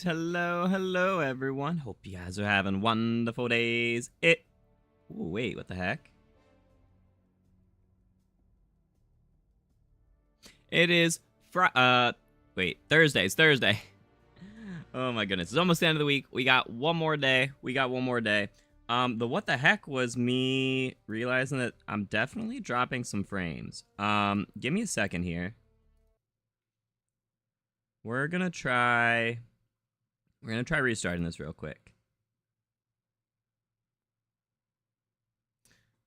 right, hello everyone. Hope you guys are having wonderful days. Ooh, wait, what the heck? It is Thursday. It's Thursday. Oh my goodness, it's almost the end of the week. We got one more day. The what the heck was me realizing that I'm definitely dropping some frames. Give me a second here. We're gonna try restarting this real quick.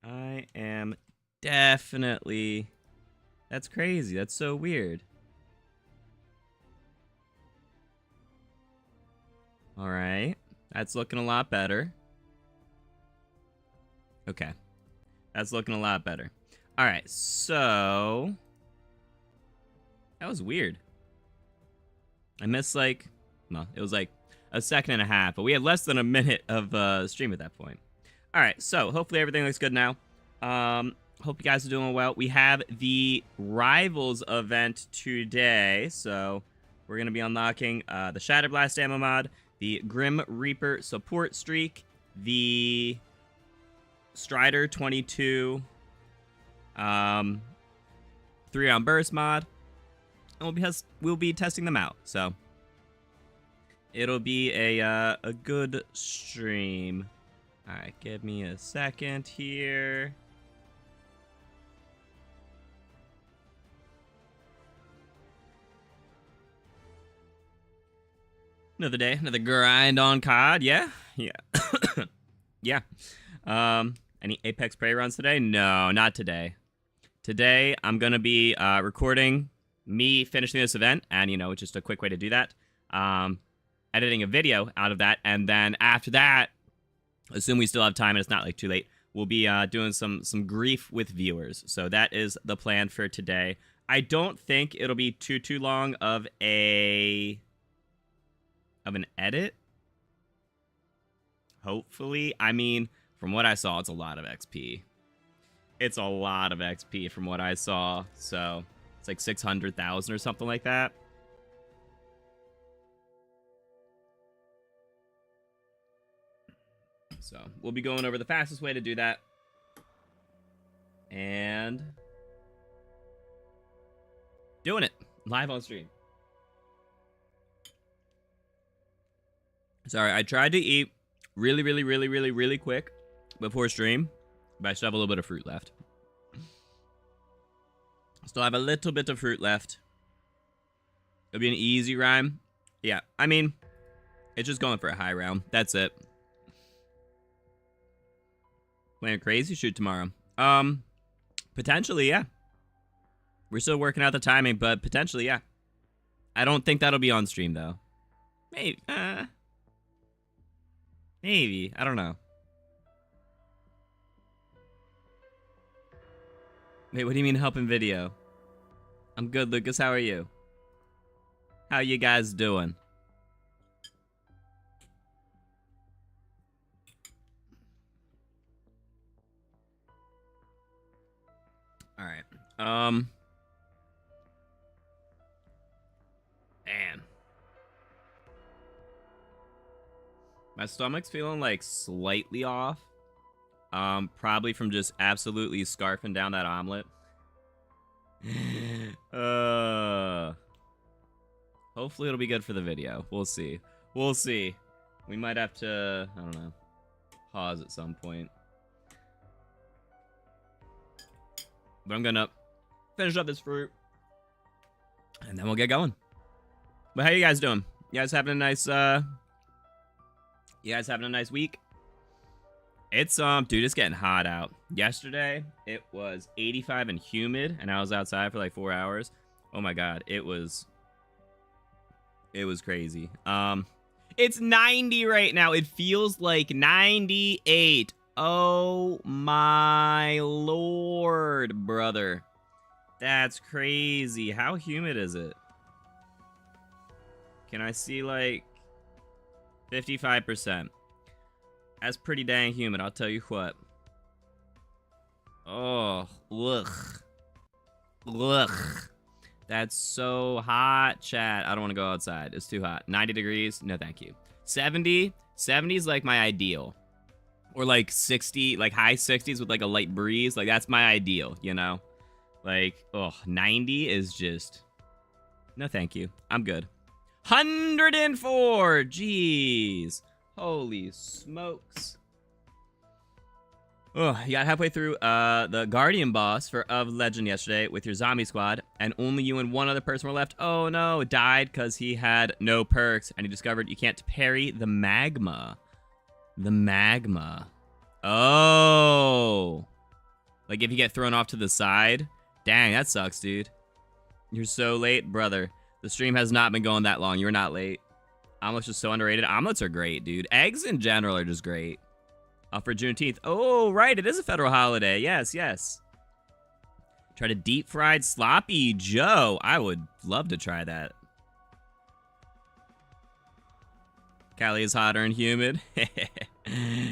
I am definitely... That's crazy. That's so weird. Alright. That's looking a lot better. Okay. That's looking a lot better. Alright, so... That was weird. I missed like... Well, it was like a second and a half, but we had less than a minute of stream at that point. Alright, so hopefully everything looks good now. Hope you guys are doing well. We have the Rivals event today, so we're going to be unlocking the Shatter Blast ammo mod, the Grim Reaper support streak, the Stryder 22 3-round burst mod, and we'll be testing them out, so it'll be a good stream. Alright, give me a second here. Another day, another grind on COD, yeah? Yeah. Any Apex Prey runs today? No, not today. Today, I'm gonna be recording me finishing this event, and, you know, it's just a quick way to do that. Editing a video out of that, and then after that, assume we still have time and it's not, like, too late, we'll be doing some grief with viewers. So that is the plan for today. I don't think it'll be too long of an edit. Hopefully. I mean, from what I saw, it's a lot of XP. It's a lot of XP from what I saw. So it's like 600,000 or something like that. So we'll be going over the fastest way to do that. And doing it live on stream. Sorry, I tried to eat really quick before stream, but I still have a little bit of fruit left. Still have a little bit of fruit left. It'll be an easy rhyme. Yeah, I mean, it's just going for a high round. That's it. Playing a crazy shoot tomorrow. Potentially, yeah. We're still working out the timing, but potentially, yeah. I don't think that'll be on stream, though. Maybe, maybe. I don't know. Wait, what do you mean helping video? I'm good, Lucas. How are you? How you guys doing? Alright. Man. My stomach's feeling, like, slightly off. Probably from just absolutely scarfing down that omelet. Hopefully it'll be good for the video. We'll see. We'll see. We might have to, I don't know, pause at some point. But I'm gonna finish up this fruit, and then we'll get going. But how you guys doing? You guys having a nice, week? It's, dude, it's getting hot out. Yesterday, it was 85 and humid, and I was outside for like 4 hours. Oh my god, it was crazy. It's 90 right now. It feels like 98. Oh my lord, brother. That's crazy. How humid is it? Can I see, like, 55%? That's pretty dang humid, I'll tell you what. Oh, ugh. Ugh. That's so hot, chat. I don't want to go outside. It's too hot. 90 degrees? No, thank you. 70? 70 is like my ideal. Or like 60, like high 60s with like a light breeze. Like that's my ideal, you know? Like, oh, 90 is just... No, thank you. I'm good. 104! Jeez. Holy smokes. Oh, you got halfway through the Guardian boss of Legend yesterday with your zombie squad, and only you and one other person were left. Oh no, died because he had no perks, and he discovered you can't parry the magma. The magma. Oh. Like if you get thrown off to the side? Dang, that sucks, dude. You're so late, brother. The stream has not been going that long. You're not late. Omelets are so underrated. Omelets are great, dude. Eggs in general are just great. For Juneteenth. Oh, right. It is a federal holiday. Yes, yes. Try to deep fried sloppy Joe. I would love to try that. Cali is hotter and humid.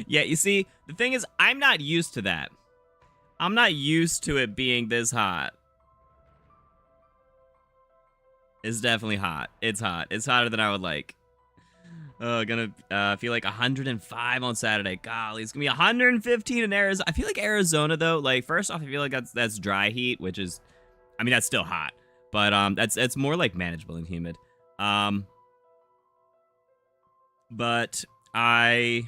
Yeah, you see, the thing is, I'm not used to that. I'm not used to it being this hot. It's definitely hot. It's hot. It's hotter than I would like. Gonna feel like 105 on Saturday. Golly, it's gonna be 115 in Arizona. I feel like Arizona though, like first off, I feel like that's dry heat, which is, I mean that's still hot, but that's more like manageable and humid. But I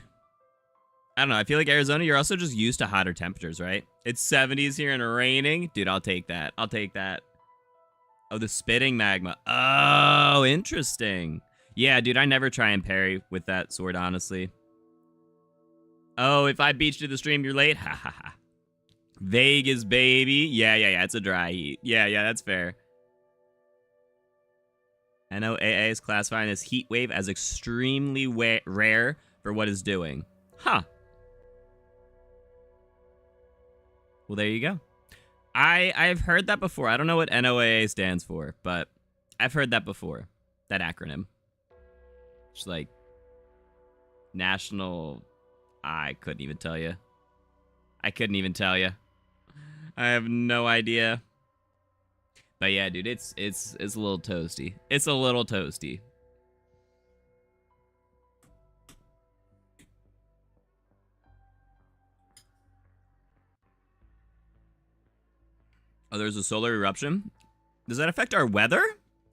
don't know. I feel like Arizona, you're also just used to hotter temperatures, right? It's 70s here and raining, dude. I'll take that. I'll take that. Oh, the spitting magma. Oh, interesting. Yeah, dude, I never try and parry with that sword, honestly. Oh, if I beat you to the stream, you're late? Ha ha ha. Vegas, baby. Yeah, it's a dry heat. Yeah, that's fair. NOAA is classifying this heat wave as extremely rare for what it's doing. Huh. Well, there you go. I've heard that before. I don't know what NOAA stands for, but I've heard that before. That acronym. It's like national. I couldn't even tell you. I have no idea. But yeah, dude, it's a little toasty. It's a little toasty. Oh, there's a solar eruption? Does that affect our weather?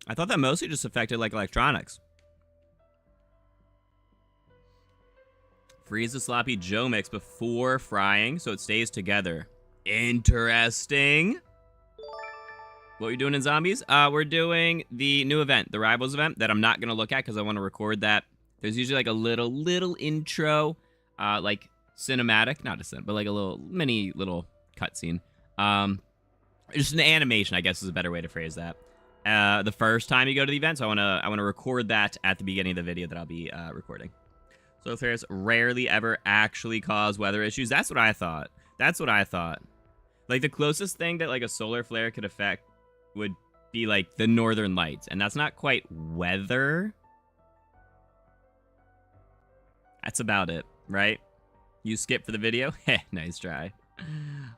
I thought that mostly just affected like electronics. Freeze the sloppy Joe mix before frying so it stays together. Interesting. What are we doing in zombies? We're doing the new event, the Rivals event, that I'm not going to look at because I want to record that. There's usually like a little intro, like cinematic, not a cin, but like a little cutscene. Just an animation, I guess is a better way to phrase that. The first time you go to the event, so I want to record that at the beginning of the video that I'll be recording. Solar flares rarely ever actually cause weather issues. That's what I thought. Like the closest thing that like a solar flare could affect would be like the northern lights, and that's not quite weather. That's about it, right? You skip for the video? Heh, nice try.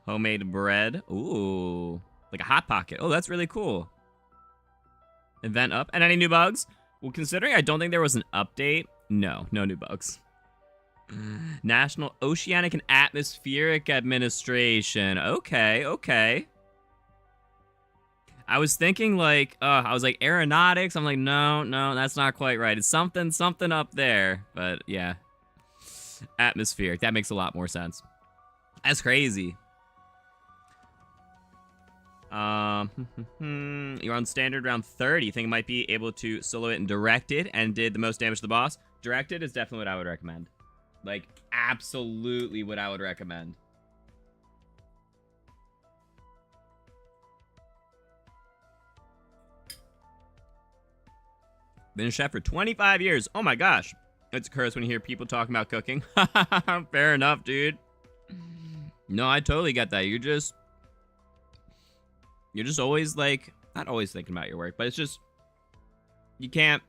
Homemade bread. Ooh, like a hot pocket. Oh, that's really cool. Event up. And any new bugs? Well, considering I don't think there was an update, no new bugs. National Oceanic and Atmospheric Administration. Okay. I was thinking like, I was like aeronautics. I'm like, no, that's not quite right. It's something up there. But yeah, atmospheric. That makes a lot more sense. That's crazy. You're on standard round 30. You think it might be able to solo it and directed and did the most damage to the boss? Directed is definitely what I would recommend. Like, absolutely what I would recommend. Been a chef for 25 years. Oh my gosh. It's a curse when you hear people talking about cooking. Fair enough, dude. No, I totally get that. You're just always like, not always thinking about your work, but it's just, you can't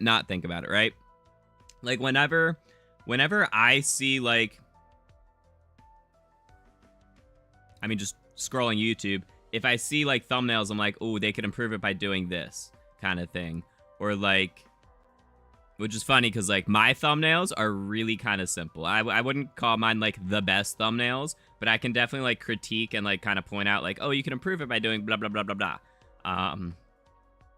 not think about it, right? Like whenever I see like, I mean, just scrolling YouTube, if I see, like, thumbnails, I'm like, ooh, they could improve it by doing this kind of thing. Or, like, which is funny because, like, my thumbnails are really kind of simple. I wouldn't call mine, like, the best thumbnails, but I can definitely, like, critique and, like, kind of point out, like, oh, you can improve it by doing blah, blah, blah, blah, blah.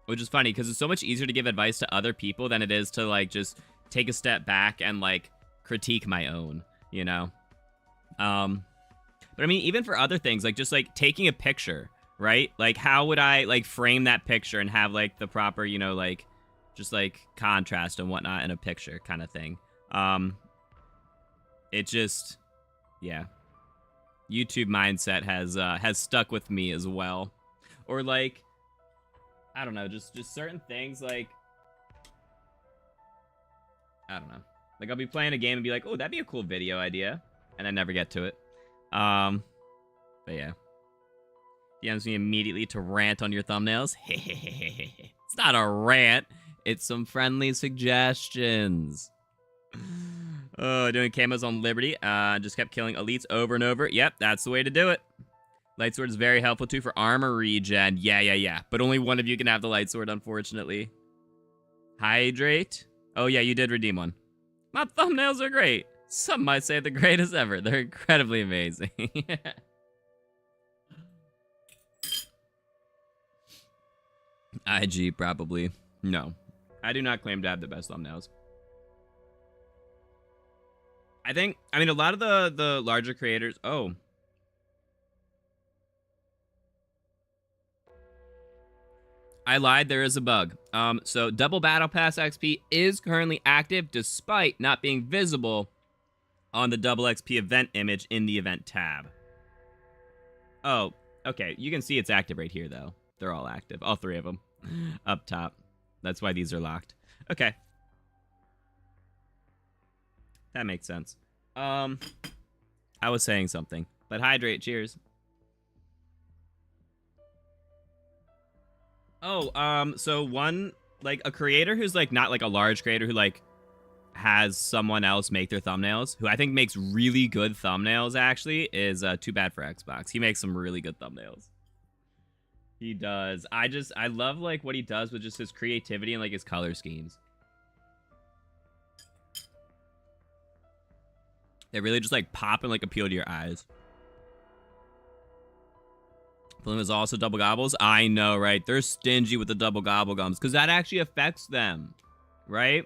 Which is funny because it's so much easier to give advice to other people than it is to, like, just take a step back and, like, critique my own, you know? But I mean, even for other things, like, just, like, taking a picture, right? Like, how would I, like, frame that picture and have, like, the proper, you know, like, just, like, contrast and whatnot in a picture kind of thing. It just, yeah. YouTube mindset has stuck with me as well. Or, like, I don't know, just certain things, like, I don't know. Like, I'll be playing a game and be like, oh, that'd be a cool video idea. And I never get to it. But yeah. DMs me immediately to rant on your thumbnails. It's not a rant. It's some friendly suggestions. Oh, doing camos on Liberty. Just kept killing elites over and over. Yep, that's the way to do it. Lightsword is very helpful too for armor regen. Yeah. But only one of you can have the lightsword, unfortunately. Hydrate. Oh yeah, you did redeem one. My thumbnails are great. Some might say the greatest ever. They're incredibly amazing. IG, probably. No. I do not claim to have the best thumbnails. I mean, a lot of the larger creators... Oh. I lied, there is a bug. So double battle pass XP is currently active despite not being visible on the double XP event image in the event tab. Oh, okay. You can see it's active right here, though. They're all active. All three of them. Up top. That's why these are locked. Okay. That makes sense. I was saying something. But hydrate, cheers. Oh, so one, like, a creator who's, like, not, like, a large creator who, like, has someone else make their thumbnails, who I think makes really good thumbnails, actually, is Too Bad for Xbox. He makes some really good thumbnails. He does. I love, like, what he does with just his creativity and, like, his color schemes. They really just, like, pop and, like, appeal to your eyes. Bloom is also double gobbles. I know, right? They're stingy with the double gobble gums because that actually affects them, right?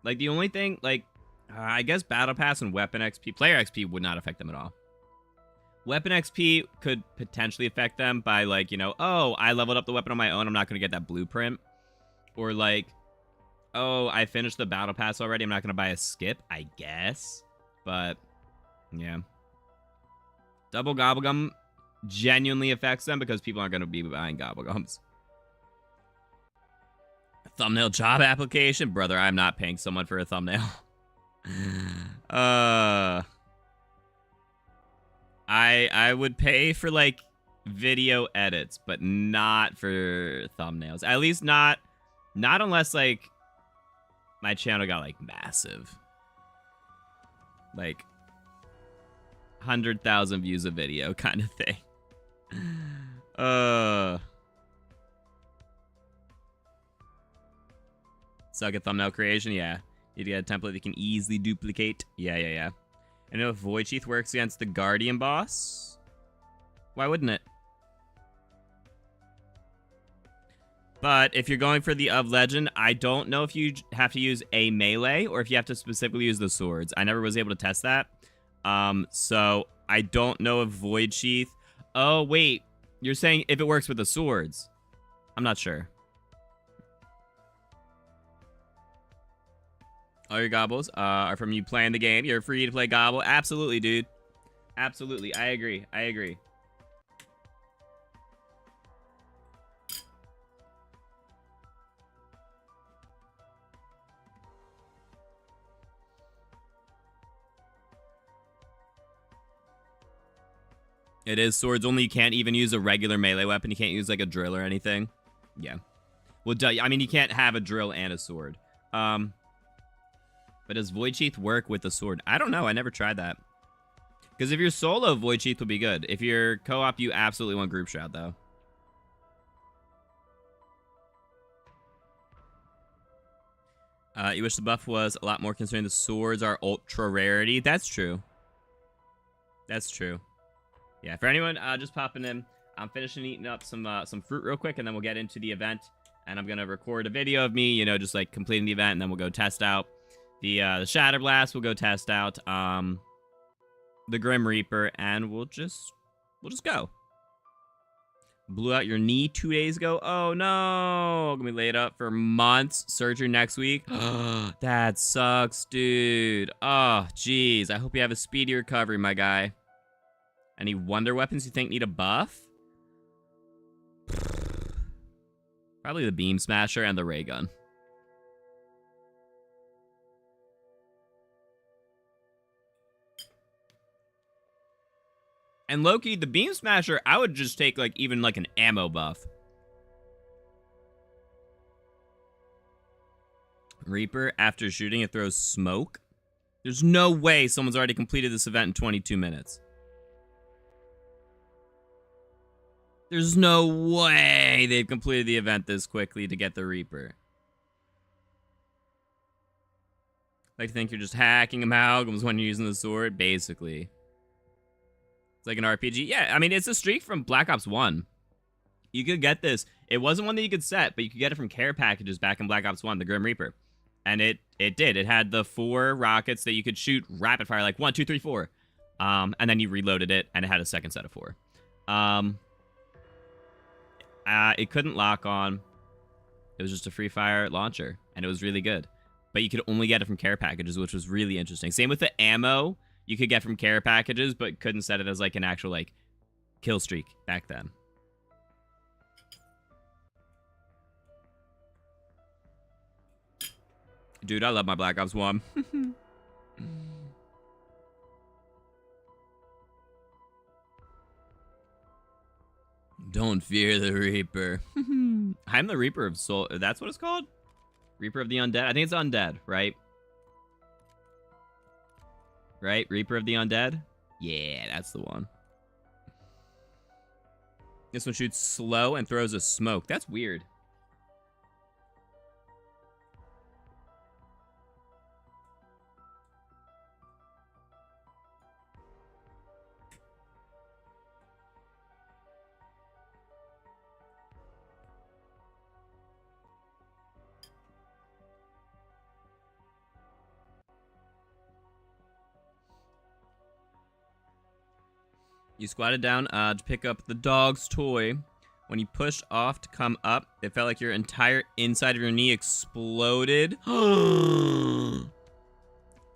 Like, the only thing, like, I guess Battle Pass and Weapon XP, Player XP would not affect them at all. Weapon XP could potentially affect them by, like, you know, oh, I leveled up the weapon on my own. I'm not going to get that blueprint. Or, like, oh, I finished the Battle Pass already. I'm not going to buy a skip, I guess. But, yeah. Double gobblegum genuinely affects them because people aren't going to be buying gobblegums. Thumbnail job application? Brother, I'm not paying someone for a thumbnail. I would pay for, like, video edits, but not for thumbnails. At least not unless, like, my channel got, like, massive. Like, 100,000 views a video kind of thing. Suck at thumbnail creation? Yeah. Need to get a template that can easily duplicate. Yeah. I know if Void Sheath works against the Guardian boss. Why wouldn't it? But if you're going for the of Legend, I don't know if you have to use a melee or if you have to specifically use the swords. I never was able to test that. So I don't know if Void Sheath... Oh, wait. You're saying if it works with the swords. I'm not sure. All your gobbles are from you playing the game. You're free to play gobble. Absolutely, dude. Absolutely. I agree. It is swords only. You can't even use a regular melee weapon. You can't use, like, a drill or anything. Yeah. Well, I mean, you can't have a drill and a sword. But does Void Sheath work with the sword? I don't know. I never tried that. Because if you're solo, Void Sheath will be good. If you're co-op, you absolutely want Group Shroud, though. You wish the buff was a lot more considering the swords are ultra rarity. That's true. That's true. Yeah, for anyone just popping in, I'm finishing eating up some fruit real quick, and then we'll get into the event. And I'm gonna record a video of me, you know, just like completing the event, and then we'll go test out the Shatter Blast. We'll go test out the Grim Reaper, and we'll just go. Blew out your knee 2 days ago. Oh no, gonna be laid up for months. Surgery next week. That sucks, dude. Oh, jeez. I hope you have a speedy recovery, my guy. Any wonder weapons you think need a buff? Probably the Beam Smasher and the Ray Gun. And Loki, the Beam Smasher, I would just take like even like an ammo buff. Reaper, after shooting, it throws smoke. There's no way someone's already completed this event in 22 minutes. There's no way they've completed the event this quickly to get the Reaper. I like to think you're just hacking amalgams when you're using the sword, basically. It's like an RPG. Yeah, I mean, it's a streak from Black Ops 1. You could get this. It wasn't one that you could set, but you could get it from care packages back in Black Ops 1, the Grim Reaper. And it did. It had the 4 rockets that you could shoot rapid fire, like 1, 2, 3, 4. And then you reloaded it, and it had a second set of 4. It couldn't lock on. It was just a free fire launcher, and it was really good. But you could only get it from care packages, which was really interesting. Same with the ammo. You could get from care packages, but couldn't set it as like an actual like kill streak back then. Dude, I love my Black Ops 1. Don't fear the Reaper. I'm the Reaper of Soul. That's what it's called? Reaper of the Undead? I think it's Undead, right? Right? Reaper of the Undead? Yeah, that's the one. This one shoots slow and throws a smoke. That's weird. You squatted down to pick up the dog's toy. When you pushed off to come up, it felt like your entire inside of your knee exploded. Oh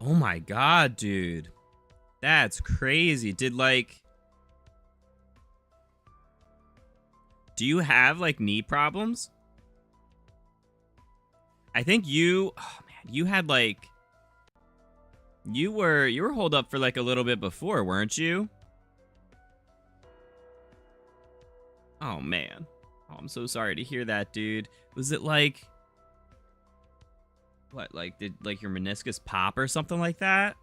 my god, dude. That's crazy. Do you have, like, knee problems? I think you... Oh, man. You had, like... You were holed up for, like, a little bit before, weren't you? Oh, man. Oh, I'm so sorry to hear that, dude. Was it, like... What, like, did, like, your meniscus pop or something like that?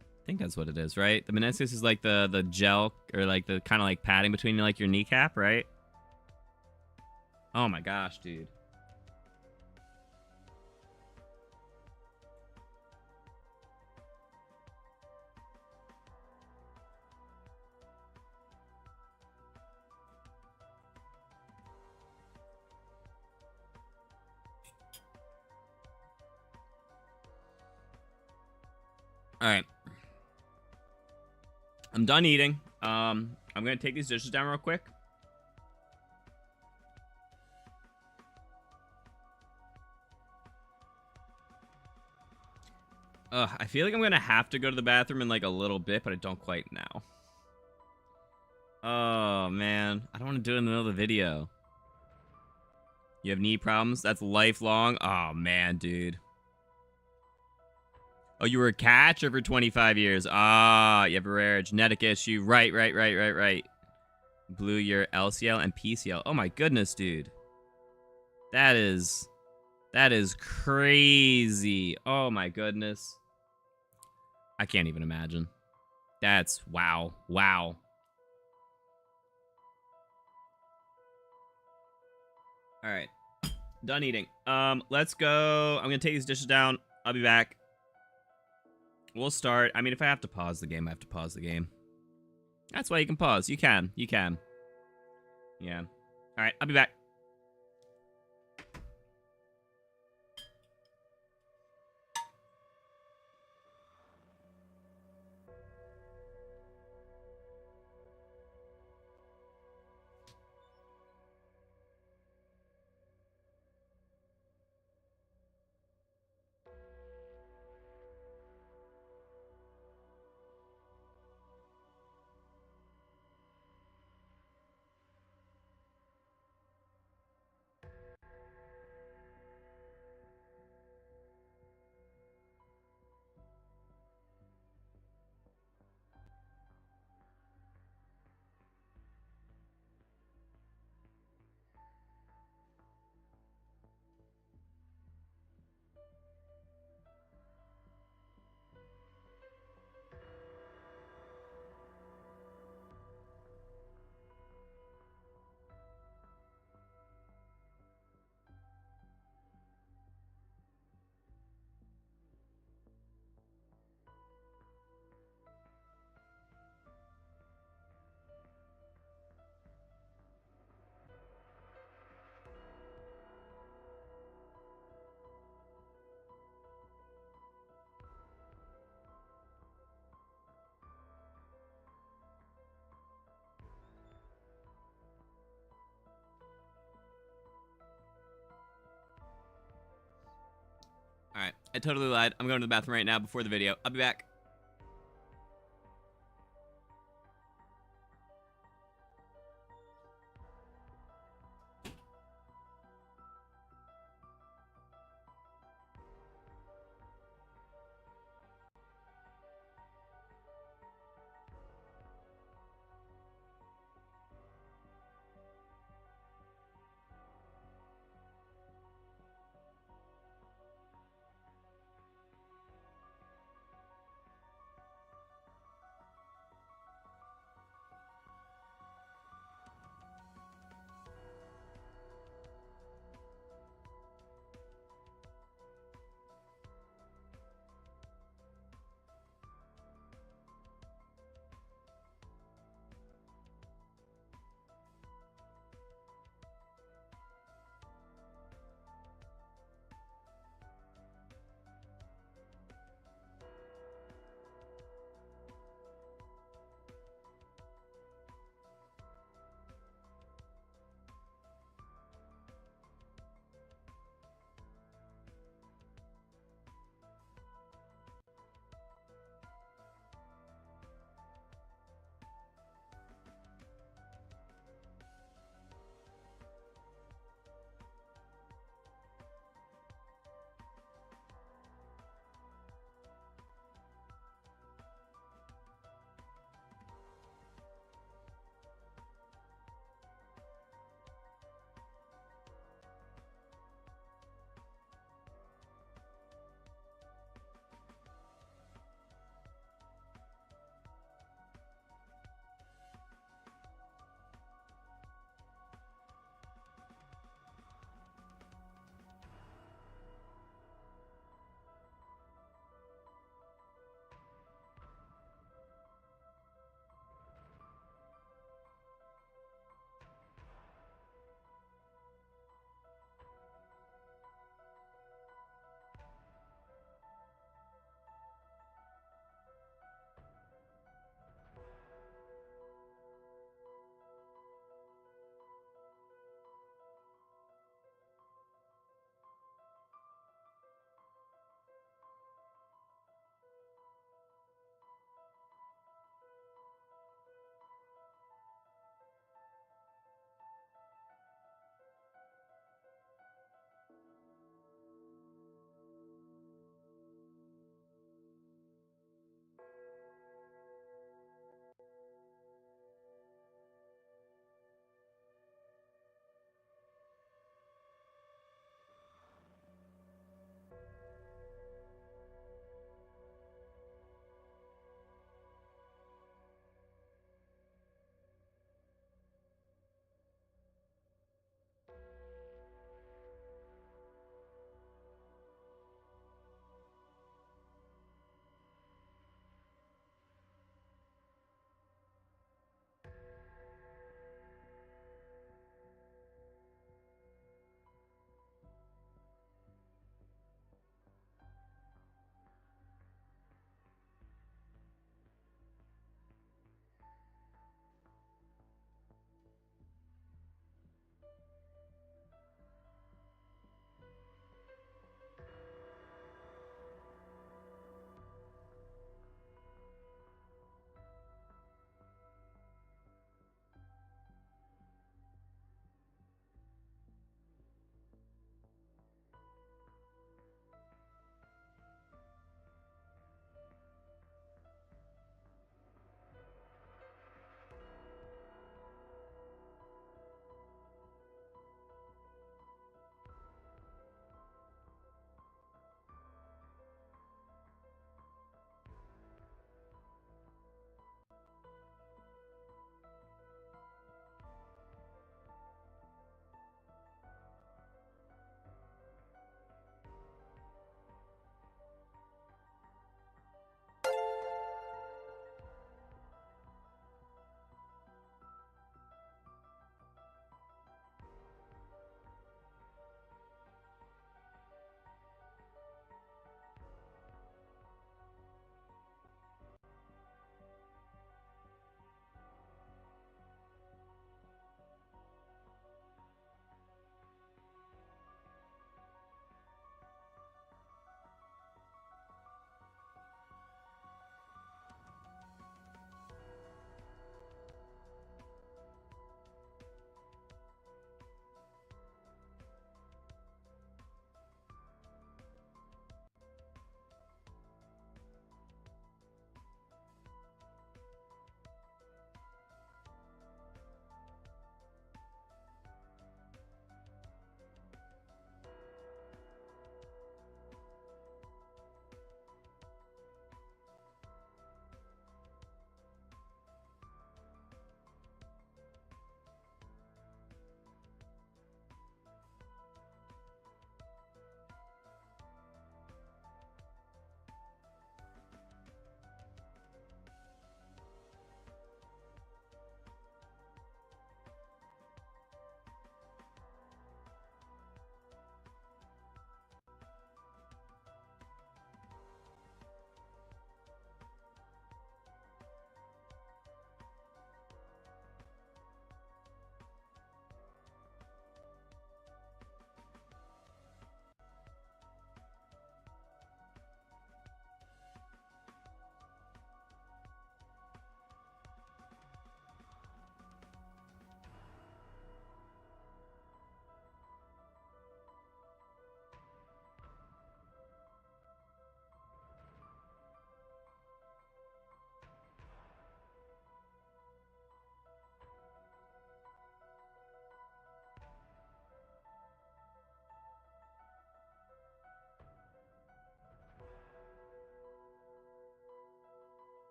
I think that's what it is, right? The meniscus is, like, the gel, or, like, the kind of, like, padding between, like, your kneecap, right? Oh, my gosh, dude. All right. I'm done eating. I'm going to take these dishes down real quick. I feel like I'm going to have to go to the bathroom in like a little bit, but I don't quite now. Oh, man. I don't want to do it in the middle of the video. You have knee problems? That's lifelong? Oh, man, dude. Oh, you were a catcher for 25 years. Ah, you have a rare genetic issue. Right. Blew your LCL and PCL. Oh my goodness, dude. That is crazy. Oh my goodness. I can't even imagine. That's wow. Wow. All right. Done eating. Let's go. I'm gonna take these dishes down. I'll be back. We'll start. I mean, if I have to pause the game, I have to pause the game. That's why you can pause. You can. You can. Yeah. All right. I'll be back. All right. I totally lied. I'm going to the bathroom right now before the video. I'll be back.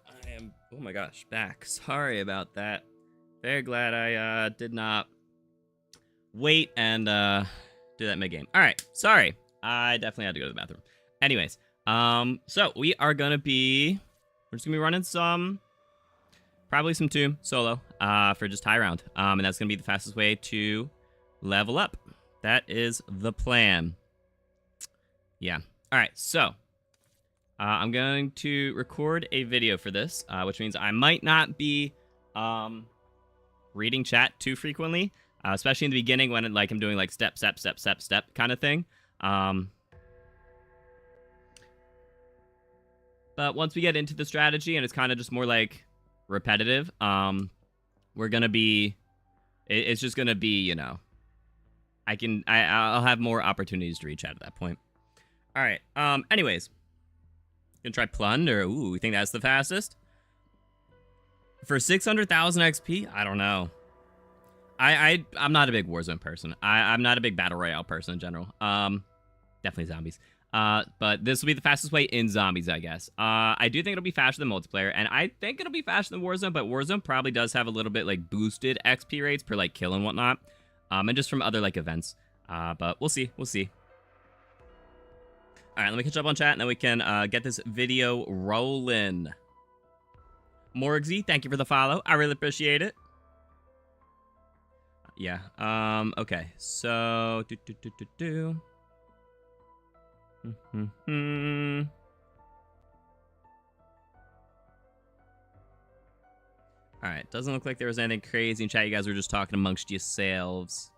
I am, oh my gosh, back. Sorry about that. Very glad I did not wait and do that mid-game. All right, sorry. I definitely had to go to the bathroom. Anyways, so we are gonna be, we're just gonna be running some, probably some Tomb solo, for just high round. And that's gonna be the fastest way to level up. That is the plan. Yeah. All right, so I'm going to record a video for this, which means I might not be reading chat too frequently, especially in the beginning when like I'm doing like step kind of thing. But once we get into the strategy and it's kind of just more like repetitive, we're gonna be, it's just gonna be, you know, I'll have more opportunities to read chat at that point. All right. Anyways. Gonna try Plunder. Ooh, we think that's the fastest? For 600,000 XP? I don't know. I'm not a big Warzone person. I'm not a big Battle Royale person in general. Definitely zombies. But this will be the fastest way in zombies, I guess. I do think it'll be faster than multiplayer, and I think it'll be faster than Warzone, but Warzone probably does have a little bit, like, boosted XP rates per, like, kill and whatnot. And just from other, like, events. But we'll see. We'll see. All right, let me catch up on chat, and then we can get this video rolling. Morgsy, thank you for the follow. I really appreciate it. Yeah, okay. So, All right, doesn't look like there was anything crazy in chat. You guys were just talking amongst yourselves.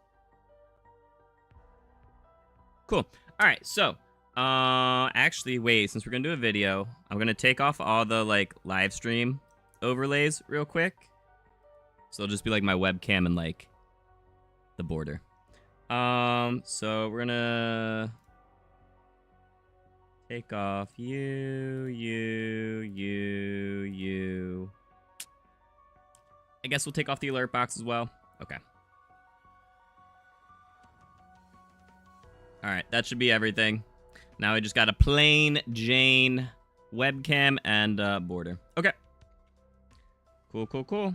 Cool. All right, so... actually, wait, since we're gonna do a video, I'm gonna take off all the, like, live stream overlays real quick. So it'll just be, like, my webcam and, like, the border. So we're gonna take off you. I guess we'll take off the alert box as well. Okay. All right, that should be everything. Now we just got a plain Jane webcam and border. Okay. Cool.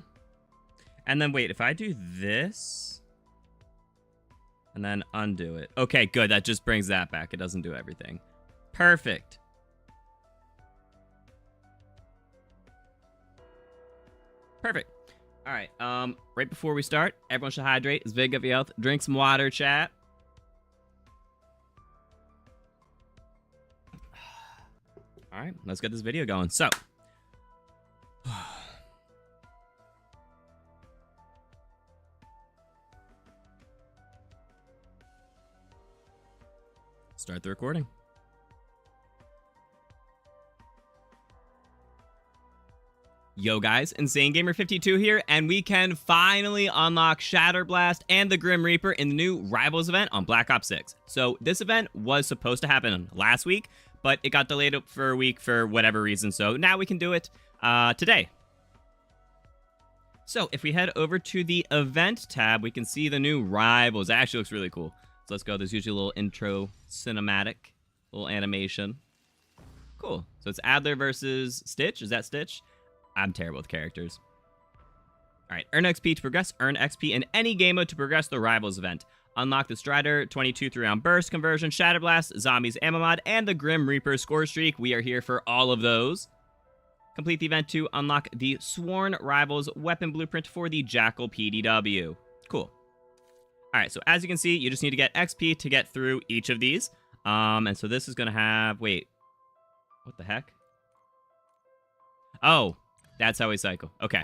And then wait, if I do this and then undo it. Okay, good. That just brings that back. It doesn't do everything. Perfect. Perfect. All right. Right before we start, everyone should hydrate. It's big of your health. Drink some water, chat. All right, let's get this video going. So, start the recording. Yo guys, Insane Gamer 52 here, and we can finally unlock Shatter Blast and the Grim Reaper in the new Rivals event on Black Ops 6. So this event was supposed to happen last week, but it got delayed for a week for whatever reason, so now we can do it today. So if we head over to the event tab, we can see the new Rivals. It actually looks really cool. So let's go. There's usually a little intro cinematic, little animation. Cool. So it's Adler versus Stitch. Is that Stitch? I'm terrible with characters. All right, earn XP to progress. Earn XP in any game mode to progress the Rivals event. Unlock the Stryder 22 3-round burst conversion, Shatter Blast, Zombies ammo mod, and the Grim Reaper score streak. We are here for all of those. Complete the event to unlock the Sworn Rivals weapon blueprint for the Jackal PDW. Cool. All right, so as you can see, you just need to get XP to get through each of these. And so this is going to have... Wait. What the heck? Oh, that's how we cycle. Okay.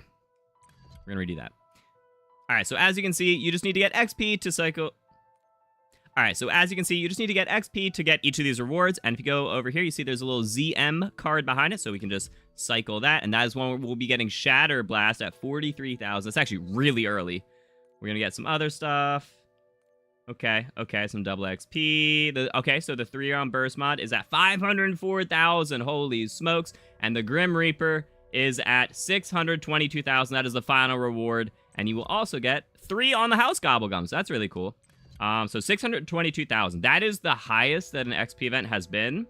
We're going to redo that. All right, so as you can see, you just need to get XP to cycle... All right, so as you can see, you just need to get XP to get each of these rewards. And if you go over here, you see there's a little ZM card behind it, so we can just cycle that. And that is when we'll be getting Shatter Blast at 43,000. It's actually really early. We're going to get some other stuff. Okay, some double XP. Okay, so the 3-round burst mod is at 504,000. Holy smokes. And the Grim Reaper is at 622,000. That is the final reward. And you will also get 3 on the House Gobblegums. That's really cool. So 622,000. That is the highest that an XP event has been.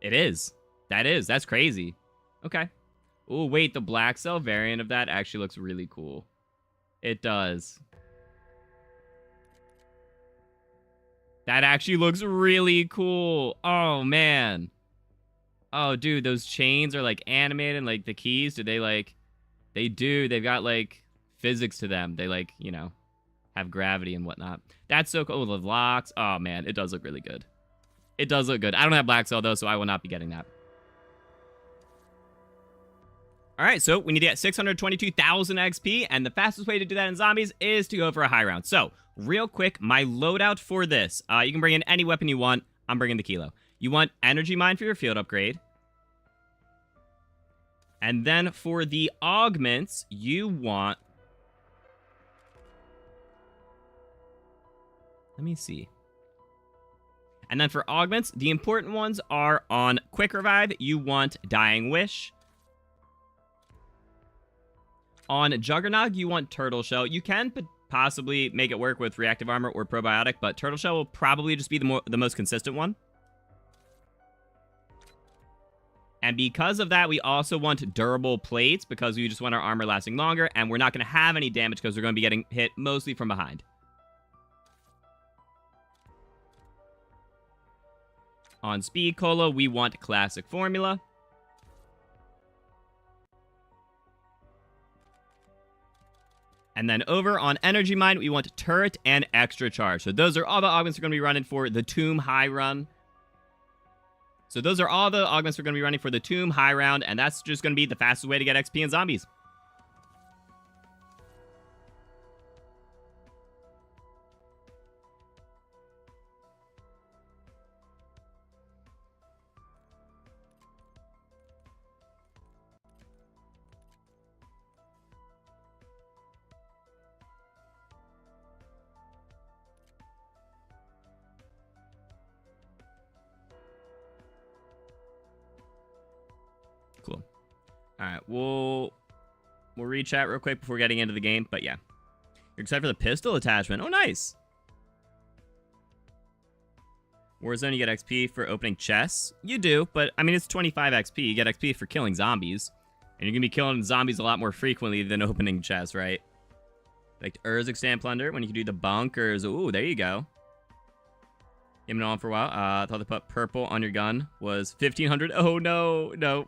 It is. That's crazy. Okay. Oh, wait, the black cell variant of that actually looks really cool. It does. That actually looks really cool. Oh, man. Oh, dude, those chains are, like, animated, like, the keys, do they, like... They do. They've got, like, physics to them. They, like, you know, have gravity and whatnot. That's so cool. The locks. Oh, man, it does look really good. It does look good. I don't have black cell, though, so I will not be getting that. All right, so we need to get 622,000 XP, and the fastest way to do that in zombies is to go for a high round. So, real quick, my loadout for this. You can bring in any weapon you want. I'm bringing the kilo. You want energy mine for your field upgrade. And then for the augments, you want... Let me see. And then for augments, the important ones are on Quick Revive, you want Dying Wish. On Juggernog, you want Turtle Shell. You can possibly make it work with Reactive Armor or Probiotic, but Turtle Shell will probably just be the most consistent one. And because of that, we also want Durable Plates, because we just want our armor lasting longer, and we're not going to have any damage because we're going to be getting hit mostly from behind. On Speed Cola, we want Classic Formula. And then over on Energy Mine, we want Turret and Extra Charge. So those are all the augments we're going to be running for the Tomb High Run. So those are all the augments we're going to be running for the Tomb High Round, and that's just going to be the fastest way to get XP in zombies. Cool. All right, we'll re-chat real quick before getting into the game, but yeah. You're excited for the pistol attachment. Oh, nice. Warzone, you get XP for opening chests. You do, but, I mean, it's 25 XP. You get XP for killing zombies. And you're going to be killing zombies a lot more frequently than opening chests, right? Like Urzik Stand Plunder, when you can do the bunkers. Ooh, there you go. You've been on for a while. I thought they put purple on your gun was 1,500. Oh, no, no.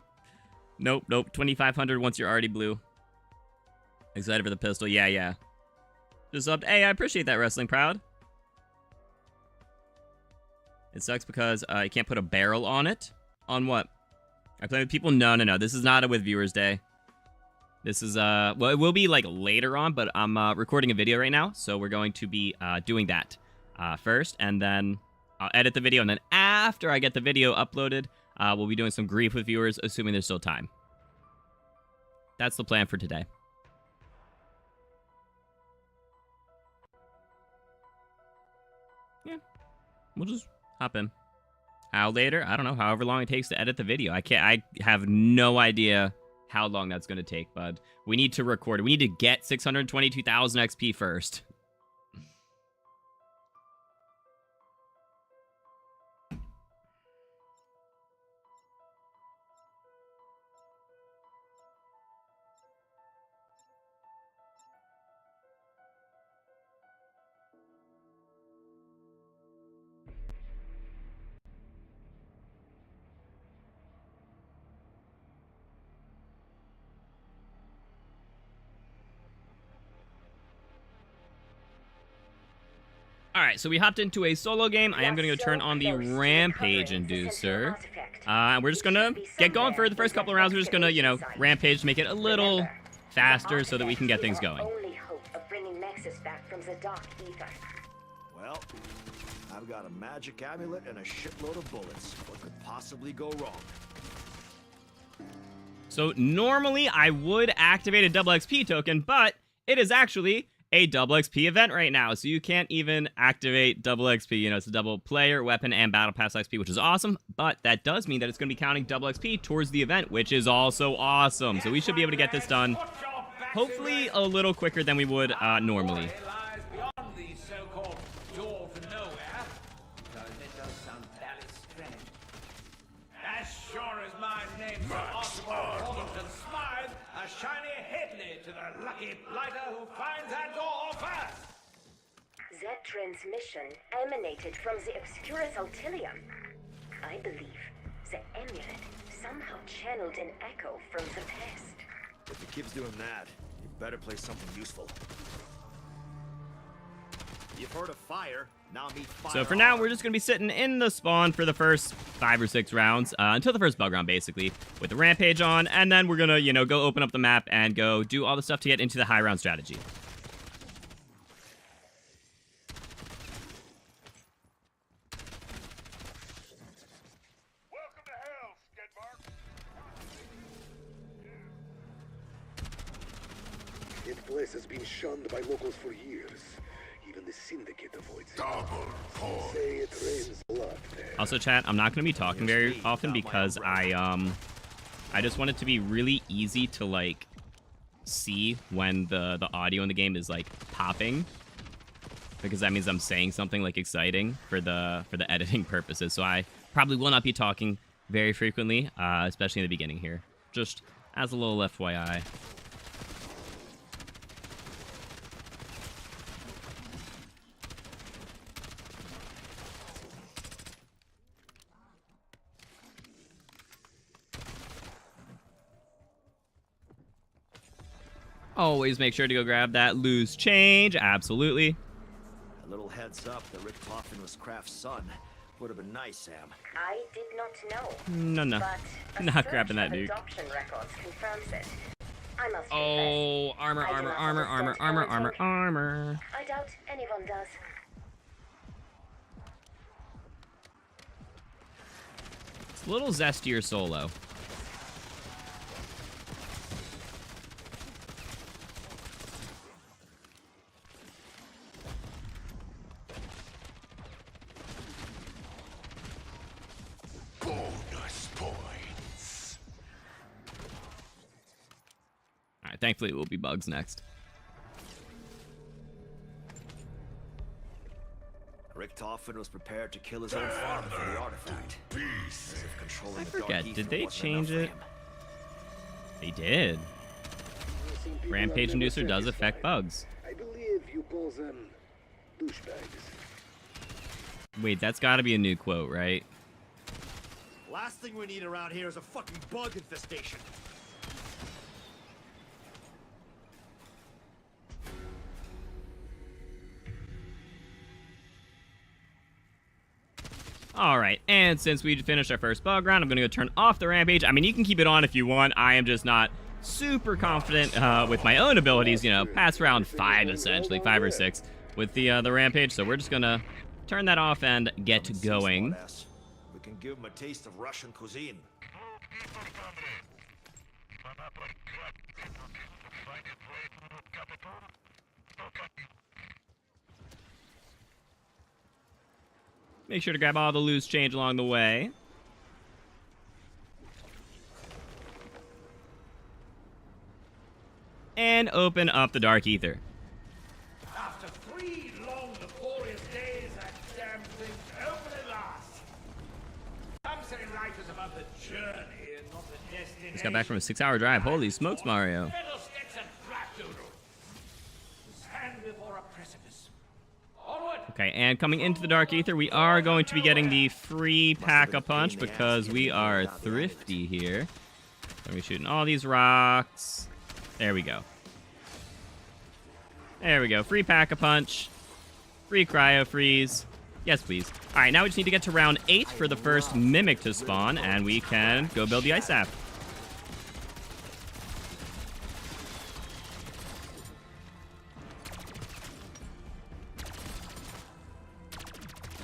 Nope, nope. 2,500 once you're already blue. Excited for the pistol. Yeah, yeah. Just up. Hey, I appreciate that, Wrestling Proud. It sucks because you can't put a barrel on it. On what? I play with people? No, no, no. This is not a with viewers day. This is, well, it will be, like, later on, but I'm recording a video right now, so we're going to be doing that first, and then I'll edit the video, and then after I get the video uploaded, we'll be doing some grief with viewers, assuming there's still time. That's the plan for today. Yeah, we'll just hop in. How later? I don't know. However long it takes to edit the video. I have no idea how long that's going to take, but we need to record it. We need to get 622,000 XP first. Alright, so we hopped into a solo game. I am going to go turn on the Rampage Inducer. We're just going to get going for the first couple of rounds. We're just going to, you know, Rampage to make it a little faster so that we can get things going. Well, I've got a magic amulet and a shitload of bullets. What could possibly go wrong? So normally I would activate a double XP token, but it is actually a double XP event right now, so you can't even activate double XP. You know, it's a double player, weapon, and battle pass XP, which is awesome, but that does mean that it's going to be counting double XP towards the event, which is also awesome. So we should be able to get this done, hopefully a little quicker than we would normally. As sure as my name's Awesome. The lucky blighter who finds that door first! That transmission emanated from the Obscurus Altilium. I believe the amulet somehow channeled an echo from the past. If it keeps doing that, you better play something useful. You've heard of fire, now meet fire. So for now, we're just going to be sitting in the spawn for the first 5 or 6 rounds, until the first bug round, basically, with the rampage on, and then we're going to, you know, go open up the map and go do all the stuff to get into the high round strategy. That place has been shunned by locals for years. Even the syndicate avoids it. Some say it rains blood there. Also, chat, I'm not going to be talking very often because I just want it to be really easy to, like, see when the audio in the game is, like, popping. Because that means I'm saying something, like, exciting for the editing purposes. So I probably will not be talking very frequently, especially in the beginning here. Just as a little FYI. Always make sure to go grab that loose change. Absolutely. A little heads up that Rick Toffin was Kraft's son. Would have been nice, Sam. I did not know. No. But Not grabbing that nuke. Adoption records confirms it. I must Oh, armor. I doubt anyone does. It's a little zestier solo. Thankfully, it will be bugs next. Rick Toffin was prepared to kill his own father for the artifact. As if controlling I the dark forget, ether did they wasn't change enough it? for him. They did. Rampage Inducer does affect bugs. I believe you call them douchebags. Wait, that's got to be a new quote, right? Last thing we need around here is a fucking bug infestation. Alright, and since we finished our first bug round, I'm going to go turn off the Rampage. I mean, you can keep it on if you want. I am just not super confident with my own abilities, you know, past round 5, essentially, 5 or 6, with the Rampage. So we're just going to turn that off and get going. We can give him a taste of Russian cuisine. Make sure to grab all the loose change along the way. And open up the Dark Ether. After 3 long, laborious days, that damn thing's open at last. Some say life is about the journey and not the destination. Just got back from a 6-hour drive. Holy smokes, Mario. Fiddlesticks and flapdoodle. Stand before a precipice. Onward. Okay, and coming into the Dark Ether, we are going to be getting the free Pack-a-Punch because we are thrifty here. So we're shooting all these rocks. There we go. There we go. Free Pack-a-Punch. Free Cryo Freeze. Yes, please. All right, now we just need to get to round 8 for the first Mimic to spawn, and we can go build the Ice App.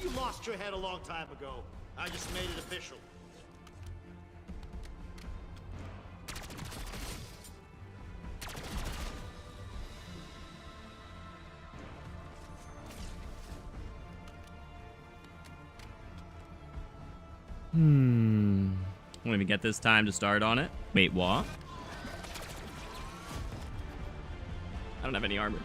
You lost your head a long time ago. I just made it official. Won't even get this time to start on it. Wait, what? I don't have any armor.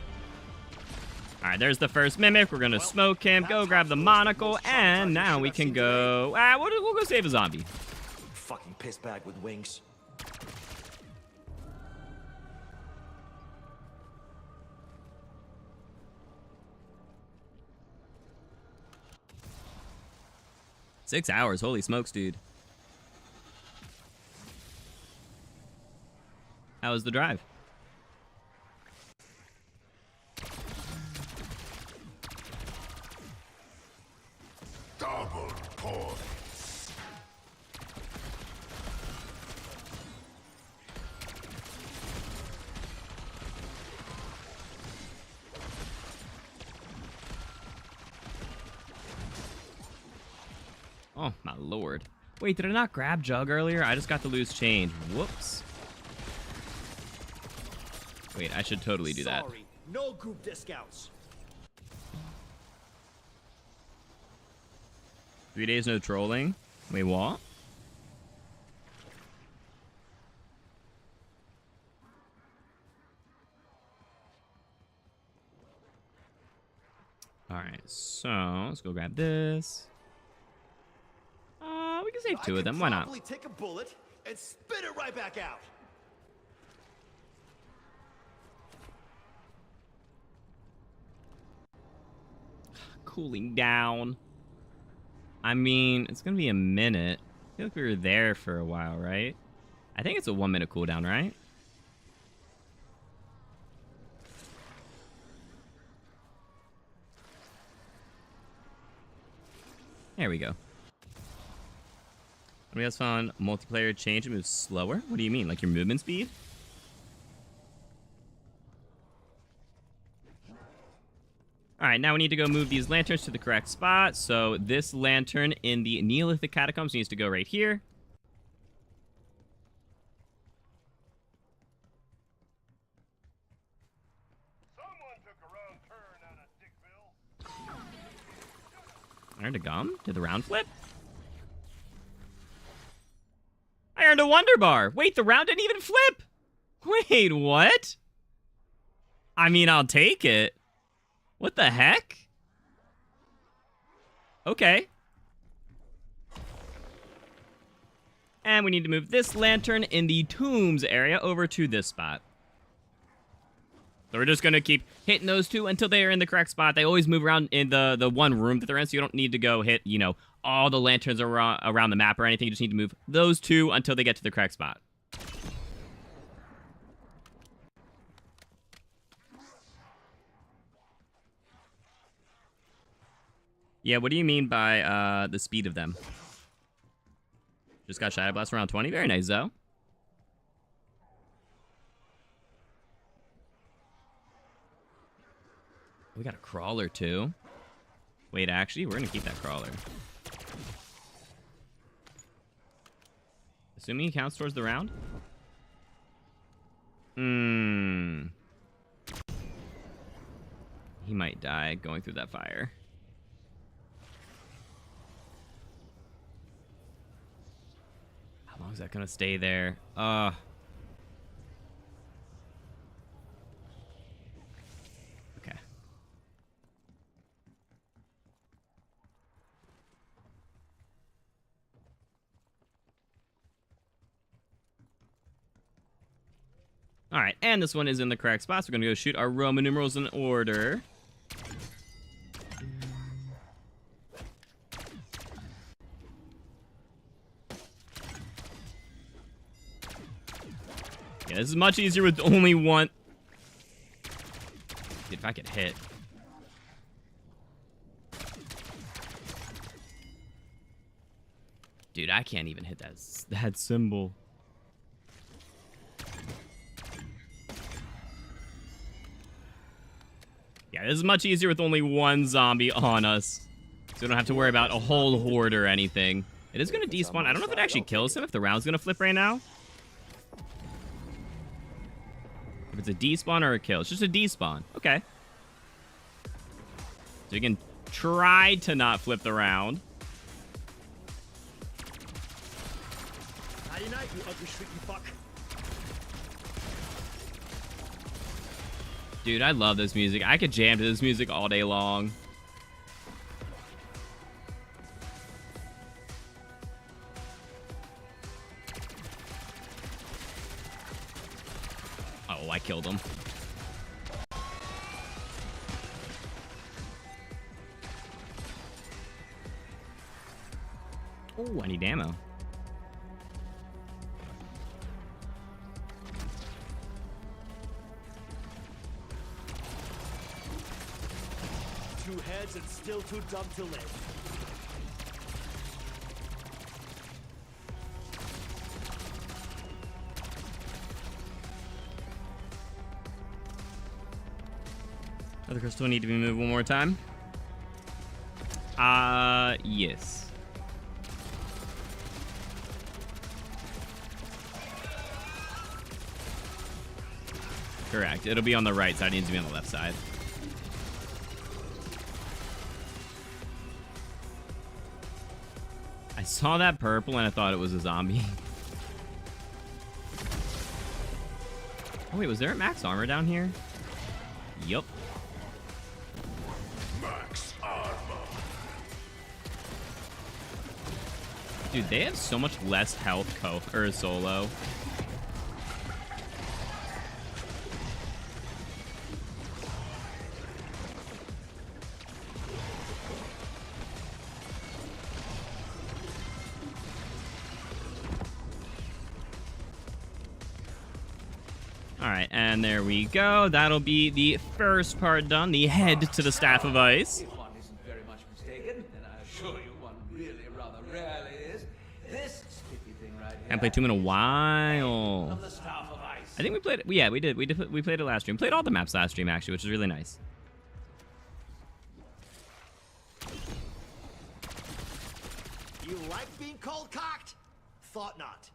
Alright, there's the first Mimic. We're gonna smoke him, go grab the monocle, and now we can go... we'll go save a zombie. Fucking piss bag with wings. 6 hours. Holy smokes, dude. How was the drive? Double points. Oh, my lord. Wait, did I not grab Jug earlier? I just got the loose change. Whoops. Wait, I should totally do that. Sorry, no group discounts. 3 days no trolling? Wait, what? Alright, so let's go grab this. We can save 2 of them. Why not? Probably take a bullet and spit it right back out. Cooling down. I mean, it's gonna be a minute. I feel like we were there for a while, right? I think it's a 1 minute cooldown, right? There we go. Anybody else found multiplayer change and moves slower? What do you mean? Like your movement speed? Alright, now we need to go move these lanterns to the correct spot. So this lantern in the Neolithic Catacombs needs to go right here. Someone took a wrong turn on a Dickville. I earned a gum? Did the round flip? I earned a Wonder Bar. Wait, the round didn't even flip. Wait, what? I mean, I'll take it. What the heck? Okay. And we need to move this lantern in the tombs area over to this spot. So we're just going to keep hitting those 2 until they are in the correct spot. They always move around in the one room that they're in, so you don't need to go hit, you know, all the lanterns around the map or anything. You just need to move those 2 until they get to the correct spot. Yeah, what do you mean by the speed of them? Just got Shatter Blast around 20. Very nice, though. We got a crawler, too. Wait, actually, we're going to keep that crawler. Assuming he counts towards the round? He might die going through that fire. How long is that going to stay there? Okay. All right, and this one is in the correct spot, so we're going to go shoot our Roman numerals in order. Yeah, this is much easier with only one. Dude, if I could hit. Dude, I can't even hit that symbol. Yeah, this is much easier with only one zombie on us. So we don't have to worry about a whole horde or anything. It is going to despawn. I don't know if it actually kills him, if the round's going to flip right now. If it's a despawn or a kill. It's just a despawn. Okay. So you can try to not flip the round. Nighty night, you ugly shrieky fuck. Dude, I love this music. I could jam to this music all day long. Oh, I killed him. Oh, I need ammo. Two heads and still too dumb to live. Other crystal need to be moved one more time. Yes. Correct. It'll be on the right side. It needs to be on the left side. I saw that purple and I thought it was a zombie. Oh, wait, was there max armor down here? Yup. Max armor. Dude, they have so much less health solo. Alright, and there we go. That'll be the first part done. The head to the Staff of Ice. If one isn't very much mistaken, and I assure you one really rather rarely is, this sticky thing right here. Haven't played Tomb in a while. Of the Staff of Ice. I think we played it. Yeah, we did. We played it last stream. Played all the maps last stream, actually, which is really nice. You like being cold cocked? Thought not.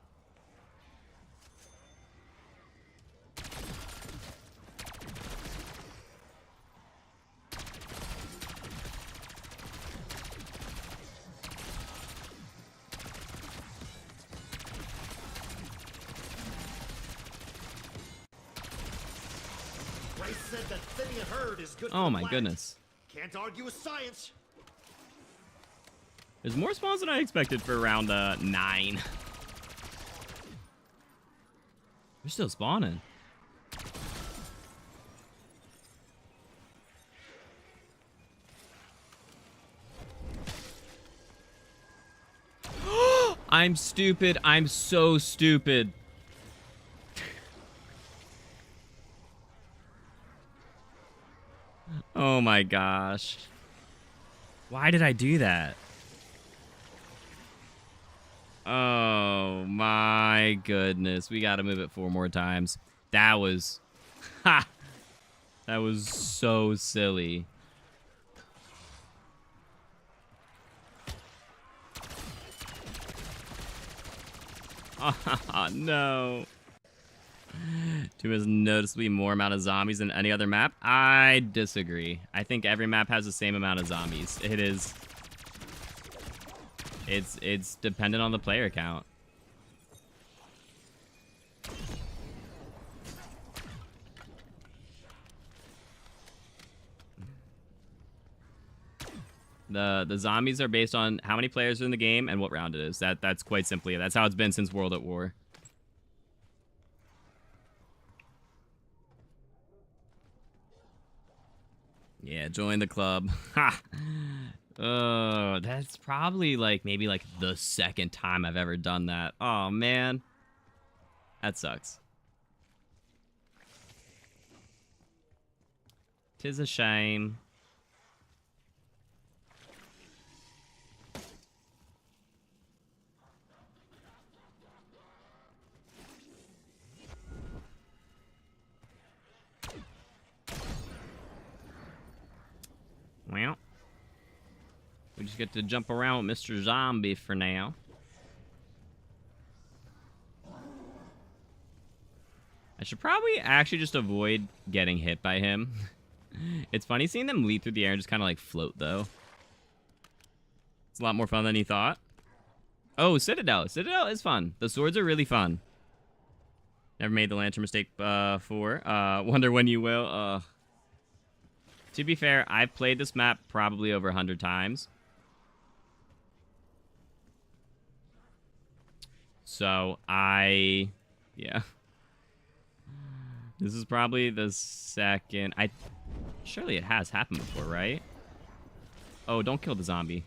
Ray said that thinning a herd is good for Oh the my planet. goodness. Can't argue with science. There's more spawns than I expected for round 9. They're still spawning. I'm stupid. I'm so stupid. Oh my gosh. Why did I do that? Oh my goodness. We gotta move it 4 more times. That was... Ha! That was so silly. Oh, no. Tomb has noticeably more amount of zombies than any other map. I disagree. I think every map has the same amount of zombies. It is... It's dependent on the player count. The zombies are based on how many players are in the game and what round it is. That's quite simply it. That's how it's been since World at War. Yeah, join the club. Ha! Oh, that's probably like maybe like the 2nd time I've ever done that. Oh man, that sucks. Tis a shame. Well, we just get to jump around with Mr. Zombie for now. I should probably actually just avoid getting hit by him. It's funny seeing them leap through the air and just kind of like float, though. It's a lot more fun than he thought. Oh, Citadel. Citadel is fun. The swords are really fun. Never made the lantern mistake before. Wonder when you will. To be fair, I've played this map probably over 100 times. So, yeah. This is probably the 2nd... Surely it has happened before, right? Oh, don't kill the zombie.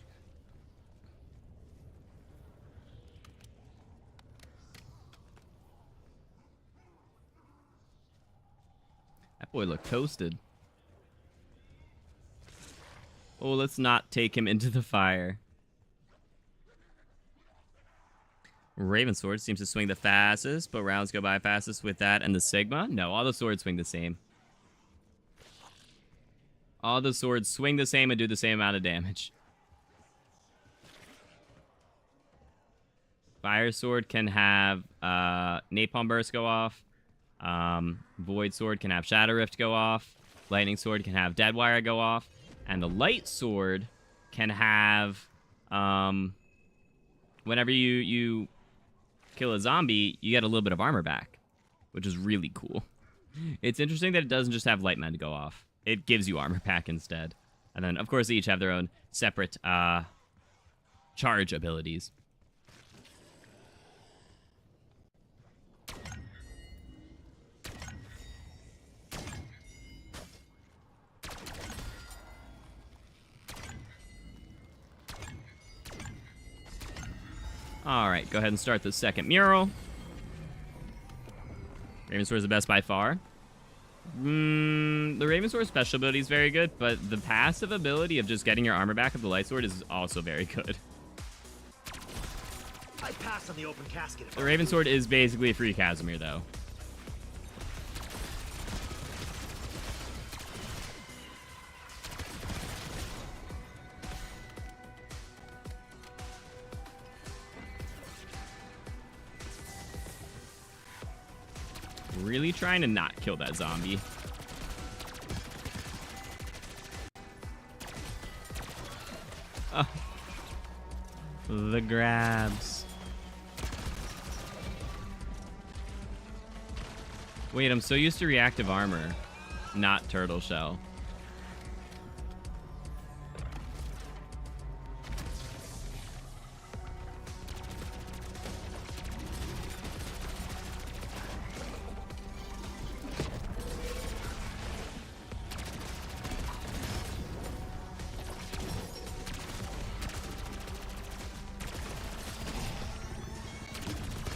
Boy, look toasted. Oh, let's not take him into the fire. Raven Sword seems to swing the fastest, but rounds go by fastest with that and the Sigma. No, all the swords swing the same. All the swords swing the same and do the same amount of damage. Fire Sword can have Napalm Burst go off. Void Sword can have Shadow Rift go off. Lightning Sword can have Deadwire go off. And the Light Sword can have... whenever you kill a zombie, you get a little bit of armor back, which is really cool. It's interesting that it doesn't just have light men go off. It gives you armor back instead. And then, of course, they each have their own separate charge abilities. Alright, go ahead and start the second mural. Raven Sword is the best by far. The Raven Sword special ability is very good, but the passive ability of just getting your armor back with the Light Sword is also very good. I pass on the open casket. The Raven Sword is basically a free Casimir, though. Really trying to not kill that zombie. Oh. The grabs. Wait, I'm so used to reactive armor, not turtle shell.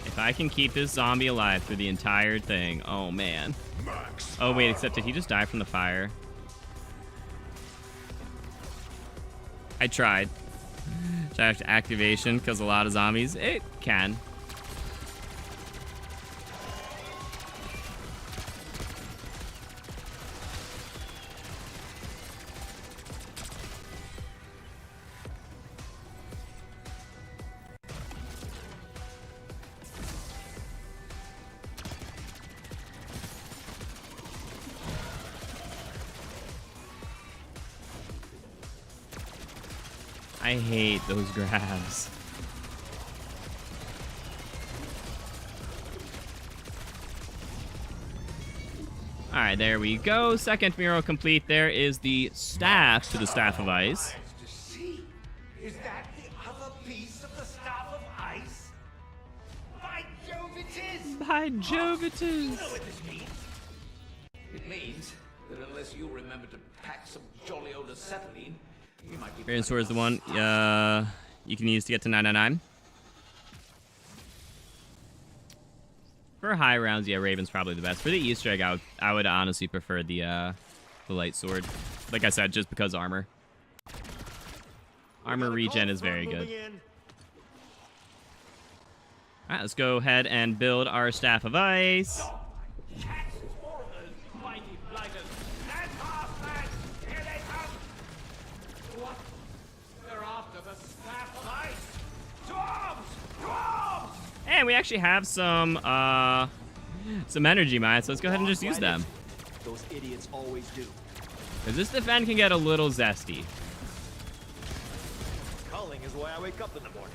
If I can keep this zombie alive through the entire thing, oh man. Oh wait, except did he just die from the fire? I tried. Tried activation because a lot of zombies, it can. I hate those grabs. Alright, there we go. Second mural complete. There is the staff to the Staff of Ice. To see, is that the other piece of the Staff of Ice? By Jove, it is! By Jove, it You is. know what this means? It means that unless you remember to pack some jolly old acetylene, you might be... Raven Sword is the one you can use to get to 999. For high rounds, yeah, Raven's probably the best. For the Easter egg, I would honestly prefer the Light Sword. Like I said, just because armor. Armor regen is very good. Alright, let's go ahead and build our Staff of Ice. And we actually have some energy mines, so let's go ahead and just use them. Those idiots always do. Because this defend can get a little zesty. Culling is why I wake up in the morning.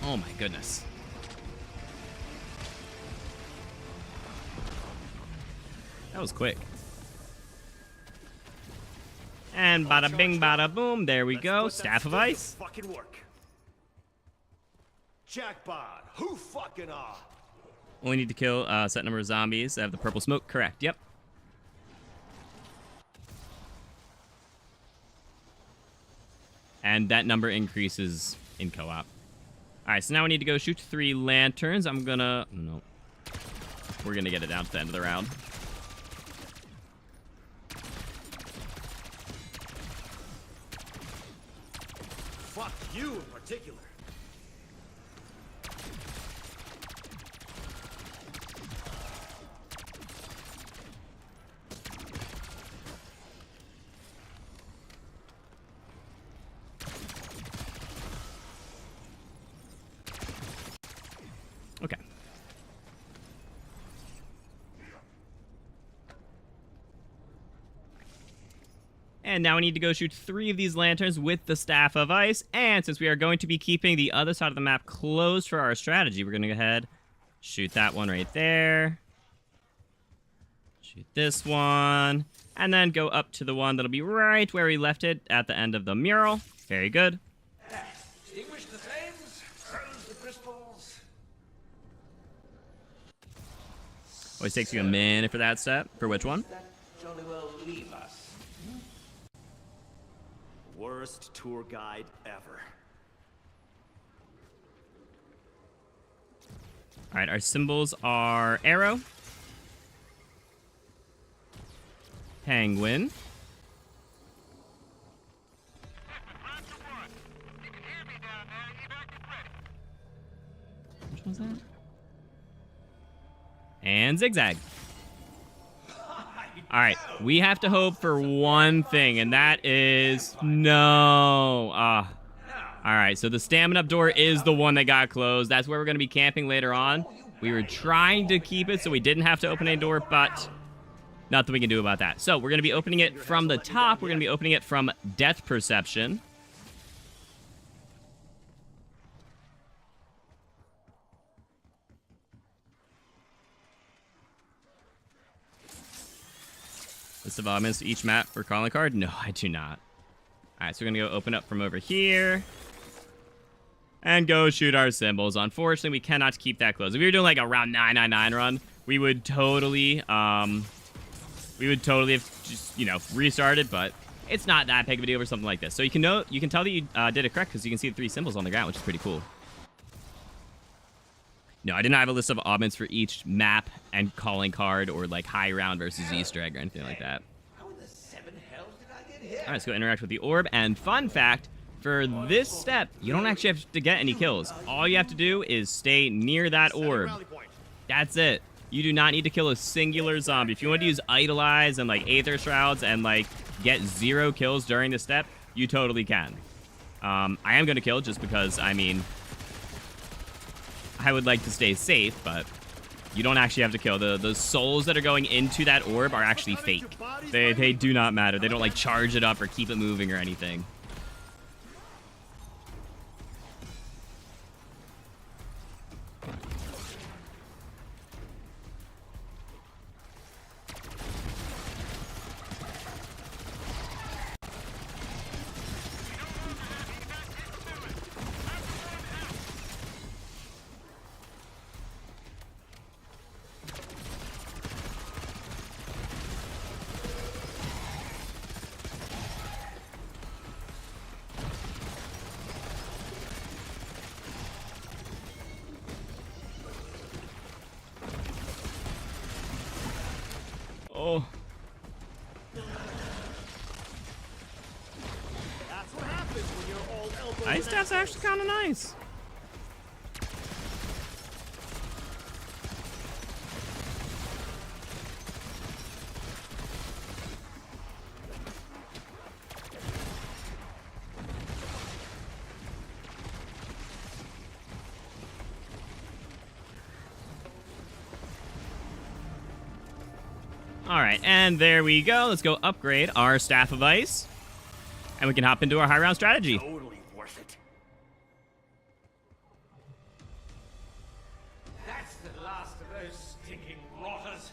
Oh my goodness. That was quick. And bada bing bada boom, there we go. Staff of Ice. Fucking work. Jackpot. Who fucking are? Only need to kill a set number of zombies that have the purple smoke. Correct. Yep. And that number increases in co-op. All right, so now we need to go shoot 3 lanterns. I'm gonna... No. We're gonna get it down to the end of the round. Fuck you in particular. Okay. And now we need to go shoot 3 of these lanterns with the Staff of Ice. And since we are going to be keeping the other side of the map closed for our strategy, we're going to go ahead, shoot that one right there. Shoot this one. And then go up to the one that'll be right where we left it at the end of the mural. Very good. Extinguish the flames, froze the crystals. Always takes you a minute for that step. For which one? That jolly well leave us. Worst tour guide ever. All right, our symbols are arrow, penguin, which one's that? And zigzag. All right, we have to hope for one thing, and that is no. All right, so the stamina up door is the one that got closed. That's where we're going to be camping later on. We were trying to keep it so we didn't have to open a door, but nothing we can do about that. So we're going to be opening it from the top. We're going to be opening it from Death Perception. List of elements to each map for calling card? No, I do not. Alright, so we're gonna go open up from over here. And go shoot our symbols. Unfortunately, we cannot keep that closed. If we were doing like a round 999 run, we would totally have just, restarted, but it's not that big of a deal for something like this. So you can tell that you did it correct because you can see the 3 symbols on the ground, which is pretty cool. No, I did not have a list of augments for each map and calling card or like high round versus Easter egg or anything like that. How in the 7 hells did I get here? All right, let's go interact with the orb. And fun fact, for this step, you don't actually have to get any kills. All you have to do is stay near that orb. That's it. You do not need to kill a singular zombie. If you want to use Idolize and like Aether Shrouds and like get 0 kills during the step, you totally can. I am going to kill just because, I mean, I would like to stay safe, but you don't actually have to kill. The souls that are going into that orb are actually fake. They do not matter. They don't like charge it up or keep it moving or anything. Oh. That's what happens when you're all elbows. Ice staff's actually kind of nice. All right, and there we go. Let's go upgrade our Staff of Ice, and we can hop into our high round strategy. Totally worth it. That's the last of those stinking rotters.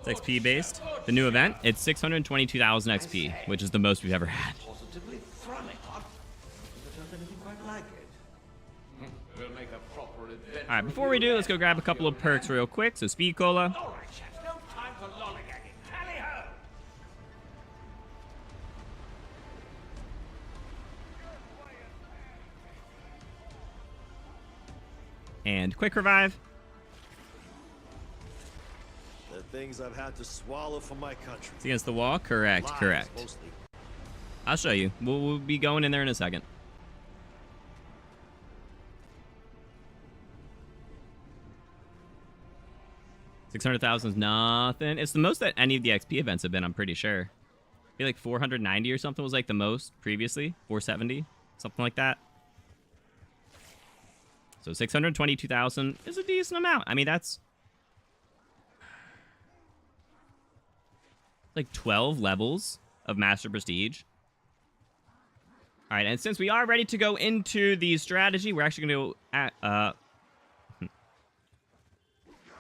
It's XP based. The new event, it's 622,000 XP, which is the most we've ever had. Positively thrumming hot. Never felt anything quite like it. We'll make a proper adventure. All right, before we do, let's go grab a couple of perks real quick. So speed cola. All right, chaps, no time for lollygagging. Tally-ho! And quick revive. The things I've had to swallow for my country. It's against the wall. Correct, Lies, correct. mostly. I'll show you. We'll be going in there in a second. $600,000 is nothing. It's the most that any of the XP events have been, I'm pretty sure. I feel like 490 or something was like the most previously. 470, something like that. So 622,000 is a decent amount. I mean, that's like 12 levels of Master Prestige. All right, and since we are ready to go into the strategy, we're actually going to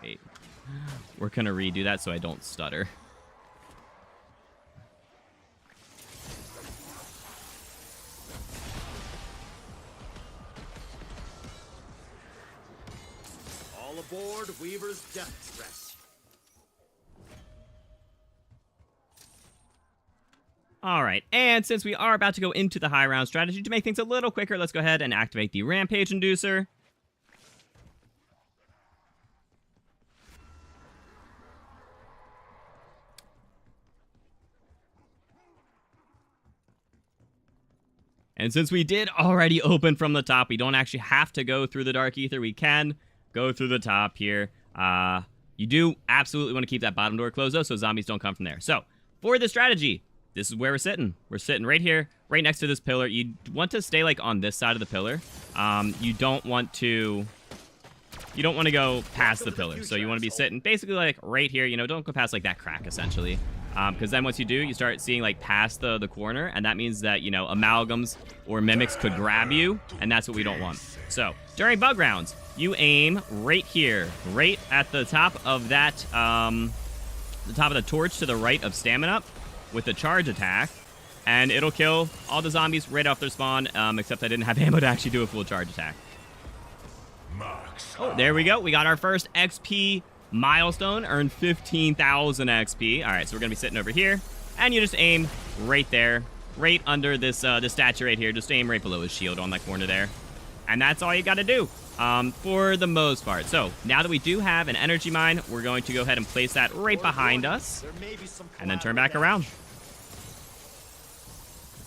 wait. We're going to redo that so I don't stutter. All aboard Weaver's Death Dress. All right, and since we are about to go into the high round strategy, to make things a little quicker, let's go ahead and activate the Rampage Inducer. And since we did already open from the top, we don't actually have to go through the Dark Ether. We can go through the top here. You do absolutely want to keep that bottom door closed, though, so zombies don't come from there. So, for the strategy, this is where we're sitting. We're sitting right here, right next to this pillar. You want to stay, like, on this side of the pillar. You don't want to go past the pillar. So you want to be sitting basically, like, right here. You know, don't go past, like, that crack, essentially. Because then once you do, you start seeing, like, past the corner, and that means that, you know, amalgams or mimics could grab you, and that's what we don't want. So, during bug rounds, you aim right here, right at the top of that, the top of the torch to the right of Stamina with the charge attack, and it'll kill all the zombies right off their spawn, except I didn't have ammo to actually do a full charge attack. Oh, there we go. We got our first XP milestone, earned 15,000 XP. All right, so we're gonna be sitting over here, and you just aim right there, right under this this statue right here. Just aim right below his shield on that corner there, and that's all you got to do for the most part. So now that we do have an energy mine, we're going to go ahead and place that right behind us, and then turn back around.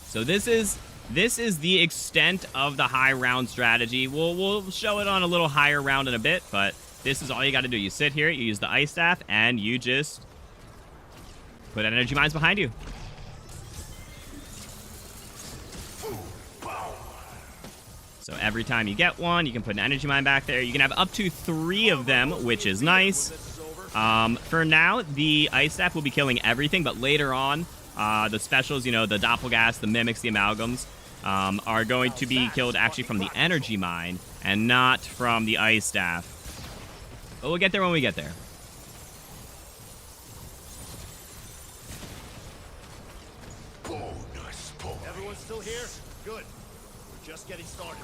So this is the extent of the high round strategy. We'll show it on a little higher round in a bit, but this is all you got to do. You sit here, you use the ice staff, and you just put energy mines behind you. So every time you get one, you can put an energy mine back there. You can have up to 3 of them, which is nice. For now, the ice staff will be killing everything, but later on, the specials, you know, the doppelgas, the mimics, the amalgams, are going to be killed actually from the energy mine and not from the ice staff. But we'll get there when we get there. Everyone's still here? Good. We're just getting started.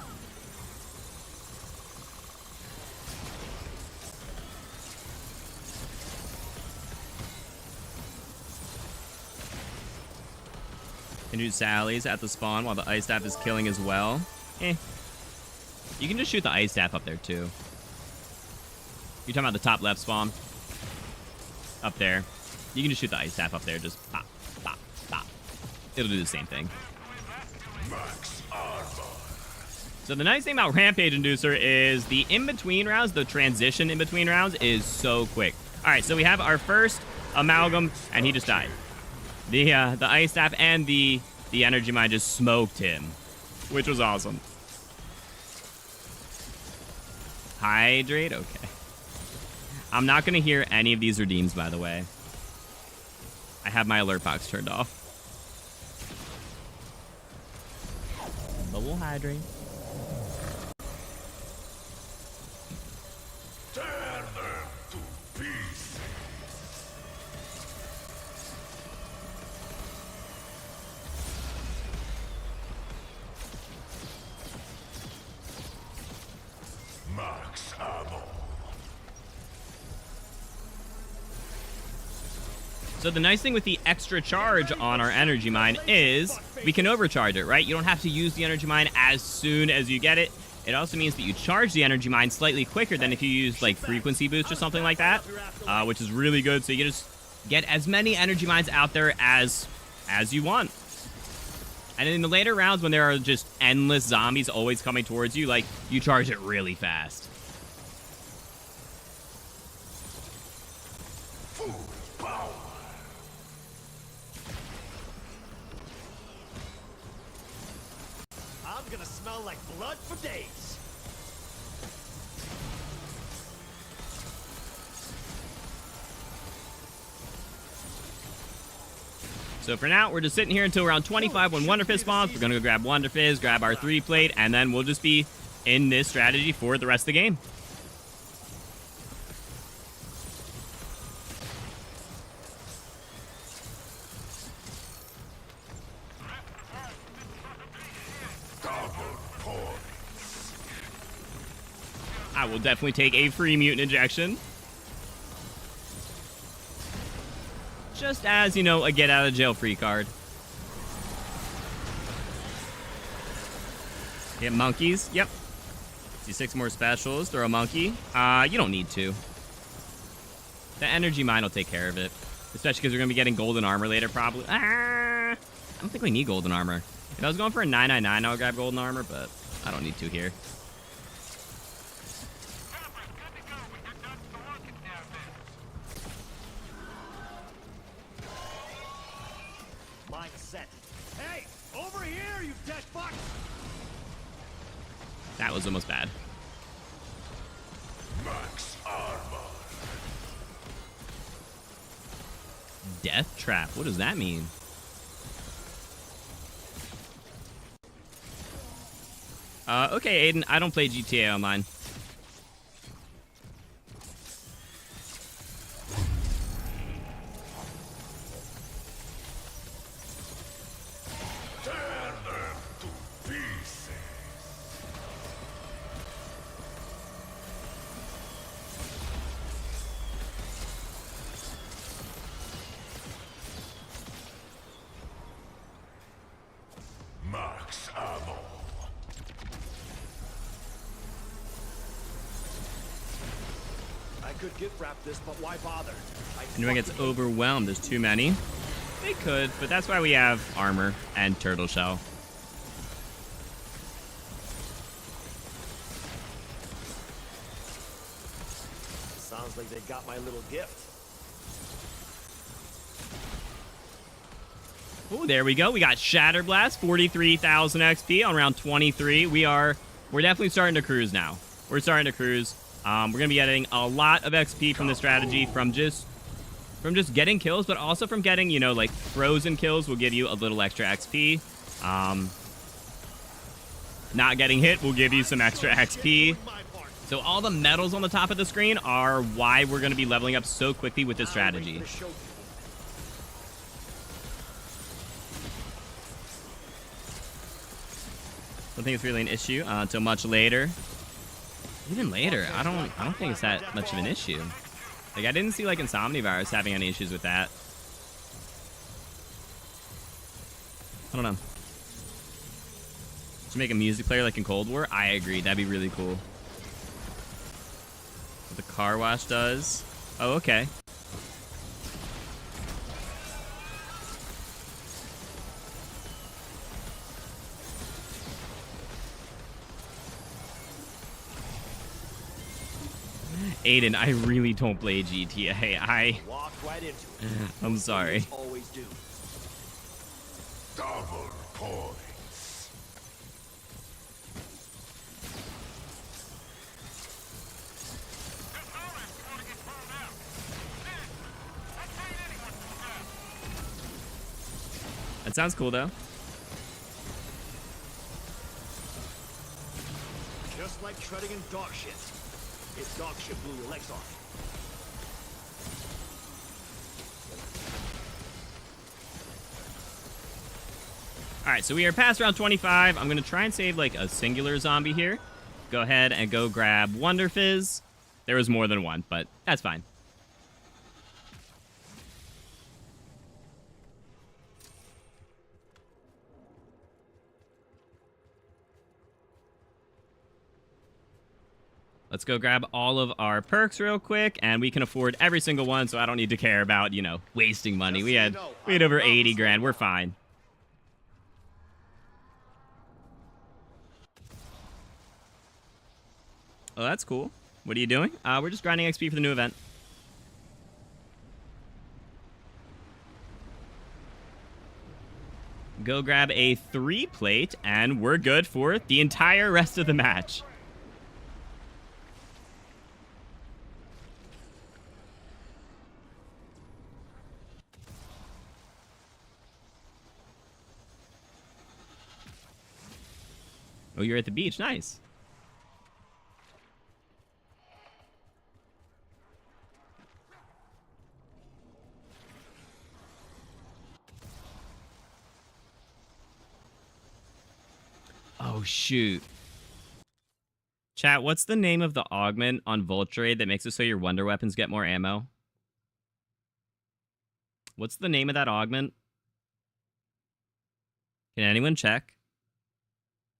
Can do sallies at the spawn while the ice staff is killing as well. You can just shoot the ice staff up there too. You're talking about the top left spawn? Up there. You can just shoot the ice staff up there. Just pop, pop, pop. It'll do the same thing. So the nice thing about Rampage Inducer is the in-between rounds, the transition in-between rounds is so quick. All right, so we have our first amalgam, and he just died. The ice staff and the energy mine just smoked him, which was awesome. Hydrate? Okay. I'm not going to hear any of these redeems, by the way. I have my alert box turned off. But we'll hydrate. Tear them to pieces. So the nice thing with the extra charge on our energy mine is we can overcharge it, right? You don't have to use the energy mine as soon as you get it. It also means that you charge the energy mine slightly quicker than if you use like frequency boost or something like that, which is really good. So you can just get as many energy mines out there as you want. And in the later rounds when there are just endless zombies always coming towards you, like, you charge it really fast. I'm gonna smell like blood for days. So for now, we're just sitting here until around 25 when Wonder Fizz spawns. We're gonna go grab Wonder Fizz, grab our 3-plate, and then we'll just be in this strategy for the rest of the game. I will definitely take a free mutant injection. Just as, you know, a get out of jail free card. Get monkeys. Yep. See 6 more specials. Throw a monkey. You don't need to. The energy mine will take care of it. Especially because we're going to be getting golden armor later, probably. I don't think we need golden armor. If I was going for a 999, I would grab golden armor, but I don't need to here. Mindset. Hey, over here, you dead fuck! That was almost bad. Max armor. Death trap. What does that mean? Okay, Aiden. I don't play GTA Online. Tear them to pieces. Max ammo. I could gift wrap this, but why bother? Anyone gets overwhelmed. There's too many. They could, but that's why we have armor and turtle shell. Sounds like they got my little gift. Oh, there we go. We got Shatter Blast, 43,000 XP on round 23. We're definitely starting to cruise now. We're starting to cruise. We're gonna be getting a lot of XP from this strategy from just getting kills, but also from getting, you know, like frozen kills will give you a little extra XP. Not getting hit will give you some extra XP. So all the medals on the top of the screen are why we're going to be leveling up so quickly with this strategy. Don't think it's really an issue until much later. Even later, I don't think it's that much of an issue. Like, I didn't see like Insomnivirus having any issues with that. I don't know. To make a music player like in Cold War, I agree. That'd be really cool. What the car wash does. Oh, okay. Aiden, I really don't play GTA. Walk right into it. I'm sorry. Always do. Double points. That sounds cool, though. Just like treading in dog shit. If dog shit blew your legs off. Alright, so we are past round 25. I'm going to try and save, like, a singular zombie here. Go ahead and go grab Wonder Fizz. There was more than one, but that's fine. Let's go grab all of our perks real quick, and we can afford every single one, so I don't need to care about, you know, wasting money. We had over 80 grand. We're fine. Oh, that's cool. What are you doing? We're just grinding XP for the new event. Go grab a 3-plate, and we're good for the entire rest of the match. Oh, you're at the beach. Nice. Oh, shoot. Chat, what's the name of the augment on Vulture that makes it so your wonder weapons get more ammo? What's the name of that augment? Can anyone check?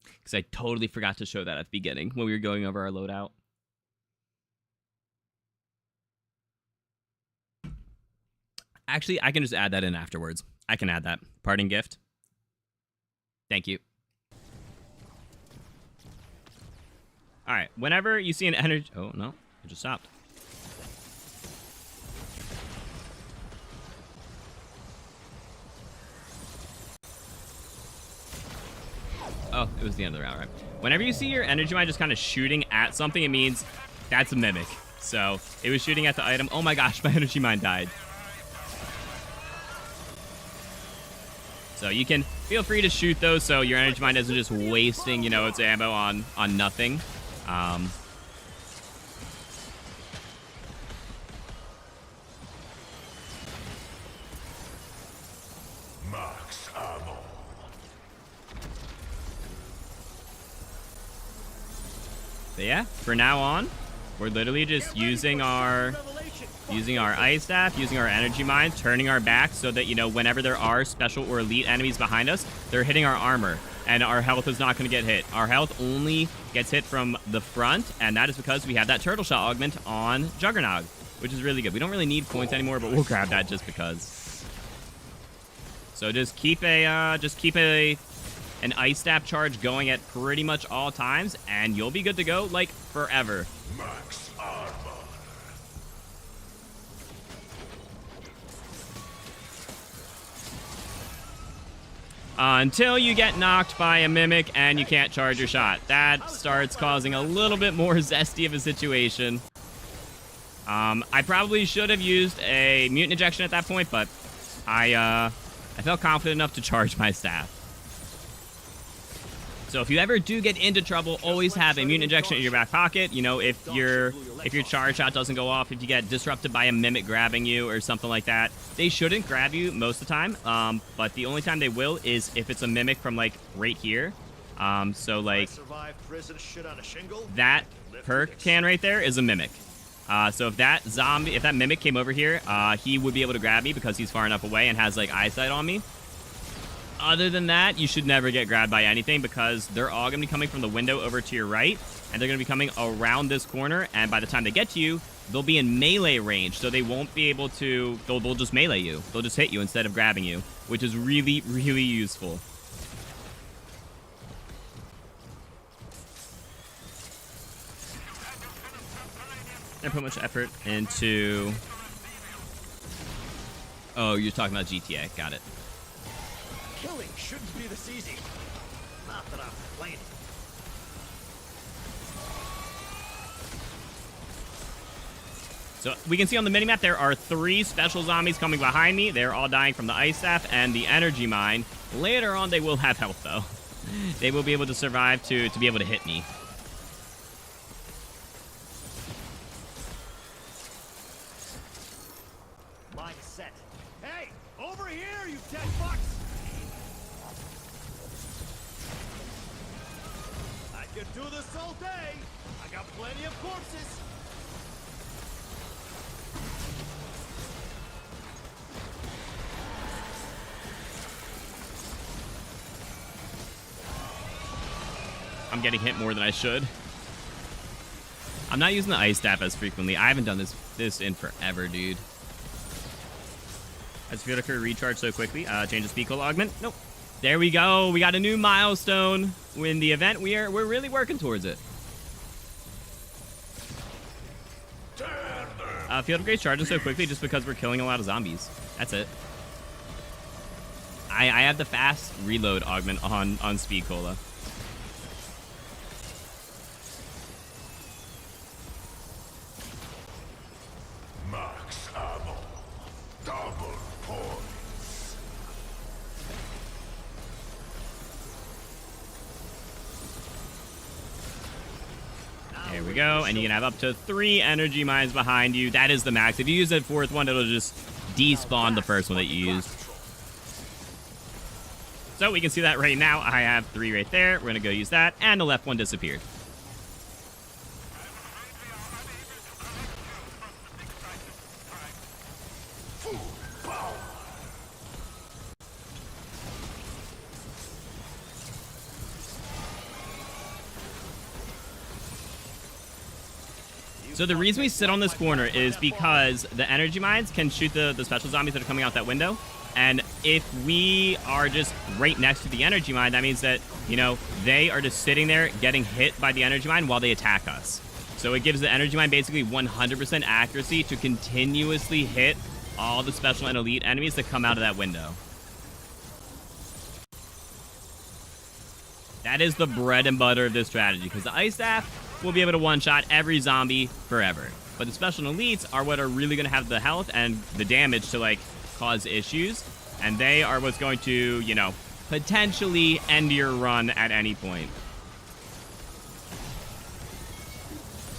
Because I totally forgot to show that at the beginning when we were going over our loadout. Actually, I can just add that in afterwards. I can add that. Parting gift. Thank you. All right, whenever you see an energy... Oh, no, it just stopped. Oh, it was the end of the round, right? Whenever you see your energy mine just kind of shooting at something, it means that's a mimic. So, it was shooting at the item. Oh my gosh, my energy mine died. So you can feel free to shoot those so your energy mine isn't just wasting, you know, its ammo on nothing. Max ammo. But yeah, for now on, we're literally just using our ice staff, using our energy mines, turning our back so that, you know, whenever there are special or elite enemies behind us, they're hitting our armor, and our health is not going to get hit. Our health only gets hit from the front, and that is because we have that turtle shot augment on Juggernog, which is really good. We don't really need points anymore, but we'll grab that just because. So just keep an ice staff charge going at pretty much all times, and you'll be good to go, like, forever. Max armor. Until you get knocked by a mimic and you can't charge your shot. That starts causing a little bit more zesty of a situation. I probably should have used a mutant ejection at that point, but I felt confident enough to charge my staff. So if you ever do get into trouble, always have a mutant injection in your back pocket. You know, if your charge shot doesn't go off, if you get disrupted by a mimic grabbing you or something like that, they shouldn't grab you most of the time. But the only time they will is if it's a mimic from, like, right here. So, like, that perk can right there is a mimic. So if that mimic came over here, he would be able to grab me because he's far enough away and has, like, eyesight on me. Other than that, you should never get grabbed by anything because they're all going to be coming from the window over to your right, and they're going to be coming around this corner, and by the time they get to you, they'll be in melee range, so they won't be able to... They'll just melee you. They'll just hit you instead of grabbing you, which is really, really useful. I put much effort into... Oh, you're talking about GTA. Got it. Killing shouldn't be this easy. Not that I'm complaining. So we can see on the minimap there are 3 special zombies coming behind me. They're all dying from the ice staff and the energy mine. Later on, they will have health, though. They will be able to survive to be able to hit me. Mine set. Hey, over here, you dead fucks! I could do this all day. I got plenty of corpses. I'm getting hit more than I should. I'm not using the ice staff as frequently. I haven't done this in forever, dude. As field occur recharge so quickly. Change the speed cola augment. Nope. There we go. We got a new milestone in the event. We're really working towards it. Field upgrades charging so quickly just because we're killing a lot of zombies. That's it. I have the fast reload augment on speed cola. Max ammo. Double points. There we go. And you can have up to 3 energy mines behind you. That is the max. If you use that 4th one, it'll just despawn the first one that you used. So we can see that right now. I have 3 right there. We're going to go use that. And the left one disappeared. So the reason we sit on this corner is because the energy mines can shoot the special zombies that are coming out that window. And if we are just right next to the energy mine, that means that, you know, they are just sitting there getting hit by the energy mine while they attack us. So it gives the energy mine basically 100% accuracy to continuously hit all the special and elite enemies that come out of that window. That is the bread and butter of this strategy, because the ice staff will be able to one-shot every zombie forever. But the special and elites are what are really going to have the health and the damage to, like, cause issues. And they are what's going to, you know, potentially end your run at any point.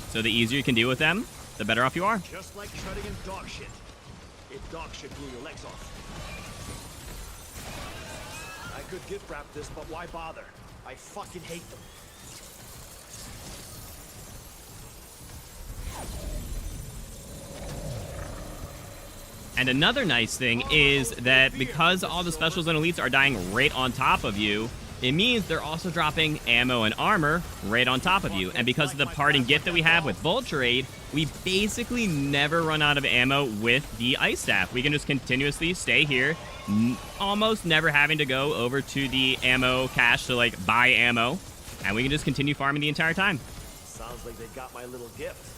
So the easier you can deal with them, the better off you are. Just like treading in dog shit. If dog shit blew your legs off. I could gift wrap this, but why bother? I fucking hate them. And another nice thing is that because all the specials and elites are dying right on top of you, it means they're also dropping ammo and armor right on top of you. And because of the parting gift that we have with Vulture Aid, we basically never run out of ammo with the ice staff. We can just continuously stay here, almost never having to go over to the ammo cache to, like, buy ammo. And we can just continue farming the entire time. Sounds like they got my little gift.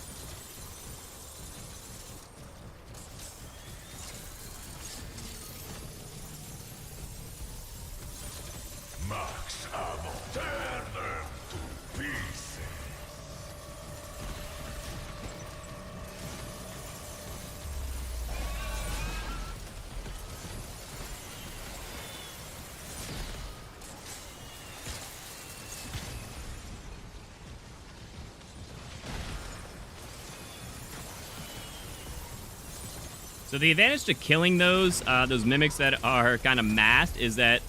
Max ammo. Tear them to pieces. So the advantage to killing those mimics that are kind of masked is that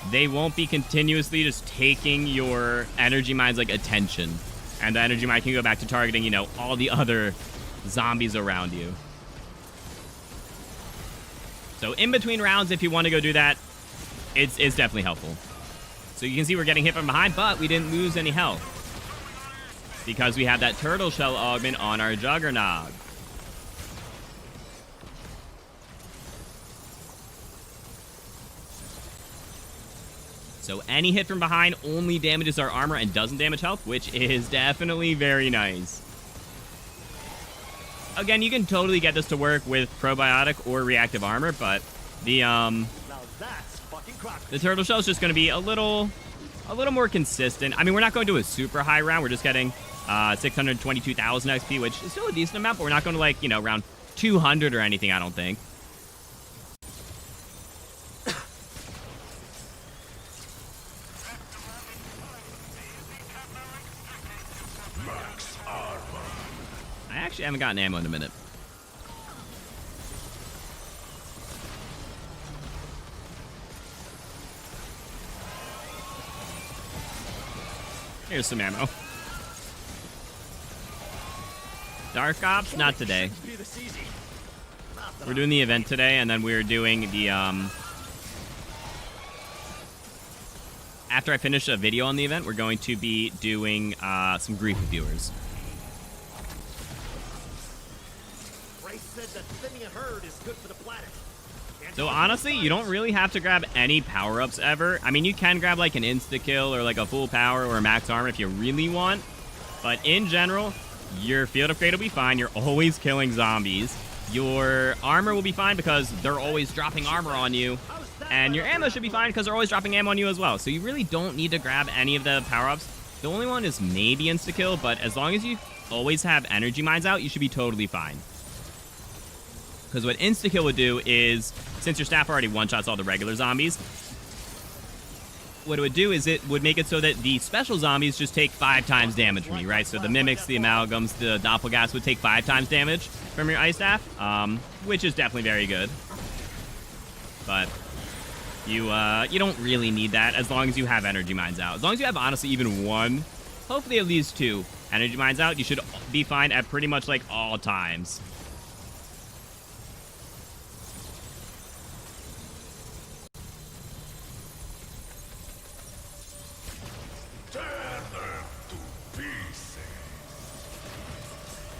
they won't be continuously just taking your energy mine's, like, attention. And the energy mine can go back to targeting, you know, all the other zombies around you. So in between rounds, if you want to go do that, it's definitely helpful. So you can see we're getting hit from behind, but we didn't lose any health, because we have that turtle shell augment on our Juggernog. So any hit from behind only damages our armor and doesn't damage health, which is definitely very nice. Again, you can totally get this to work with probiotic or reactive armor, but the Now that's fucking crackers. the turtle shell is just going to be a little more consistent. I mean, we're not going to a super high round. We're just getting 622,000 XP, which is still a decent amount, but we're not going to, like, you know, round 200 or anything, I don't think. I actually haven't gotten ammo in a minute. Here's some ammo. Dark Ops? Not today. We're doing the event today, and then we're doing the, after I finish a video on the event, we're going to be doing, some grief viewers. said that thinning a herd is good for the planet. So honestly, you don't really have to grab any power-ups ever. I mean, you can grab like an insta-kill or like a full power or a max armor if you really want. But in general, your Field of Fate will be fine. You're always killing zombies. Your armor will be fine because they're always dropping armor on you. And your ammo should be fine because they're always dropping ammo on you as well. So you really don't need to grab any of the power-ups. The only one is maybe insta-kill, but as long as you always have energy mines out, you should be totally fine. Because what insta-kill would do is, since your staff already one-shots all the regular zombies, what it would do is it would make it so that the special zombies just take 5 times damage from you, right? So the mimics, the amalgams, the doppelgasts would take 5 times damage from your ice staff, which is definitely very good. But you don't really need that as long as you have energy mines out. As long as you have, honestly, even 1, hopefully at least 2 energy mines out, you should be fine at pretty much like all times.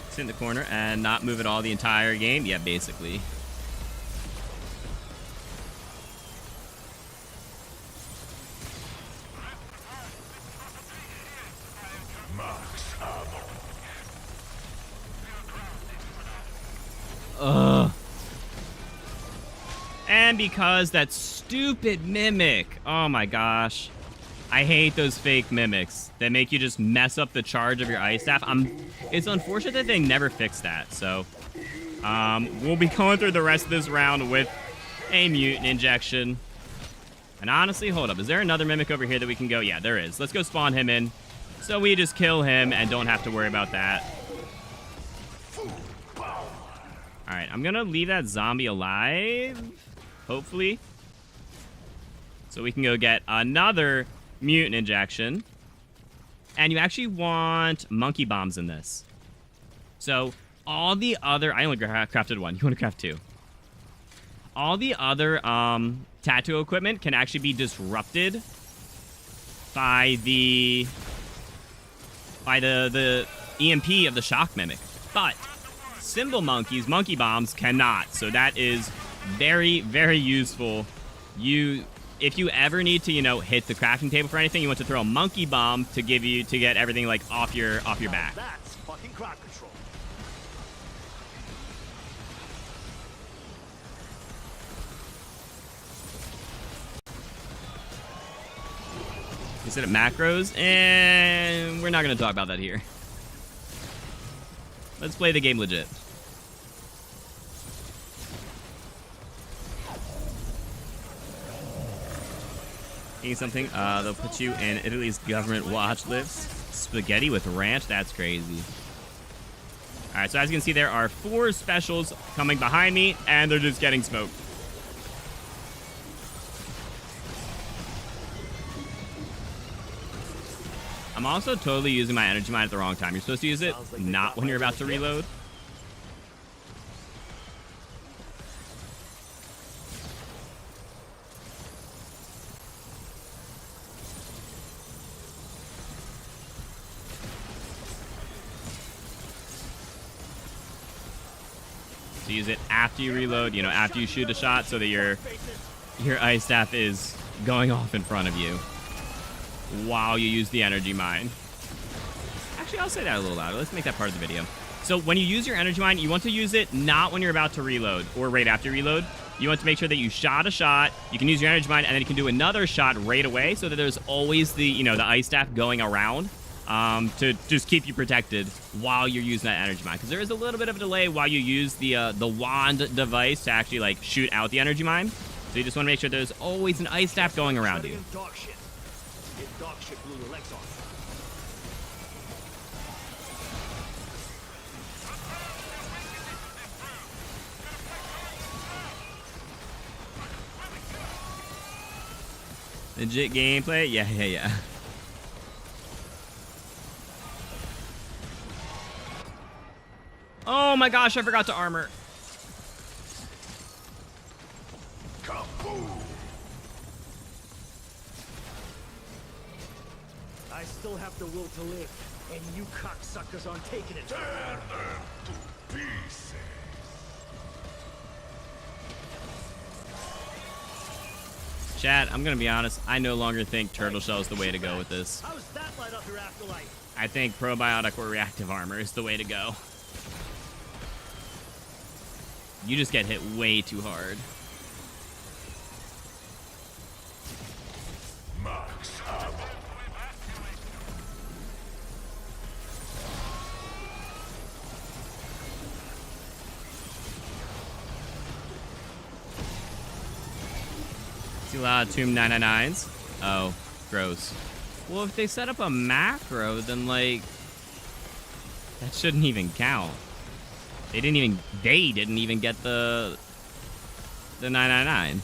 Sit in the corner and not move at all the entire game? Yeah, basically. Ugh. And because that stupid mimic. Oh my gosh. I hate those fake mimics that make you just mess up the charge of your ice staff. It's unfortunate that they never fixed that. So, we'll be going through the rest of this round with a mutant injection. And honestly, hold up. Is there another mimic over here that we can go? Yeah, there is. Let's go spawn him in. So we just kill him and don't have to worry about that. Alright, I'm gonna leave that zombie alive. Hopefully. So we can go get another mutant injection. And you actually want monkey bombs in this. So all the other... I only crafted 1. You want to craft 2. All the other tattoo equipment can actually be disrupted by the EMP of the shock mimic. But symbol monkeys, monkey bombs, cannot. So that is very, very useful. If you ever need to, hit the crafting table for anything, you want to throw a monkey bomb to get everything like off your back. That's fucking crowd control. Instead of macros, and we're not going to talk about that here. Let's play the game legit. Eating something, they'll put you in Italy's government watch list. Spaghetti with ranch? That's crazy. Alright, so as you can see, there are 4 specials coming behind me, and they're just getting smoked. I'm also totally using my energy mine at the wrong time. You're supposed to use it not when you're about to reload. To use it after you reload, after you shoot a shot, so that your ice staff is going off in front of you while you use the energy mine. Actually, I'll say that a little louder. Let's make that part of the video. So when you use your energy mine, you want to use it not when you're about to reload or right after you reload. You want to make sure that you shot a shot, you can use your energy mine, and then you can do another shot right away, so that there's always the ice staff going around. To just keep you protected while you're using that energy mine. Because there is a little bit of a delay while you use the wand device to actually, shoot out the energy mine. So you just want to make sure there's always an ice staff going around you. Dog shit. If dog shit blew your legs off. Legit gameplay? Yeah. Oh my gosh, I forgot to armor. Kaboom! I still have the will to live, and you cocksuckers aren't taking it. Tear them to pieces. Chat, I'm gonna be honest, I no longer think turtle shell is the way to go with this. How's that light up your afterlife? I think probiotic or reactive armor is the way to go. You just get hit way too hard. Max ammo. See a lot of Tomb 999s. Oh, gross. Well, if they set up a macro, then, like, that shouldn't even count. They didn't even get the 999.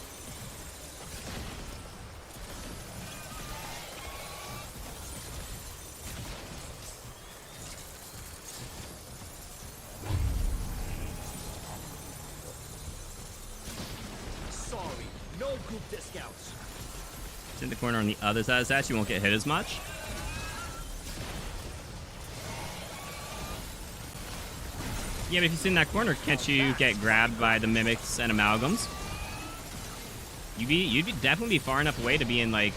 Sorry, no group discounts. It's in the corner on the other side of the statue. You won't get hit as much. Yeah, but if you sit in that corner, can't you get grabbed by the mimics and amalgams? You'd be definitely be far enough away to be in, like,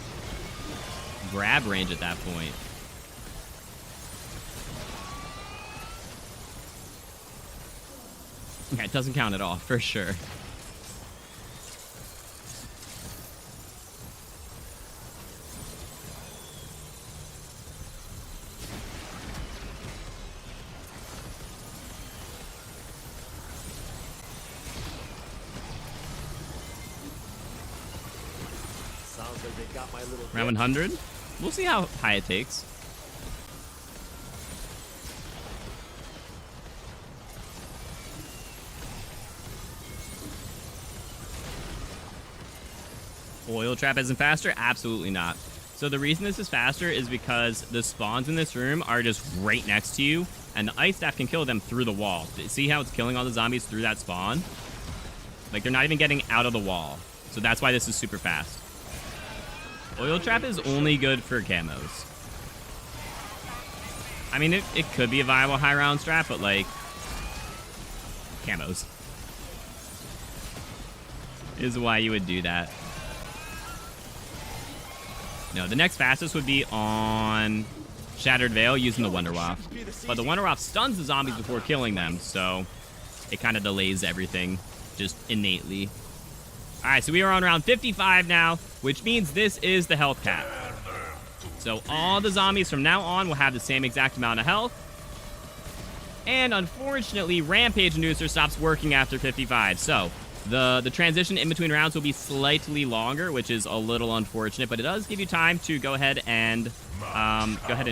grab range at that point. Yeah, it doesn't count at all, for sure. Sounds like they got my little Around 100? We'll see how high it takes. Oil trap isn't faster? Absolutely not. So the reason this is faster is because the spawns in this room are just right next to you, and the ice staff can kill them through the wall. See how it's killing all the zombies through that spawn? Like, they're not even getting out of the wall. So that's why this is super fast. Oil trap is only good for camos. I mean, it could be a viable high round strat, but, like, camos is why you would do that. No, the next fastest would be on Shattered Veil using the Wonder Waft. But the Wonder Waft stuns the zombies before killing them, so it kind of delays everything just innately. All right, so we are on round 55 now, which means this is the health cap. So all the zombies from now on will have the same exact amount of health. And unfortunately, Rampage Inducer stops working after 55. So the transition in between rounds will be slightly longer, which is a little unfortunate, but it does give you time to go ahead and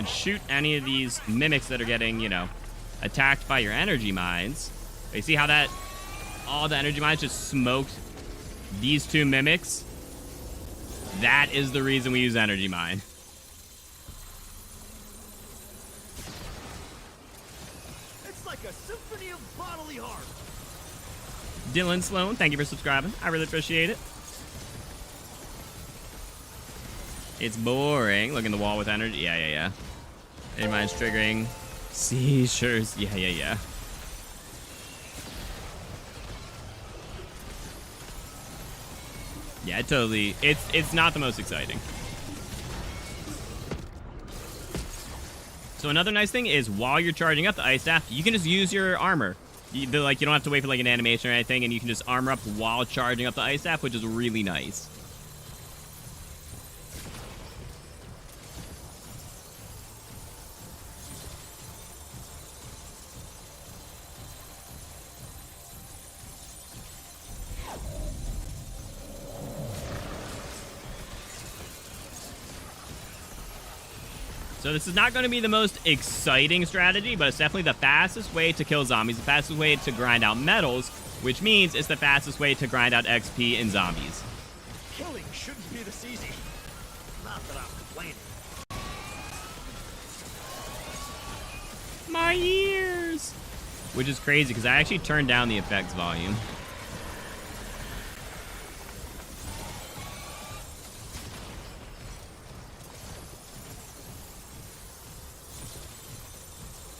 shoot any of these mimics that are getting, you know, attacked by your energy mines. You see how that all the energy mines just smoked these two mimics? That is the reason we use energy mine. It's like a symphony of bodily harm. Dylan Sloan, thank you for subscribing. I really appreciate it. It's boring. Look in the wall with energy. Yeah. Energy mine's triggering. Seizures. Yeah. Yeah, totally. It's not the most exciting. So another nice thing is while you're charging up the ice staff, you can just use your armor. You don't have to wait for like an animation or anything, and you can just armor up while charging up the ice staff, which is really nice. So this is not going to be the most exciting strategy, but it's definitely the fastest way to kill zombies, the fastest way to grind out medals, which means it's the fastest way to grind out XP in zombies. Killing shouldn't be this easy. Not that I'm complaining. My ears! Which is crazy, because I actually turned down the effects volume.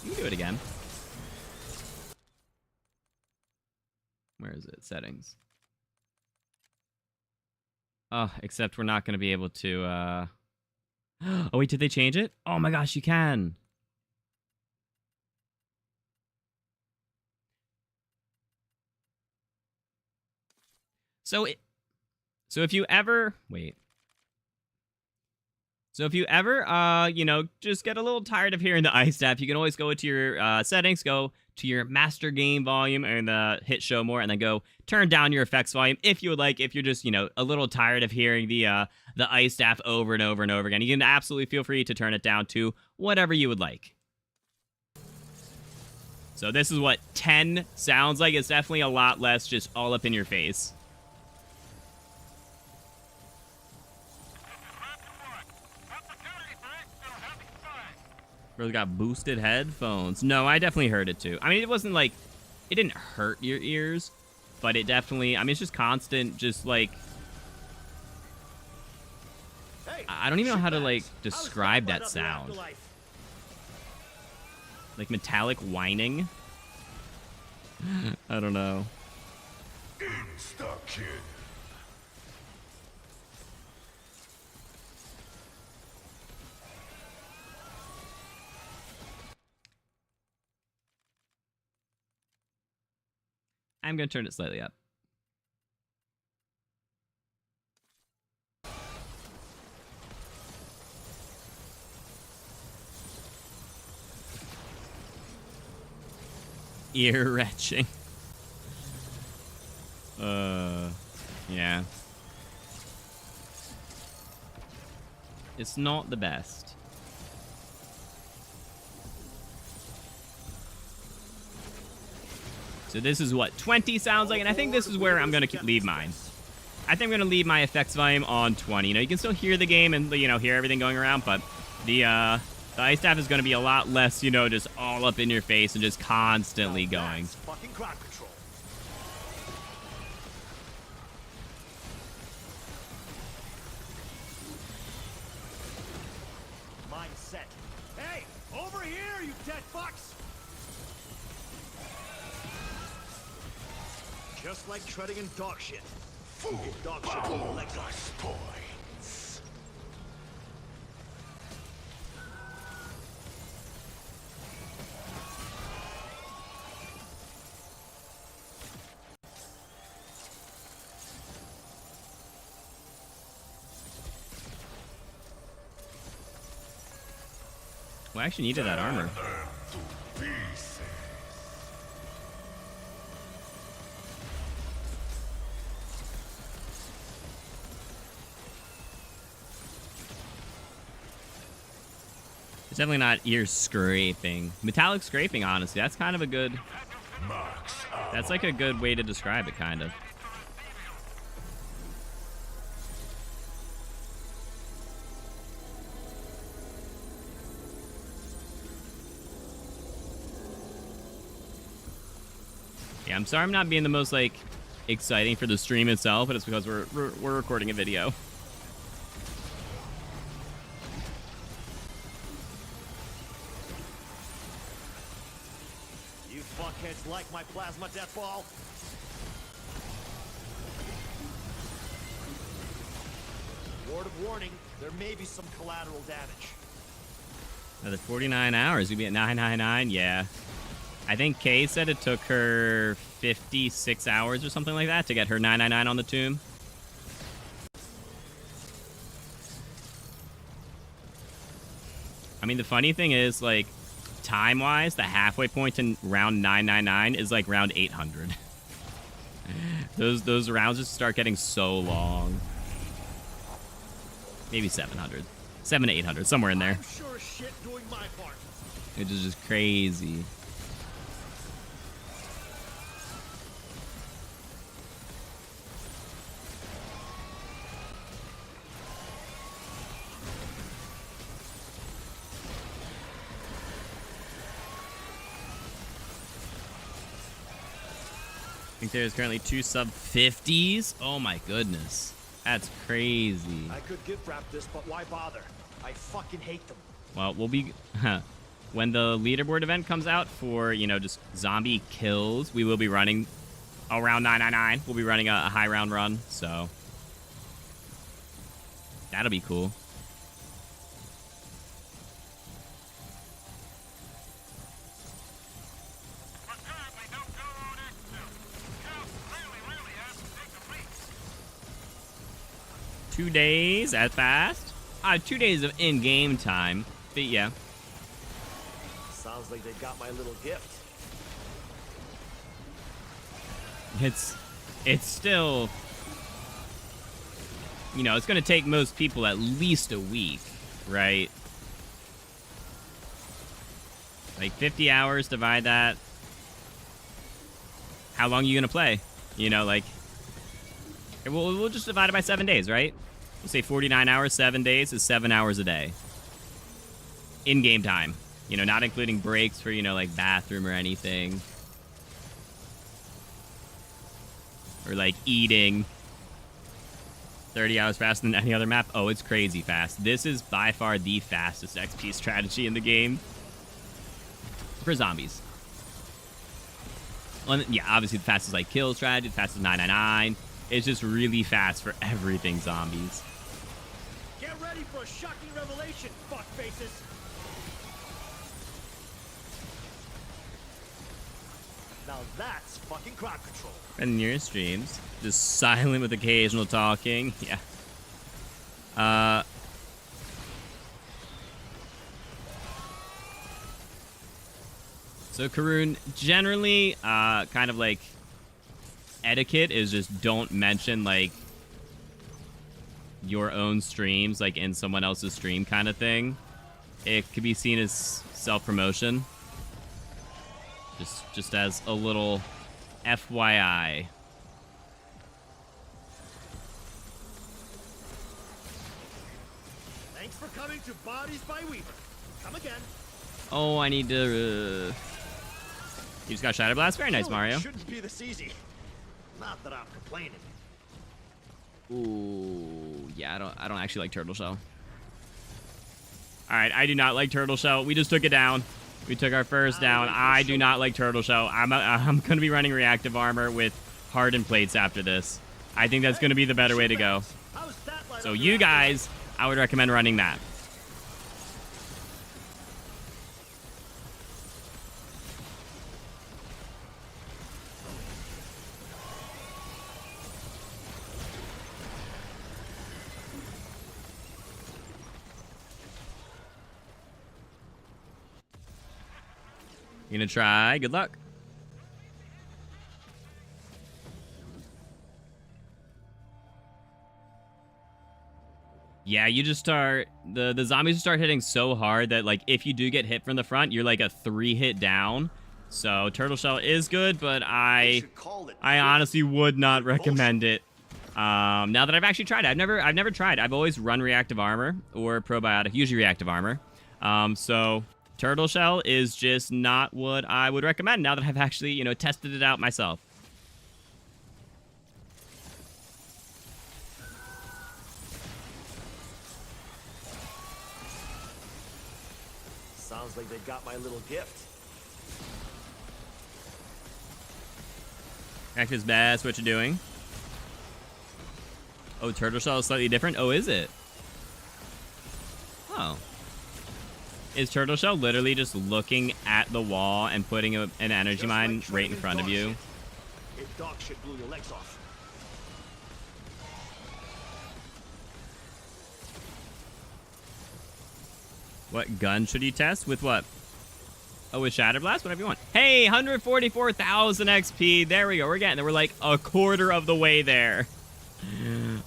You can do it again. Where is it? Settings. Oh, except we're not going to be able to, Oh, wait, did they change it? Oh my gosh, you can. So if you ever... Wait. So if you ever, you know, just get a little tired of hearing the ice staff, you can always go to your settings, go to your master game volume, and hit show more, and then go turn down your effects volume if you would like. If you're just, you know, a little tired of hearing the ice staff over and over and over again, you can absolutely feel free to turn it down to whatever you would like. So this is what 10 sounds like. It's definitely a lot less just all up in your face. Really got boosted headphones. No, I definitely heard it too. I mean, it wasn't like, it didn't hurt your ears, but it definitely, I mean, it's just constant, just like, Hey, I don't even know how to like shitbags. describe I was that right sound. up the afterlife. Like metallic whining. I don't know. Insta-kill. I'm gonna turn it slightly up. Ear retching. Yeah. It's not the best. So this is what 20 sounds like, and I think this is where I'm gonna leave mine. I think I'm gonna leave my effects volume on 20. You know, you can still hear the game and, you know, hear everything going around, but the ice staff is gonna be a lot less, you know, just all up in your face and just constantly going. That's fucking crowd control. Mindset. Hey, over here, you dead fucks! Just like treading in dog shit. Full Dog shit power with your legs on. plus points. Well, I actually needed that armor. Them to pieces. It's definitely not ear scraping. Metallic scraping, honestly. That's kind of a good... Max out. That's like a good way to describe it, kind of. Yeah, I'm sorry I'm not being the most, like, exciting for the stream itself, but it's because we're recording a video. You fuckheads like my plasma death ball? Word of warning, there may be some collateral damage. Another 49 hours. We'd be at 999. Yeah. I think Kay said it took her 56 hours or something like that to get her 999 on the tomb. I mean, the funny thing is, like, time-wise, the halfway point in round 999 is like round 800. Those rounds just start getting so long. Maybe 700. 700 to 800, somewhere in there. I'm sure as shit doing my part. Which is just crazy. I think there's currently 2 sub-50s. Oh my goodness. That's crazy. I could gift wrap this, but why bother? I fucking hate them. Well, we'll be... when the leaderboard event comes out for, you know, just zombie kills, we will be running around 999. We'll be running a high round run, so... That'll be cool. Two days at fast? 2 days of in-game time. But yeah. Sounds like they got my little gift. It's still, you know, it's going to take most people at least a week, right? Like 50 hours, divide that. How long are you going to play? You know, like, we'll just divide it by 7 days, right? We'll say 49 hours, 7 days is 7 hours a day. In-game time. You know, not including breaks for, you know, like bathroom or anything. Or like eating. 30 hours faster than any other map. Oh, it's crazy fast. This is by far the fastest XP strategy in the game. For zombies. Well, yeah, obviously the fastest like kill strategy, the fastest 999. It's just really fast for everything zombies. Get ready for a shocking revelation, fuckfaces. Now that's fucking crowd control. And your streams, just silent with occasional talking. Yeah. So Karun, generally, kind of like etiquette is just don't mention like your own streams like in someone else's stream kind of thing. It could be seen as self-promotion. Just as a little FYI. Thanks for coming to Bodies by Weaver. Come again. Oh, I need to... You just got Shatter Blast? Very nice, Mario. It shouldn't be this easy. Not that I'm complaining. Ooh, yeah, I don't actually like Turtle Shell. Alright, I do not like Turtle Shell. We just took it down. We took our first down. I do not like Turtle Shell. I'm going to be running reactive armor with hardened plates after this. I think that's going to be the better way to go. So you guys, I would recommend running that. You gonna try? Good luck. Yeah, you just start... The zombies start hitting so hard that, like, if you do get hit from the front, you're, like, a 3-hit down. So, Turtle Shell is good, but I honestly would not recommend it. Now that I've actually tried it. I've never tried. I've always run reactive armor or probiotic, usually reactive armor. So... Turtle Shell is just not what I would recommend now that I've actually, you know, tested it out myself. Sounds like they got my little gift. Cactus Bass, what you doing? Oh, Turtle Shell is slightly different? Oh, is it? Oh. Is Turtle Shell literally just looking at the wall and putting an energy mine right in front of you? If dog shit blew your legs off. What gun should you test? With what? Oh, with Shatter Blast? Whatever you want. Hey, 144,000 XP. There we go. We're getting there. We're like a quarter of the way there.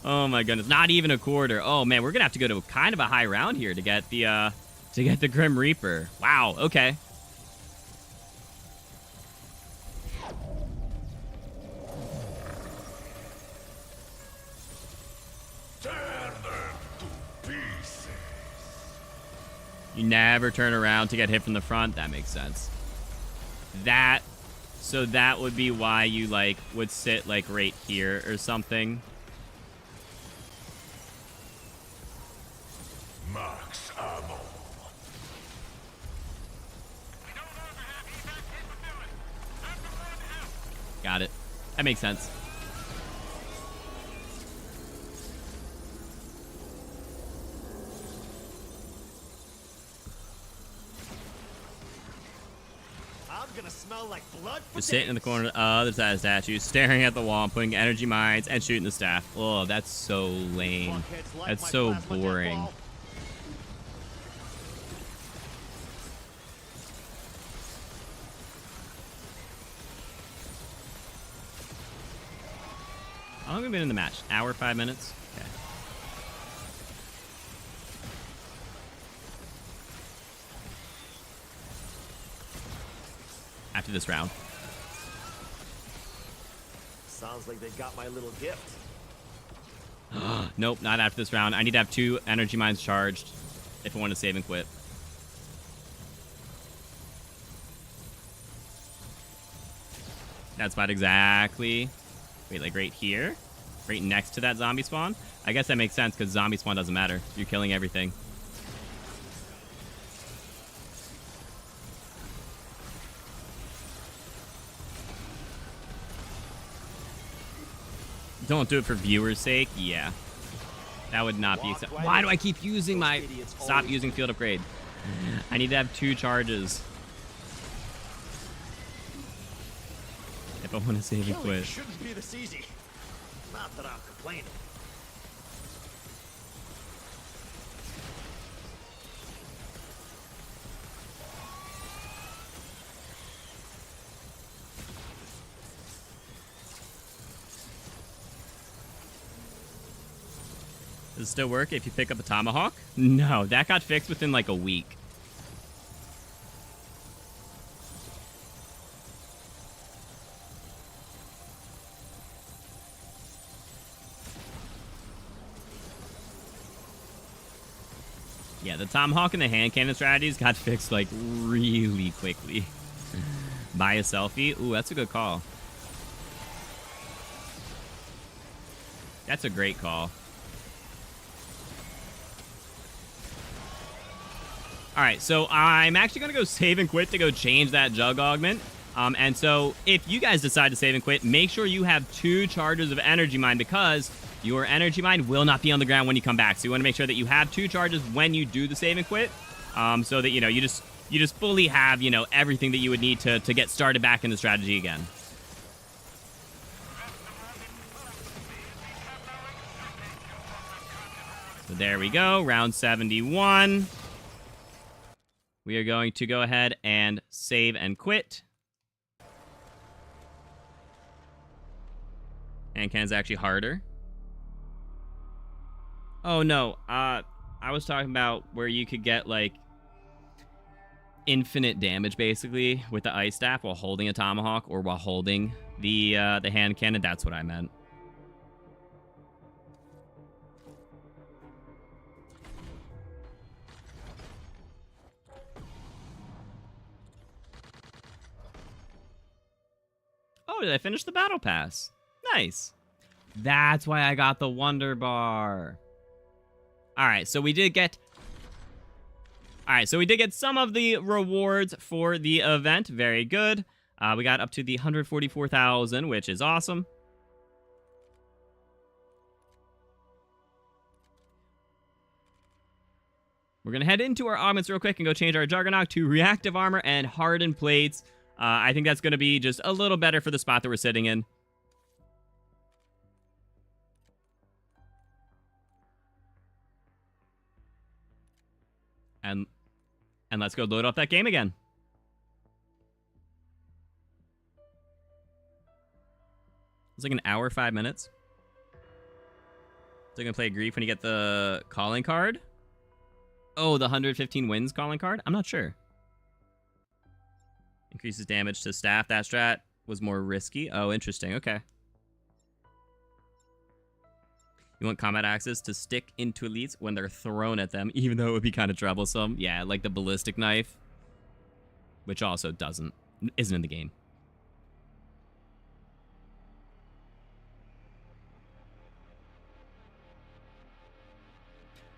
Oh my goodness. Not even a quarter. Oh man, we're gonna have to go to kind of a high round here to get the Grim Reaper. Wow, okay. Tear them to pieces. You never turn around to get hit from the front. That makes sense. So that would be why you, like, would sit, like, right here or something. Max ammo. Got it. That makes sense. gonna smell like blood for Just sitting in the days. corner of the other side of the statue, staring at the wall, putting energy mines, and shooting the staff. Oh, that's so lame. Fuckheads like That's my so plasma boring. deathball. How long have we been in the match? Hour, 5 minutes? Okay. After this round. Sounds like they got my little gift. Nope, not after this round. I need to have 2 energy mines charged if I want to save and quit. That spot exactly. Wait, like right here? Right next to that zombie spawn? I guess that makes sense because zombie spawn doesn't matter. You're killing everything. Don't do it for viewers' sake? Yeah. That would not be acceptable. Why do I keep using my... Stop using field upgrade. I need to have 2 charges. If I want to save and Killing quit. shouldn't be this easy. Not that I'm complaining. Does it still work if you pick up a tomahawk? No, that got fixed within like a week. Yeah, the tomahawk and the hand cannon strategies got fixed like really quickly. Buy a selfie? Ooh, that's a good call. That's a great call. All right, so I'm actually going to go save and quit to go change that jug augment. And so if you guys decide to save and quit, make sure you have 2 charges of energy mine because your energy mine will not be on the ground when you come back. So you want to make sure that you have 2 charges when you do the save and quit, so that, you know, you just fully have, you know, everything that you would need to get started back in the strategy again. So there we go, round 71. We are going to go ahead and save and quit. And cannon's actually harder. Oh, no. I was talking about where you could get, like, infinite damage, basically, with the ice staff while holding a tomahawk or while holding the hand cannon. That's what I meant. Oh, did I finish the battle pass? Nice. That's why I got the Wonder Bar. All right, so we did get... some of the rewards for the event. Very good. We got up to the 144,000, which is awesome. We're going to head into our augments real quick and go change our Juggernaut to reactive armor and hardened plates. I think that's going to be just a little better for the spot that we're sitting in. And let's go load up that game again. It's like an hour, 5 minutes. So you're going to play Grief when you get the calling card? Oh, the 115 wins calling card? I'm not sure. Increases damage to staff. That strat was more risky. Oh, interesting. Okay. You want combat axes to stick into elites when they're thrown at them, even though it would be kind of troublesome. Yeah, like the ballistic knife, which also isn't in the game.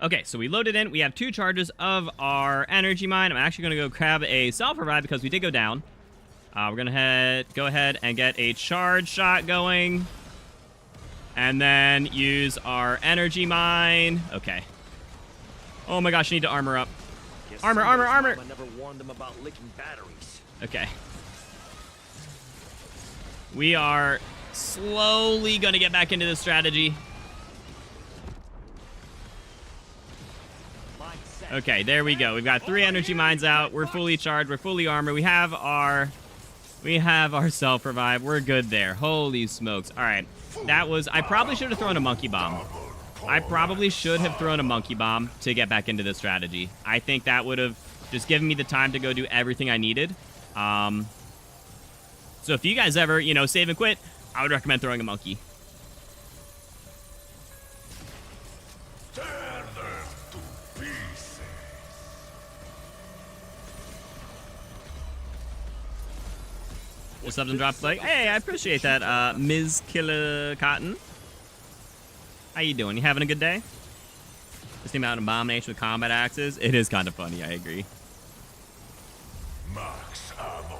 Okay, so we loaded in. We have 2 charges of our energy mine. I'm actually going to go grab a self-revive because we did go down. We're going to go ahead and get a charge shot going. And then use our energy mine. Okay. Oh my gosh, I need to armor up. Armor. I never warned them about licking batteries. Okay. We are slowly going to get back into this strategy. Okay, there we go. We've got 3 energy mines out. We're fully charged. We're fully armored. We have our self-revive. We're good there. Holy smokes. All right. That was... I probably should have thrown a monkey bomb. I probably should have thrown a monkey bomb to get back into this strategy. I think that would have just given me the time to go do everything I needed. So if you guys ever, save and quit, I would recommend throwing a monkey. Just something dropped like, hey, I appreciate that, Ms. Killer Cotton. How you doing? You having a good day? This thing about an abomination with combat axes, it is kind of funny, I agree. Max ammo.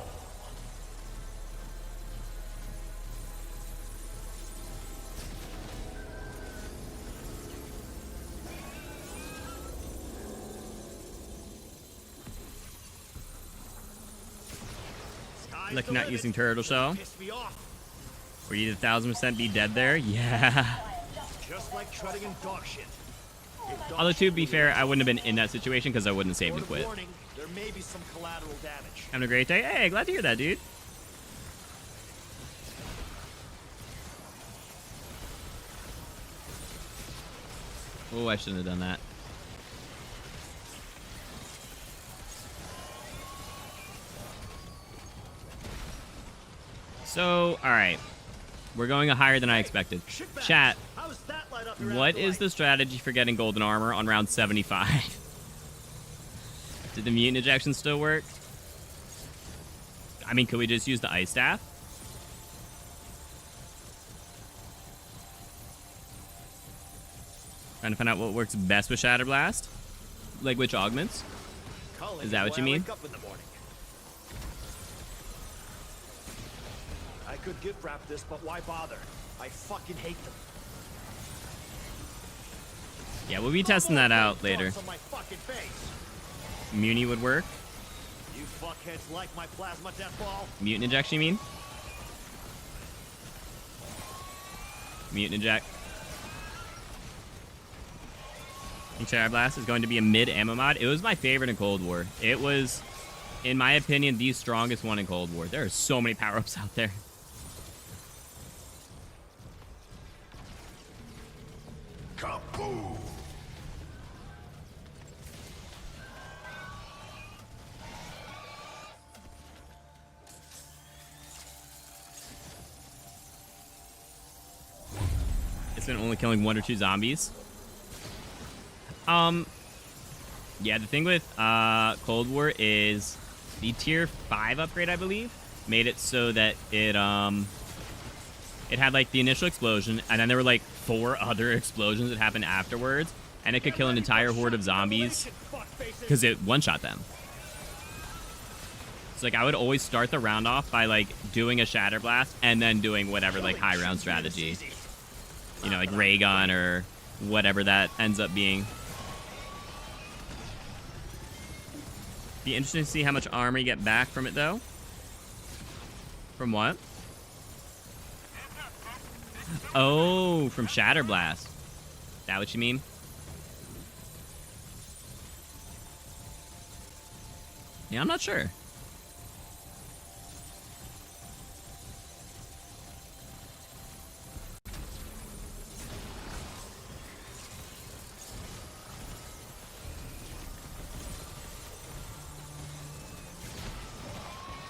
Like not using turtle shell. Were you 1,000% be dead there? Yeah. Just like treading in dog shit. Although to be fair, I wouldn't have been in that situation because I wouldn't have saved and quit. Warning, there may be some collateral damage. Having a great day? Hey, glad to hear that, dude. Oh, I shouldn't have done that. So, alright. We're going higher than I expected. Chat, what is the strategy for getting golden armor on round 75? Did the mutant ejection still work? I mean, could we just use the ice staff? Trying to find out what works best with Shatter Blast? Like which augments? Is that what you mean? I could gift wrap this, but why bother? I fucking hate them. Yeah, we'll be testing that out later. Muni would work. You fuckheads like my plasma death ball? Mutant ejection, you mean? Mutant eject. I think Shatter Blast is going to be a mid ammo mod. It was my favorite in Cold War. It was, in my opinion, the strongest one in Cold War. There are so many power-ups out there. Kaboom! It's been only killing 1 or 2 zombies. Yeah, the thing with Cold War is the tier 5 upgrade, I believe, made it so that it had like the initial explosion, and then there were like 4 other explosions that happened afterwards, and it could kill an entire horde of zombies because it one-shot them. So like I would always start the round off by like doing a Shatter Blast and then doing whatever like high round strategy, like ray gun or whatever that ends up being. Be interesting to see how much armor you get back from it, though. From what? Oh, from Shatter Blast. That what you mean? Yeah, I'm not sure.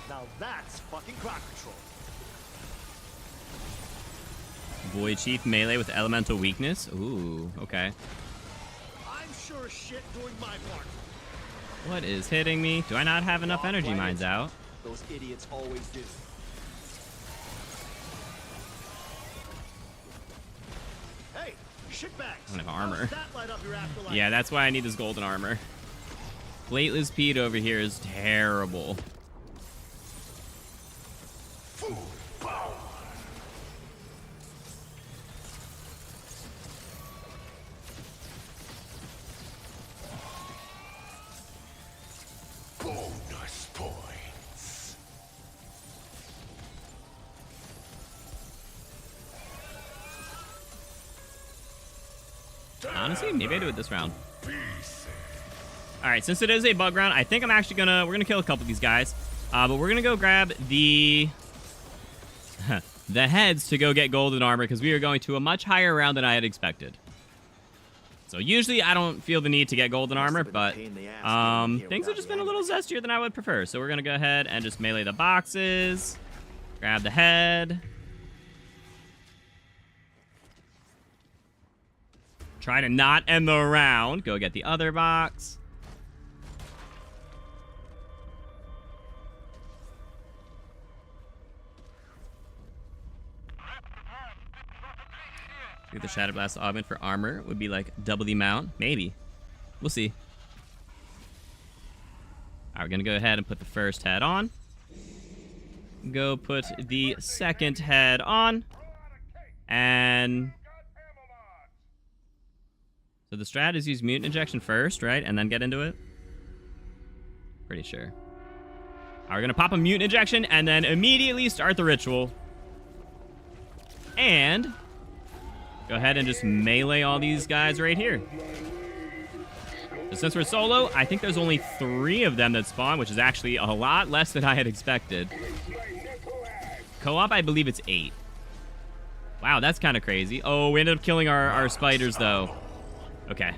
Now that's fucking crowd control. Void Chief melee with elemental weakness. Ooh, okay. I'm sure as shit doing my part. What is hitting me? Do I not have enough energy mines out? Those idiots always do. Hey, shitbags. I don't have armor. How's that light up your afterlife? Yeah, that's why I need this golden armor. Plateless Pete over here is terrible. Full power. Bonus points. Honestly, maybe I do it this round. All right, since it is a bug round, I think I'm actually we're gonna kill a couple of these guys. But we're gonna go grab the the heads to go get golden armor because we are going to a much higher round than I had expected. So usually I don't feel the need to get golden armor, but things have just been a little zestier than I would prefer. So we're gonna go ahead and just melee the boxes, grab the head. Try to not end the round. Go get the other box. If the Shatter Blast augment for armor would be like double the amount. Maybe. We'll see. Alright, we're gonna go ahead and put the first head on. Go put the second head on. And so the strat is use mutant injection first, right? And then get into it? Pretty sure. Alright, we're gonna pop a mutant injection and then immediately start the ritual. And go ahead and just melee all these guys right here. So since we're solo, I think there's only 3 of them that spawn, which is actually a lot less than I had expected. Co-op, I believe it's 8. Wow, that's kind of crazy. Oh, we ended up killing our spiders, though. Okay.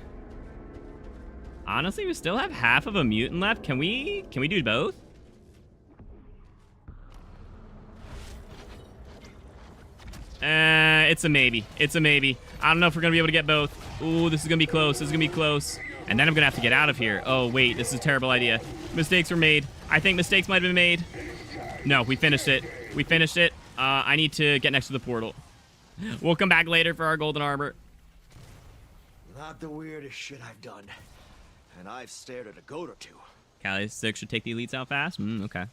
Honestly, we still have half of a mutant left. Can we do both? It's a maybe. It's a maybe. I don't know if we're going to be able to get both. Ooh, this is going to be close. This is going to be close. And then I'm going to have to get out of here. Oh, wait. This is a terrible idea. Mistakes were made. I think mistakes might have been made. No, we finished it. We finished it. I need to get next to the portal. We'll come back later for our golden armor. Not the weirdest shit I've done. And I've stared at a goat or two. Cali 6 should take the elites out fast? Okay.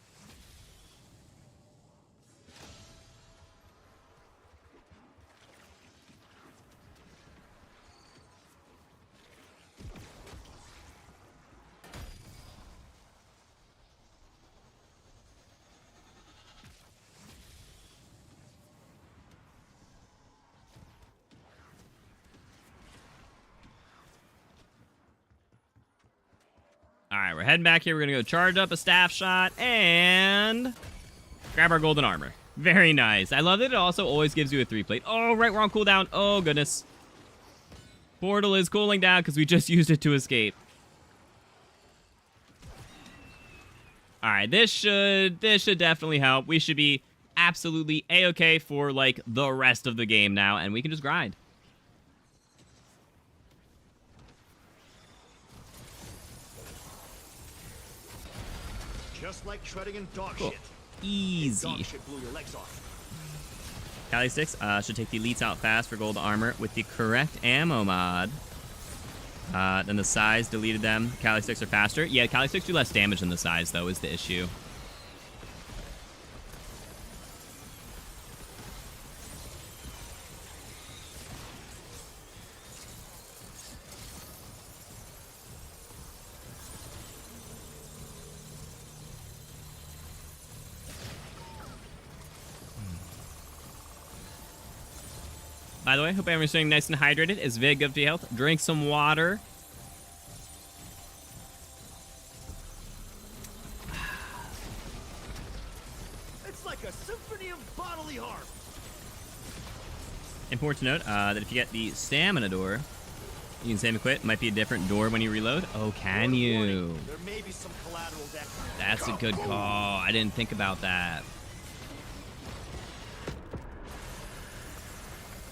All right, we're heading back here. We're going to go charge up a staff shot and grab our golden armor. Very nice. I love that it also always gives you a 3-plate. Oh, right, we're on cooldown. Oh, goodness. Portal is cooling down because we just used it to escape. All right, this should definitely help. We should be absolutely A-okay for, like, the rest of the game now, and we can just grind. Just like shredding in dog Cool. shit. Easy. Dog shit blew your legs off. Cali 6 should take the elites out fast for gold armor with the correct ammo mod. Then the size deleted them. Cali 6 are faster. Yeah, Cali 6 do less damage than the size, though, is the issue. By the way, hope everyone's staying nice and hydrated. It's very good for your health. Drink some water. It's like a symphony of bodily harm. Important to note that if you get the stamina door, you can save and quit. Might be a different door when you reload. Oh, can you? There may be some collateral damage. That's a good call. I didn't think about that.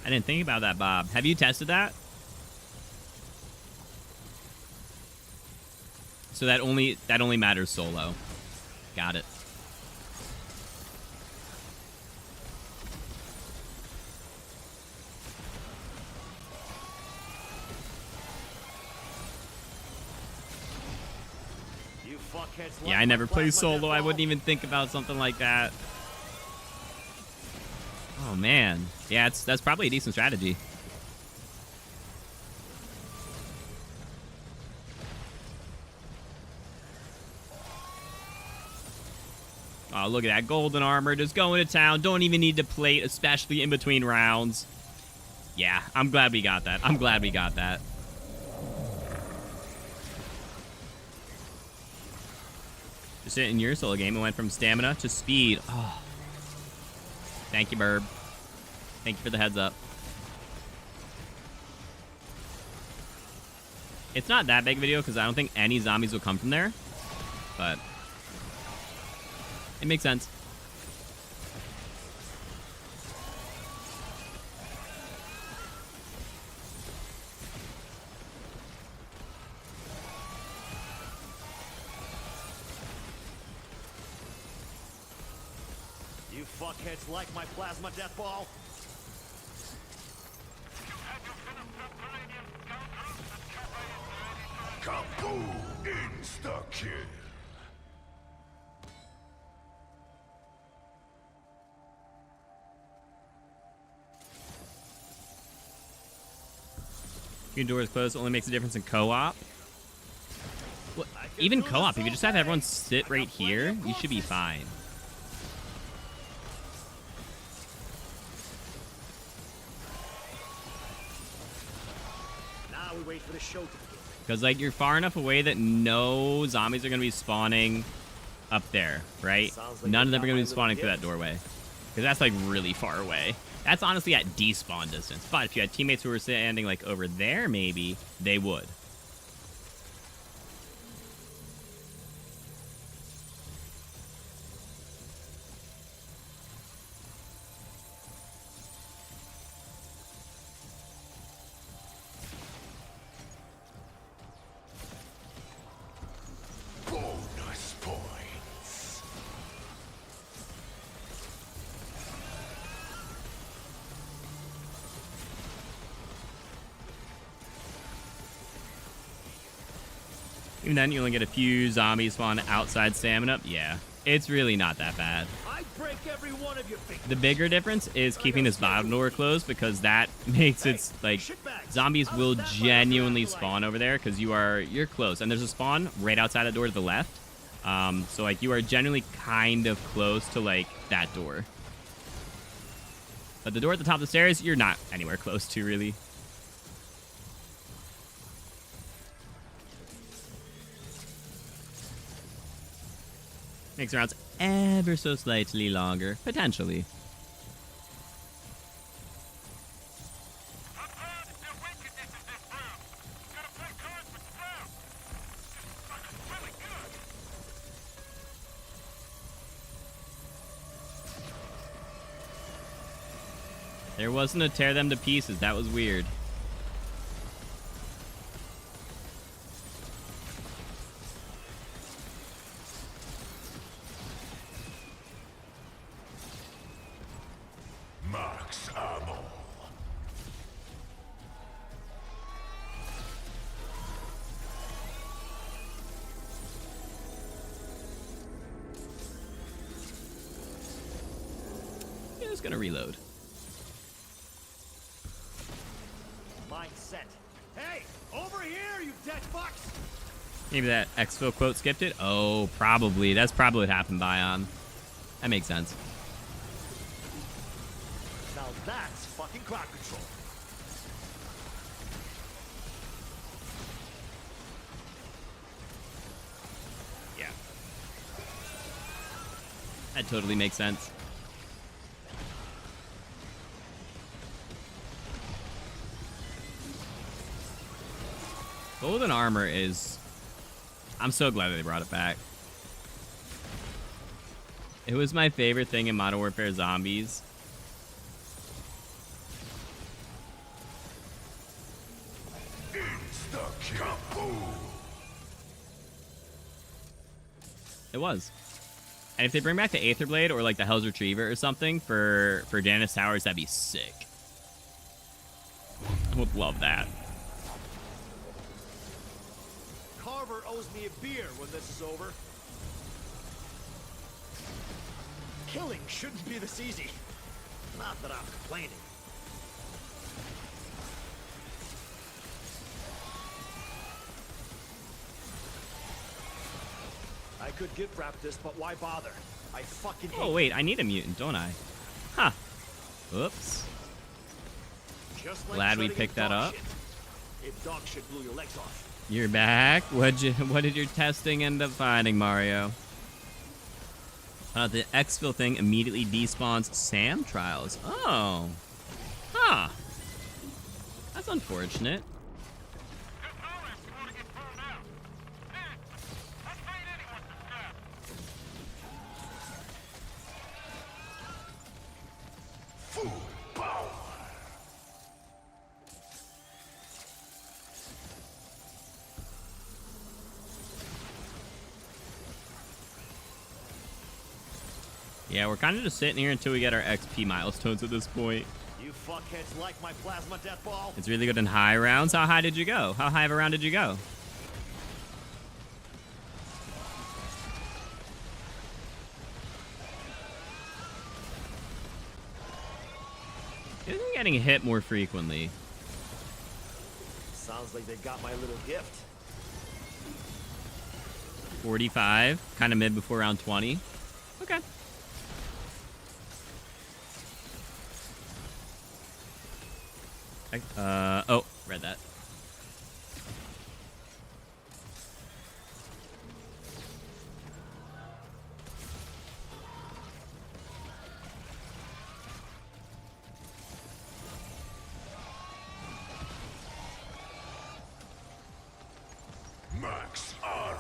I didn't think about that, Bob. Have you tested that? So that only matters solo. Got it. You fuckheads. Yeah, I never play solo. I wouldn't even think about something like that. Oh man, yeah, that's probably a decent strategy. Oh, look at that golden armor, just going to town. Don't even need to plate, especially in between rounds. Yeah, I'm glad we got that. I'm glad we got that. switched it in your solo game. It went from stamina to speed. Oh. Thank you, Burb. Thank you for the heads up. It's not that big a video because I don't think any zombies will come from there. But it makes sense. You fuckheads like my plasma death ball? Kaboom! Insta-kill! Your doors closed only makes a difference in co-op. Well, even co-op, if you just have everyone sit right here, you should be fine. Now we wait for the show to begin. Because, like, you're far enough away that no zombies are going to be spawning up there, right? Sounds like None of them are they going to got be my spawning little through that doorway. Because that's, like, really far away. That's honestly at despawn distance. But if you had teammates who were standing, like, over there, maybe, they would. Bonus points. Even then, you only get a few zombies spawn outside stamina. Yeah, it's really not that bad. I break every one of your fingers. The bigger difference is keeping this bottom door closed because that makes it like zombies will genuinely spawn over there because you're close and there's a spawn right outside the door to the left. So like you are generally kind of close to like that door. But the door at the top of the stairs, you're not anywhere close to really. Makes rounds ever so slightly longer, potentially. There wasn't a tear them to pieces. That was weird. Max ammo. Yeah, it's gonna reload. Mindset. Hey, over here, you dead fucks! Maybe that exfil quote skipped it? Oh, probably. That's probably what happened, Bion. That makes sense. Now that's fucking crowd control. Yeah. That totally makes sense. Golden armor is... I'm so glad that they brought it back. It was my favorite thing in Modern Warfare Zombies. Insta-kill. It was. And if they bring back the Aether Blade or like the Hell's Retriever or something for Janice Towers, that'd be sick. I would love that. Carver owes me a beer when this is over. Killing shouldn't be this easy. Not that I'm complaining. I could gift wrap this, but why bother? I fucking hate Oh, wait, I need a mutant, don't I? Huh. Oops. Just like Glad we treading picked in that dog up. shit. If dog shit blew your legs off. You're back. What did your testing end up finding, Mario? The exfil thing immediately despawns Sam trials. Oh. Huh. That's unfortunate. Yeah, we're kind of just sitting here until we get our XP milestones at this point. You fuckheads like my plasma death ball? It's really good in high rounds. How high did you go? How high of a round did you go? Isn't getting hit more frequently? Sounds like they got my little gift. 45, kind of mid before round 20. Okay. Oh, read that. Max armor.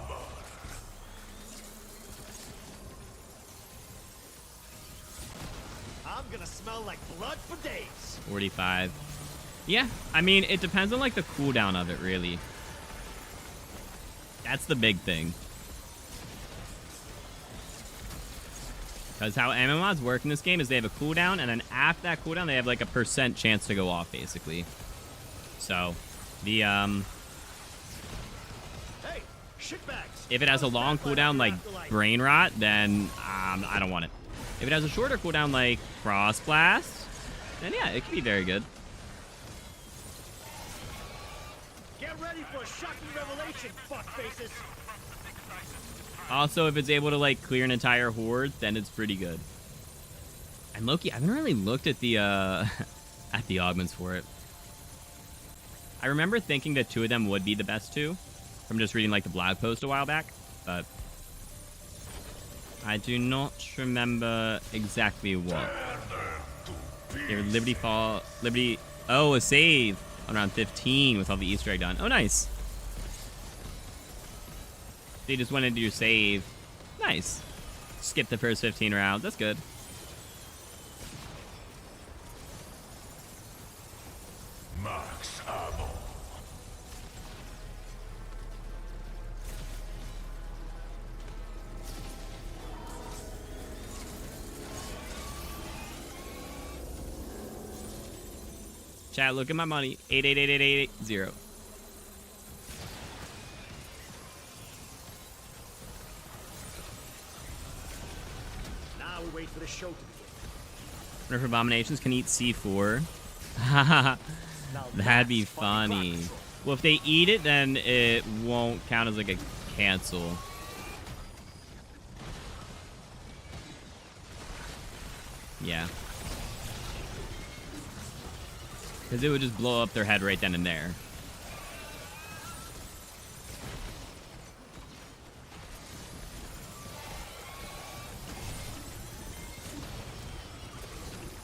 I'm gonna smell like blood for days. 45. Yeah, I mean, it depends on, like, the cooldown of it, really. That's the big thing. Because how ammo mods work in this game is they have a cooldown, and then after that cooldown, they have, like, a % chance to go off, basically. So, the, Hey, shitbags. if it has a long cooldown, like Brain Rot, then, I don't want it. If it has a shorter cooldown, like Frost Blast, then, yeah, it can be very good. Get ready for a shocking revelation, fuckfaces. Also, if it's able to, like, clear an entire horde, then it's pretty good. And Loki, I haven't really looked at the, at the augments for it. I remember thinking that 2 of them would be the best 2 from just reading, like, the blog post a while back, but I do not remember exactly what. Yeah, Liberty, oh, a save on round 15 with all the Easter egg done. Oh, nice. They just went into your save. Nice. Skip the first 15 rounds. That's good. Max ammo. Chat, look at my money. 888880. Now we wait for the show to begin. Wonder if abominations can eat C4. Now That'd be that's fucking crowd funny. control. Well, if they eat it, then it won't count as like a cancel. Yeah. Because it would just blow up their head right then and there.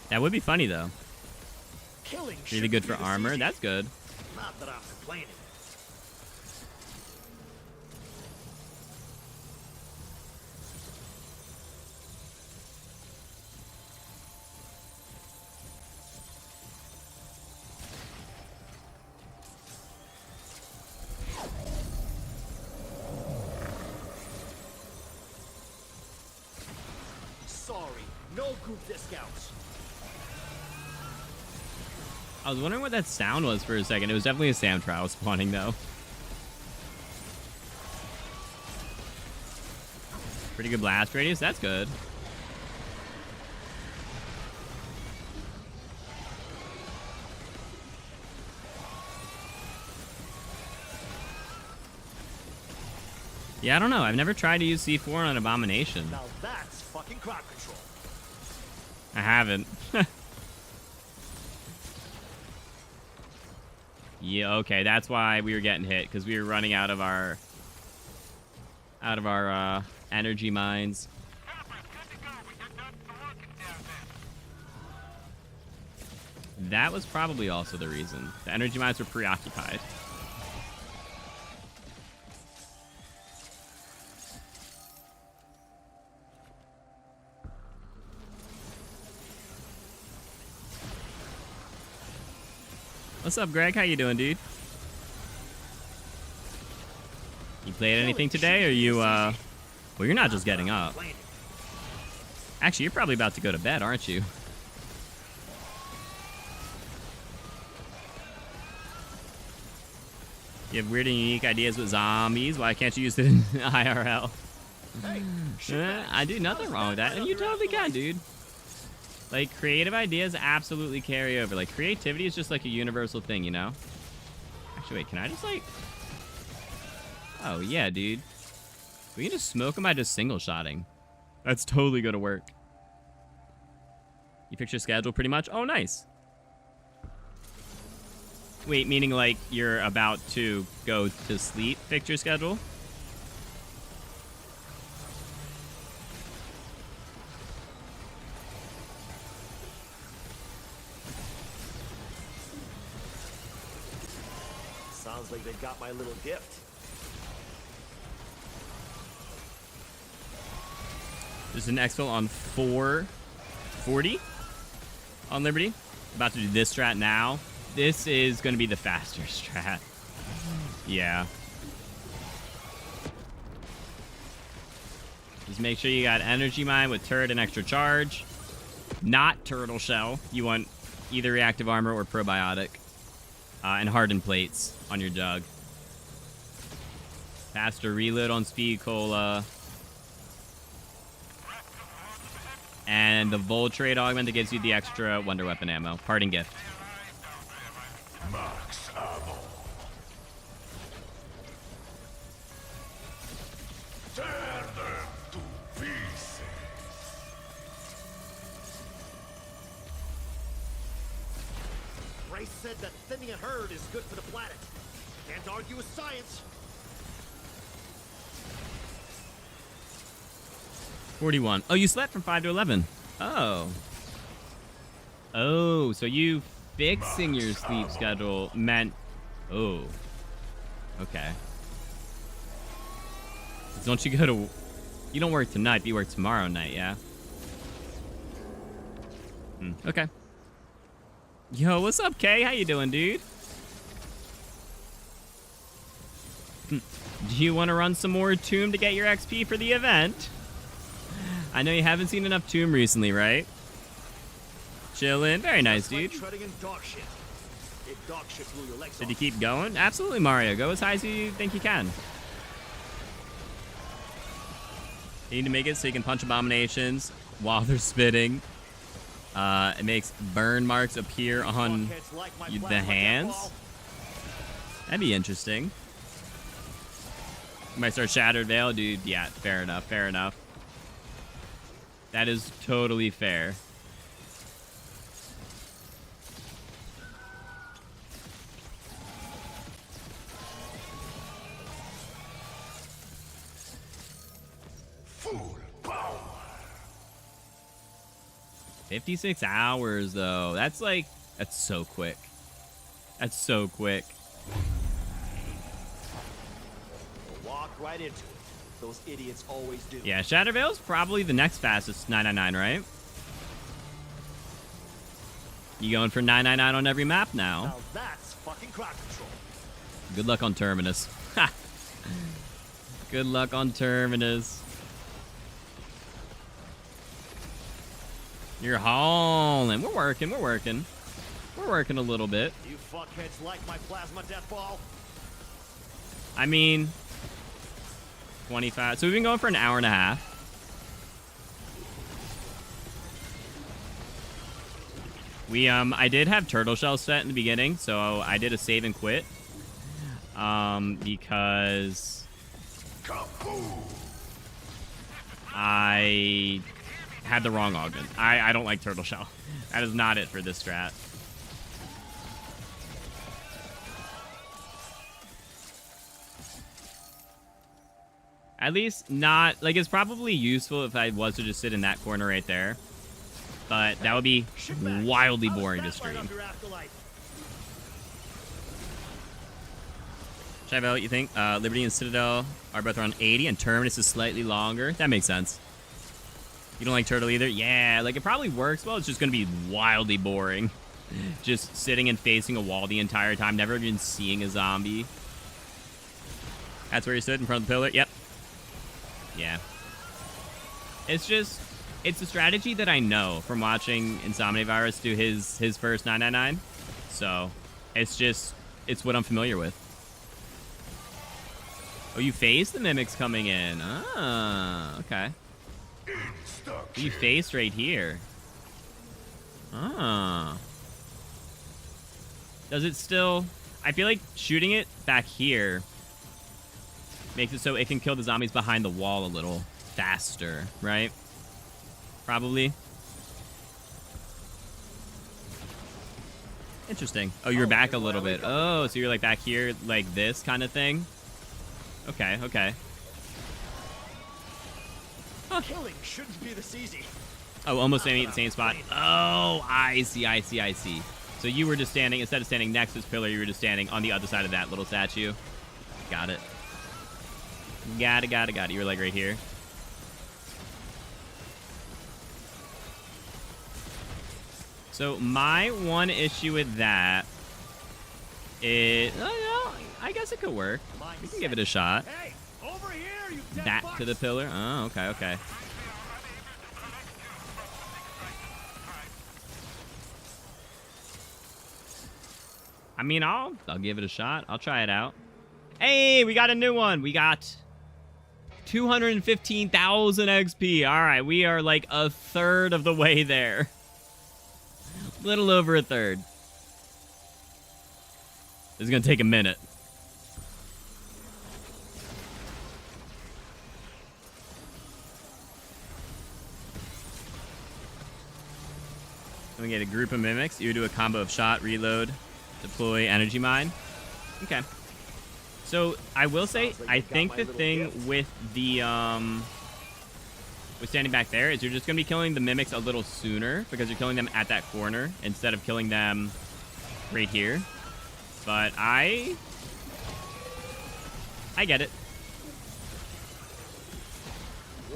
That would be funny, though. Killing Really good for shouldn't be this armor. easy. That's good. Not that I'm complaining. Sorry, no group discounts. I was wondering what that sound was for a second. It was definitely a Sam trial spawning, though. Pretty good blast radius. That's good. Yeah, I don't know. I've never tried to use C4 on an abomination. Now that's fucking crowd control. I haven't. Yeah, okay, that's why we were getting hit, because we were running out of our energy mines. That was probably also the reason. The energy mines were preoccupied. What's up, Greg? How you doing, dude? You played anything today, or you, Well, you're not just getting up. Actually, you're probably about to go to bed, aren't you? You have weird and unique ideas with zombies. Why can't you use it in IRL? I do nothing wrong with that, and you totally can, dude. Like, creative ideas absolutely carry over. Like, creativity is just like a universal thing, you know? Actually, wait, can I just, like... Oh, yeah, dude. We can just smoke them by just single-shotting. That's totally gonna work. You fix your schedule pretty much? Oh, nice. Wait, meaning like you're about to go to sleep, fix your schedule? Sounds like they got my little gift. There's an exfil on 440 on Liberty. About to do this strat now. This is going to be the faster strat. Yeah. Just make sure you got energy mine with turret and extra charge. Not turtle shell. You want either reactive armor or probiotic. And hardened plates on your jug. Faster reload on speed cola. And the Voltrade augment that gives you the extra wonder weapon ammo. Parting gift. Max ammo. Tear them to pieces. Ray said that thinning a herd is good for the planet. Can't argue with science. 41. Oh, you slept from 5 to 11. Oh. Oh, so you fixing your sleep schedule meant... Oh. Okay. Don't you go to... You don't work tonight, but you work tomorrow night, yeah? Okay. Yo, what's up, Kay? How you doing, dude? Do you want to run some more Tomb to get your XP for the event? I know you haven't seen enough Tomb recently, right? Chillin'. Very nice, dude. Did you keep going? Absolutely, Mario. Go as high as you think you can. You need to make it so you can punch abominations while they're spitting. It makes burn marks appear on the hands. That'd be interesting. You might start Shattered Veil, dude. Yeah, fair enough, fair enough. That is totally fair. Full power. 56 hours, though. That's like... That's so quick. That's so quick. Walk right into it. Those idiots always do. Yeah, Shatter Veil's probably the next fastest 999, right? You going for 999 on every map now? Now that's fucking crowd control. Good luck on Terminus. Ha! Good luck on Terminus. You're hauling. We're working, we're working. We're working a little bit. You fuckheads like my plasma death ball? I mean... 25. So we've been going for an hour and a half. I did have turtle shell set in the beginning, so I did a save and quit. Because I had the wrong augment. I don't like turtle shell. That is not it for this strat. At least not, like, it's probably useful if I was to just sit in that corner right there. but that would be wildly boring to stream. Shivo, what you think? Liberty and Citadel are both around 80, and Terminus is slightly longer. That makes sense. You don't like Turtle either? Yeah, like, it probably works. Well, it's just going to be wildly boring. Just sitting and facing a wall the entire time, never even seeing a zombie. That's where you stood, in front of the pillar? Yep. Yeah. It's just... It's a strategy that I know from watching Insomnia Virus do his first 999. So, it's just... It's what I'm familiar with. Oh, you face the mimics coming in. Ah, okay. You faced right here. Ah. Does it still... I feel like shooting it back here makes it so it can kill the zombies behind the wall a little faster, right? Probably. Interesting. Oh, you're back a little bit. Oh, so you're like back here like this kind of thing? Okay, okay. Huh. Killing shouldn't be this easy. Oh, almost aiming at the same spot. Oh, I see, I see, I see. So you were just standing, instead of standing next to this pillar, you were just standing on the other side of that little statue. Got it. Got it. You were like right here. So my one issue with that is, oh, no, I guess it could work. We can give it a shot. Hey, over here, you Back to the pillar. Oh, okay, okay. I mean, I'll give it a shot. I'll try it out. Hey, we got a new one. We got 215,000 XP. All right, we are like a third of the way there. Little over a third. This is gonna take a minute. Then we get a group of mimics. You do a combo of shot, reload, deploy, energy mine. Okay. So I will say, I think the thing with the with standing back there is you're just gonna be killing the mimics a little sooner because you're killing them at that corner instead of killing them right here. But I get it.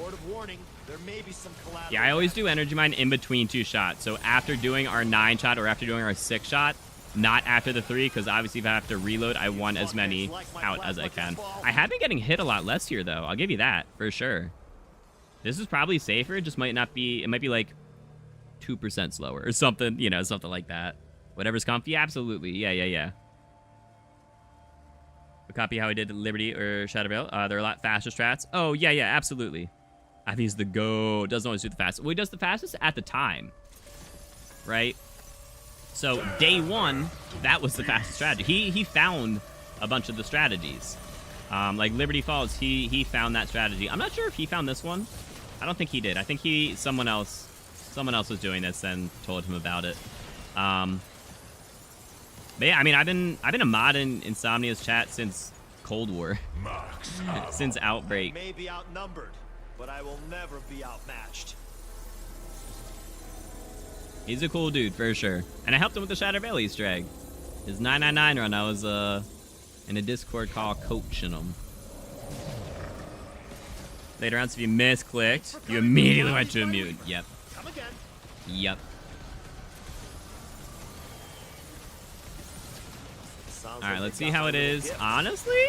Word of warning, there may be some collateral. Yeah, I always do energy mine in between two shots. So after doing our 9 shot or after doing our 6 shot, not after the 3, because obviously if I have to reload, I want as many out as I can. I have been getting hit a lot less here, though. I'll give you that, for sure. This is probably safer. It just might not be... It might be, like, 2% slower or something, you know, something like that. Whatever's comfy, absolutely. Yeah. But copy how I did Liberty or Shatter Blast. They're a lot faster strats. Oh, yeah, absolutely. I think he's the go. Doesn't always do the fastest. Well, he does the fastest at the time, right? So day 1, that was the fastest strategy. He found a bunch of the strategies. Like Liberty Falls, he found that strategy. I'm not sure if he found this one. I don't think he did. I think someone else was doing this and told him about it. But yeah, I mean, I've been a mod in Insomnia's chat since Cold War, since Outbreak. I may be outnumbered, but I will never be outmatched. He's a cool dude, for sure. And I helped him with the Shatter Blast Easter egg. His 999 run, I was in a Discord call coaching him. Later on, so if you misclicked, you immediately went to a mute. Yep. Come again. Yep. Alright, let's see how it is. Honestly,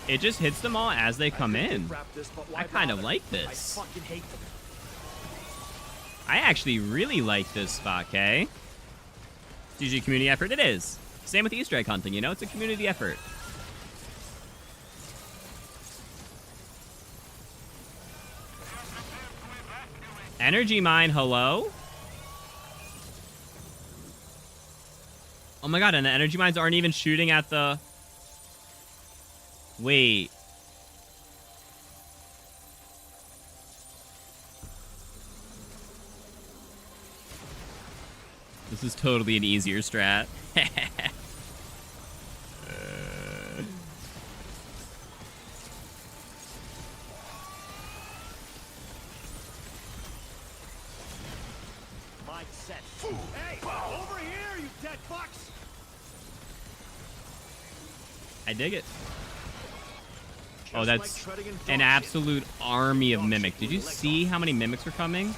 it just hits them all as they come in. I kind of like this. I actually really like this spot, Kay. It's usually a community effort. It is. Same with Easter egg hunting, you know? It's a community effort. Energy mine, hello? Oh my god, and the energy mines aren't even shooting at the... Wait. This is totally an easier strat. set. Hey, over here, you dead fucks! I dig it. Just Oh, that's like treading in an dog absolute army of Dog mimics. shit Did with you your legs see off. how many mimics were coming?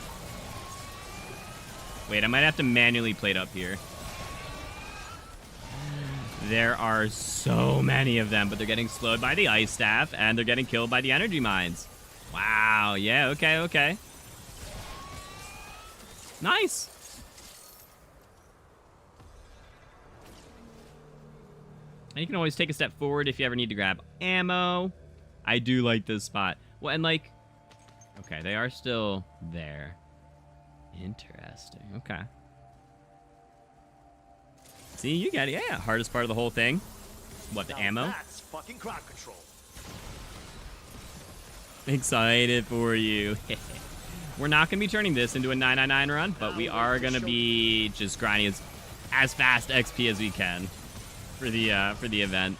Wait, I might have to manually plate up here. There are so many of them, but they're getting slowed by the ice staff, and they're getting killed by the energy mines. Wow, yeah, okay, okay. Nice. And you can always take a step forward if you ever need to grab ammo. I do like this spot. Well, and like... Okay, they are still there. Interesting, okay. See, you got it. Yeah, hardest part of the whole thing. What, the Now ammo? That's fucking crowd control. Excited for you. We're not going to be turning this into a 999 run, but we are going to be just grinding as fast XP as we can for the event.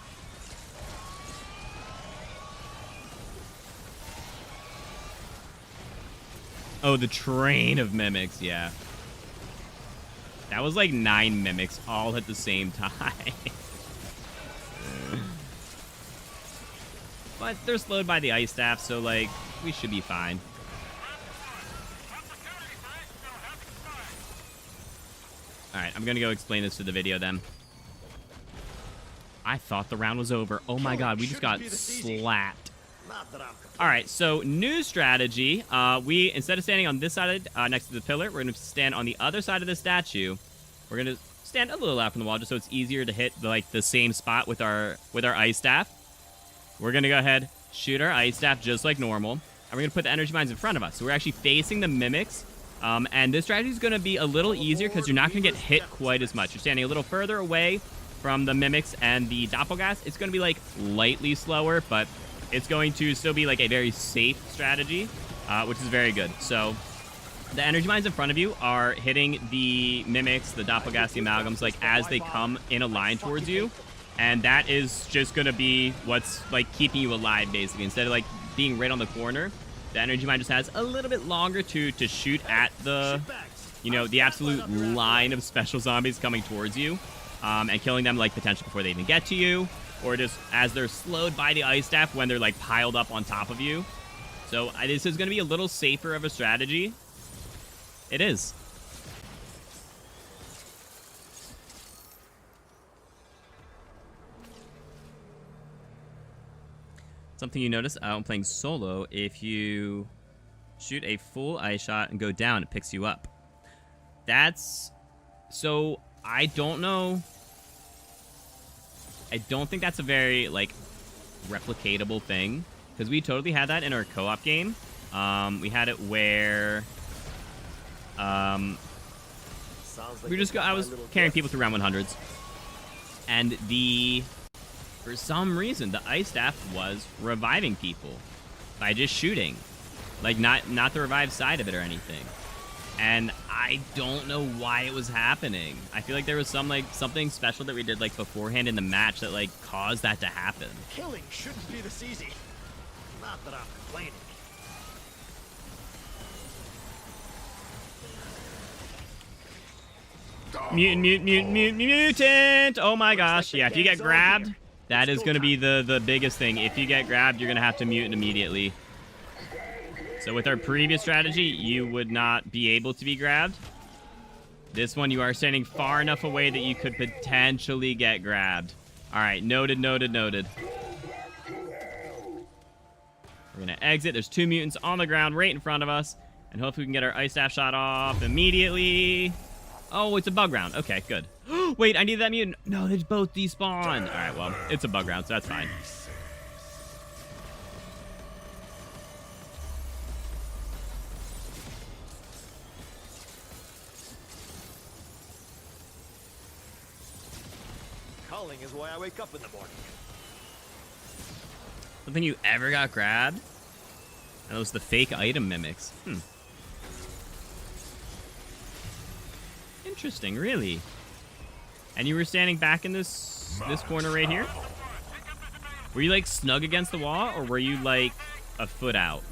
Oh, the train of mimics, yeah. That was like 9 mimics all at the same time. But they're slowed by the ice staff, so like, we should be fine. Alright, I'm gonna go explain this to the video then. I thought the round was over. Oh my god, we just got slapped. Not that I'm Alright, so new strategy. We, instead of standing on this side next to the pillar, we're gonna stand on the other side of the statue. We're gonna stand a little out from the wall just so it's easier to hit the same spot with our ice staff. We're gonna go ahead, shoot our ice staff just like normal, and we're gonna put the energy mines in front of us. So we're actually facing the mimics. And this strategy is gonna be a little easier because you're not gonna get hit quite as much. You're standing a little further away from the mimics and the doppelgas. It's gonna be like lightly slower, but it's going to still be like a very safe strategy, which is very good. So the energy mines in front of you are hitting the mimics, the doppelgas, the amalgams, like as they come in a line towards you. And that is just going to be what's like keeping you alive, basically. Instead of like being right on the corner, the energy mine just has a little bit longer to shoot at the, you know, the absolute line of special zombies coming towards you, and killing them like potentially before they even get to you, or just as they're slowed by the ice staff when they're like piled up on top of you. So this is going to be a little safer of a strategy. It is. Something you notice when playing solo, if you shoot a full ice shot and go down, it picks you up. That's... So, I don't know. I don't think that's a very, like, replicatable thing. Because we totally had that in our co-op game. We had it where... Sounds like I was carrying people through round 100s. And for some reason, the ice staff was reviving people by just shooting. Like, not the revive side of it or anything. And I don't know why it was happening. I feel like there was something special that we did, like, beforehand in the match that, like, caused that to happen. Killing shouldn't be this easy. Not that I'm complaining. Mutant! Oh my gosh. Yeah, if you get grabbed, that is going to be the biggest thing. If you get grabbed, you're going to have to mutant immediately. So with our previous strategy, you would not be able to be grabbed. This one, you are standing far enough away that you could potentially get grabbed. All right, noted, noted, noted. We're going to exit. There's 2 mutants on the ground right in front of us. And hopefully we can get our ice staff shot off immediately. Oh, it's a bug round. Okay, good. Wait, I need that mutant. No, they both despawned. All right, well, it's a bug round, so that's fine. Culling is why I wake up in the morning. Something you ever got grabbed? And those the fake item mimics. Interesting, really. And you were standing back in this corner right here? Were you like snug against the wall, or were you like a foot out?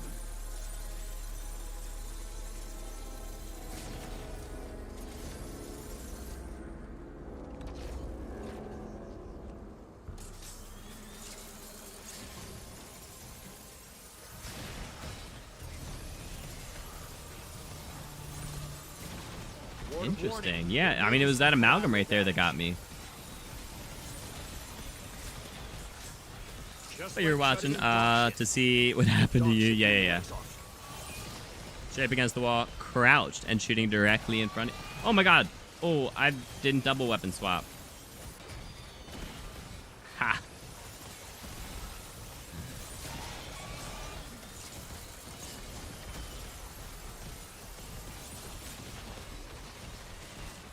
Interesting. Yeah, I mean, it was that amalgam right there that got me. But you're watching to see what happened to you. Yeah. Straight up against the wall, crouched, and shooting directly in front of... Oh, my God. Oh, I didn't double weapon swap. Ha.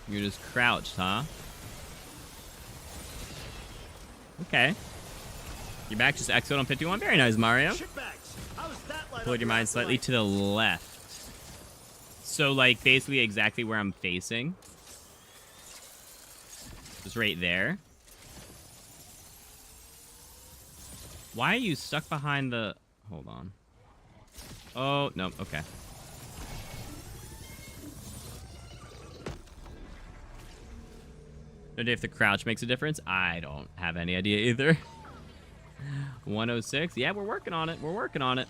You're just crouched, huh? Okay. Your back just exit on 51. Very nice, Mario. Pulled your mind slightly to the left. So, like, basically exactly where I'm facing. Just right there. Why are you stuck behind the... Hold on. Oh, no. Okay. No idea if the crouch makes a difference. I don't have any idea either. 106. Yeah, we're working on it. We're working on it.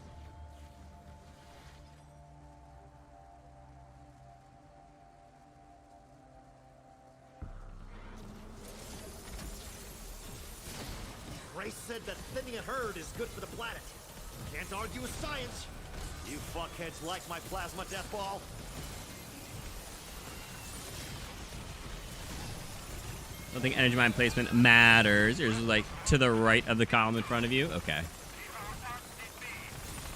Ray said that thinning a herd is good for the planet. Can't argue with science. You fuckheads like my plasma death ball? I don't think energy mine placement matters. Yours is like to the right of the column in front of you. Okay.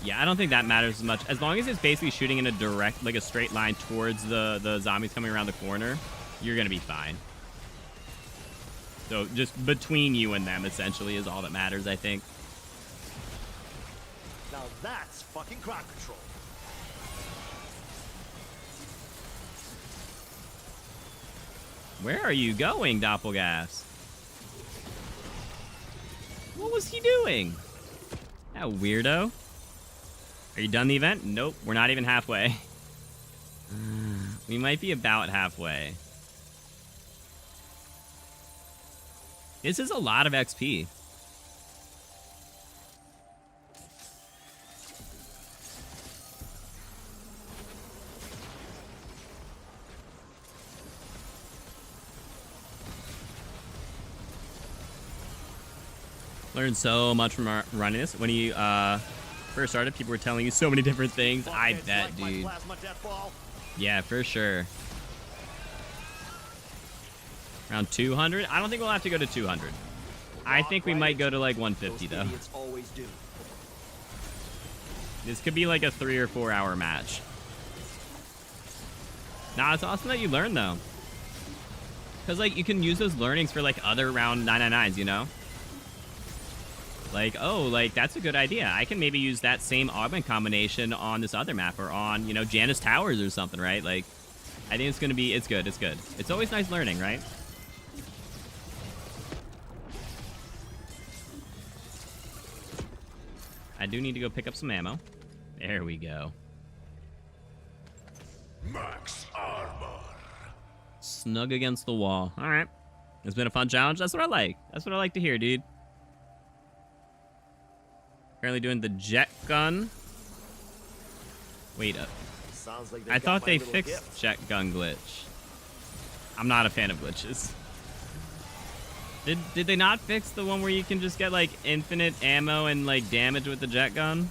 Yeah, I don't think that matters as much. As long as it's basically shooting in a direct, like a straight line towards the zombies coming around the corner, you're going to be fine. So just between you and them, essentially, is all that matters, I think. Now that's fucking crowd control. Where are you going, Doppelgas? What was he doing? That weirdo. Are you done the event? Nope, we're not even halfway. We might be about halfway. This is a lot of XP. Learned so much from running this. When you first started, people were telling you so many different things. I bet, dude. Yeah, for sure. Around 200? I don't think we'll have to go to 200. I think we might go to like 150 though. This could be like a 3 or 4 hour match. Nah, it's awesome that you learn though. Because like you can use those learnings for like other round 999s, you know? Like, oh, like that's a good idea. I can maybe use that same augment combination on this other map or on, you know, Janus Towers or something, right? Like, I think it's gonna be, it's good, it's good. It's always nice learning, right? I do need to go pick up some ammo. There we go. Max armor. Snug against the wall. All right. It's been a fun challenge. That's what I like. That's what I like to hear, dude. Currently doing the jet gun. Wait up. Sounds like I thought they fixed jet gun glitch. I'm not a fan of glitches. Did they not fix the one where you can just get like infinite ammo and like damage with the jet gun?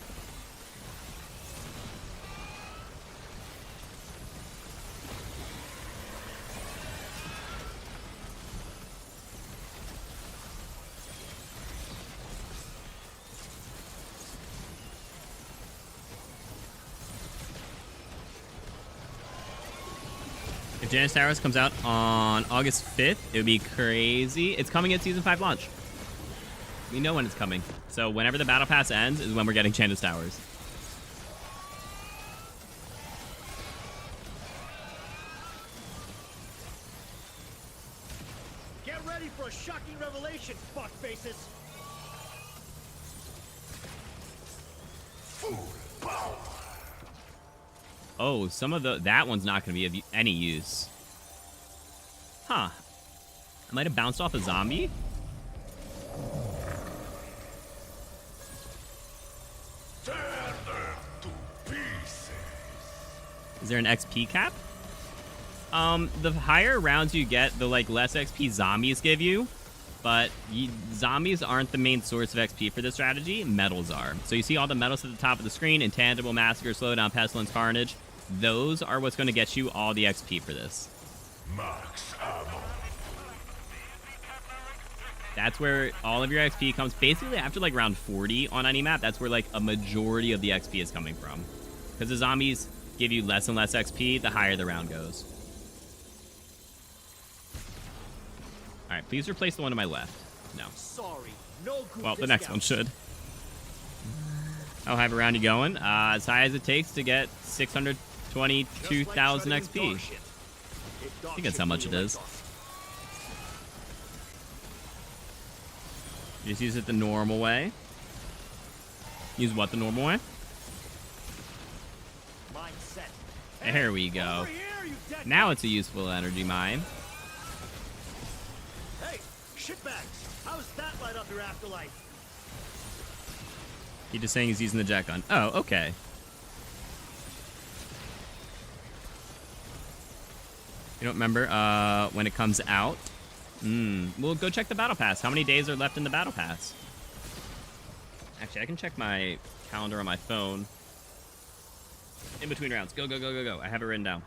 If Janus Towers comes out on August 5th, it would be crazy. It's coming at Season 5 launch. We know when it's coming. So whenever the Battle Pass ends is when we're getting Janus Towers. Get ready for a shocking revelation, fuckfaces. Full power. Oh, some of that one's not going to be of any use. Huh. I might have bounced off a zombie. Tear them to pieces. Is there an XP cap? The higher rounds you get, the like less XP zombies give you. But zombies aren't the main source of XP for this strategy. Medals are. So you see all the medals at the top of the screen: Intangible, Massacre, Slowdown, Pestilence, Carnage. Those are what's going to get you all the XP for this. Max ammo. That's where all of your XP comes. Basically, after like round 40 on any map, that's where like a majority of the XP is coming from. Because the zombies give you less and less XP the higher the round goes. All right, please replace the one to my left. No. Sorry, no good Well, the next one should. How high of a round you going? As high as it takes to get 622,000 XP. I think that's how much it is. You just use it the normal way. Use what the normal way? There we go. Now it's a useful energy mine. Hey, shitbags! How's that light up your afterlife? He's just saying he's using the jet gun. Oh, okay. You don't remember when it comes out? Well, go check the battle pass. How many days are left in the battle pass? Actually, I can check my calendar on my phone. In between rounds. Go, go, go, go, go. I have it written down.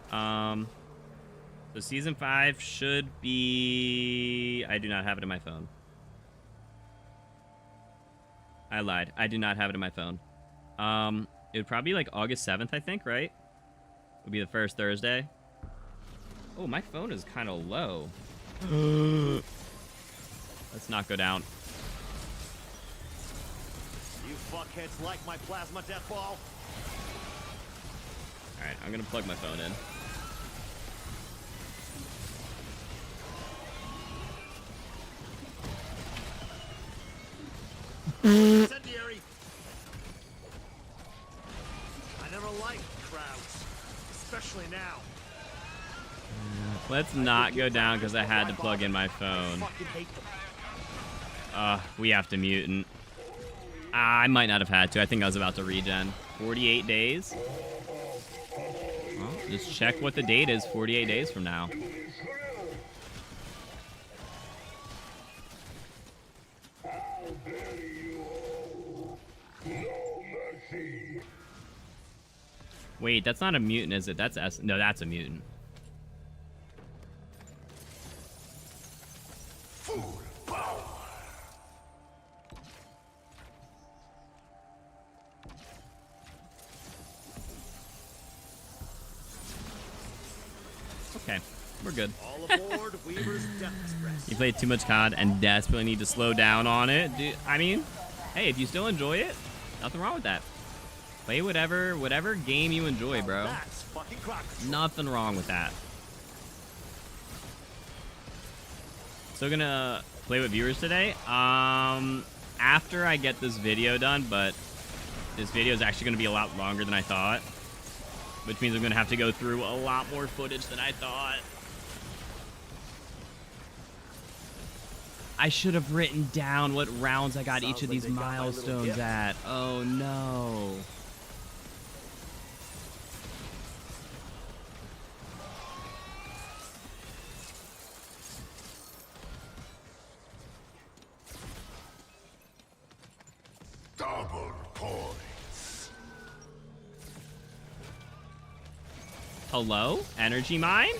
So season 5 should be... I do not have it in my phone. I lied. I do not have it in my phone. It would probably be like August 7th, I think, right? Would be the first Thursday. Oh, my phone is kind of low. Let's not go down. You fuckheads like my plasma death ball? Alright, I'm gonna plug my phone in. Incendiary! I never liked crowds, especially now. Let's not go down because I had to plug in my phone. We have to mutant. I might not have had to. I think I was about to regen. 48 days? Well, just check what the date is 48 days from now. Wait, that's not a mutant, is it? That's S. No, that's a mutant. Full power. Okay, we're good. All aboard Weaver's Death Express. You played too much COD and desperately need to slow down on it. I mean, hey, if you still enjoy it, nothing wrong with that. Play whatever game you enjoy, bro. That's fucking crock. Nothing wrong with that. Still gonna play with viewers today. After I get this video done, but this video is actually gonna be a lot longer than I thought, which means I'm gonna have to go through a lot more footage than I thought. I should have written down what rounds I got each of these milestones at. Oh no. Double points. Hello? Energy mine?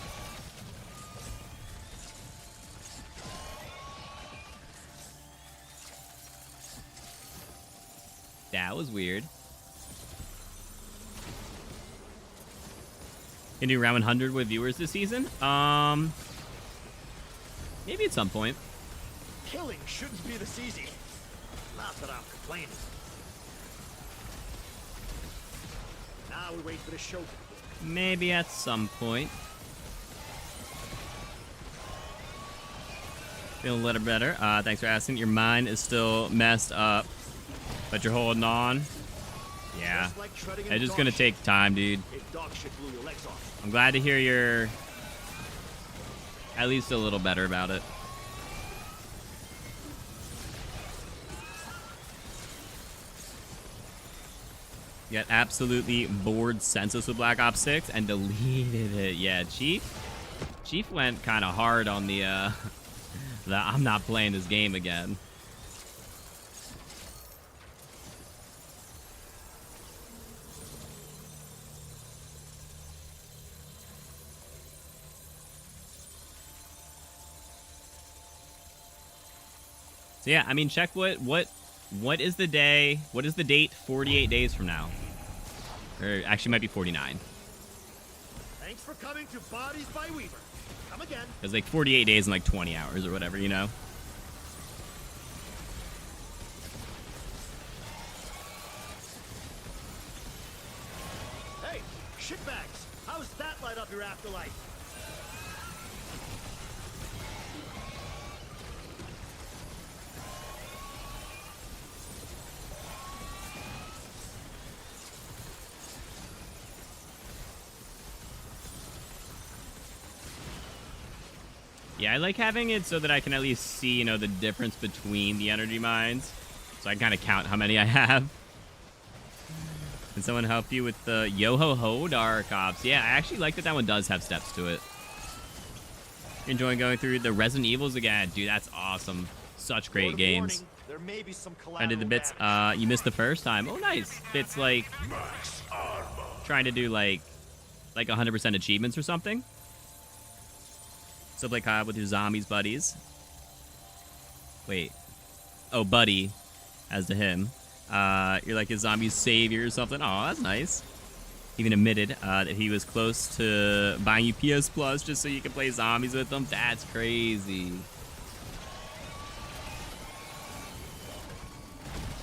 That was weird. Gonna do round 100 with viewers this season? Maybe at some point. Killing shouldn't be this easy. Not that I'm complaining. Now we wait for the show to begin. Maybe at some point. Feeling a little better. Thanks for asking. Your mind is still messed up, but you're holding on. Yeah. Just like treading in It's just dog gonna shit. take time, dude. If dog shit blew your legs off. I'm glad to hear you're at least a little better about it. Got absolutely bored senseless with Black Ops 6 and deleted it. Yeah, Chief. Chief went kind of hard on the I'm not playing this game again. So yeah, I mean, check what is the day? What is the date? 48 days from now, or actually might be 49. Thanks for coming to Bodies by Weaver. Come again. It's like 48 days and like 20 hours or whatever, you know. Hey, shitbags! How's that light up your afterlife? Yeah, I like having it so that I can at least see, you know, the difference between the energy mines. So I can kind of count how many I have. Can someone help you with the Yo-Ho-Ho Dark Ops? Yeah, I actually like that that one does have steps to it. Enjoying going through the Resident Evils again. Dude, that's awesome. Such great games. There may be some I did the bits. You missed the first time. Oh, nice. Bits like trying to do like 100% achievements or something. So play COD with your zombies buddies. Wait. Oh, buddy. As to him. You're like a zombie savior or something. Oh, that's nice. Even admitted that he was close to buying you PS Plus just so you can play zombies with them. That's crazy.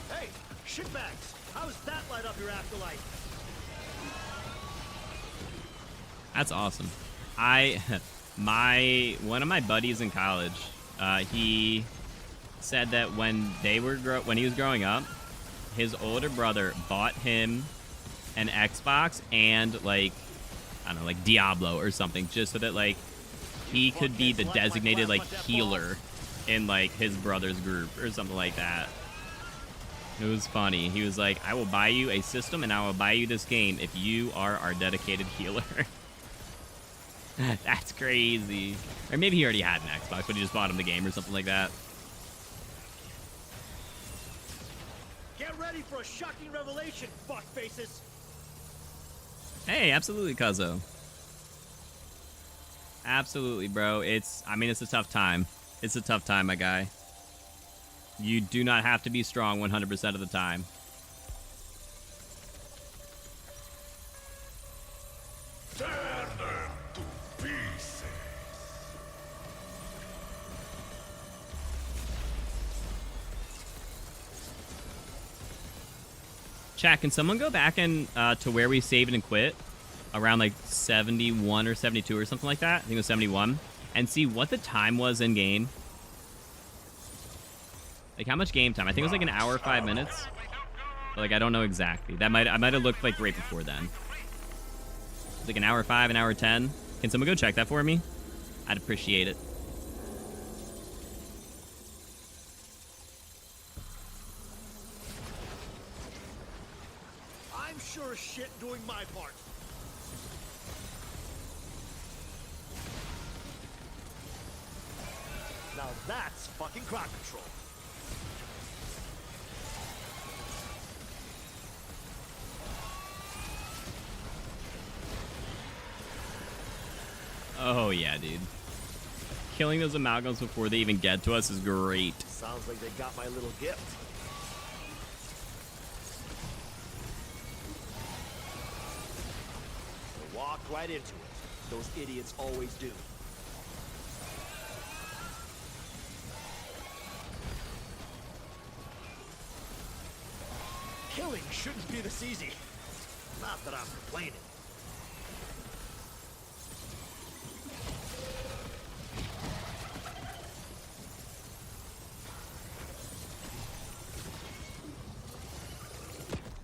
Hey, shitbags! How's that light up your afterlife? That's awesome. One of my buddies in college, he said that when he was growing up, his older brother bought him an Xbox and like, I don't know, like Diablo or something, just so that like he could be the designated like healer in like his brother's group or something like that. It was funny. He was like, I will buy you a system and I will buy you this game if you are our dedicated healer. That's crazy. Or maybe he already had an Xbox, but he just bought him the game or something like that. Get ready for a shocking revelation, fuckfaces! Hey, absolutely, Cuzzo. Absolutely, bro. It's a tough time. It's a tough time, my guy. You do not have to be strong 100% of the time. Chat, can someone go back and to where we saved and quit around like 71 or 72 or something like that? I think it was 71. And see what the time was in game. Like how much game time? I think it was like an hour, 5 minutes. But, like I don't know exactly. I might have looked like right before then. It's like an hour 5, an hour 10. Can someone go check that for me? I'd appreciate it. I'm sure as shit doing my part. Now that's fucking crowd control. Oh yeah, dude. Killing those amalgams before they even get to us is great. Sounds like they got my little gift. They walked right into it. Those idiots always do. Killing shouldn't be this easy. Not that I'm complaining.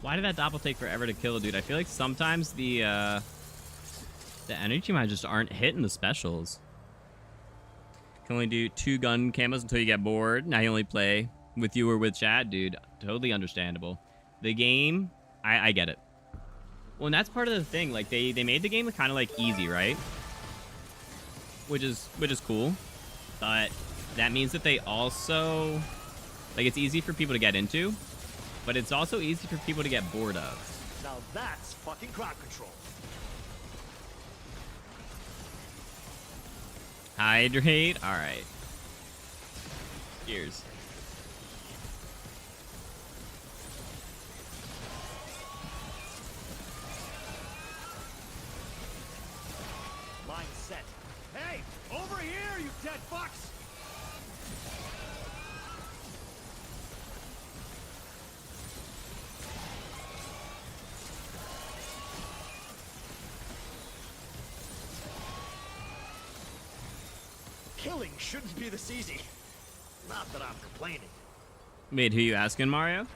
Why did that doppel take forever to kill, dude? I feel like sometimes the energy mines just aren't hitting the specials. Can only do 2 gun camos until you get bored. Now you only play with you or with chat, dude. Totally understandable. The game, I get it. Well, and that's part of the thing. Like they made the game kind of like easy, right? which is cool. But that means that they also, like, it's easy for people to get into, but it's also easy for people to get bored of. Now that's fucking crowd control. Hydrate. All right. Cheers. Line set. Hey, over here, you dead fucks! Killing shouldn't be this easy. Not that I'm complaining. Wait, who you asking, Mario?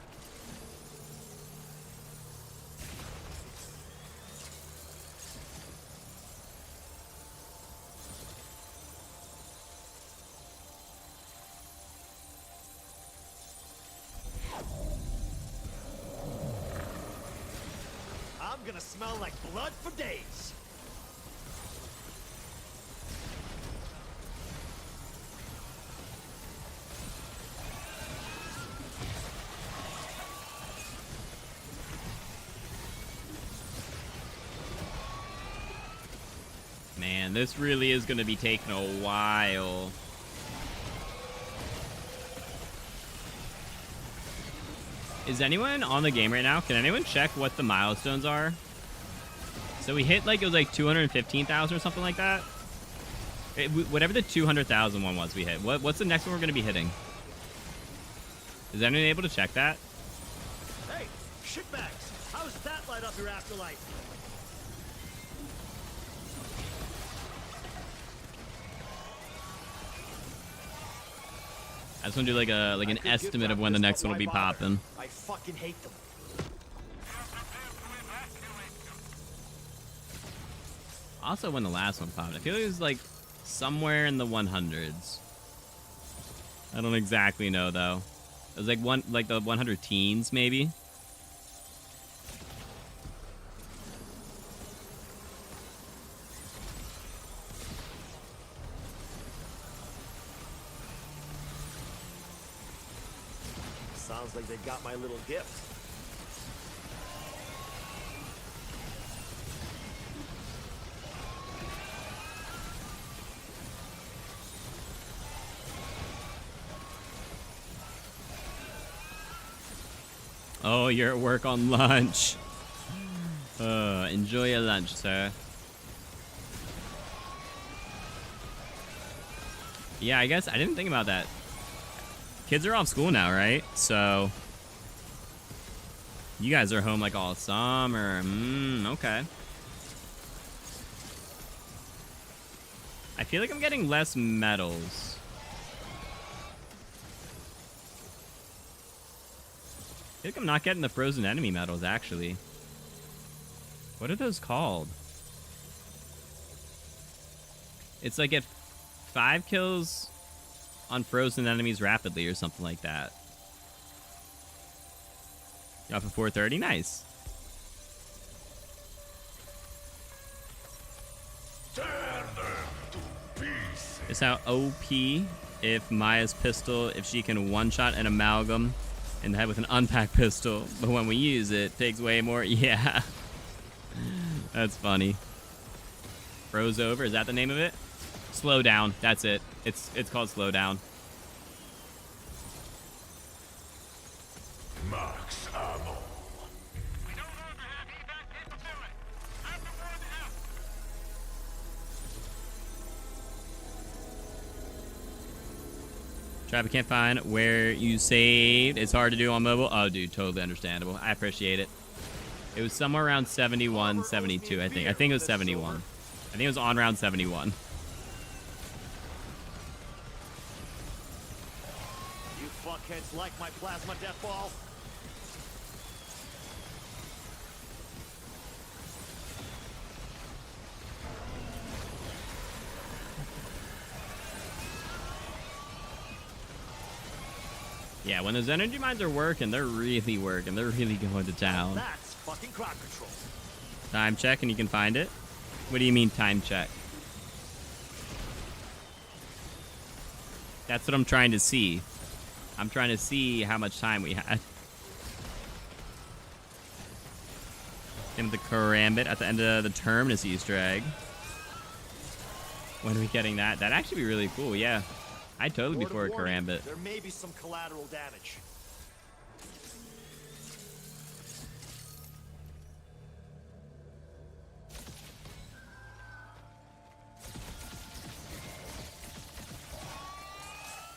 I'm gonna smell like blood for days. Man, this really is going to be taking a while. Is anyone on the game right now? Can anyone check what the milestones are? So we hit, like, it was like 215,000 or something like that. Whatever the 200,000 one was we hit. What's the next one we're going to be hitting? Is anyone able to check that? Hey, shitbags! How does that light up your afterlife? I just want to do like an estimate of when the next one will be popping. I fucking hate them. Also, when the last one popped, I feel it was like somewhere in the 100s. I don't exactly know though. It was like the 100 teens maybe. Sounds like they got my little gift. Oh, you're at work on lunch. Enjoy your lunch, sir. Yeah, I guess I didn't think about that. Kids are off school now, right? So you guys are home like all summer. Okay. I feel like I'm getting less medals. I feel like I'm not getting the frozen enemy medals, actually. What are those called? It's like get 5 kills on frozen enemies rapidly or something like that. You off at 4:30? Nice. It's how OP if Maya's pistol, if she can one-shot an amalgam in the head with an unpacked pistol, but when we use it, takes way more. Yeah. That's funny. Froze over, is that the name of it? Slow down, that's it. It's called slow down. Max ammo. Traffic can't find where you saved. It's hard to do on mobile. Oh, dude, totally understandable. I appreciate it. It was somewhere around 71, 72, I think. I think it was 71. I think it was on round 71. You fuckheads like my plasma death ball? Yeah, when those energy mines are working, they're really working. They're really going to town. That's fucking crowd control. Time check and you can find it? What do you mean time check? That's what I'm trying to see. I'm trying to see how much time we had. And the Karambit at the end of the term is Easter egg. When are we getting that? That'd actually be really cool, yeah. I'd totally be for a Karambit. There may be some collateral damage.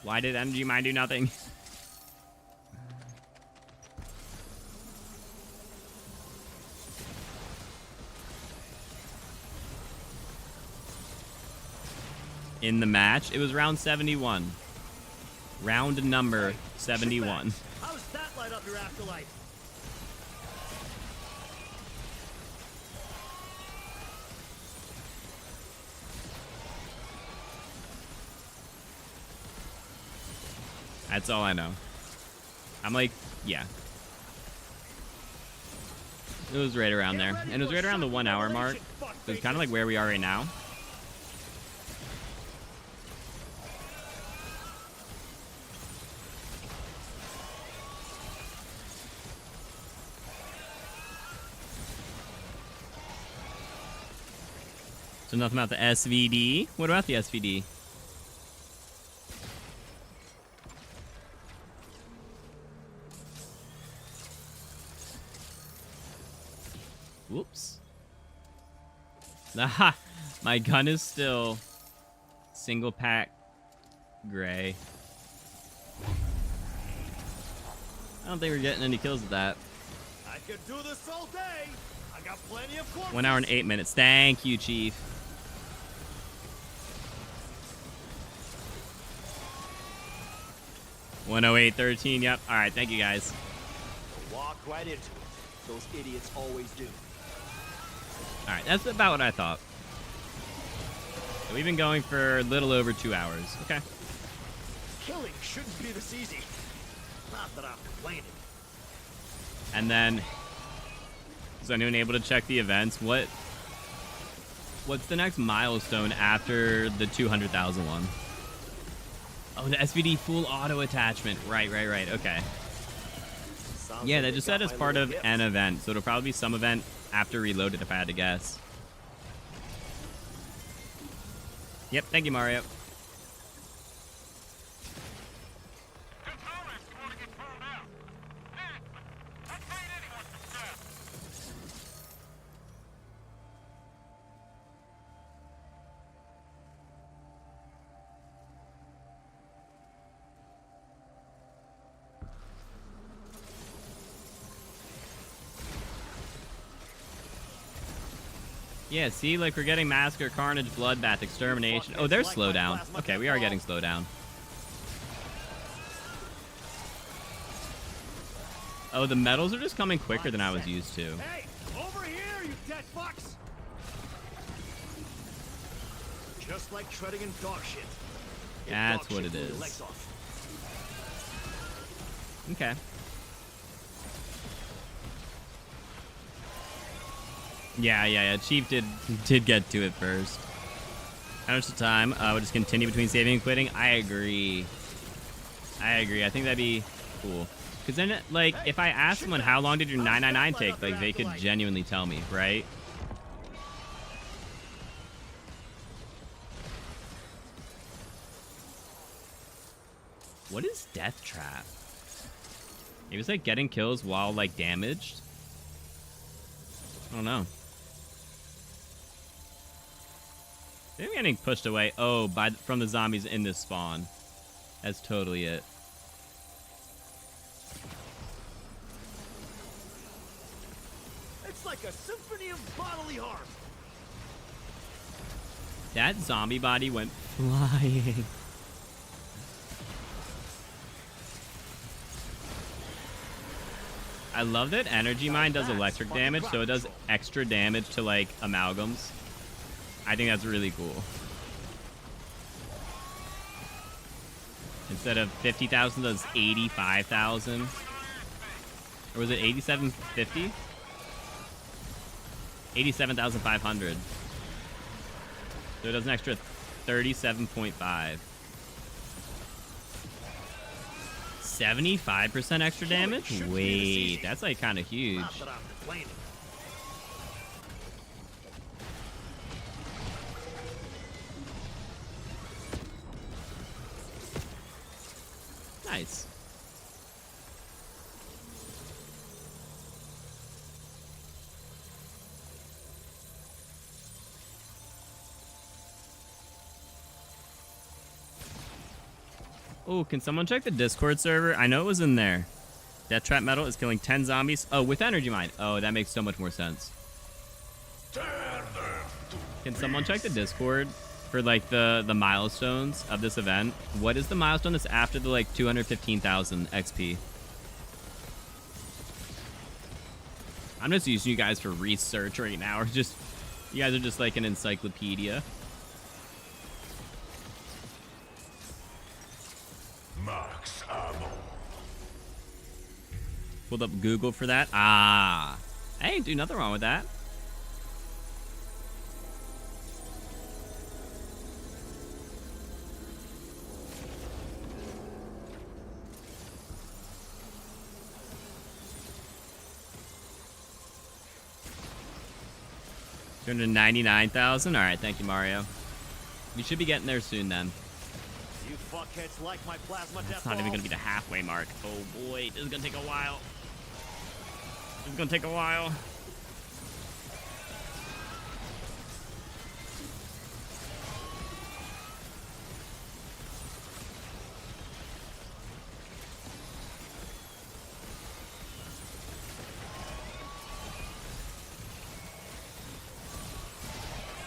Why did Energy Mine do nothing? In the match, it was round 71. Round number 71. How does that light up your afterlife? That's all I know. I'm like, yeah. It was right around there. And it was right around the 1 hour mark. So it's kind of like where we are right now. So nothing about the SVD. What about the SVD? Whoops. Aha! My gun is still single pack gray. I don't think we're getting any kills with that. I could do this all day. I got plenty of corpses. 1 hour and 8 minutes. Thank you, Chief. $108.13. Yep. All right. Thank you, guys. Walk right into it. Those idiots always do. All right. That's about what I thought. So we've been going for a little over 2 hours. Okay. Killing shouldn't be this easy. Not that I'm complaining. And then, is anyone able to check the events? What's the next milestone after the 200,000 one? Oh, the SVD full auto attachment. Right. Okay. Yeah, they just said as part of an event, so it'll probably be some event after Reloaded, if I had to guess. Yep, thank you, Mario. Yeah, see, like we're getting Massacre, Carnage, Bloodbath, Extermination. Oh, there's Slowdown. Okay, we are getting Slowdown. Oh, the medals are just coming quicker than I was used to. Hey, over here, you dead fucks! Just like treading in dog shit. That's what it is. Okay. Yeah. Chief did get to it first. How much time? We'll just continue between saving and quitting. I agree. I think that'd be cool. Because then, like, if I ask someone how long did your 999 take, like, they could genuinely tell me, right? What is Death Trap? It was like getting kills while, like, damaged. I don't know. Maybe I'm getting pushed away. Oh, from the zombies in this spawn. That's totally it. It's like a symphony of bodily harm. That zombie body went flying. I love that Energy Mine does electric damage, so it does extra damage to, like, amalgams. I think that's really cool. Instead of 50,000, does 85,000. Or was it 8750? 87,500. So it does an extra 37.5. 75% extra damage? Wait, that's like kind of huge. Not that I'm complaining. Nice. Oh, can someone check the Discord server? I know it was in there. Death Trap Metal is killing 10 zombies. Oh, with Energy Mine. Oh, that makes so much more sense. Can someone check the Discord for like the milestones of this event? What is the milestone that's after the like 215,000 XP? I'm just using you guys for research right now, or just you guys are just like an encyclopedia. Max ammo. Pulled up Google for that. Ah, hey, do nothing wrong with that. $299,000. All right, thank you, Mario. We should be getting there soon then. You fuckheads like my plasma death It's not even ball? gonna be the halfway mark. Oh boy, this is gonna take a while. This is gonna take a while.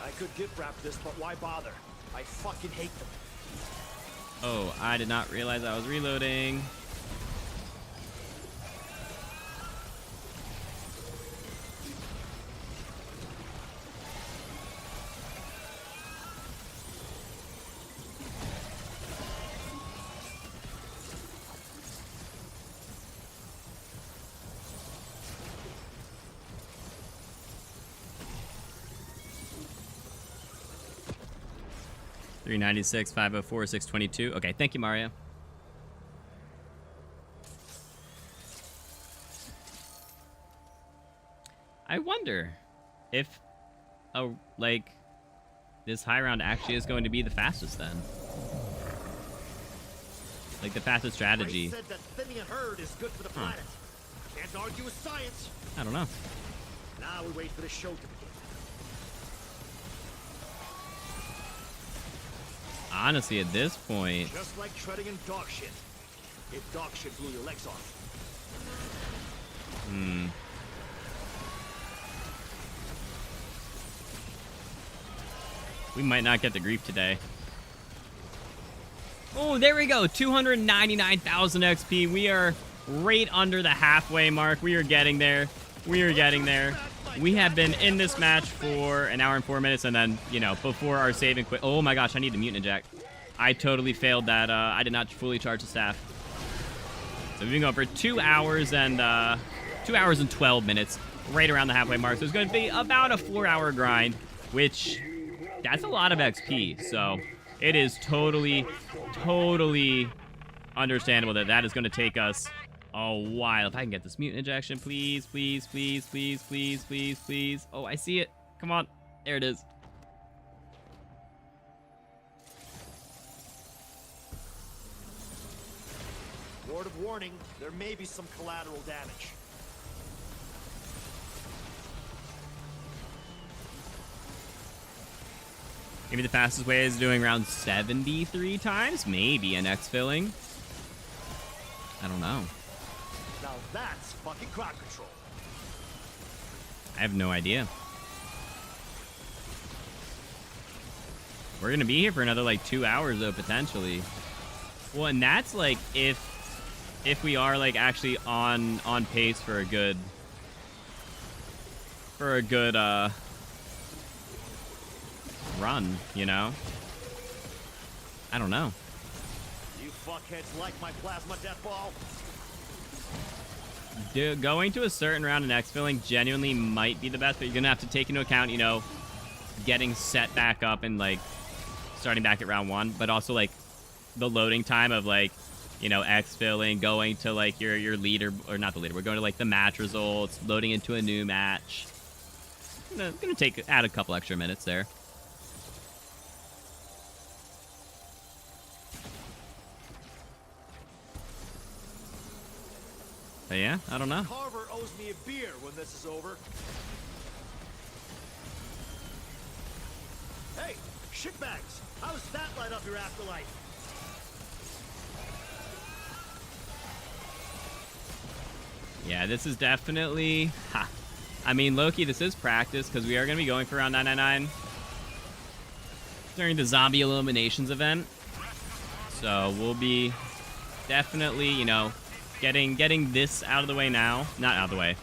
I could gift wrap this, but why bother? I fucking hate them. Oh, I did not realize I was reloading. $396, $504, $622. Okay, thank you, Mario. I wonder if, this high round actually is going to be the fastest then. Like the fastest strategy. Ray said that thinning a herd is good for the planet. Can't argue with science. I don't know. Now we wait for the show to begin. Honestly, at this point, Just like treading in dog shit. If dog shit blew your legs off. we might not get the grief today. Oh, there we go. 299,000 XP. We are right under the halfway mark. We are getting there. We are getting there. We have been in this match for an hour and 4 minutes, and then, you know, before our save and quit. Oh my gosh, I need to mutant eject. I totally failed that. I did not fully charge the staff. So we've been going for 2 hours and 2 hours and 12 minutes, right around the halfway mark. So it's going to be about a 4-hour grind, which that's a lot of XP. So it is totally understandable that that is going to take us a while. If I can get this mutant ejection, please, please, please, please, please, please, please. Oh, I see it. Come on. There it is. Word of warning, there may be some collateral damage. Maybe the fastest way is doing around 73 times? Maybe an X filling. I don't know. Now that's fucking crowd control. I have no idea. We're going to be here for another, like, 2 hours, though, potentially. Well, and that's, like, if we are, like, actually on pace for a good... run, you know? I don't know. You fuckheads like my plasma death ball? Going to a certain round in X filling genuinely might be the best, but you're gonna have to take into account, you know, getting set back up and like starting back at round 1, but also like the loading time of like you know, exfilling, going to like your leader, or not the leader, we're going to like the match results, loading into a new match. Gonna add a couple extra minutes there. But yeah, I don't know. Carver owes me a beer when this is over. Hey, shitbags! How does that light up your afterlife? Yeah, this is definitely... Ha. I mean, Loki, this is practice, because we are going to be going for round 999 during the Zombie Illuminations event. So we'll be definitely, you know, getting this out of the way now. Not out of the way.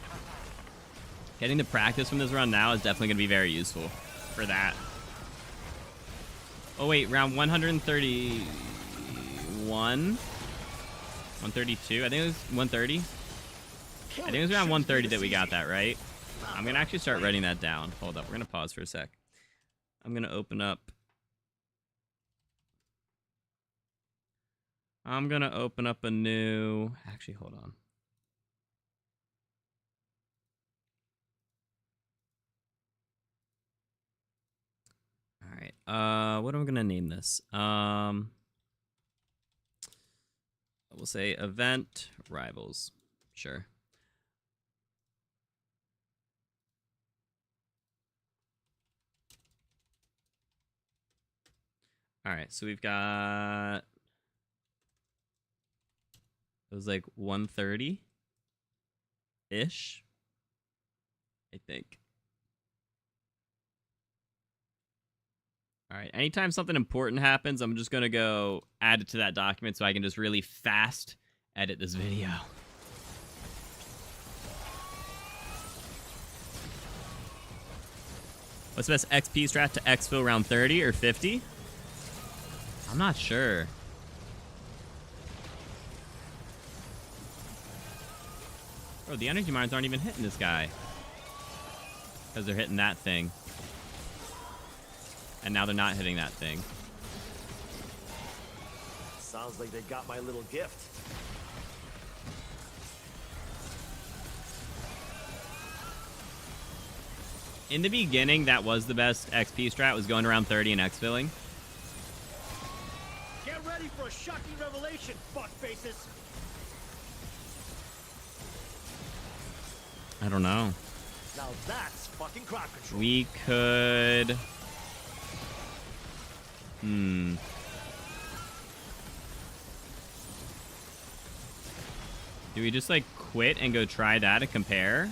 Getting the practice from this run now is definitely going to be very useful for that. Oh, wait, round 131? 132? I think it was 130. I think it was around 130 that we got that, right? I'm going to actually start writing that down. Hold up. We're going to pause for a sec. I'm going to open up... a new... Actually, hold on. All right. What am I going to name this? We'll say Event Rivals. Sure. All right, so we've got... It was like 130-ish, I think. All right, anytime something important happens, I'm just going to go add it to that document so I can just really fast edit this video. What's the best XP strat to exfil around 30 or 50? I'm not sure. Bro, the energy mines aren't even hitting this guy. Because they're hitting that thing. And now they're not hitting that thing. Sounds like they got my little gift. In the beginning, that was the best XP strat, was going around 30 and exfilling. Get ready for a shocking revelation, fuckfaces! I don't know. Now that's fucking crowd control. We could... Do we just, like, quit and go try that to compare?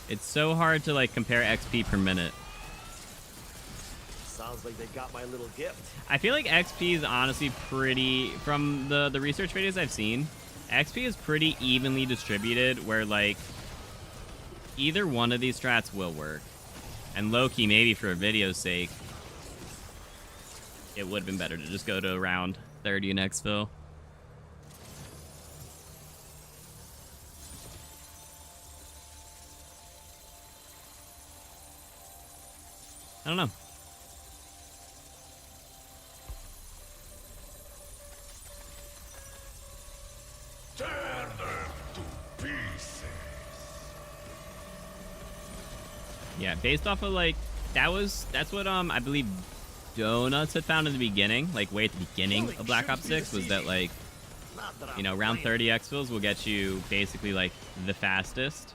It's so hard to, like, compare XP per minute. Sounds like they got my little gift. I feel like XP is honestly pretty... From the research videos I've seen, XP is pretty evenly distributed, where, like, either one of these strats will work. And low-key, maybe for a video's sake, it would have been better to just go to around 30 in exfil. I don't know. Tear them to pieces. Yeah, based off of, like, that's what I believe Donuts had found in the beginning, like way at the beginning of Black Ops 6, was that, like, you know, round 30 exfils will get you basically, like, the fastest.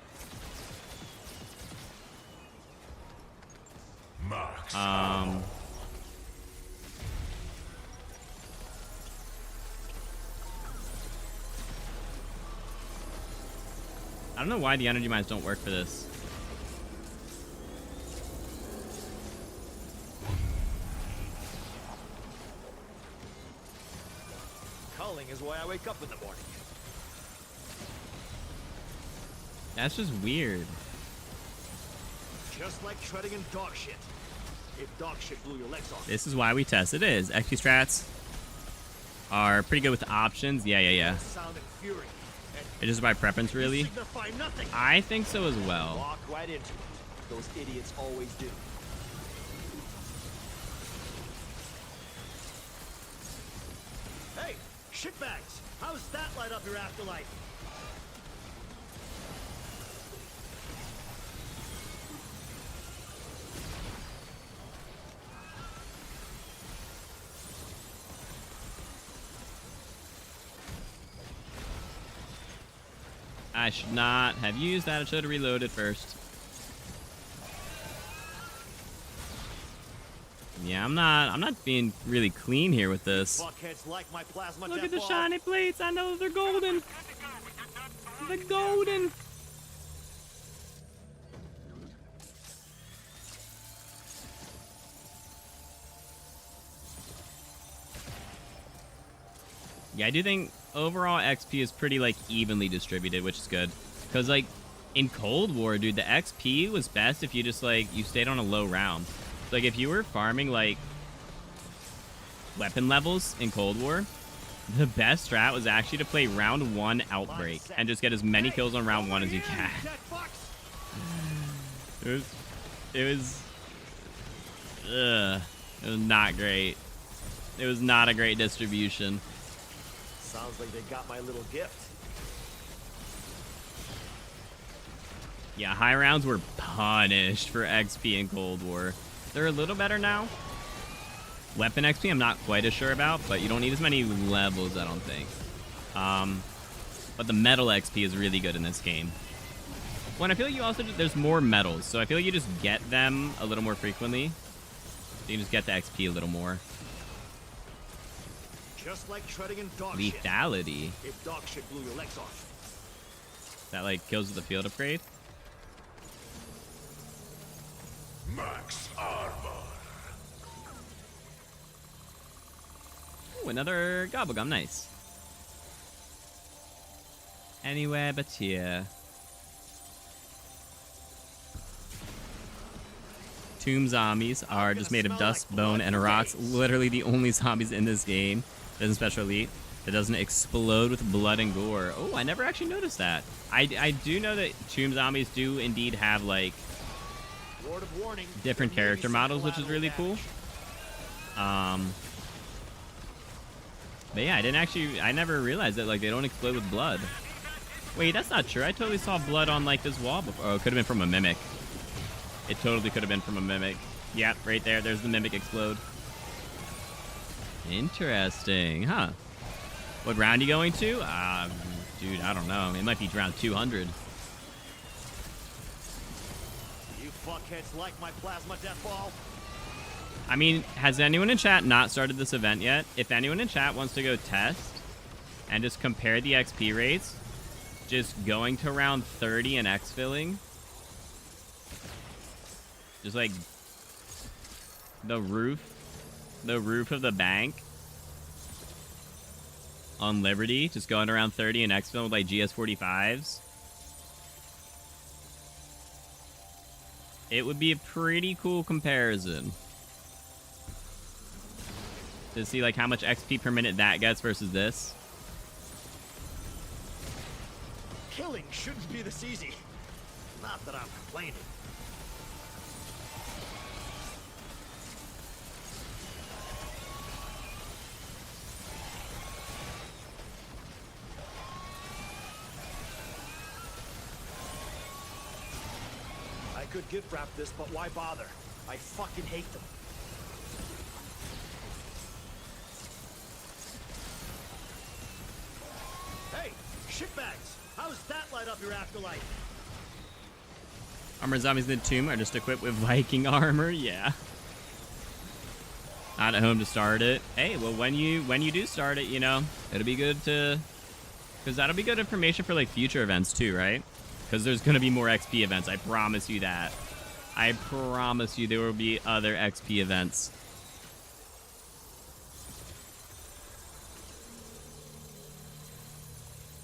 I don't know why the energy mines don't work for this. Culling is why I wake up in the morning. That's just weird. Just like treading in dog shit. If dog shit blew your legs off. This is why we test. It is. XP strats are pretty good with the options. Yeah. Sound and fury. It's just by preference, really. Signify nothing. I think so as well. Walk right into it. Those idiots always do. shitbags! How's that light up your afterlife? I should not have used that. I should have reloaded first. Yeah, I'm not being really clean here with this. Fuckheads like my plasma Look death at the ball. shiny plates. I know they're golden. They're golden. Yeah, I do think overall XP is pretty, like, evenly distributed, which is good. Because, like, in Cold War, dude, the XP was best if you just, like, you stayed on a low round. So, like, if you were farming, like, weapon levels in Cold War, the best strat was actually to play round 1 Outbreak and just get as many kills on round 1 as you can. It was not great. It was not a great distribution. Sounds like they got my little gift. Yeah, high rounds were punished for XP in Cold War. They're a little better now. Weapon XP I'm not quite as sure about, but you don't need as many levels, I don't think. But the metal XP is really good in this game. Well, and I feel like you also, there's more metals, so I feel like you just get them a little more frequently. So you just get the XP a little more. Just like treading in dog shit. Lethality. If dog shit blew your legs off. That, like, kills with the field upgrade. Max armor. Ooh, another gobblegum, nice. Anywhere but here. Tomb zombies are just made of dust, bone, and rocks. Literally the only zombies in this game. Doesn't special elite. That doesn't explode with blood and gore. Oh, I never actually noticed that. I do know that tomb zombies do indeed have, like, Word of warning, different there may be character some models, which is really cool. damage. But yeah, I never realized that, like, they don't explode with blood. Wait, that's not true. I totally saw blood on, like, this wall before. Oh, it could have been from a mimic. It totally could have been from a mimic. Yep, right there. There's the mimic explode. Interesting, huh? What round you going to? Dude, I don't know. It might be round 200. You fuckheads like my plasma death ball? I mean, has anyone in chat not started this event yet? If anyone in chat wants to go test and just compare the XP rates, just going to round 30 and exfilling, just like the roof of the bank on Liberty, just going around 30 and exfilling with like GS45s. It would be a pretty cool comparison to see like how much XP per minute that gets versus this. Killing shouldn't be this easy. Not that I'm complaining. I could gift wrap this, but why bother? I fucking hate them. Hey, shitbags! How's that light up your afterlife? Armor zombies in the tomb are just equipped with Viking armor. Yeah. Not at home to start it. Hey, well, when you do start it, you know, it'll be good to, because that'll be good information for like future events too, right? Because there's gonna be more XP events. I promise you that. I promise you there will be other XP events.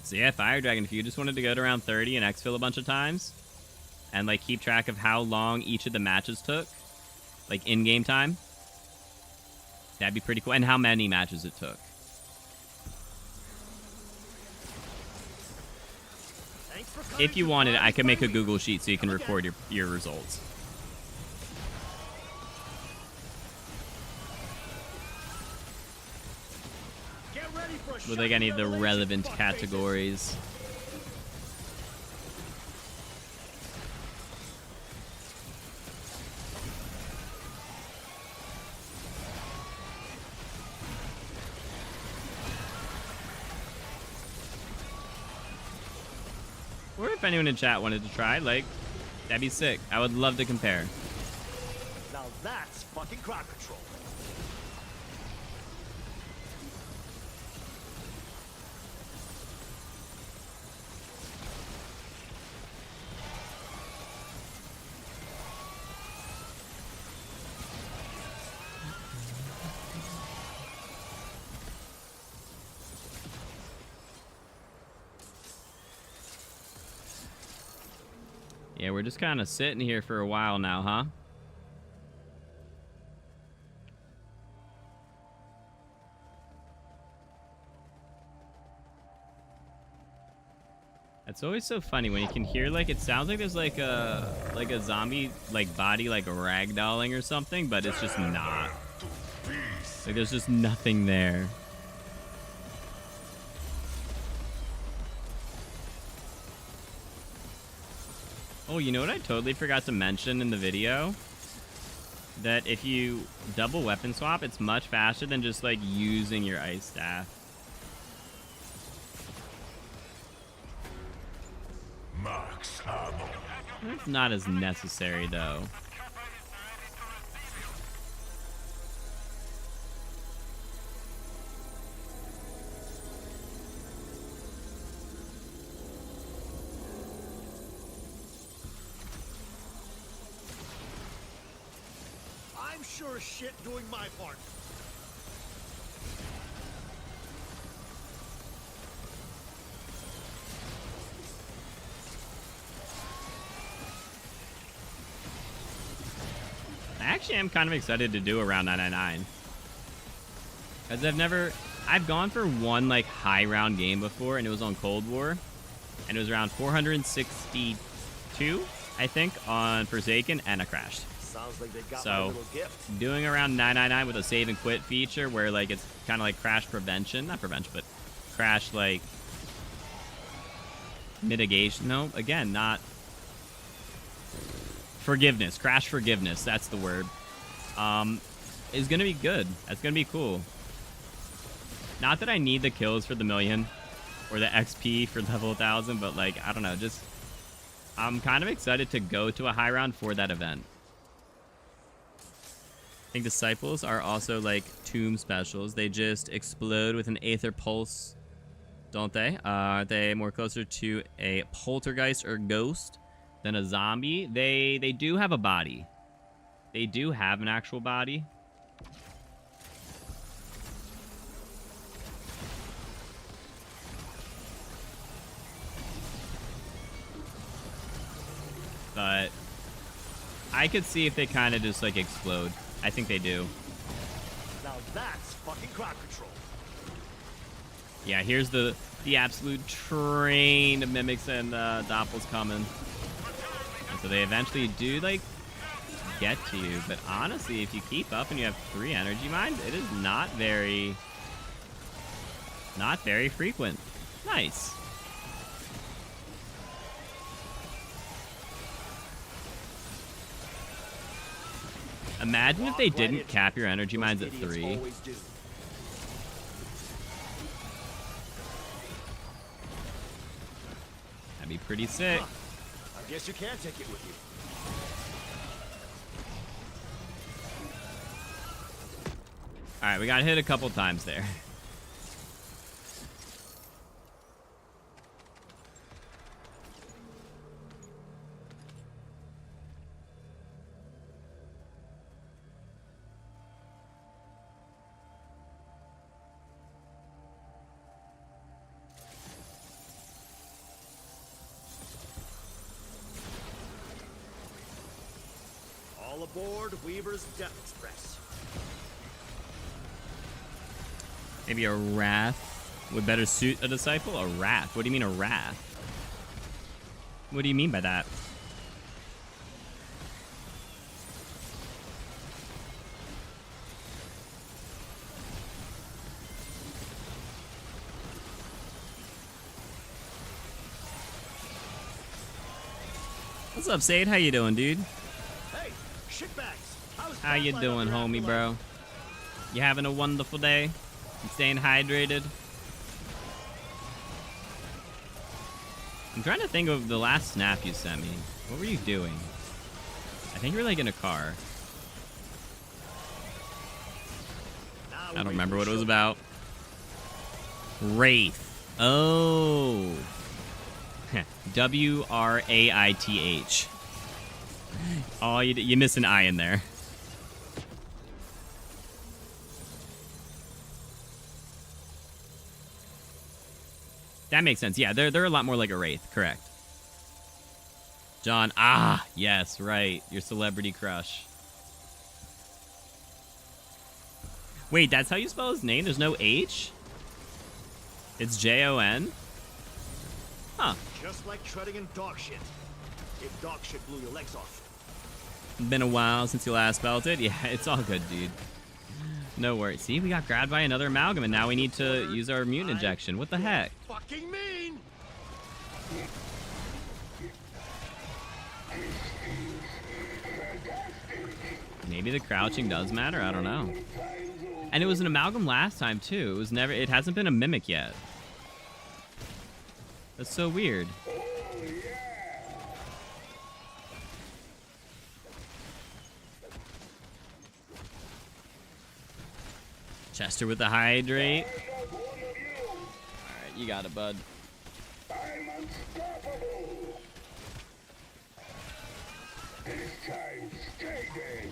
So yeah, Fire Dragon, if you just wanted to go to around 30 and exfil a bunch of times, and like keep track of how long each of the matches took, like in-game time, that'd be pretty cool. And how many matches it took. If you wanted, I could make a Google Sheet so you can record your results. Get ready ready for a with like any of the shiny relevant revelation, categories. Or if anyone in chat wanted to try, like, that'd be sick. I would love to compare. Now that's fucking crowd control. Yeah, we're just kind of sitting here for a while now, huh? It's always so funny when you can hear, like, it sounds like there's like a zombie like body like ragdolling or something, but it's just not. Like there's just nothing there. Oh, you know what I totally forgot to mention in the video? That if you double weapon swap, it's much faster than just like using your ice staff. It's not as necessary though. I'm sure as shit doing my part. Actually, I'm kind of excited to do around 999. Because I've gone for one like high round game before, and it was on Cold War. And it was around 462, I think, on Forsaken, and I crashed. Sounds like they got my So, little gift. doing around 999 with a save and quit feature where like it's kind of like crash prevention, not prevention, but crash like mitigation. No, again, not forgiveness. Crash forgiveness, that's the word. Is gonna be good. That's gonna be cool. Not that I need the kills for the million or the XP for level 1000, but like, I don't know, just I'm kind of excited to go to a high round for that event. I think disciples are also like tomb specials. They just explode with an aether pulse, don't they? Are they more closer to a poltergeist or ghost than a zombie? They do have a body. They do have an actual body. But I could see if they kind of just like explode. I think they do. Now that's fucking crowd control. Yeah, here's the absolute train of mimics and doppels coming. And so they eventually do like get to you. But honestly, if you keep up and you have 3 energy mines, it is not very frequent. Nice. Imagine if they didn't cap your energy mines at 3. That'd be pretty sick. Huh. I guess you can take it with you. Alright, we got hit a couple times there. All aboard Weaver's Death Express. Maybe a wrath would better suit a disciple? A wrath? What do you mean a wrath? What do you mean by that? What's up, Sade? How you doing, dude? Hey, shitbags. How you doing, homie, bro? You having a wonderful day? You staying hydrated? I'm trying to think of the last snap you sent me. What were you doing? I think you were like in a car. I don't remember what it was about. Wraith. Oh. W-R-A-I-T-H. Oh, you missed an I in there. That makes sense. Yeah, they're a lot more like a Wraith. Correct. John. Ah, yes, right. Your celebrity crush. Wait, that's how you spell his name? There's no H? It's Jon? Huh. Just like treading in dog shit. If dog shit blew your legs off. Been a while since you last belted. Yeah, it's all good, dude. No worries. See, we got grabbed by another amalgam, and now we need to use our mutant injection. What the heck? Fucking mean! Maybe the crouching does matter. I don't know. And it was an amalgam last time too. It was never. It hasn't been a mimic yet. That's so weird. Chester with the hydrate. Alright, you got it, bud. I'm unstoppable. This time, stay dead.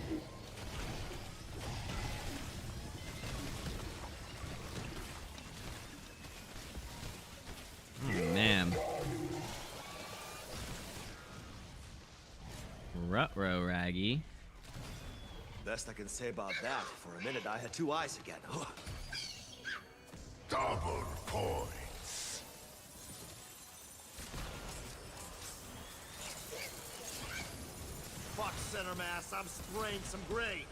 Oh, man. Ruh-roh, Raggy. Best I can say about that. For a minute, I had two eyes again. Double points. Fuck center mass. I'm spraying some gray.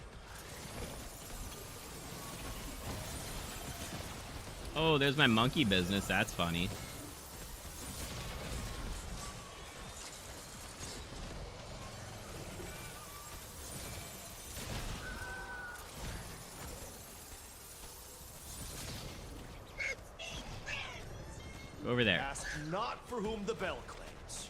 Oh, there's my monkey business. That's funny. Over there. Ask not for whom the bell claims.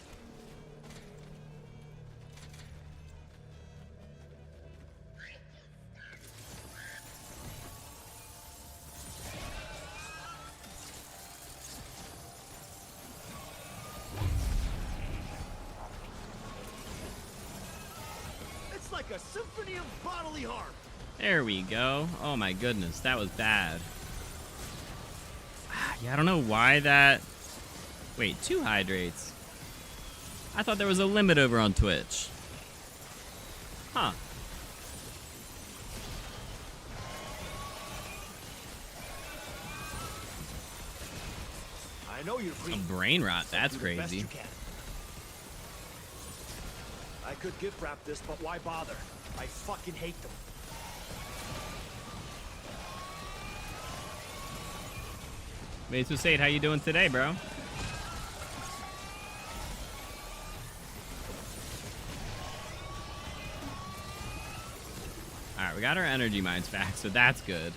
It's like a symphony of bodily harm. There we go. Oh my goodness, that was bad. Yeah, I don't know why that... Wait, 2 hydrates? I thought there was a limit over on Twitch. Huh. I know you're A green. brain rot, that's Do the best crazy. you can. I could gift wrap this, but why bother? I fucking hate them. Wait, so Sade, how you doing today, bro? Alright, we got our energy mines back, so that's good.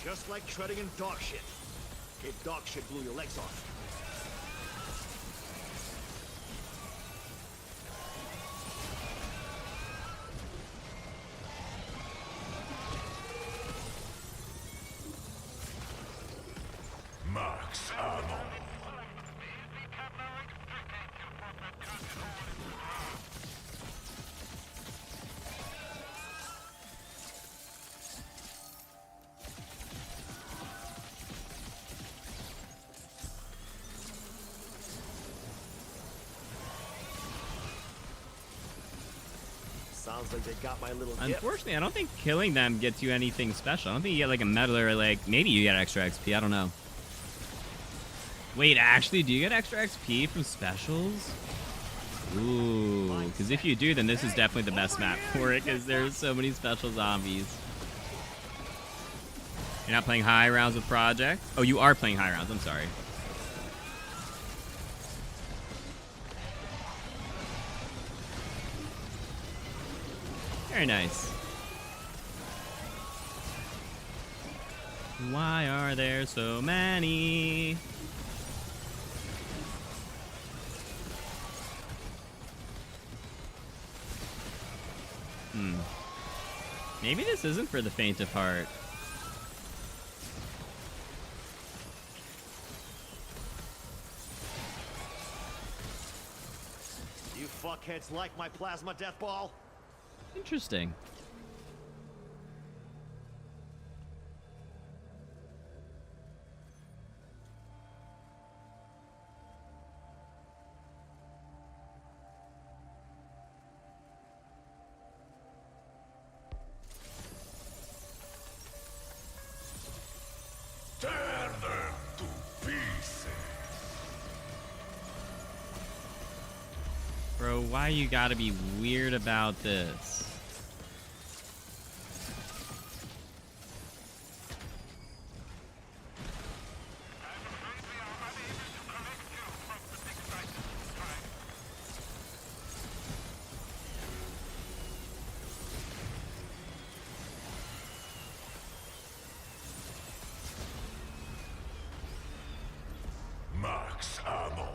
Just like treading in dog shit. If dog shit blew your legs off. Max ammo. Sounds like they got my little gift. Unfortunately, I don't think killing them gets you anything special. I don't think you get like a medal or like maybe you get extra XP. I don't know. Wait, actually, do you get extra XP from specials? Ooh, because if you do, then this is definitely the best map for it because there's so many special zombies. You're not playing high rounds with Project? Oh, you are playing high rounds. I'm sorry. Very nice. Why are there so many? Maybe this isn't for the faint of heart. You fuckheads like my plasma death ball? Interesting. Tear them to pieces. Bro, why you gotta be weird about this? Max ammo.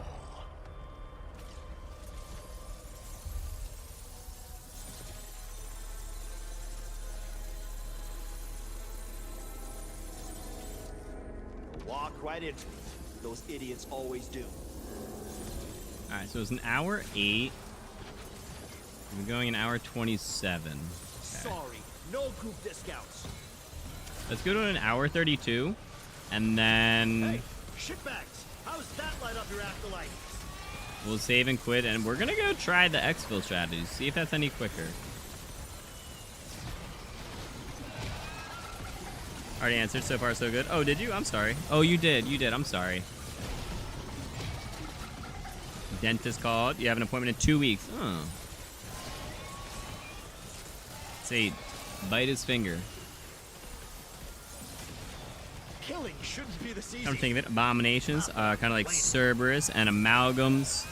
Walk right into it. Those idiots always do. Alright, so it's an hour 8. We're going an hour 27. Okay. Sorry, no group discounts. Let's go to an hour 32. And then Hey, shitbags, how's that light up your afterlife? we'll save and quit. And we're gonna go try the exfil strategy. See if that's any quicker. Already answered. So far, so good. Oh, did you? I'm sorry. Oh, you did. You did. I'm sorry. Dentist called. You have an appointment in 2 weeks. Oh. Say, bite his finger. Killing shouldn't be this easy. I'm thinking of it. Abominations, kind of like Cerberus, and amalgams,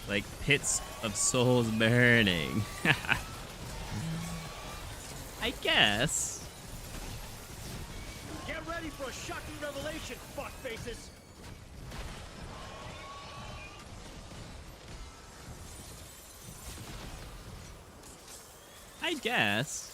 like pits of souls burning. I guess. Get ready for a shocking revelation, fuckfaces. I guess.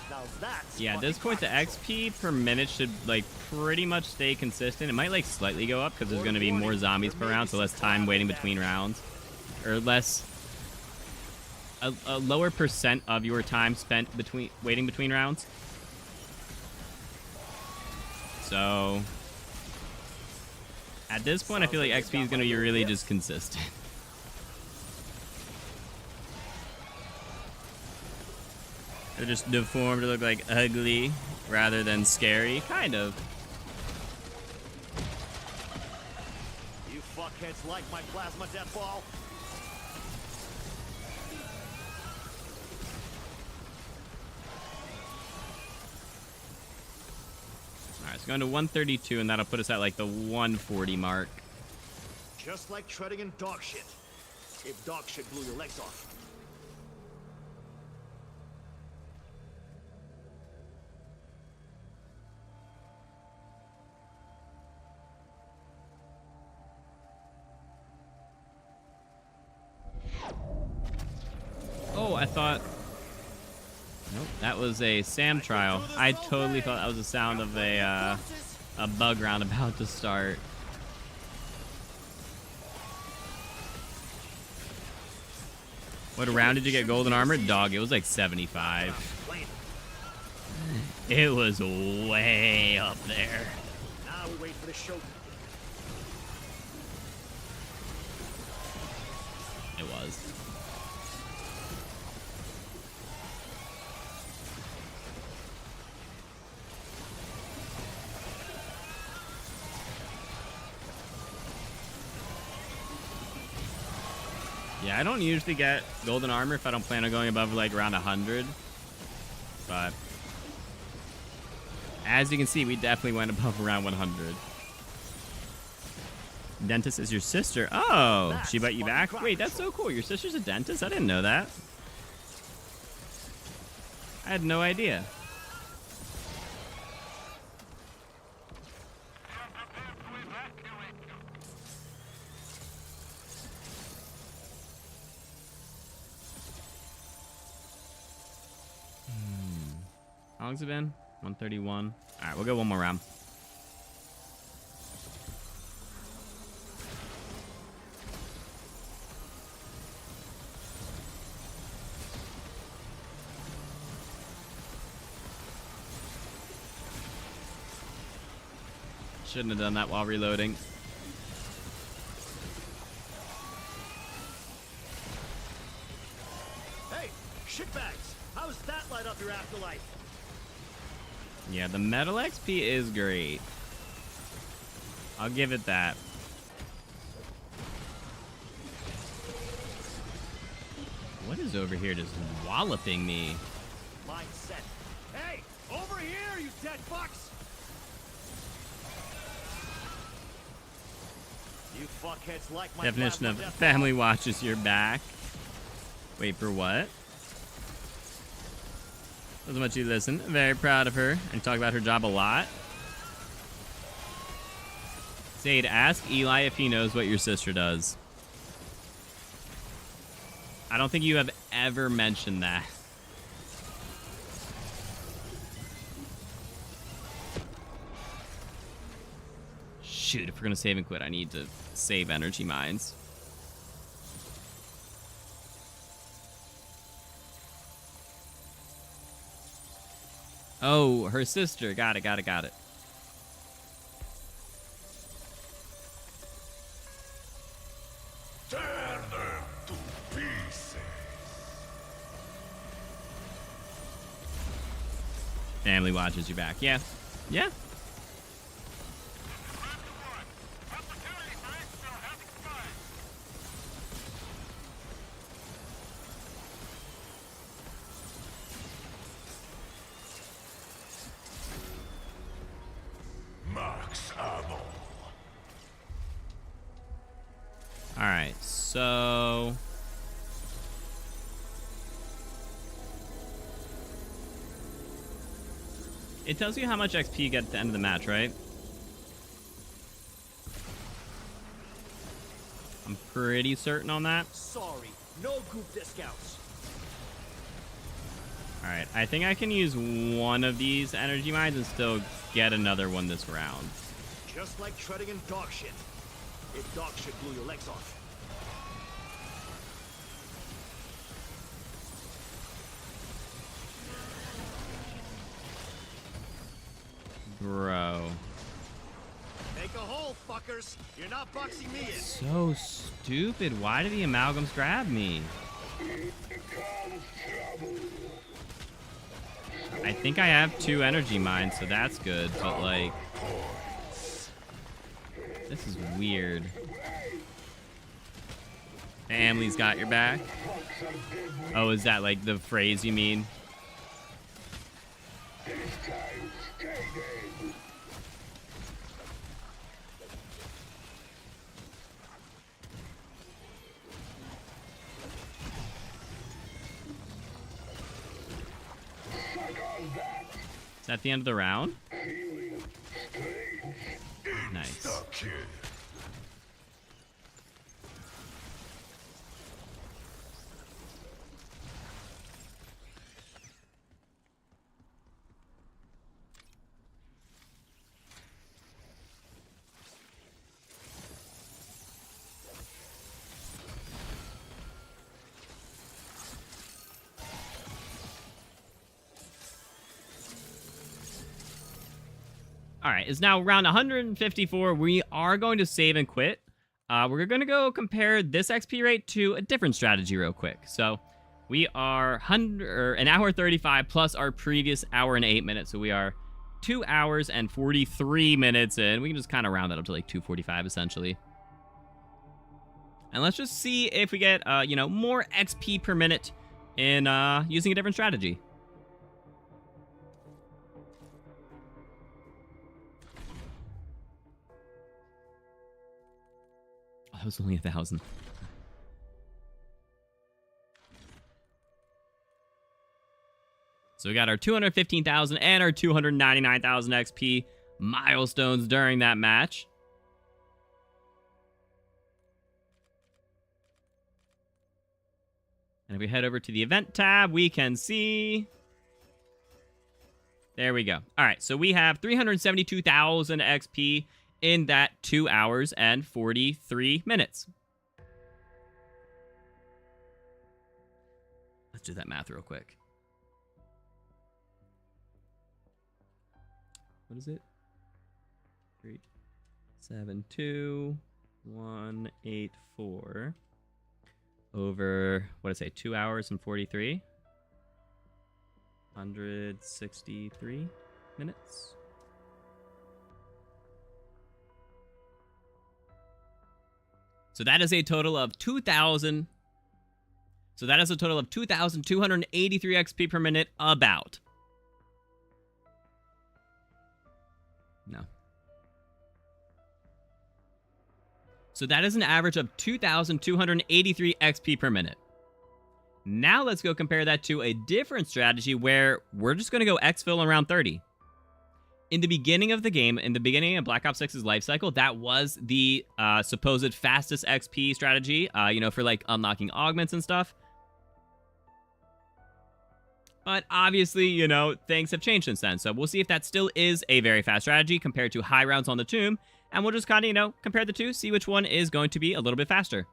Now that's Yeah, at this point, the XP per minute should, like, pretty much stay consistent. It might, like, slightly go up because there's going to be more zombies per round, so less time waiting between rounds. Or less... A lower percent of your time spent waiting between rounds. So... At this point, I feel like XP is going to be really just consistent. They're just deformed to look like ugly rather than scary. Kind of. You fuckheads like my plasma death ball? Alright, so going to 132, and that'll put us at like the 140 mark. Just like treading in dog shit. If dog shit blew your legs off. Oh, I thought... Nope, that was a SAM trial. I totally thought that was the sound of a bug round about to start. What round did you get golden armor? Dog, it was like 75. It was way up there. Now we wait for the show. It was. Yeah, I don't usually get golden armor if I don't plan on going above like around 100. But as you can see, we definitely went above around 100. Dentist is your sister. Oh, she brought you back? Wait, that's so cool. Your sister's a dentist? I didn't know that. I had no idea. How long's it been? 131. All right, we'll go one more round. Shouldn't have done that while reloading. Hey, shitbags! How does that light up your afterlife? Yeah, the metal XP is great. I'll give it that. What is over here just walloping me? Mindset. Hey, over here, you dead fucks! You fuckheads like my Definition plasma of death family watches your back. Wait, for what? Doesn't much you listen. Very proud of her. And talk about her job a lot. Sade, ask Eli if he knows what your sister does. I don't think you have ever mentioned that. Shoot, if we're gonna save and quit, I need to save energy mines. Oh, her sister. Got it. Tear them to pieces. Family watches you back. Yeah. Yeah. Max ammo. All right. So it tells you how much XP you get at the end of the match, right? I'm pretty certain on that. Sorry, no group discounts. All right. I think I can use one of these energy mines and still get another one this round. Just like treading in dog shit. If dog shit blew your legs off. Bro. Make a hole, fuckers. You're not boxing me in. So stupid. Why do the amalgams grab me? I think I have 2 energy mines, so that's good, but like this is weird. Family's got your back. Oh, is that like the phrase you mean? Is that the end of the round? Nice. All right, it's now round 154. We are going to save and quit. We're going to go compare this XP rate to a different strategy real quick. So we are an hour 35 plus our previous hour and 8 minutes. So we are 2 hours and 43 minutes in. We can just kind of round that up to like 2:45 essentially. And let's just see if we get, you know, more XP per minute in using a different strategy. Oh, that was only 1,000. So we got our 215,000 and our 299,000 XP milestones during that match. And if we head over to the event tab, we can see... There we go. All right, so we have 372,000 XP in that 2 hours and 43 minutes. Let's do that math real quick. What is it? 372,184 over, what did I say, 2 hours and 43? 163 minutes. So that is a total of 2,000. So that is a total of 2,283 XP per minute, about. No. So that is an average of 2,283 XP per minute. Now let's go compare that to a different strategy where we're just going to go exfil in round 30. In the beginning of the game, in the beginning of Black Ops 6's life cycle, that was the supposed fastest XP strategy, you know, for like unlocking augments and stuff. But obviously, you know, things have changed since then. So we'll see if that still is a very fast strategy compared to high rounds on the tomb. And we'll just kind of, you know, compare the two, see which one is going to be a little bit faster.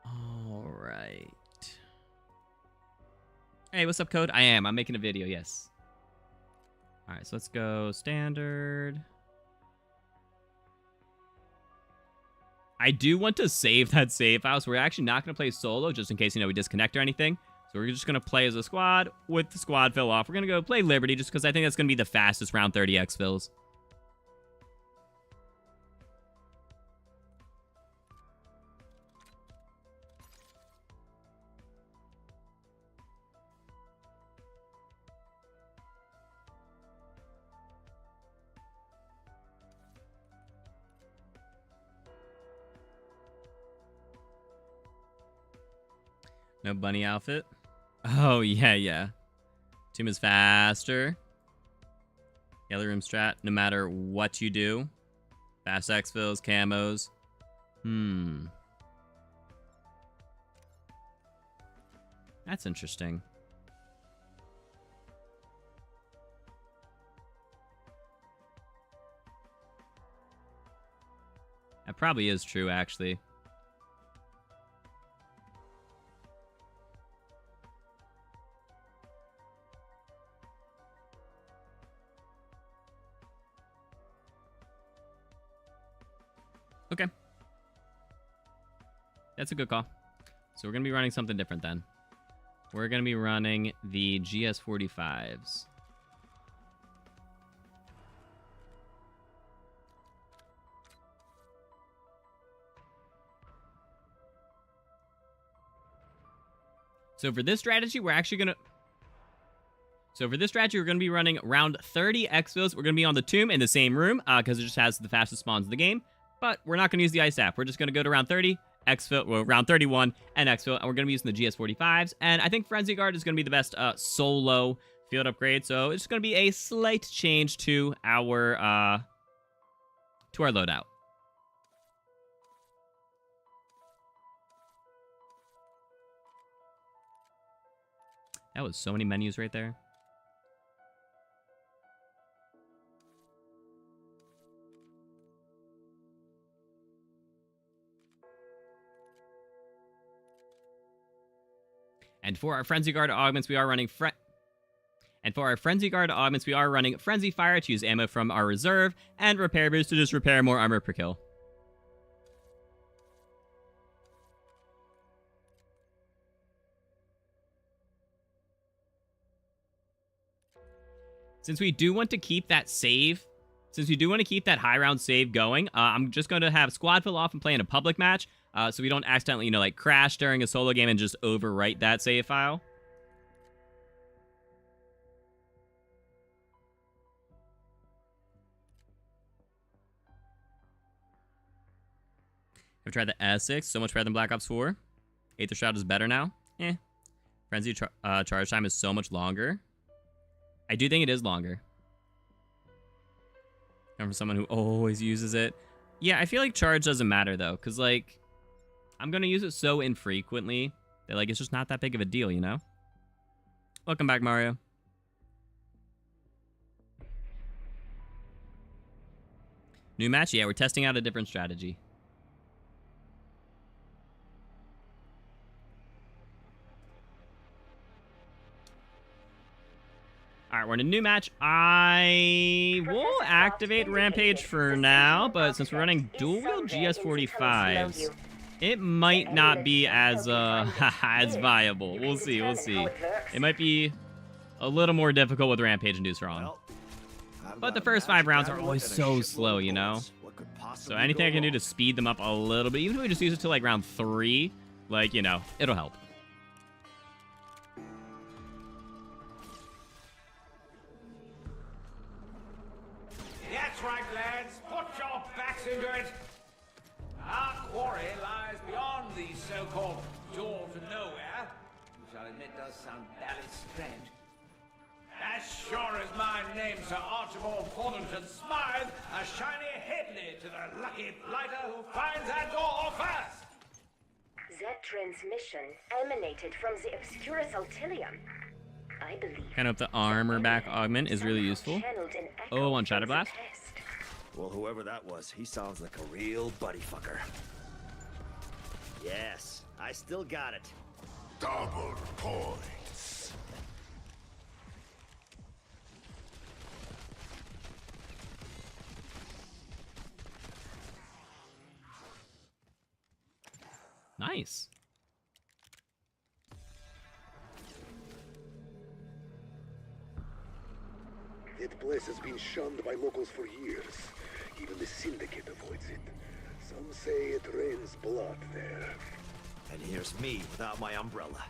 All right. Hey, what's up, Code? I'm making a video, yes. All right, so let's go standard. I do want to save that save file, so we're actually not going to play solo, just in case, you know, we disconnect or anything. So we're just going to play as a squad with the squad fill off. We're going to go play Liberty, just because I think that's going to be the fastest round 30 exfils. No bunny outfit. Oh, yeah. Tomb is faster. Yellow room strat, no matter what you do. Fast exfils, camos. That's interesting. That probably is true, actually. Okay. That's a good call. So we're going to be running something different then. We're going to be running the GS45s. So for this strategy, we're actually going to... So for this strategy, we're going to be running round 30 exfils. We're going to be on the tomb in the same room, because it just has the fastest spawns in the game. But we're not going to use the ice staff. We're just going to go to round 30, exfil, well, round 31, and exfil, and we're going to be using the GS45s. And I think Frenzy Guard is going to be the best solo field upgrade. So it's going to be a slight change to our loadout. That was so many menus right there. And for our Frenzy Guard augments, we are running Frenzy Fire to use ammo from our reserve, and Repair Boost to just repair more armor per kill. Since we do want to keep that save, since we do want to keep that high round save going, I'm just going to have squad fill off and play in a public match, so we don't accidentally, you know, like crash during a solo game and just overwrite that save file. I've tried the S6, so much better than Black Ops 4. Aether Shroud is better now. Frenzy charge time is so much longer. I do think it is longer. I'm from someone who always uses it. Yeah, I feel like charge doesn't matter, though, because, like, I'm going to use it so infrequently that, like, it's just not that big of a deal, you know? Welcome back, Mario. New match? Yeah, we're testing out a different strategy. Alright, we're in a new match. I will activate Rampage for now, but since we're running dual-wheel GS45s, it might not be as as viable. We'll see, we'll see. It might be a little more difficult with Rampage and do strong. But the first 5 rounds are always so slow, you know? So anything I can do to speed them up a little bit, even if we just use it to like round 3, like, you know, it'll help. That's right, lads. Put your backs into it. Our quarry lies beyond the so-called door to nowhere, which I'll admit does sound badly strange. As sure as my name's Sir Archibald Thornton Smythe, a shiny Headley to the lucky blighter who finds that door first. That transmission emanated from the Obscurus Altilium. I believe. Kind of the armor back augment is really useful. Oh, on Shatter Blast. Well, whoever that was, he sounds like a real buddy fucker. Yes, I still got it. Double points. Nice. That place has been shunned by locals for years. Even the Syndicate avoids it. Some say it rains blood there. And here's me without my umbrella.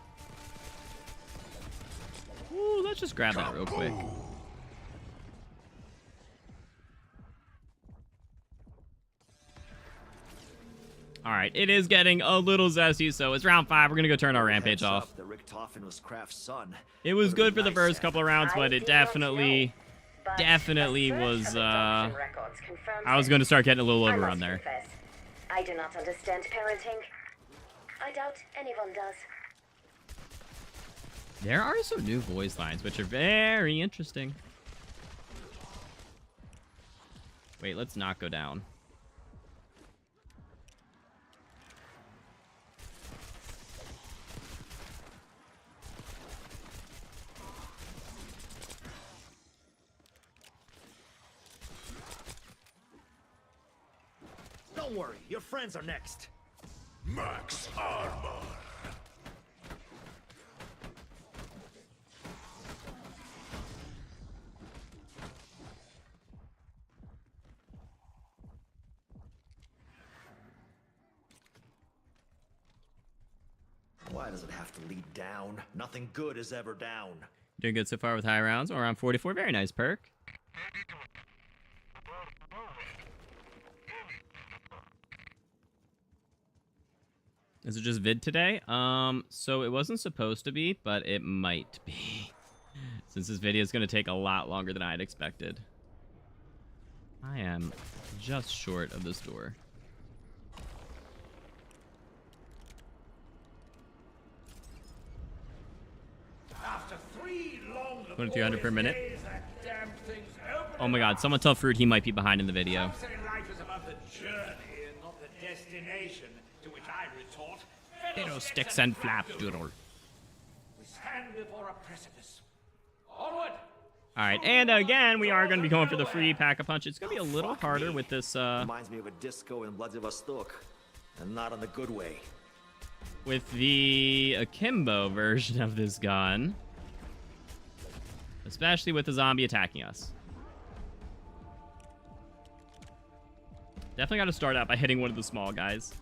Ooh, let's just grab that real quick. Alright, it is getting a little zesty, so it's round 5. We're gonna go turn our Rampage off. Was Kraft's son. It was good for the first couple of rounds, but it definitely was, I was gonna start getting a little overrun there. I do not understand parenting. I doubt anyone does. There are some new voice lines, which are very interesting. Wait, let's not go down. Don't worry, your friends are next. Max armor. Why does it have to lead down? Nothing good is ever down. Doing good so far with high rounds. Or around 44. Very nice perk. Is it just vid today? So it wasn't supposed to be, but it might be. Since this video is going to take a lot longer than I had expected. I am just short of this door. After 3 long 2300 per minute. days, that damn thing's open. Oh my god, someone tell Fruit he might be behind in the video. Some say life is about the journey and not the destination, to which I retort, Fiddlesticks and flapdoodle. we stand before a precipice. Onward! Alright, and again, we are going to be going for the free Pack-a-Punch. It's going to be a little harder with this, Reminds me of a disco in Vladivostok, and not in the good way. with the akimbo version of this gun. especially with the zombie attacking us. Definitely got to start out by hitting one of the small guys.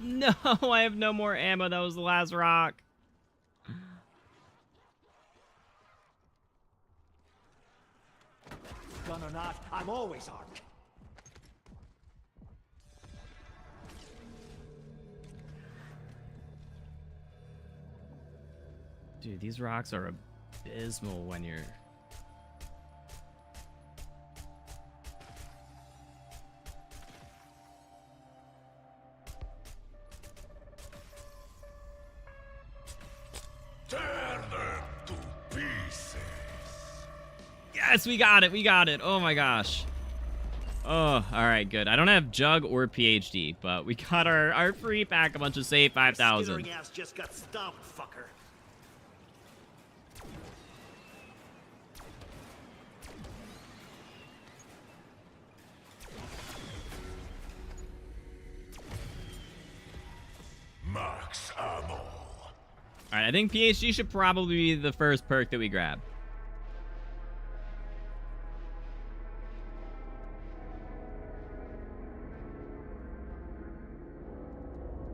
No, I have no more ammo. That was the last rock. Gun or not, I'm always armed. Dude, these rocks are abysmal when you're... Tear them to pieces. Yes, we got it. We got it. Oh my gosh. Oh, all right, good. I don't have Jug or PhD, but we got our free pack a bunch of save 5,000. Skittering ass just got stomped, fucker. Max ammo. All right, I think PhD should probably be the first perk that we grab.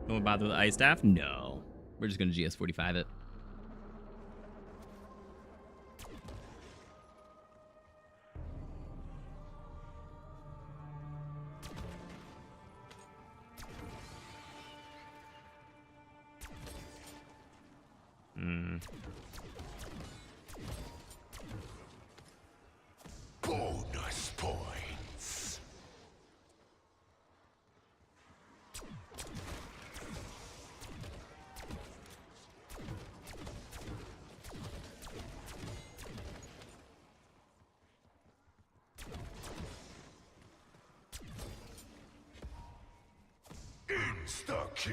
Don't bother with the ice staff? No. We're just gonna GS45 it. Bonus points. Insta-kill.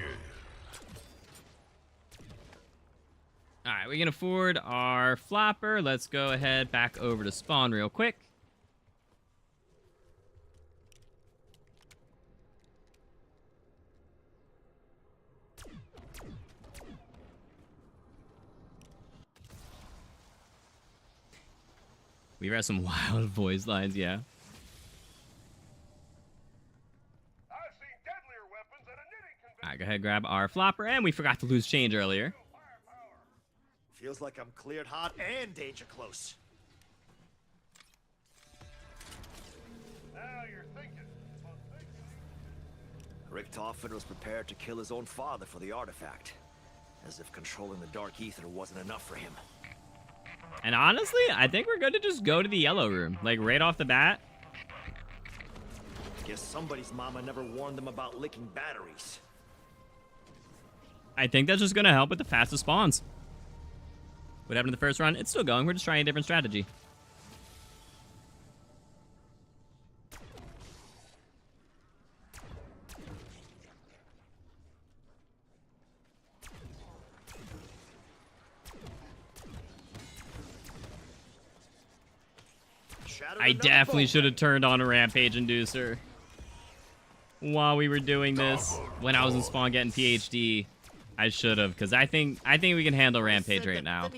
All right, we can afford our flopper. Let's go ahead back over to spawn real quick. We read some wild voice lines, yeah. I've seen deadlier weapons at a knitting convention. All right, go ahead, grab our flopper, and we forgot to lose change earlier. Feels like I'm cleared hot and danger close. Now you're thinking. Richtofen was prepared to kill his own father for the artifact. As if controlling the dark ether wasn't enough for him. And honestly, I think we're good to just go to the yellow room, like right off the bat. Guess somebody's mama never warned them about licking batteries. I think that's just gonna help with the fastest spawns. What happened in the first run? It's still going. We're just trying a different strategy. I definitely should have turned on a rampage inducer while we were doing this. When I was in spawn getting PhD, I should have, because I think we can handle rampage right now.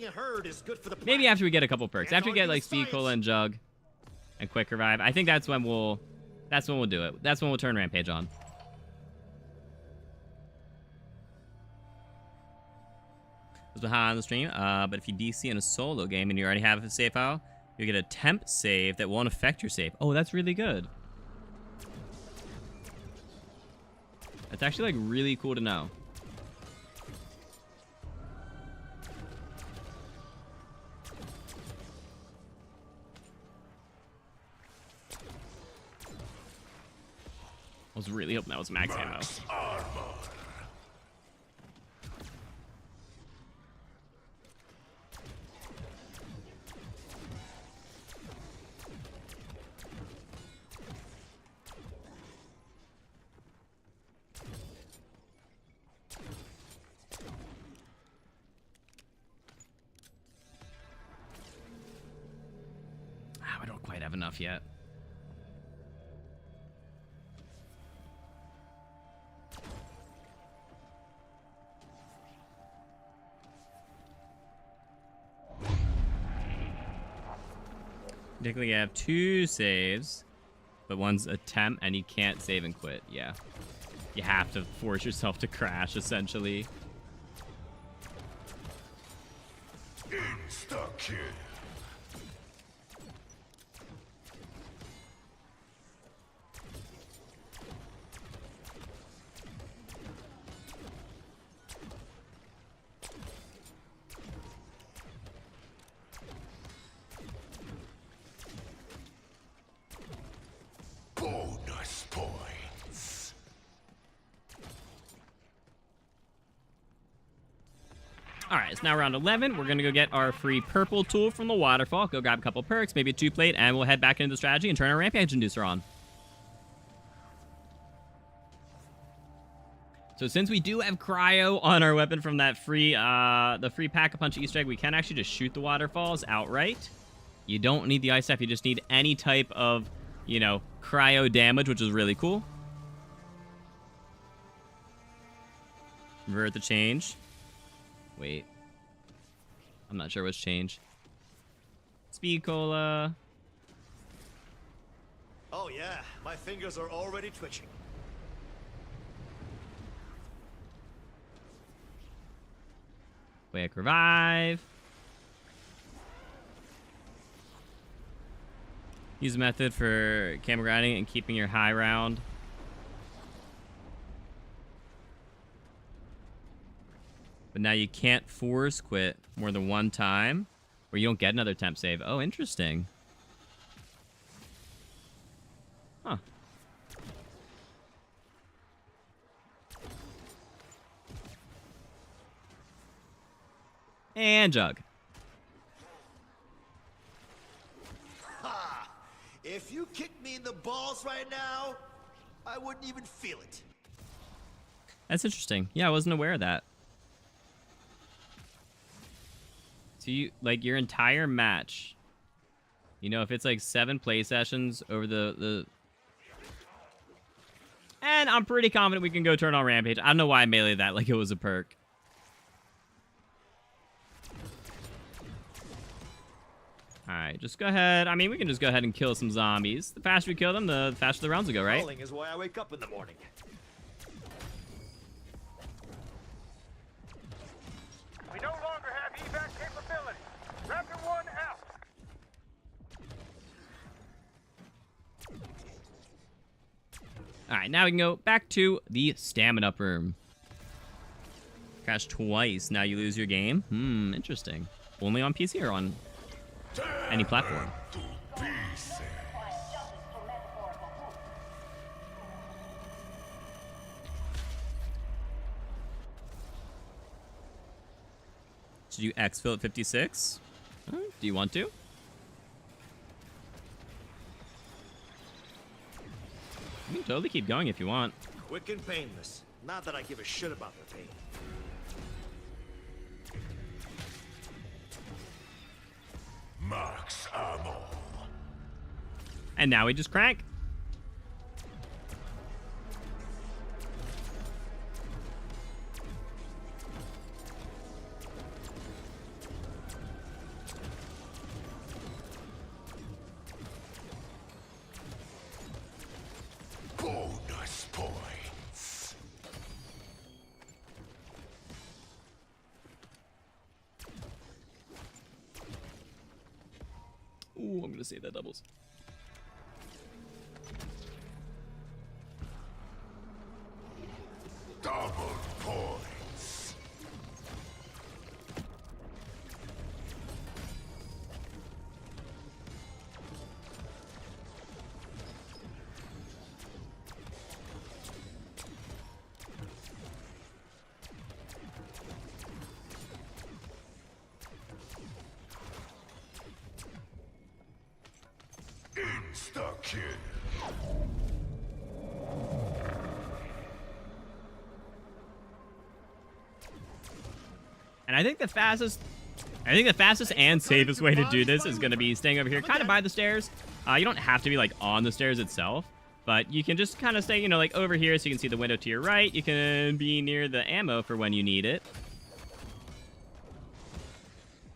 Maybe after we get a couple perks, after we get like speed cola and jug and quick revive. I think that's when we'll do it. That's when we'll turn rampage on. I was behind on the stream, but if you DC in a solo game and you already have a save file, you get a temp save that won't affect your save. Oh, that's really good. That's actually like really cool to know. I was really hoping that was max ammo. I don't quite have enough yet. Particularly, you have 2 saves, but one's attempt, and you can't save and quit. Yeah. You have to force yourself to crash, essentially. Insta-kill. Bonus points. All right, it's now round 11. We're going to go get our free purple tool from the waterfall. Go grab a couple perks, maybe a 2-plate, and we'll head back into the strategy and turn our rampage inducer on. So since we do have cryo on our weapon from that free, the free Pack-a-Punch Easter egg, we can actually just shoot the waterfalls outright. You don't need the ice staff. You just need any type of, you know, cryo damage, which is really cool. Revert the change. Wait. I'm not sure what's changed. Speed cola. Oh yeah, my fingers are already twitching. Quick revive. Use a method for camera grinding and keeping your high round. But now you can't force quit more than 1 time, or you don't get another temp save. Oh, interesting. Huh. And jug. Ha! If you kicked me in the balls right now, I wouldn't even feel it. That's interesting. Yeah, I wasn't aware of that. So you, like, your entire match, you know, if it's like 7 play sessions over the... And I'm pretty confident we can go turn on Rampage. I don't know why I meleeed that like it was a perk. Alright, just go ahead. I mean, we can just go ahead and kill some zombies. The faster we kill them, the faster the rounds will go, right? Rolling is why I wake up in the morning. We no longer have evac capability. Raptor 1 out. Alright, now we can go back to the stamina room. Crash twice, now you lose your game. Interesting. Only on PC or on any platform? Should you exfil at 56? Do you want to? You can totally keep going if you want. Quick and painless. Not that I give a shit about the pain. Max ammo. And now we just crank. Bonus points. Ooh, I'm gonna save that doubles. Double points. Insta-kill. And I think the fastest I think the fastest and safest way to do this is going to be staying over here kind of by the stairs. You don't have to be like on the stairs itself, but you can just kind of stay, you know, like over here so you can see the window to your right. You can be near the ammo for when you need it.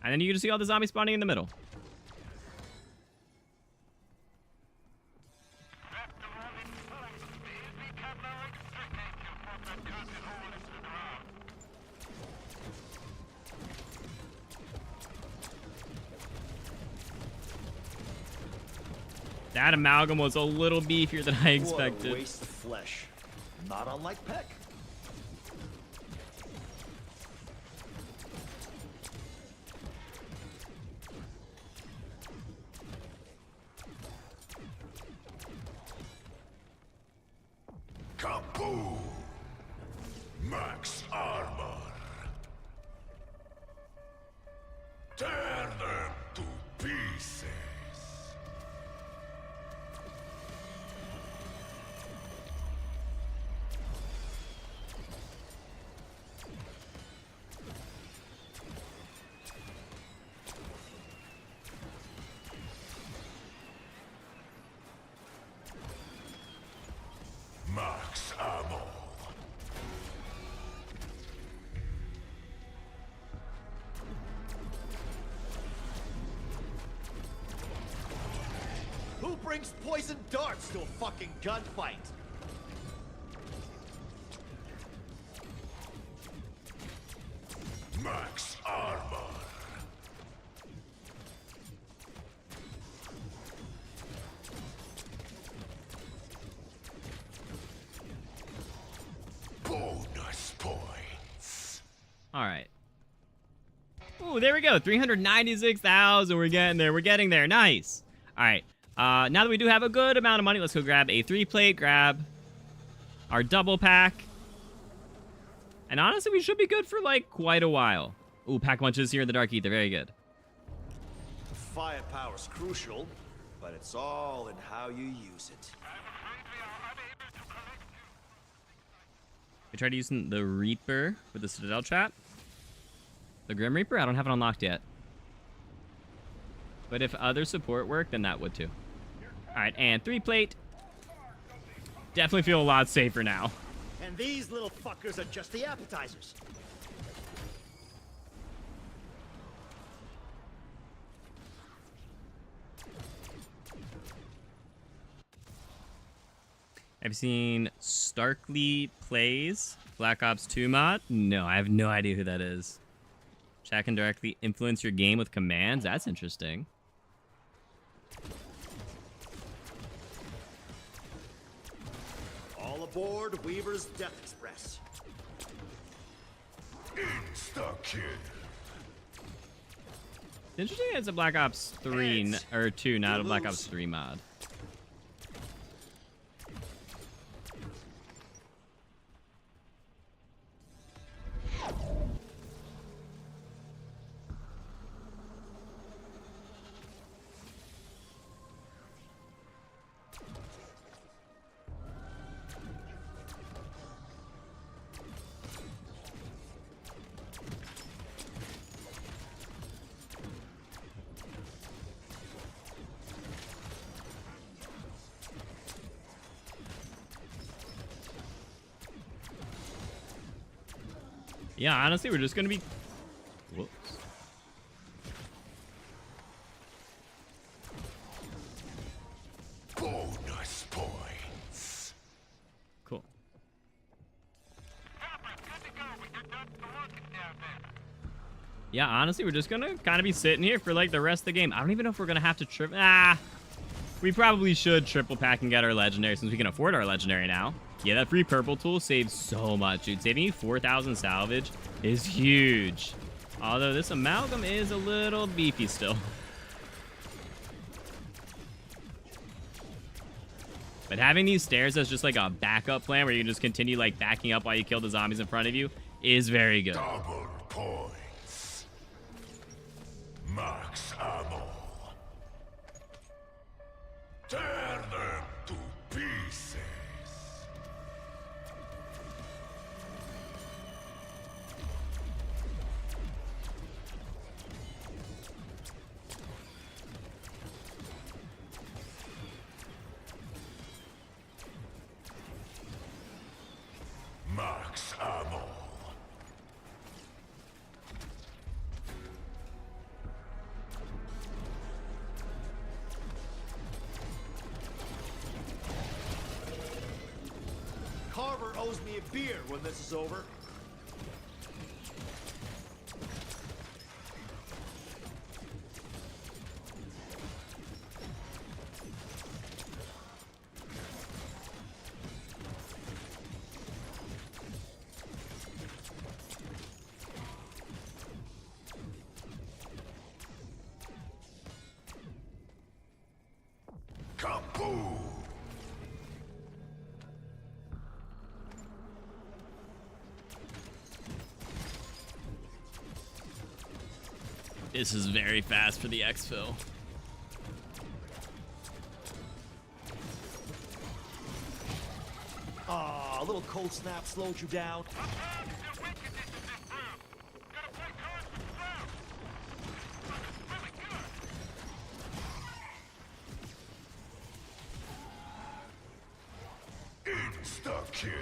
And then you can see all the zombies spawning in the middle. That amalgam was a little beefier than I expected. What a waste of flesh. Not unlike Peck. Kaboom! Max armor. Tear them to pieces. Max ammo. Who brings poison darts to a fucking gunfight? Max armor. Bonus points. All right. Ooh, there we go. 396,000. We're getting there. We're getting there. Nice. All right. Now that we do have a good amount of money, let's go grab a 3-plate, grab our double pack. And honestly, we should be good for like quite a while. Ooh, pack munches here in the dark ether. Very good. Firepower's crucial, but it's all in how you use it. I tried using the Reaper with the Citadel trap. The Grim Reaper, I don't have it unlocked yet. But if other support work, then that would too. All right, and 3-plate. Definitely feel a lot safer now. And these little fuckers are just the appetizers. Have you seen Starkly Plays Black Ops 2 mod? No, I have no idea who that is. Chat can directly influence your game with commands? That's interesting. All aboard Weaver's Death Express. Insta-kill. It's interesting it's a Black Ops 3 or 2, not a Black Ops 3 mod. Yeah, honestly, we're just gonna be... Whoops. Bonus points. Cool. Yeah, honestly, we're just gonna kind of be sitting here for like the rest of the game. I don't even know if we're gonna have to triple... we probably should triple pack and get our legendary since we can afford our legendary now. Yeah, that free purple tool saves so much, dude. Saving you 4,000 salvage is huge. Although this amalgam is a little beefy still. But having these stairs as just like a backup plan where you can just continue like backing up while you kill the zombies in front of you is very good. Double points. Max ammo. Tear them to pieces. Carver owes me a beer when this is over. Kaboom! This is very fast for the exfil. Ah, a little cold snap slowed you down. Insta-kill.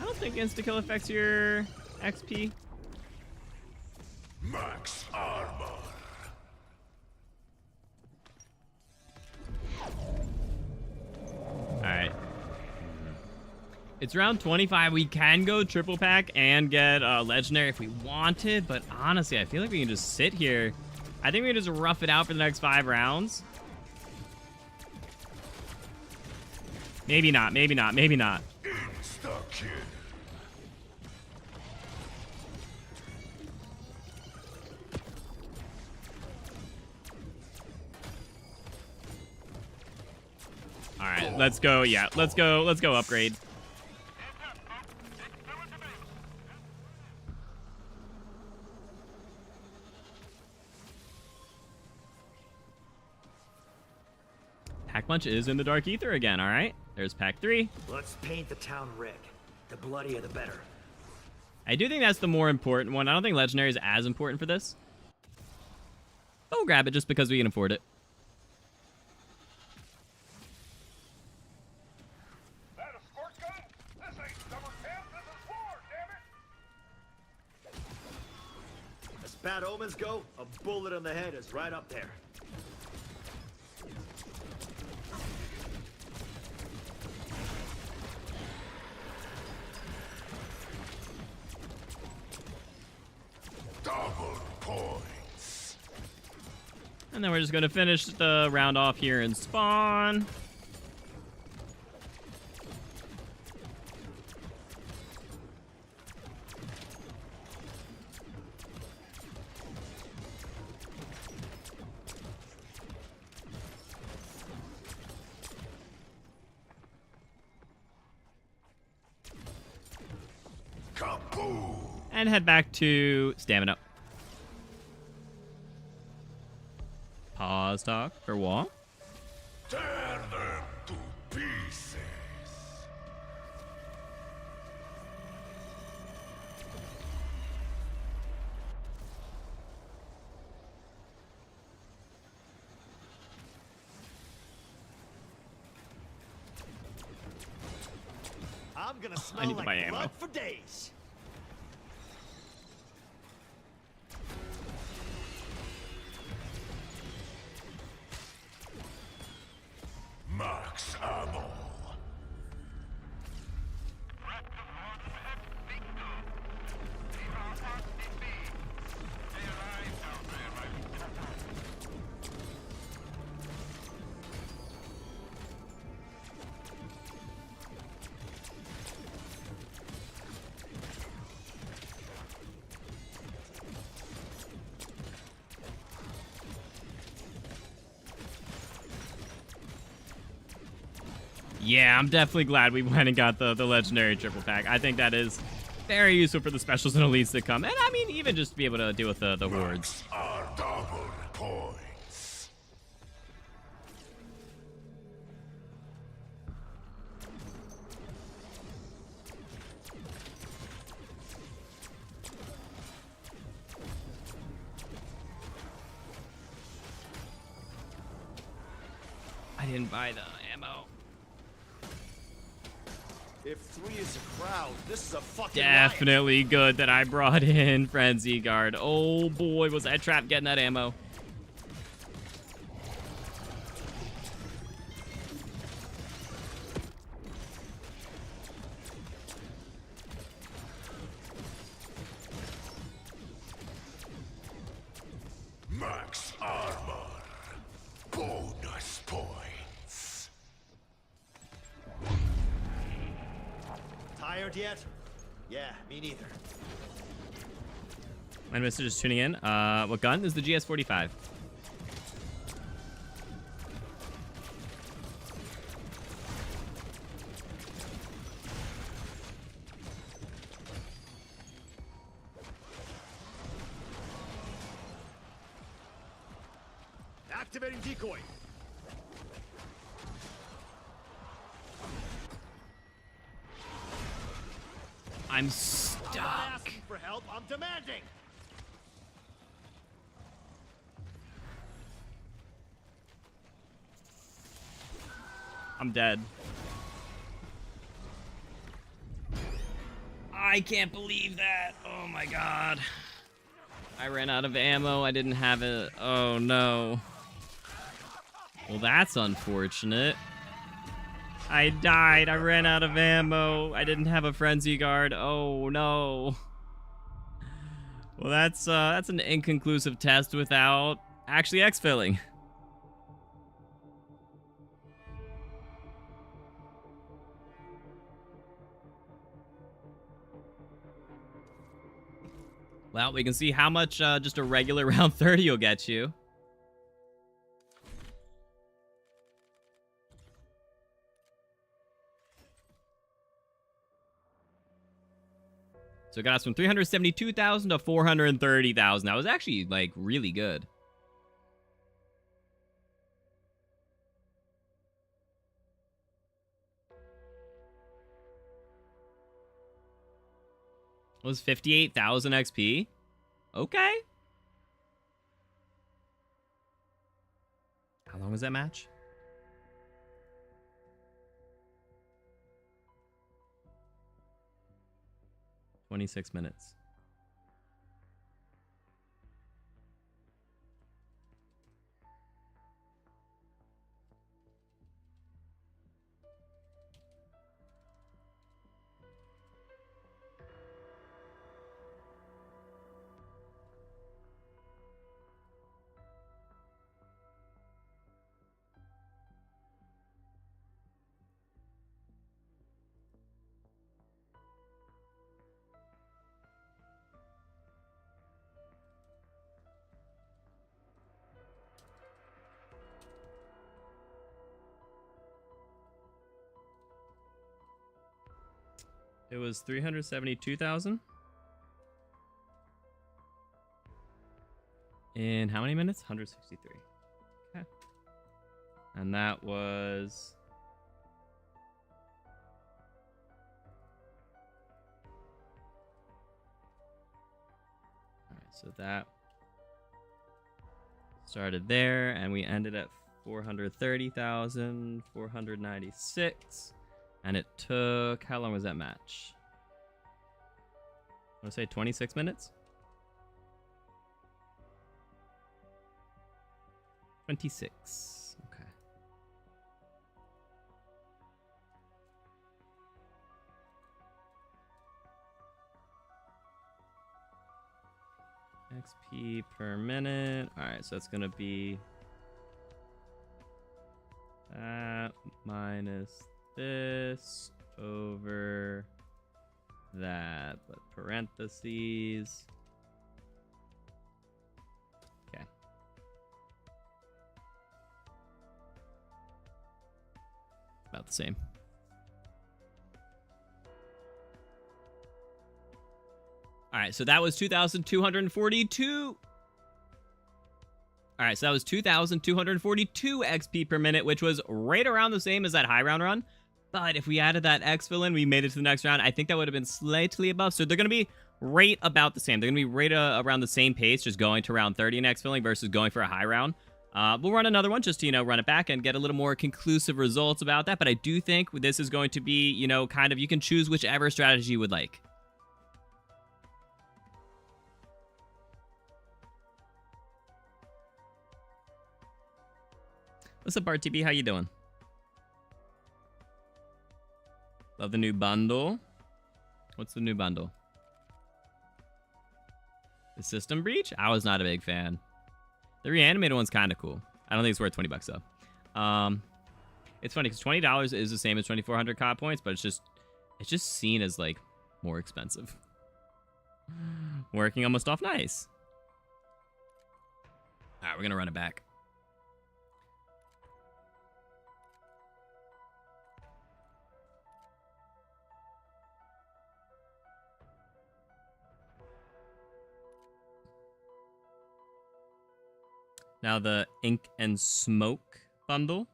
I don't think insta-kill affects your XP. Max armor. Alright. It's round 25. We can go triple pack and get legendary if we wanted, but honestly, I feel like we can just sit here. I think we can just rough it out for the next 5 rounds. Maybe not, maybe not, maybe not. Insta-kill. All right, let's go. Yeah, let's go upgrade. Pack Punch is in the Dark Ether again, all right? There's pack 3. Let's paint the town red. The bloodier the better. I do think that's the more important one. I don't think Legendary is as important for this. But we'll grab it just because we can afford it. That a squirt gun? This ain't summer camp, this is war, damn it! As bad omens go, a bullet on the head is right up there. Double points. And then we're just going to finish the round off here in spawn. Kaboom! And head back to stamina. Pause talk for wall. Tear them to pieces. I'm gonna I smell need to buy like ammo. blood for days. Max ammo. Yeah, I'm definitely glad we went and got the legendary triple pack. I think that is very useful for the specials and elites that come. And I mean, even just to be able to deal with the hordes. Max are double points. I didn't buy the ammo. If 3 is a crowd, this is a fucking Definitely good that I brought in Frenzy Guard. Oh boy, was that trap getting that ammo. tired yet? Yeah, me neither. My mister just tuning in. What gun? This is the GS45. Activating decoy. I'm I'm stuck. not asking for help, I'm demanding. I'm dead. I can't believe that. Oh my god. I ran out of ammo. I didn't have it. Oh no. Well, that's unfortunate. I died. I ran out of ammo. I didn't have a frenzy guard. Oh no. Well, that's an inconclusive test without actually exfilling. Well, we can see how much just a regular round 30 will get you. So it got us from 372,000 to 430,000. That was actually, like, really good. It was 58,000 XP. Okay. How long was that match? "26 minutes. It was 372,000. In how many minutes? 163. Okay. And that was... Alright, so that started there, and we ended at 430,000, 496. And it took... How long was that match? I want to say 26 minutes? 26. Okay. XP per minute. Alright, so it's going to be... that minus this over that, but parentheses. Okay. About the same. All right, so that was 2,242. All right, so that was 2,242 XP per minute, which was right around the same as that high round run. But if we added that exfil in, we made it to the next round. I think that would have been slightly above. So they're going to be right about the same. They're going to be right around the same pace, just going to round 30 and exfilling versus going for a high round. We'll run another one just to, run it back and get a little more conclusive results about that. But I do think this is going to be, kind of, you can choose whichever strategy you would like. What's up, RTB? How you doing? Love the new bundle. What's the new bundle? The System Breach? I was not a big fan. The reanimated one's kind of cool. I don't think it's worth 20 bucks though. It's funny because $20 is the same as 2,400 COD points, but It's just seen as, like, more expensive. Working almost off nice. Alright, we're gonna run it back. Now the ink and smoke bundle.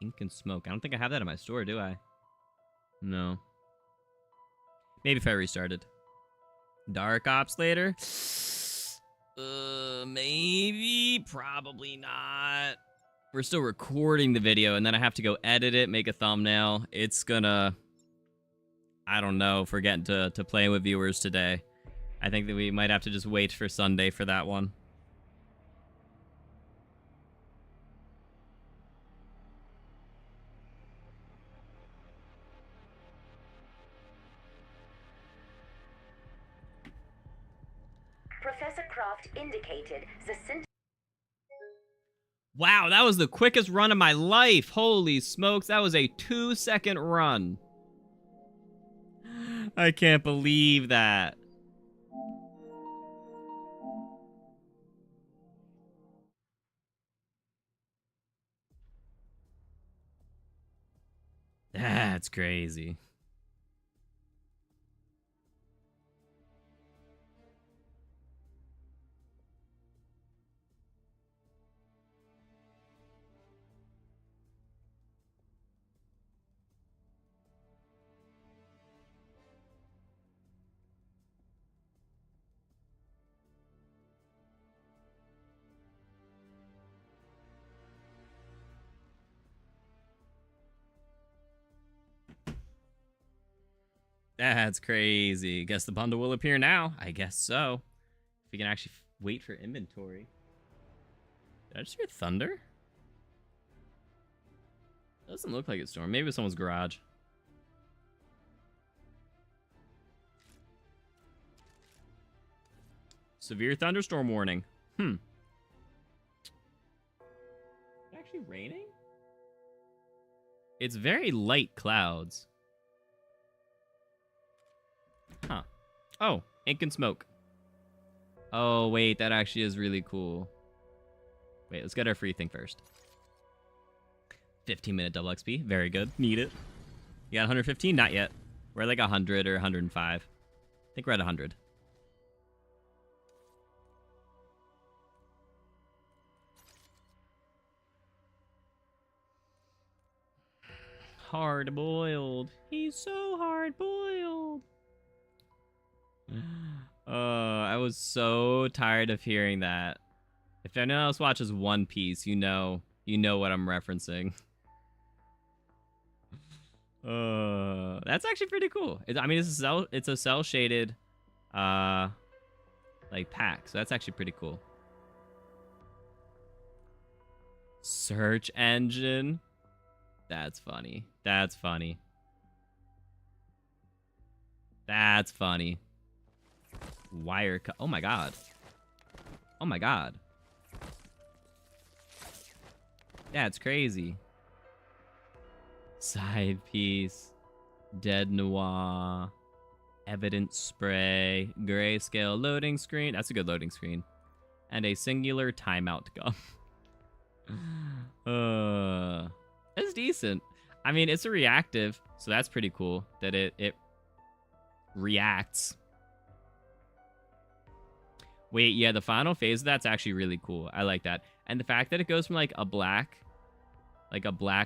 Ink and smoke. I don't think I have that in my store, do I? No. Maybe if I restarted. Dark Ops later? Maybe. Probably not. We're still recording the video, and then I have to go edit it, make a thumbnail. It's gonna... I don't know if we're getting to play with viewers today. I think that we might have to just wait for Sunday for that one. Professor Croft indicated the Wow, that was the quickest run of my life. Holy smokes, that was a 2-second run. I can't believe that. That's crazy. That's crazy. Guess the bundle will appear now. I guess so. If we can actually wait for inventory. Did I just hear thunder? Doesn't look like it's storm. Maybe it's someone's garage. Severe thunderstorm warning. Is it actually raining? It's very light clouds. Huh. Oh, ink and smoke. Oh, wait, that actually is really cool. Wait, let's get our free thing first. 15-minute double XP. Very good. Need it. You got 115? Not yet. We're at like 100 or 105. I think we're at 100. Hard-boiled. He's so hard-boiled. I was so tired of hearing that. If anyone else watches One Piece, you know what I'm referencing. That's actually pretty cool. I mean, it's a cell shaded, like pack, so that's actually pretty cool. Search engine. That's funny. That's funny. That's funny. Wire cut. Oh my god. Oh my god. That's crazy. Side piece. Dead noir. Evidence spray. Grayscale loading screen. That's a good loading screen. And a singular timeout gum. It's decent. I mean, it's a reactive, so that's pretty cool that it reacts. Wait, yeah, the final phase of that's actually really cool. I like that. And the fact that it goes from like a black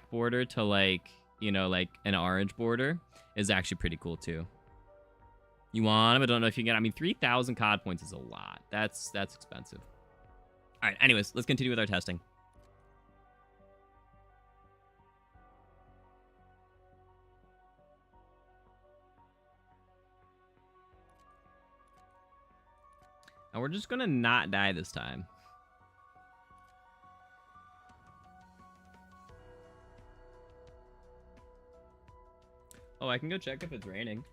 border to like, you know, like an orange border is actually pretty cool too. You want them? I don't know if you can get, I mean, 3,000 COD points is a lot. That's expensive. All right, anyways, let's continue with our testing. And we're just gonna not die this time. Oh, I can go check if it's raining.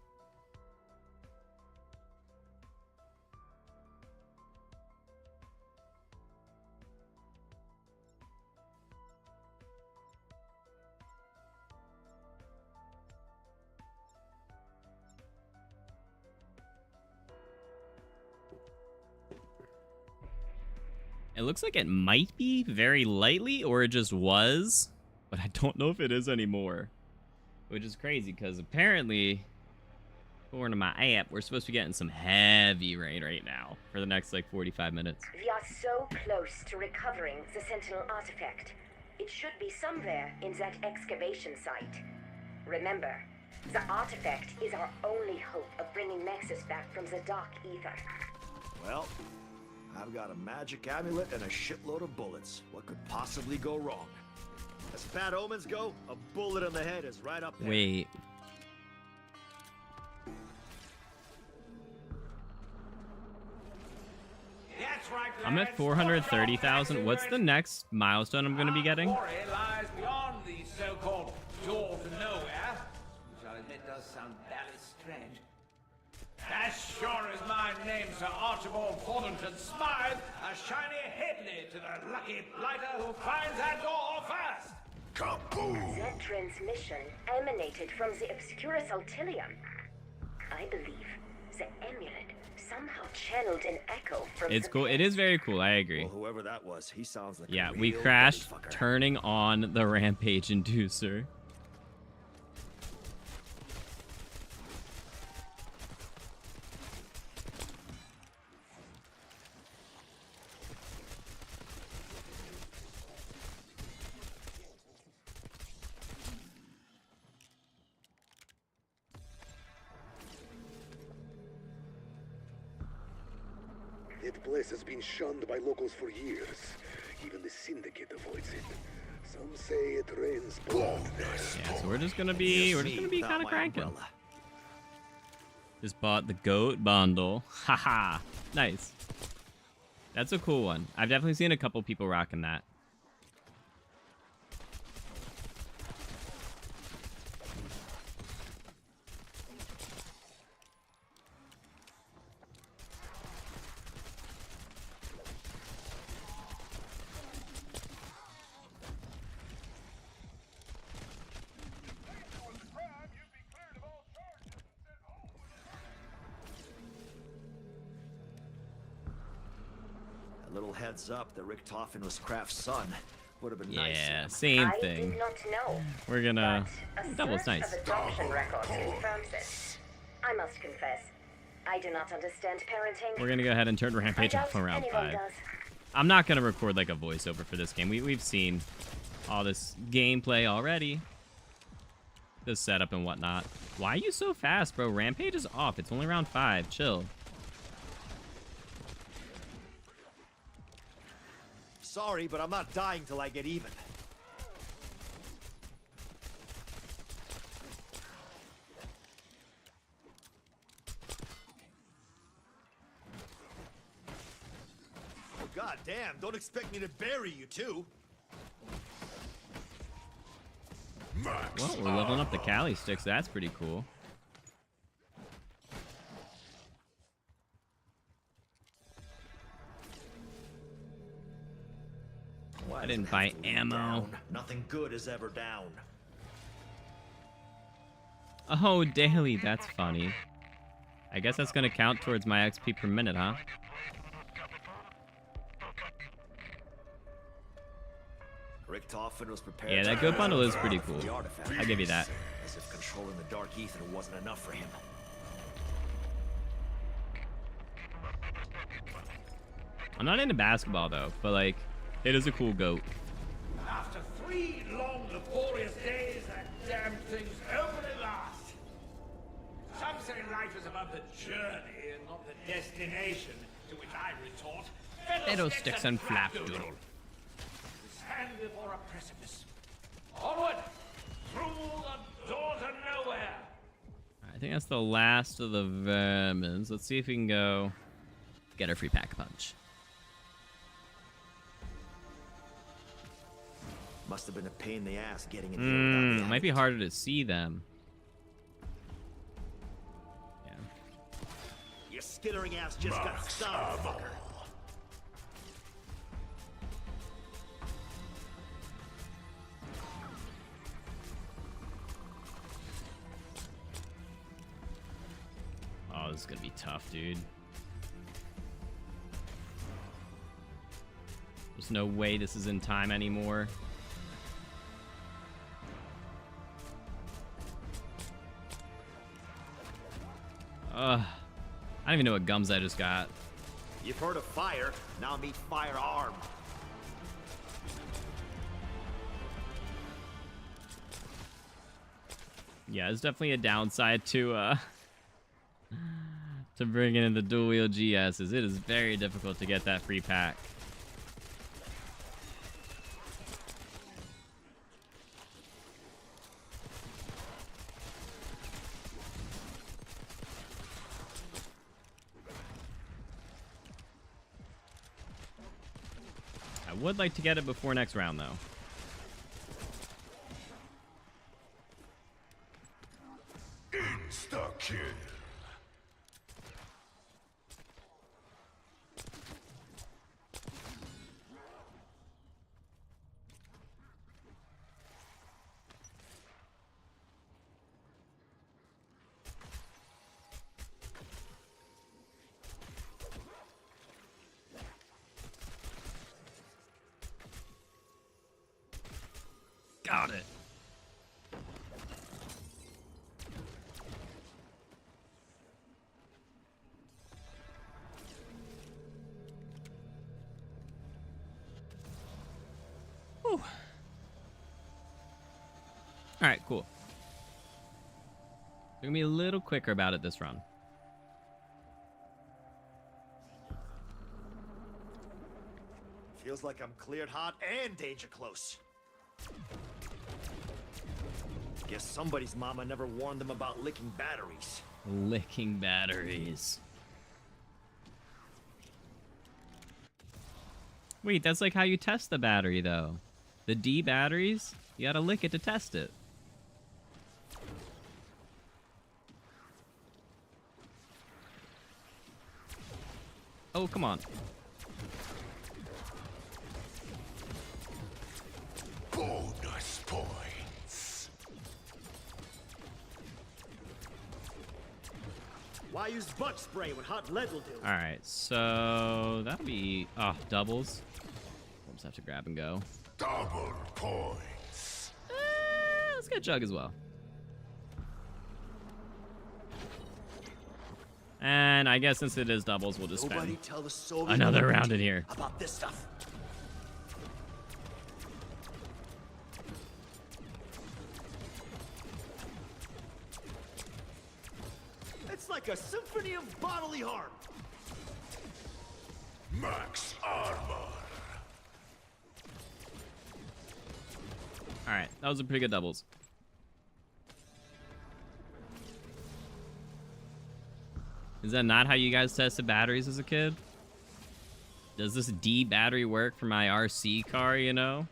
It looks like it might be very lightly, or it just was, but I don't know if it is anymore. Which is crazy, because apparently, according to my app, we're supposed to be getting some heavy rain right now for the next, like, 45 minutes. We are so close to recovering the Sentinel artifact. It should be somewhere in that excavation site. Remember, the artifact is our only hope of bringing Nexus back from the dark ether. Well, I've got a magic amulet and a shitload of bullets. What could possibly go wrong? As bad omens go, a bullet in the head is right up there. Wait. That's right, I'm at 430,000. What's the next milestone I'm going to be getting? Our quarry lies beyond the so-called door to nowhere, which I'll admit does sound very strange. As sure as my name's Sir Archibald Thornton Smythe, a shiny headley to the lucky blighter who finds that door first. That transmission emanated from the Obscurus Altilium. I believe the amulet somehow channeled an echo from It's the cool. It is very cool. I agree. Well, whoever that was, he sounds like Yeah, a we real crashed fucker. turning on the rampage inducer. That place has been shunned by locals for years. Even the Syndicate avoids it. Some say it rains blood there. Yeah, so we're just gonna be Not kind of my cranking. umbrella. Just bought the goat bundle. Haha, nice. That's a cool one. I've definitely seen a couple people rocking that. A little heads up that Rick Toffin was Kraft's son. Would have been nice. Yeah, same I thing. did not know. We're gonna. But a That was search nice. of adoption records confirms it. I must confess, I do not understand parenting. We're gonna go ahead and turn I Rampage doubt off around anyone 5. does. I'm not gonna record like a voiceover for this game. We've seen all this gameplay already. The setup and whatnot. Why are you so fast, bro? Rampage is off. It's only round 5. Chill. Sorry, but I'm not dying till I get even. Oh, God damn, don't expect me to bury you too. Well, we're leveling up the Cali sticks. That's pretty cool. Why I didn't does it buy have to lead ammo. down? Nothing good is ever down. Oh, daily. That's funny. I guess that's gonna count towards my XP per minute, huh? Rick Toffin was prepared. Yeah, to that good bundle is pretty for cool. the artifact. I'll give you that. As if controlling the dark ether wasn't enough for him. I'm not into basketball though, but like, it is a cool goat. After 3 long, laborious days, that damn thing's over at last. Some say life is about the journey and not the destination, to which I retort, Fiddlesticks and flapdoodle. Stand before a precipice. Onward! Through the door to nowhere! I think that's the last of the vermins. Let's see if we can go get our free pack a punch. Must have been a pain in the ass getting in here without the Might be harder to see them. Yeah. Your skittering ass just got stung, fucker. Oh, this is gonna be tough, dude. There's no way this is in time anymore. I don't even know what gums I just got. You've heard of fire, now meet firearm. Yeah, there's definitely a downside to bringing in the dual wheel GSs. It is very difficult to get that free pack. I would like to get it before next round, though. Insta-kill. Got it. Whew. All right, cool. We're gonna be a little quicker about it this run. Feels like I'm cleared hot and danger close. Guess somebody's mama never warned them about licking batteries. Licking batteries. Wait, that's like how you test the battery, though. The D batteries, you gotta lick it to test it. Oh, come on. Bonus points. Why use bug spray when hot lead will do? All right, so that'll be doubles. We'll just have to grab and go. Double points. Let's get Jug as well. And I guess since it is doubles, we'll just Nobody spend tell the Soviet another Union round in here. about this stuff. It's like a symphony of bodily harm. Max armor. All right, that was a pretty good doubles. Is that not how you guys tested batteries as a kid? Does this D battery work for my RC car, you know?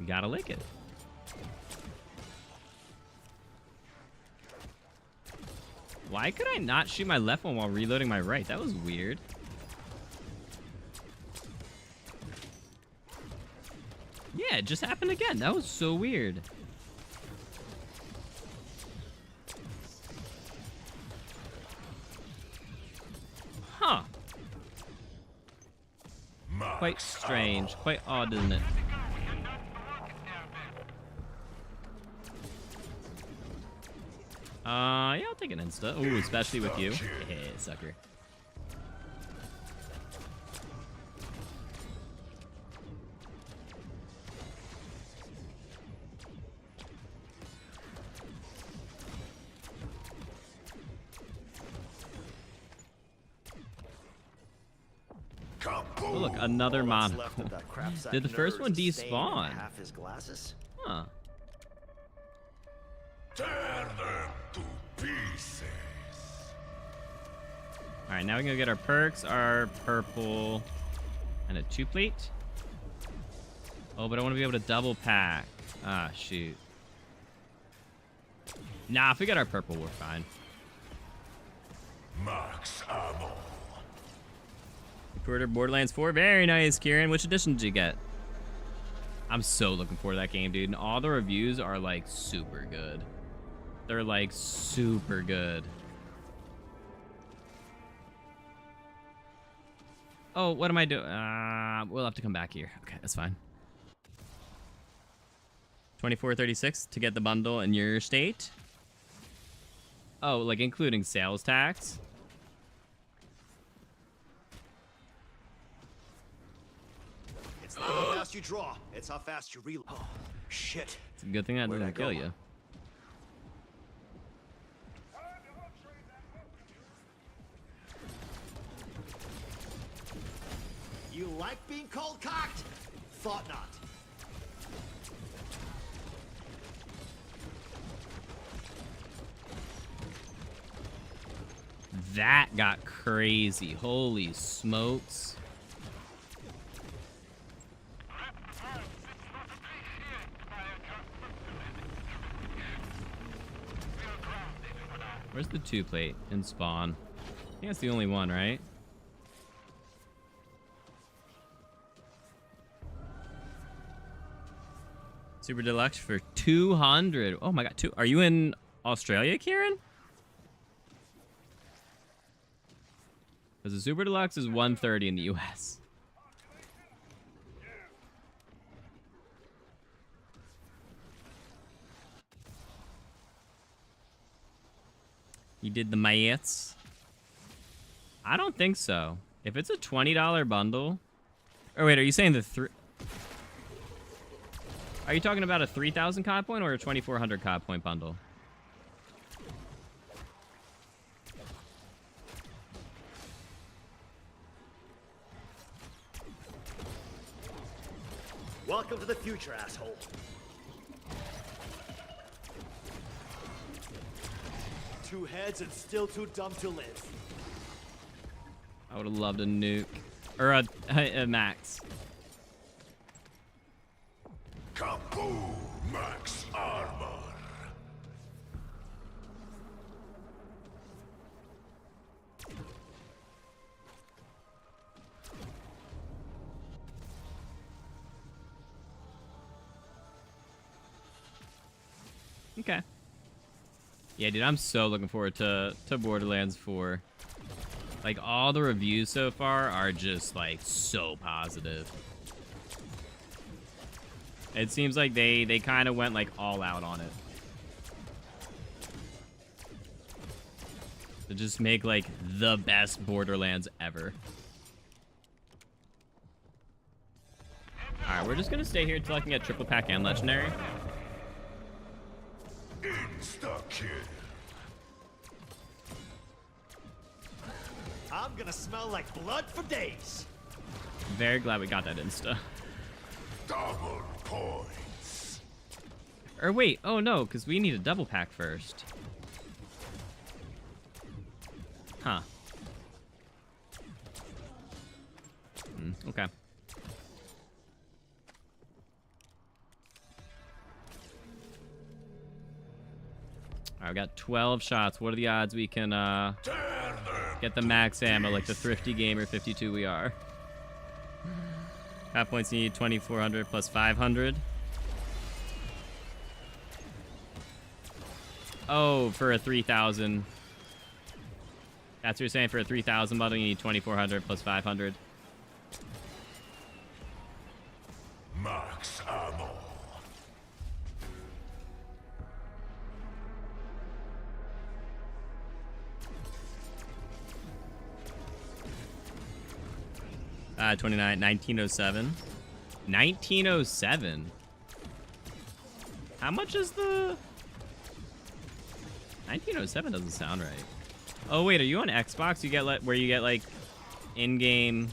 You gotta lick it. Why could I not shoot my left one while reloading my right? That was weird. Yeah, it just happened again. That was so weird. Huh. Quite strange. Quite odd, isn't it? Yeah, I'll take an insta. Ooh, especially with you. Yeah, sucker. Oh, look, another All that's monocle. left of that crap sack Did the first nerd one is a stain in despawn? half his glasses. Huh. Tear them to pieces. Alright, now we can go get our perks, our purple, and a 2-plate. Oh, but I want to be able to double pack. Ah, shoot. Nah, if we get our purple, we're fine. Max ammo. Quarter Borderlands 4. Very nice, Kieran. Which edition did you get? I'm so looking forward to that game, dude. And all the reviews are, like, super good. They're, like, super good. Oh, what am I doing? We'll have to come back here. Okay, that's fine. 24.36 to get the bundle in your state. Oh, like including sales tax. It's not how fast you draw, it's how fast you reload. Oh, shit. It's a good thing that doesn't kill you. You like being cold cocked? Thought not. That got crazy. Holy smokes. Where's the 2-plate in spawn? I think that's the only one, right? Super Deluxe for 200. Oh my god, are you in Australia, Kieran? Because the Super Deluxe is 130 in the US. You did the maths? I don't think so. If it's a $20 bundle... Oh, wait, are you saying the Are you talking about a 3,000 COD point or a 2,400 COD point bundle? Welcome to the future, asshole. Two heads and still too dumb to live. I would have loved a nuke. Or a max. Kaboom, max armor. Okay. Yeah, dude, I'm so looking forward to Borderlands 4. Like, all the reviews so far are just, like, so positive. It seems like they kind of went, like, all out on it. To just make, like, the best Borderlands ever. Alright, we're just gonna stay here until I can get triple pack and legendary. Insta-kill. I'm gonna smell like blood for days. Very glad we got that insta. Double points. Or wait, oh no, because we need a double pack first. Huh. Okay. Alright, we got 12 shots. What are the odds we can get the max ammo like the thrifty gamer 52 we are? Half points need 2,400 plus 500. Oh, for a 3,000. That's what you're saying. For a 3,000 bundle, you need 2,400 plus 500. Max ammo. Uh, 29, 1907. 1907. How much is the 1907? Doesn't sound right. Oh wait, are you on Xbox? You get where you get like in-game.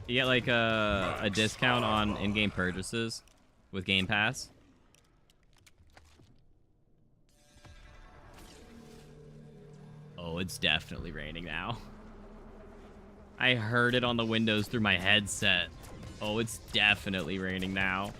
You get like a discount on in-game purchases with Game Pass. Oh, it's definitely raining now. I heard it on the windows through my headset. Oh, it's definitely raining now.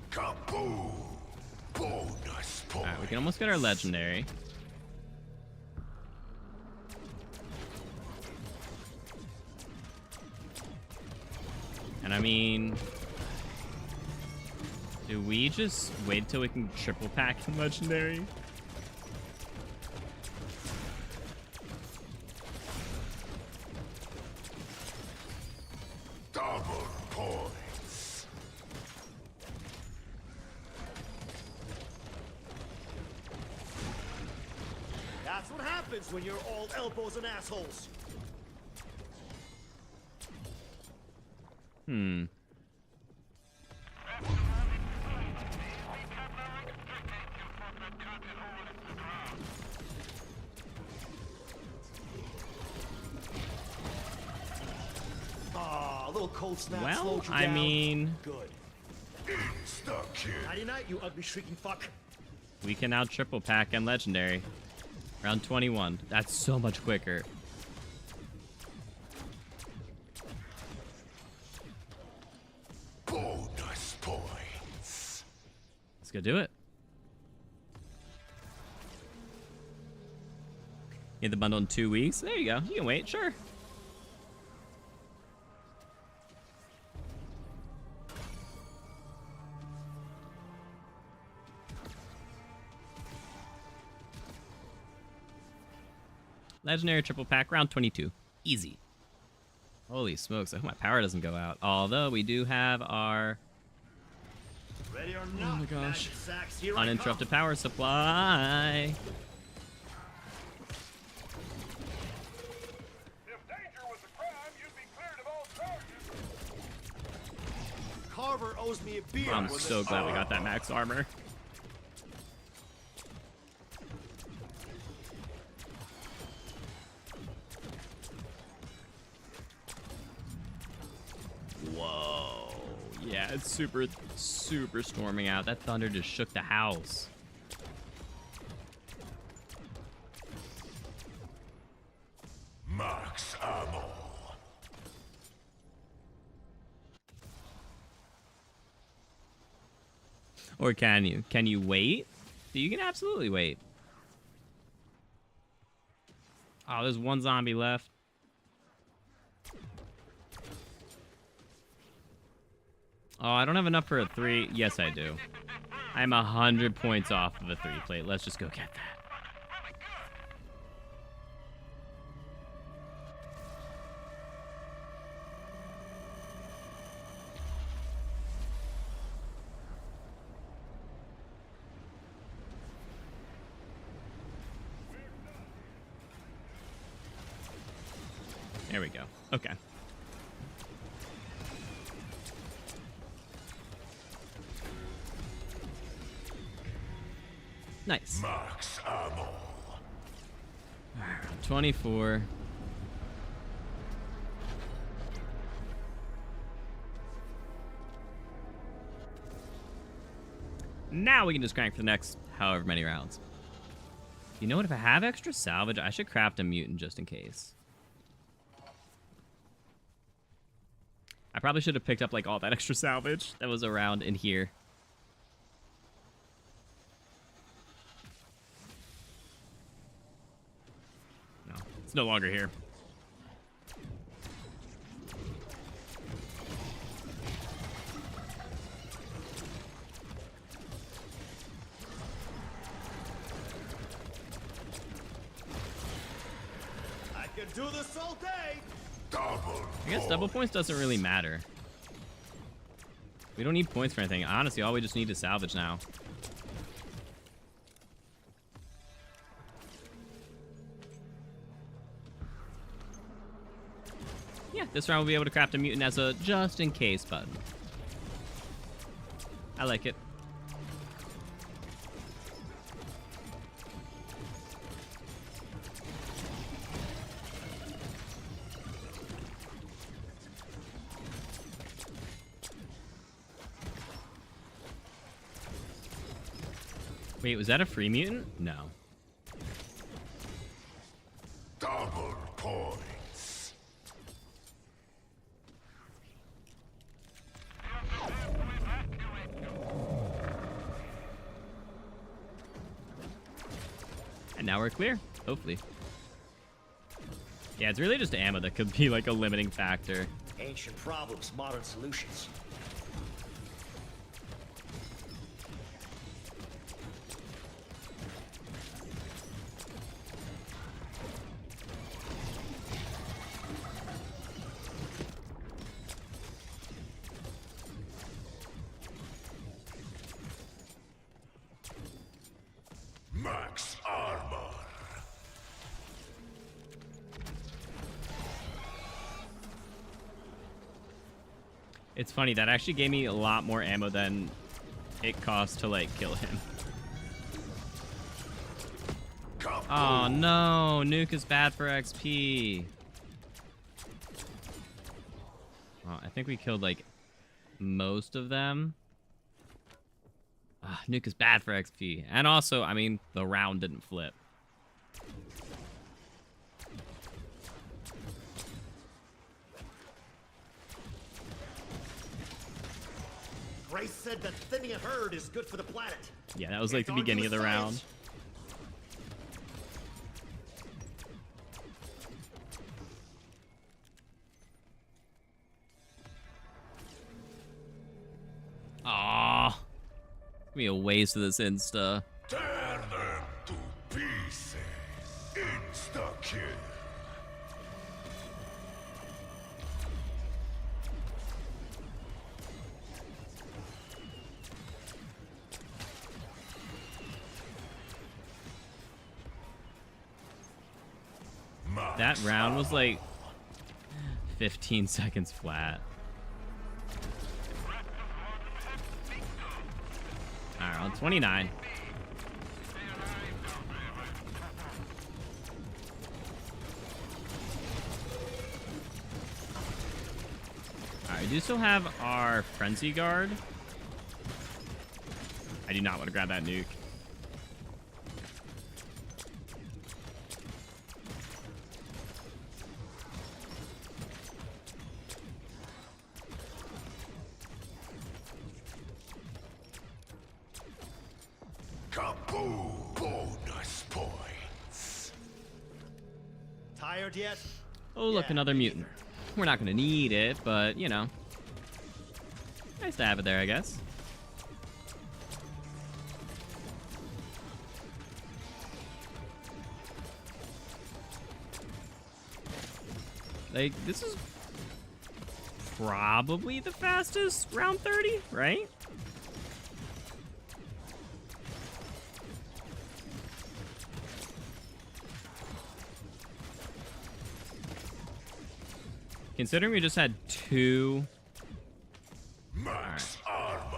Kaboom! We can almost get our legendary. And I mean, do we just wait till we can triple pack the legendary? Double points. That's what happens when you're all elbows and assholes. Aw, a little cold snap Well, slowed you I down. mean, Good. Insta-kill. Nighty night, you ugly shrieking fuck. we can now triple pack and legendary. Round 21. That's so much quicker. Bonus points. Let's go do it. Get the bundle in 2 weeks. There you go. You can wait, sure. Legendary triple pack, round 22. Easy. Holy smokes, I hope my power doesn't go out. Although we do have our Ready or not, my gosh. magic sacks, here I come. uninterrupted power supply. If danger was a crime, you'd be cleared of all charges. Carver owes me a beer. I'm when so this- glad we got that max armor. Whoa. Yeah, it's super storming out. That thunder just shook the house. Max ammo. Or can you? Can you wait? You can absolutely wait. Oh, there's one zombie left. Oh, I don't have enough for a 3. Yes, I do. I'm 100 points off of a 3 plate. Let's just go get that. There we go. Okay. Nice. Max ammo. 24. Now we can just crank for the next however many rounds. You know what? If I have extra salvage, I should craft a mutant just in case. I probably should have picked up like all that extra salvage that was around in here. No, it's no longer here. I can do this all day. Double. I guess double points doesn't really matter. We don't need points for anything. Honestly, all we just need is salvage now. Yeah, this round we'll be able to craft a mutant as a just-in-case button. I like it. Wait, was that a free mutant? No. Double points. And now we're clear, hopefully. Yeah, it's really just ammo that could be like a limiting factor. Ancient problems, modern solutions. Max armor. It's funny, that actually gave me a lot more ammo than it cost to, like, kill him. Oh, no. Nuke is bad for XP. Well, I think we killed, like, most of them. Nuke is bad for XP. And also, I mean, the round didn't flip. Grace said that thinning a herd is good for the planet. Yeah, that was like the beginning of the round. Aww. Give me a waste of this insta. Tear them to pieces. Insta-kill. That round was like 15 seconds flat. Alright, on 29. Alright, we do still have our Frenzy Guard. I do not want to grab that nuke. Kaboom! Bonus points. Tired yet? Oh, look, Yeah, another me mutant. We're not going to need it, but, you know. Nice to have it there, I guess. Like, this is probably the fastest round 30, right? Considering we just had 2. Max armor.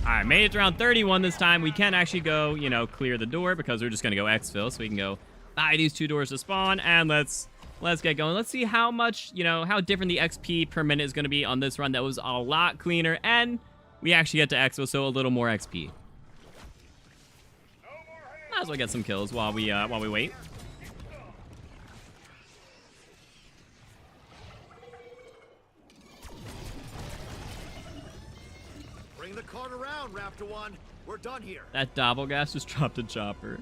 Alright, made it to round 31 this time. We can actually go, you know, clear the door because we're just going to go exfil. So we can go buy these 2 doors to spawn and let's get going. Let's see how much, you know, how different the XP per minute is going to be on this run. That was a lot cleaner and we actually get to exfil, so a little more XP. Might as well get some kills while we wait. Bring the cart around, Raptor 1. We're done here. That Doppelgas just dropped a chopper.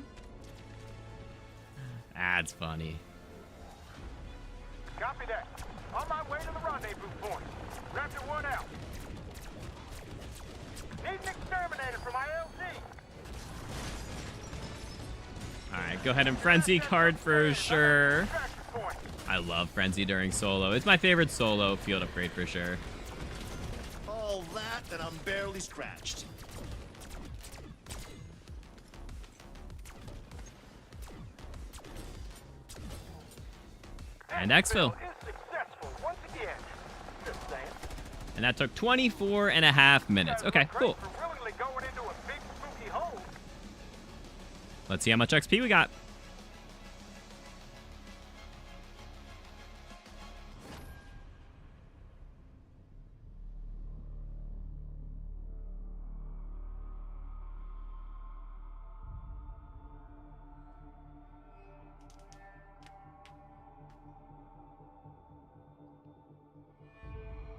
That's funny. Copy that. On my way to the rendezvous point. Raptor 1 out. Need an exterminator for my LZ. Alright, go ahead and Frenzy card for sure. I love Frenzy during solo. It's my favorite solo field upgrade for sure. All that, and I'm barely scratched. And exfil. Is successful once again. Just saying. And that took 24.5 minutes. Okay, cool. For willingly going into a big spooky hole. Let's see how much XP we got.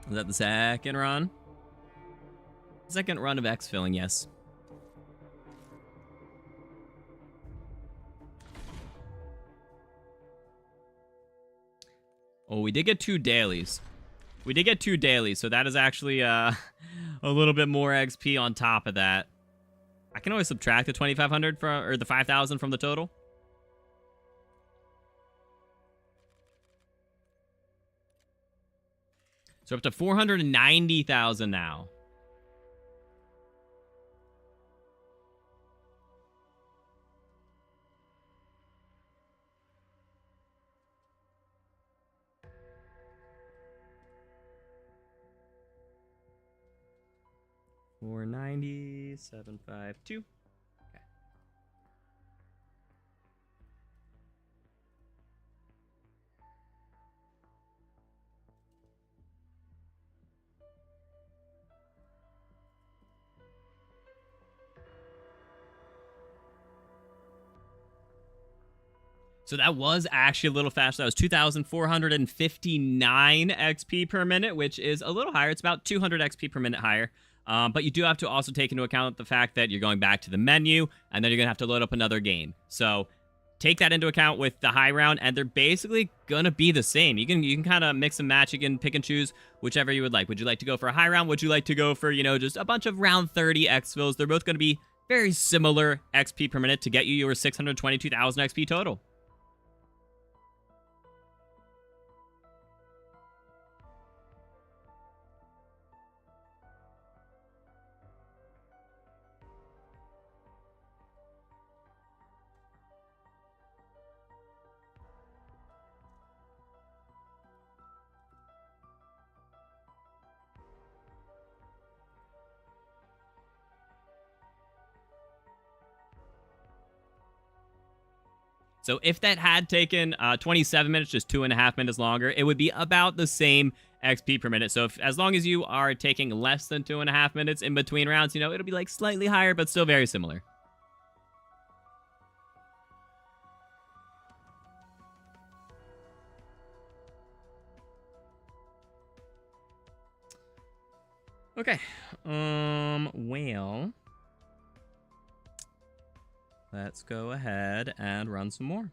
Is that the second run? Second run of exfilling, yes. Oh, we did get 2 dailies. We did get 2 dailies, so that is actually a little bit more XP on top of that. I can always subtract the 2,500 from, or the 5,000 from the total. So up to 490,000 now. $490,752. Okay. So that was actually a little faster. That was 2,459 XP per minute, which is a little higher. It's about 200 XP per minute higher. But you do have to also take into account the fact that you're going back to the menu, and then you're going to have to load up another game. So take that into account with the high round, and they're basically going to be the same. You can kind of mix and match. You can pick and choose whichever you would like. Would you like to go for a high round? Would you like to go for, you know, just a bunch of round 30 exfils? They're both going to be very similar XP per minute to get you your 622,000 XP total. So if that had taken 27 minutes, just 2.5 minutes longer, it would be about the same XP per minute. So if, as long as you are taking less than 2.5 minutes in between rounds, you know, it'll be like slightly higher, but still very similar. Okay. Well, let's go ahead and run some more.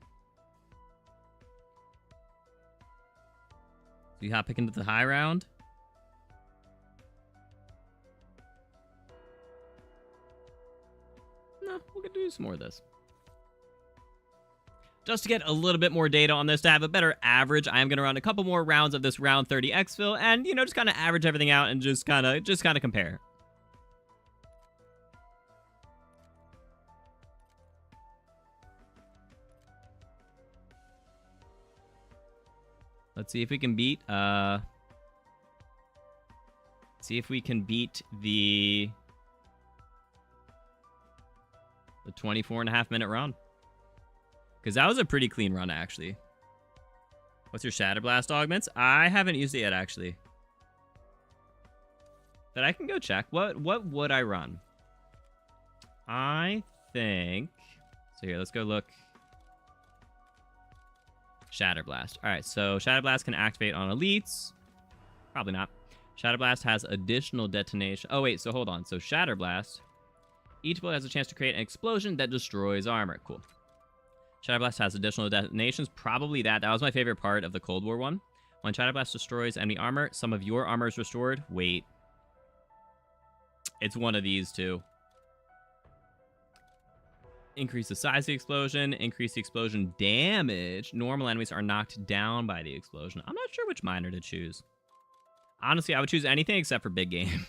So you hop pick into the high round. No, we're gonna do some more of this. Just to get a little bit more data on this, to have a better average, I am going to run a couple more rounds of this round 30 exfil, and, you know, just kind of average everything out and just kind of compare. Let's see if we can beat, the 24.5 minute run. Because that was a pretty clean run, actually. What's your Shatter Blast augments? I haven't used it yet, actually. But I can go check. What would I run? I think... So here, let's go look. Shatter Blast. Alright, so Shatter Blast can activate on elites. Probably not. Shatter Blast has additional detonation. Oh, wait, so hold on. So Shatter Blast. Each bullet has a chance to create an explosion that destroys armor. Cool. Shatter Blast has additional detonations. Probably that. That was my favorite part of the Cold War one. When Shatter Blast destroys enemy armor, some of your armor is restored. Wait. It's one of these two. Increase the size of the explosion. Increase the explosion damage. Normal enemies are knocked down by the explosion. I'm not sure which miner to choose. Honestly, I would choose anything except for big game.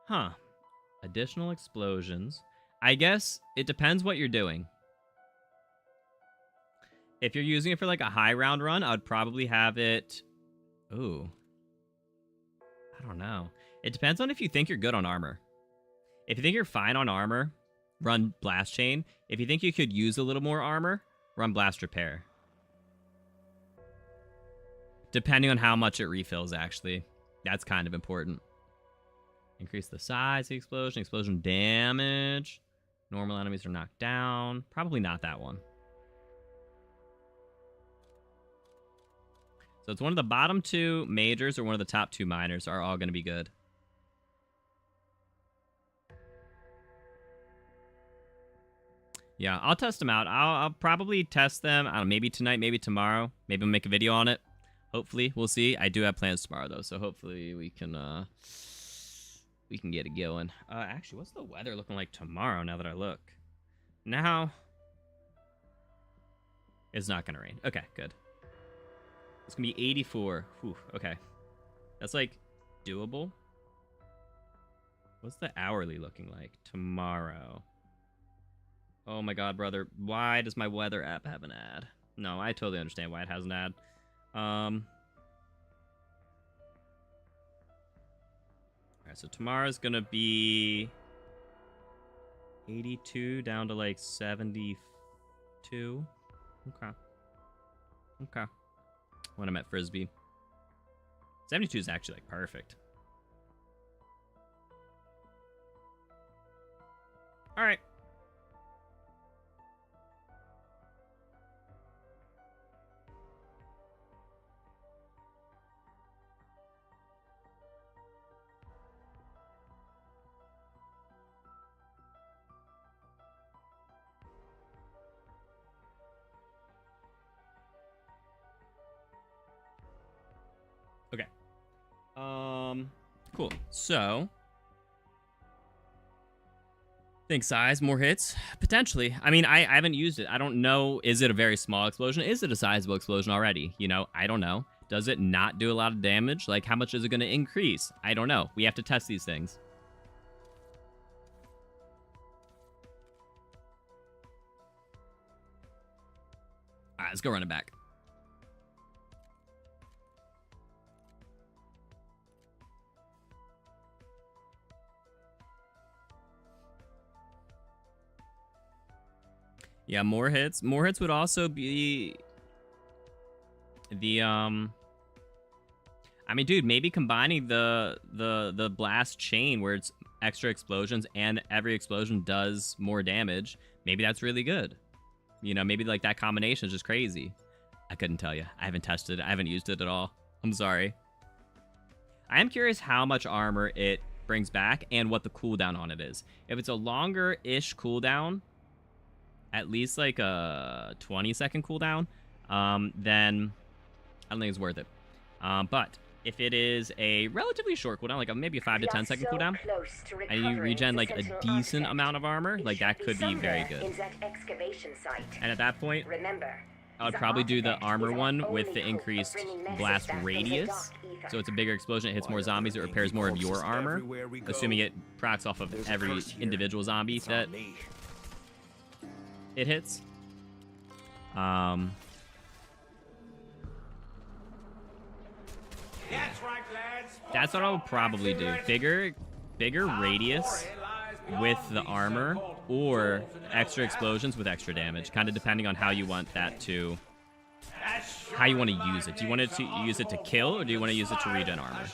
Huh. Additional explosions. I guess it depends what you're doing. If you're using it for like a high round run, I'd probably have it... Ooh. I don't know. It depends on if you think you're good on armor. If you think you're fine on armor, run Blast Chain. If you think you could use a little more armor, run Blast Repair. Depending on how much it refills, actually. That's kind of important. Increase the size of the explosion. Explosion damage. Normal enemies are knocked down. Probably not that one. So it's one of the bottom 2 majors or one of the top 2 minors are all going to be good. Yeah, I'll test them out. I'll probably test them, I don't know, maybe tonight, maybe tomorrow. Maybe I'll make a video on it. Hopefully, we'll see. I do have plans tomorrow, though, so hopefully we can get it going. Actually, what's the weather looking like tomorrow, now that I look? Now, it's not going to rain. Okay, good. It's going to be 84. Whew, okay. That's, like, doable. What's the hourly looking like tomorrow? Oh my god, brother. Why does my weather app have an ad? No, I totally understand why it has an ad. Alright, so tomorrow's gonna be 82 down to like 72. Okay. Okay. When I'm at Frisbee. 72 is actually like perfect. Alright. Okay. Cool. So, think size, more hits? Potentially. I mean, I haven't used it. I don't know. Is it a very small explosion? Is it a sizable explosion already? You know, I don't know. Does it not do a lot of damage? Like, how much is it going to increase? I don't know. We have to test these things. All right, let's go run it back. Yeah, more hits. More hits would also be the I mean, dude, maybe combining the blast chain where it's extra explosions and every explosion does more damage. Maybe that's really good. You know, maybe like that combination is just crazy. I couldn't tell you. I haven't tested it. I haven't used it at all. I'm sorry. I am curious how much armor it brings back and what the cooldown on it is. If it's a longer-ish cooldown, at least like a 20-second cooldown, then I don't think it's worth it. But if it is a relatively short cooldown, like maybe a 5 to 10 second cooldown, and you regen like a decent amount of armor, like that could be very good. And at that point, I would probably do the armor one with the increased blast radius. So it's a bigger explosion, it hits more zombies, it repairs more of your armor, assuming it procs off of every individual zombie that it hits. That's what I'll probably do. Bigger radius with the armor, or extra explosions with extra damage, kind of depending on how you want that to, how you want to use it. Do you want it to use it to kill, or do you want to use it to regen armor?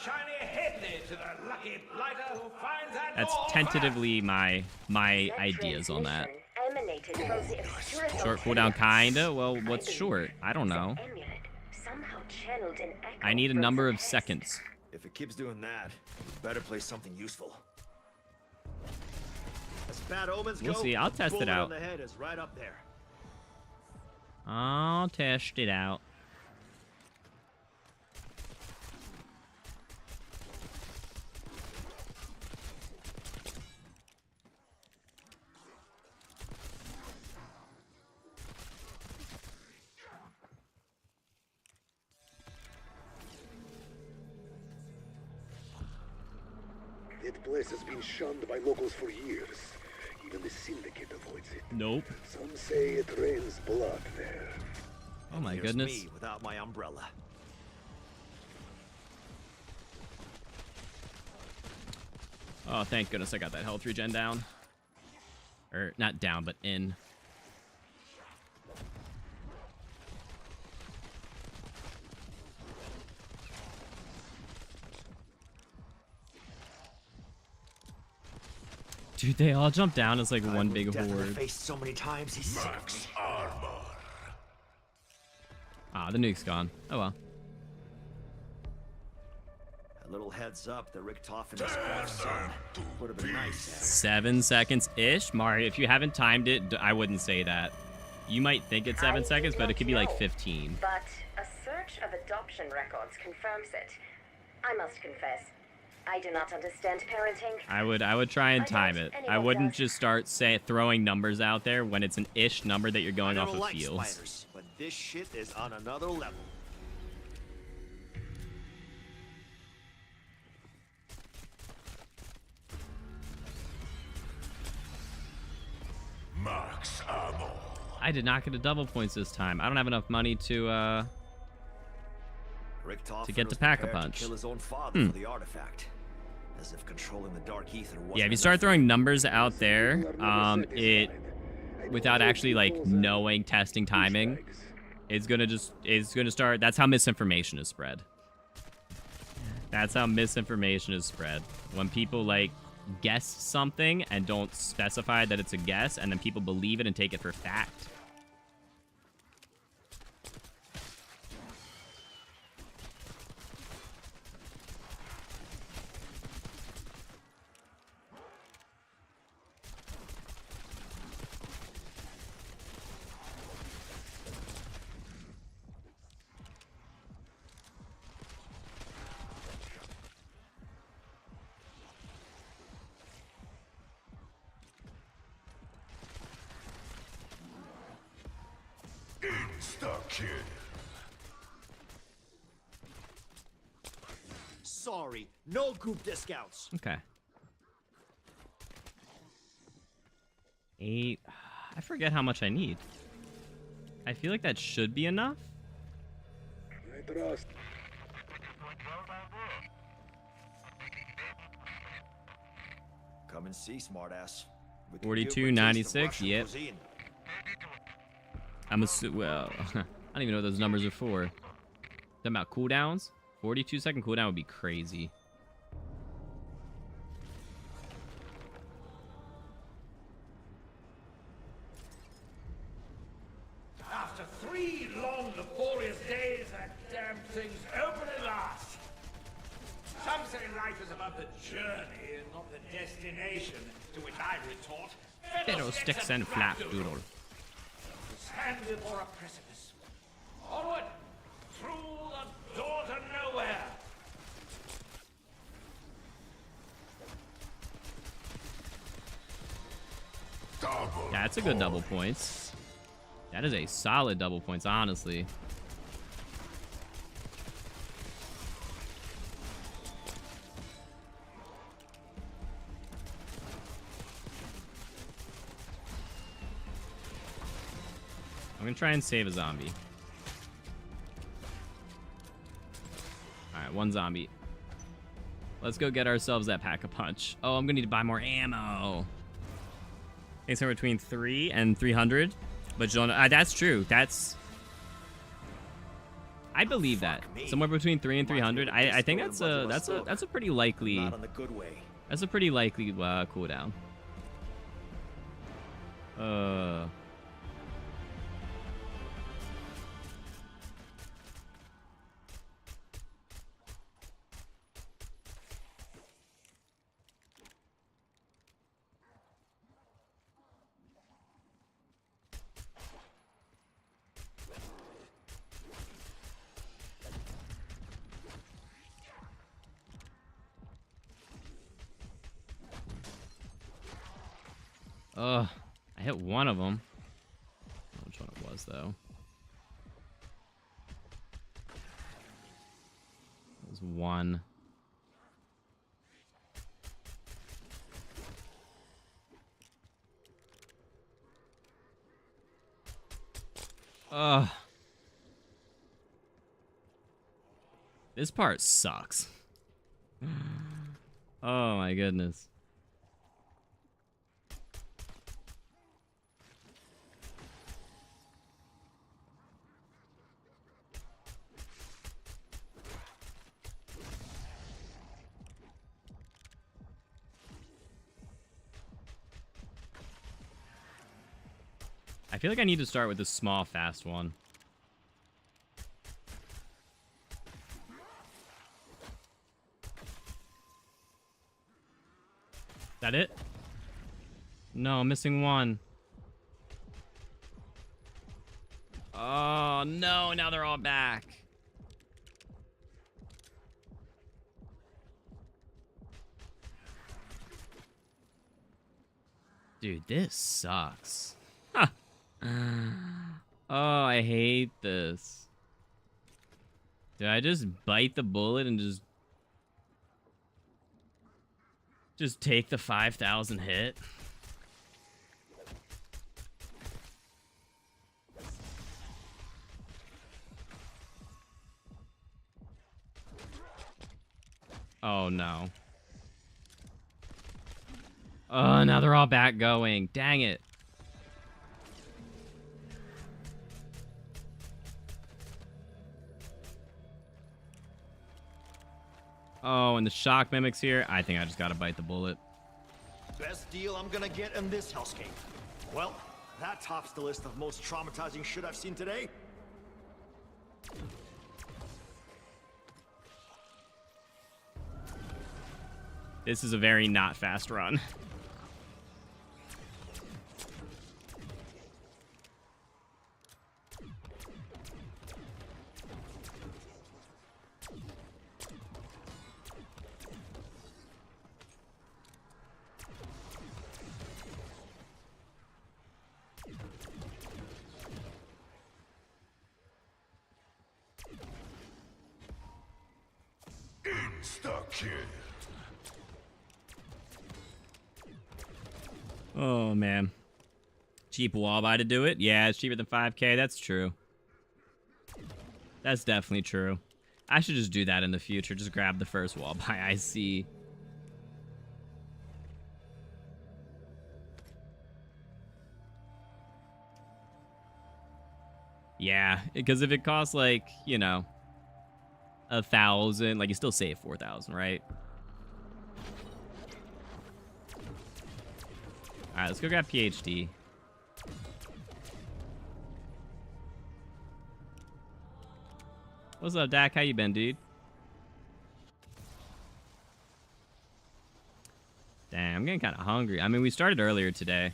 That's tentatively my ideas on that. Short cooldown, kinda. Well, what's short? I don't know. I need a number of seconds. If it keeps doing that, we better play something useful. As bad omens We'll go, see. I'll test it out. the head is right up there. I'll test it out. That place has been shunned by locals for years. Even the Syndicate avoids it. Nope. Some say it rains blood there. Oh my Here's goodness. me without my umbrella. Oh, thank goodness I got that health regen down. Or, not down, but in. Dude, they all jump down as like one big horde. Faced so many times, he sucks. Ah, the nuke's gone. Oh well. A little little heads up that Richtofen is Graf's son. Would have been nice. 7 seconds-ish? Mario, if you haven't timed it, I wouldn't say that. You might think it's 7 seconds, but it could be like 15. But a search of adoption records confirms it. I must confess, I do not understand parenting. I would try and time it. I wouldn't just start throwing numbers out there when it's an ish number that you're going off of fields. Spiders, but this shit is on another level. Max ammo. I did not get a double points this time. I don't have enough money to get to Pack-a-Punch. Kill his own father for the artifact. As if controlling the dark ether wasn't Yeah, if you start throwing numbers out there, without actually like knowing testing timing, it's gonna start. That's how misinformation is spread. That's how misinformation is spread. When people like guess something and don't specify that it's a guess, and then people believe it and take it for fact. Insta-kill. Sorry, no group discounts. Okay. 8. I forget how much I need. I feel like that should be enough. I trust. Come and see, smartass. 42.96. Yep. Well, I don't even know what those numbers are for. Talking about cooldowns? 42-second cooldown would be crazy. After 3 long, laborious days, that damn thing's open at last. Some say life is about the journey and not the destination, to which I retort, Fiddlesticks and flapdoodle. Stand before a precipice. Onward, through the door to nowhere. Double. Yeah, that's a good double points. That is a solid double points, honestly. I'm gonna try and save a zombie. Alright, 1 zombie. Let's go get ourselves that Pack-a-Punch. Oh, I'm gonna need to buy more ammo. I think somewhere between 3 and 300. But you don't, that's true. I believe that. Somewhere between 3 and 300. I think that's a pretty likely. Not on the good way. That's a pretty likely cooldown. I hit one of them. I don't know which one it was, though. It was 1. This part sucks. Oh my goodness. I feel like I need to start with this small, fast one. that it? No, I'm missing one. Oh, no. Now they're all back. Dude, this sucks. Huh. Oh, I hate this. Did I just bite the bullet and just take the 5,000 hit? Oh, no. Oh, now they're all back going. Dang it. Oh, and the shock mimic's here. I think I just gotta bite the bullet. Best deal I'm gonna get in this hellscape. Well, that tops the list of most traumatizing shit I've seen today. This is a very not fast run. Insta-kill. Oh, man. Cheap wall buy to do it? Yeah, it's cheaper than 5K. That's true. That's definitely true. I should just do that in the future. Just grab the first wall buy I see. Yeah, because if it costs like, you know, 1,000, like you still save 4,000, right? All right, let's go grab PhD. What's up, Dak? How you been, dude? Damn, I'm getting kind of hungry. I mean, we started earlier today.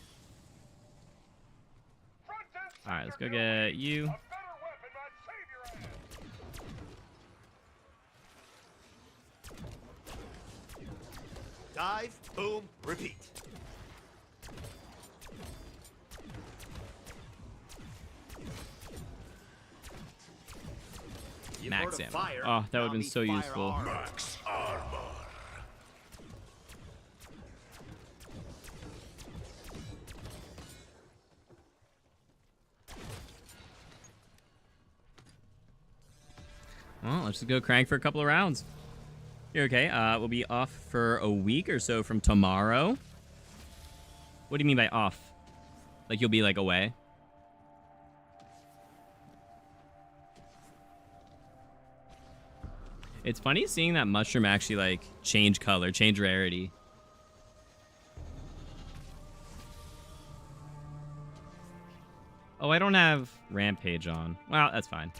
All right, let's go get you. Dive, boom, repeat. Max ammo. Oh, that would have been so useful. Max armor. Well, let's just go crank for a couple of rounds. You're okay. We'll be off for a week or so from tomorrow. What do you mean by off? Like you'll be like away? It's funny seeing that mushroom actually like change color, change rarity. Oh, I don't have Rampage on. Well, that's fine.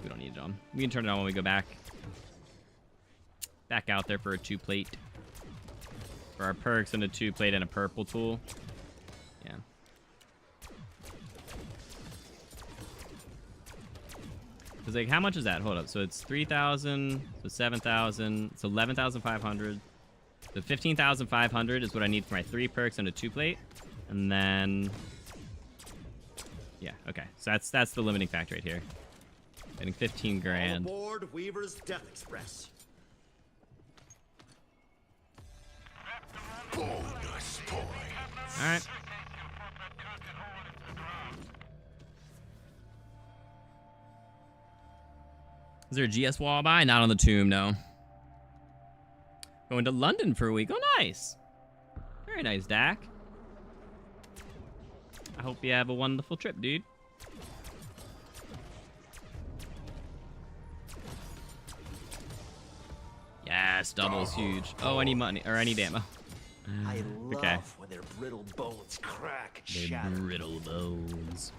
We don't need it on. We can turn it on when we go back. Back out there for a 2-plate. For our perks and a 2-plate and a purple tool. Yeah. Because, like, how much is that? Hold up. So it's 3,000, so 7,000, so 11,500. So 15,500 is what I need for my 3 perks and a 2-plate. And then... yeah, okay. So that's the limiting factor right here. Getting 15 grand. All aboard Weaver's Death Express. Bonus point. All right. Is there a GS wall buy? Not on the tomb, no. Going to London for a week. Oh, nice. Very nice, Dak. I hope you have a wonderful trip, dude. Yes, double's huge. Oh, I need money, or I need ammo. I love Okay. when their brittle bones crack and The shatter. brittle bones.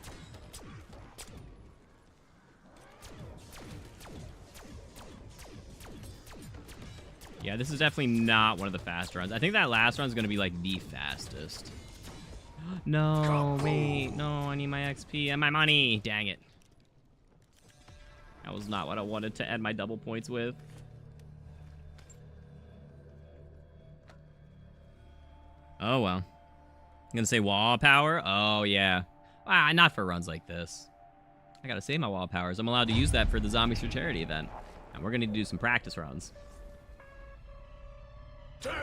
Yeah, this is definitely not one of the fast runs. I think that last run's gonna be like the fastest. No, wait, no, I need my XP and my money. Dang it. That was not what I wanted to end my double points with. Oh, well. I'm gonna say wall power. Oh, yeah. Ah, not for runs like this. I gotta save my wall powers. I'm allowed to use that for the Zombies for Charity event. And we're gonna do some practice runs. Tear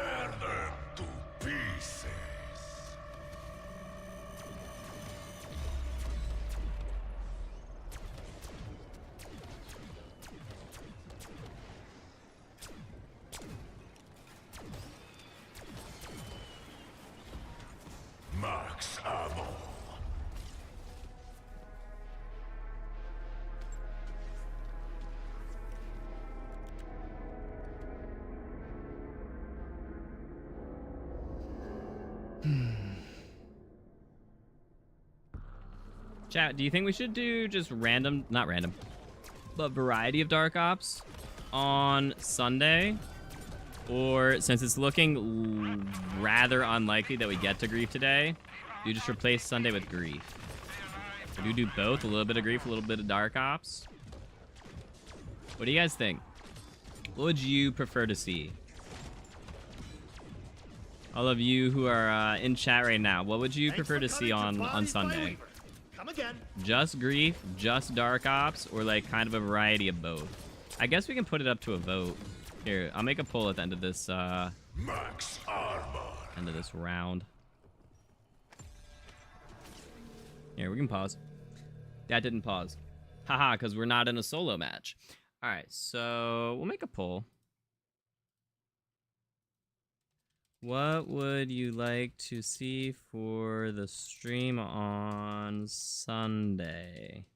them to pieces. Max ammo. Chat, do you think we should do just random, not random, but variety of Dark Ops on Sunday? Or since it's looking rather unlikely that we get to Grief today, do you just replace Sunday with Grief? Or do you do both? A little bit of Grief, a little bit of Dark Ops? What do you guys think? What would you prefer to see? All of you who are in chat right now, what would you prefer to see on Sunday? Come again. Just Grief, just Dark Ops, or like kind of a variety of both? I guess we can put it up to a vote. Here, I'll make a poll at the end of this Max armor. end of this round. Here, we can pause. That didn't pause. Haha, because we're not in a solo match. Alright, so we'll make a poll. What would you like to see for the stream on Sunday?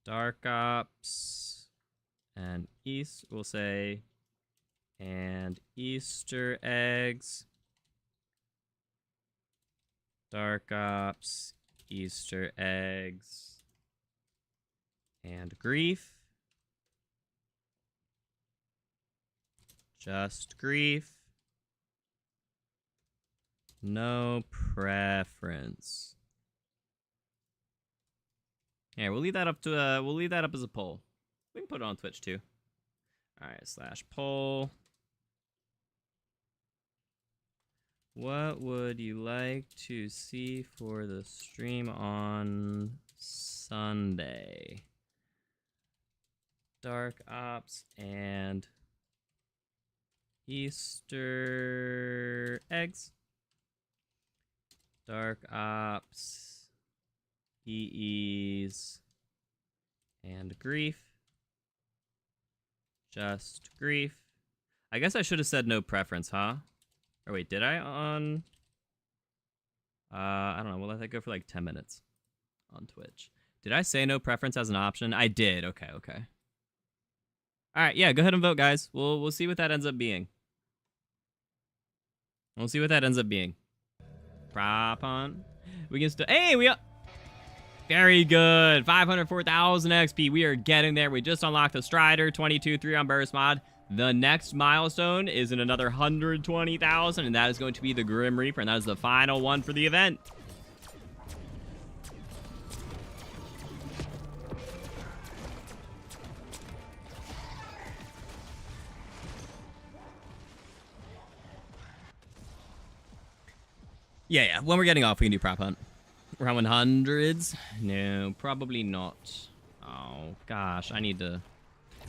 Dark Ops and we'll say, and Easter eggs. Dark Ops, Easter eggs, and Grief. Just Grief. No preference. Yeah, we'll leave that up to we'll leave that up as a poll. We can put it on Twitch too. All right, /poll. What would you like to see for the stream on Sunday? Dark Ops and Easter eggs. Dark Ops, EEs, and Grief. Just Grief. I guess I should have said no preference, huh? Or wait, did I on... I don't know, we'll let that go for like 10 minutes on Twitch. Did I say no preference as an option? I did, okay. Alright, yeah, go ahead and vote, guys. We'll see what that ends up being. We'll see what that ends up being. Prop on. We can still... Hey, we... Very good. 504,000 XP. We are getting there. We just unlocked the Stryder 22-3 on burst mod. The next milestone is in another 120,000, and that is going to be the Grim Reaper, and that is the final one for the event. Yeah. When we're getting off, we can do prop hunt. Around 100s? No, probably not. Oh, gosh, I need to...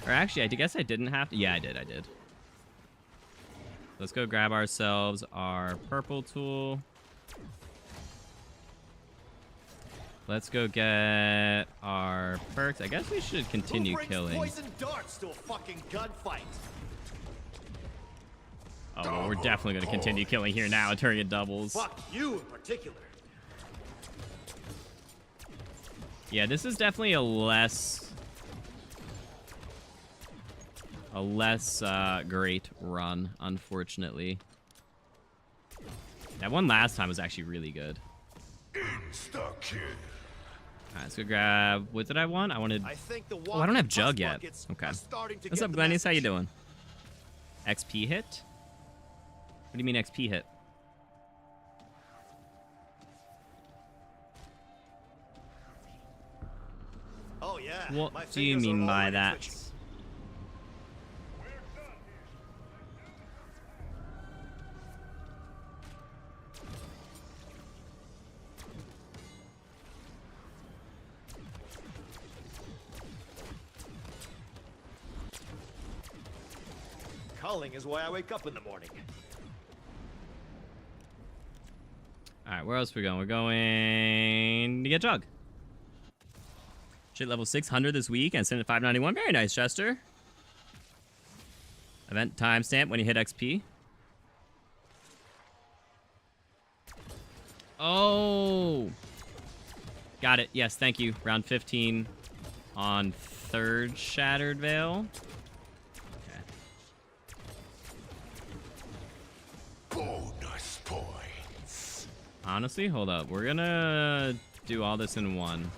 Or actually, I guess I didn't have to... Yeah, I did. Let's go grab ourselves our purple tool. Let's go get our perks. I guess we should continue killing. Poison darts to a fucking gunfight. Oh, well, we're definitely going to continue killing here now and turning it doubles. Fuck you in particular. Yeah, this is definitely a less great run, unfortunately. That one last time was actually really good. Insta-kill. Alright, let's go grab... What did I want? I wanted... I think the Oh, I don't have walking Jug bus yet. buckets Okay. are starting to What's get up, the Glennis? How you message. doing? XP hit? What do you mean XP hit? Oh yeah. What my do you fingers are mean by already that? twitching. Culling is why I wake up in the morning. Alright, where else are we going? We're going to get Jug. Shit, level 600 this week and send at 591. Very nice, Chester. Event timestamp when you hit XP. Oh. Got it. Yes, thank you. Round 15 on 3rd Shattered Veil. Bonus points. Honestly, hold up. We're gonna do all this in one.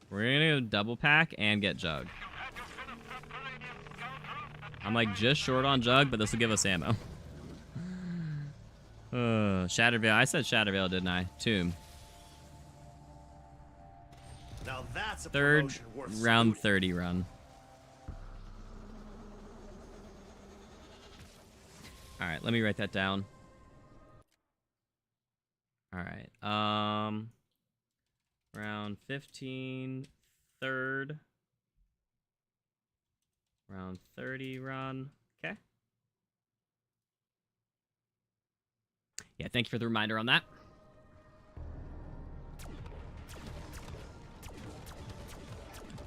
We're gonna go double pack and get Jug. I'm like just short on Jug, but this will give us ammo. Shatter Veil. I said Shatter Veil, didn't I? Tomb. Now that's a 3rd promotion worth round saluting. 30 run. All right, let me write that down. All right. Round 15, 3rd. Round 30 run. Okay. Yeah, thank you for the reminder on that.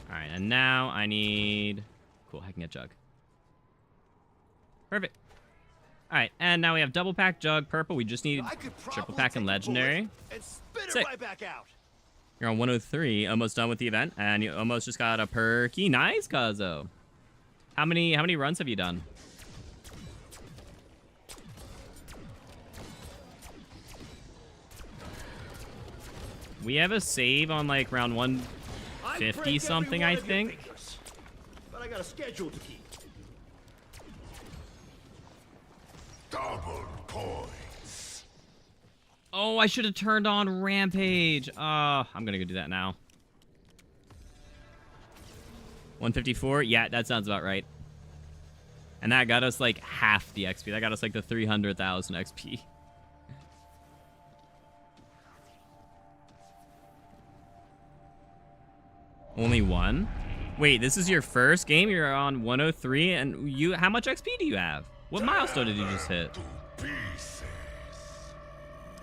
All right, and now I need... Cool, I can get Jug. Perfect. All right, and now we have double pack, Jug, purple. We just need I could triple probably pack and take a legendary. bullet and spit Sick. it right back out. You're on 103, almost done with the event, and you almost just got a perky. Nice, Cuzzo. How many runs have you done? We have a save on like round 150 something, I think. But I got a schedule to keep. Double points. Oh, I should have turned on Rampage. I'm gonna go do that now. 154? Yeah, that sounds about right. And that got us like half the XP. That got us like the 300,000 XP. Only one? Wait, this is your first game? You're on 103, and you, how much XP do you have? What milestone did you just hit? To pieces.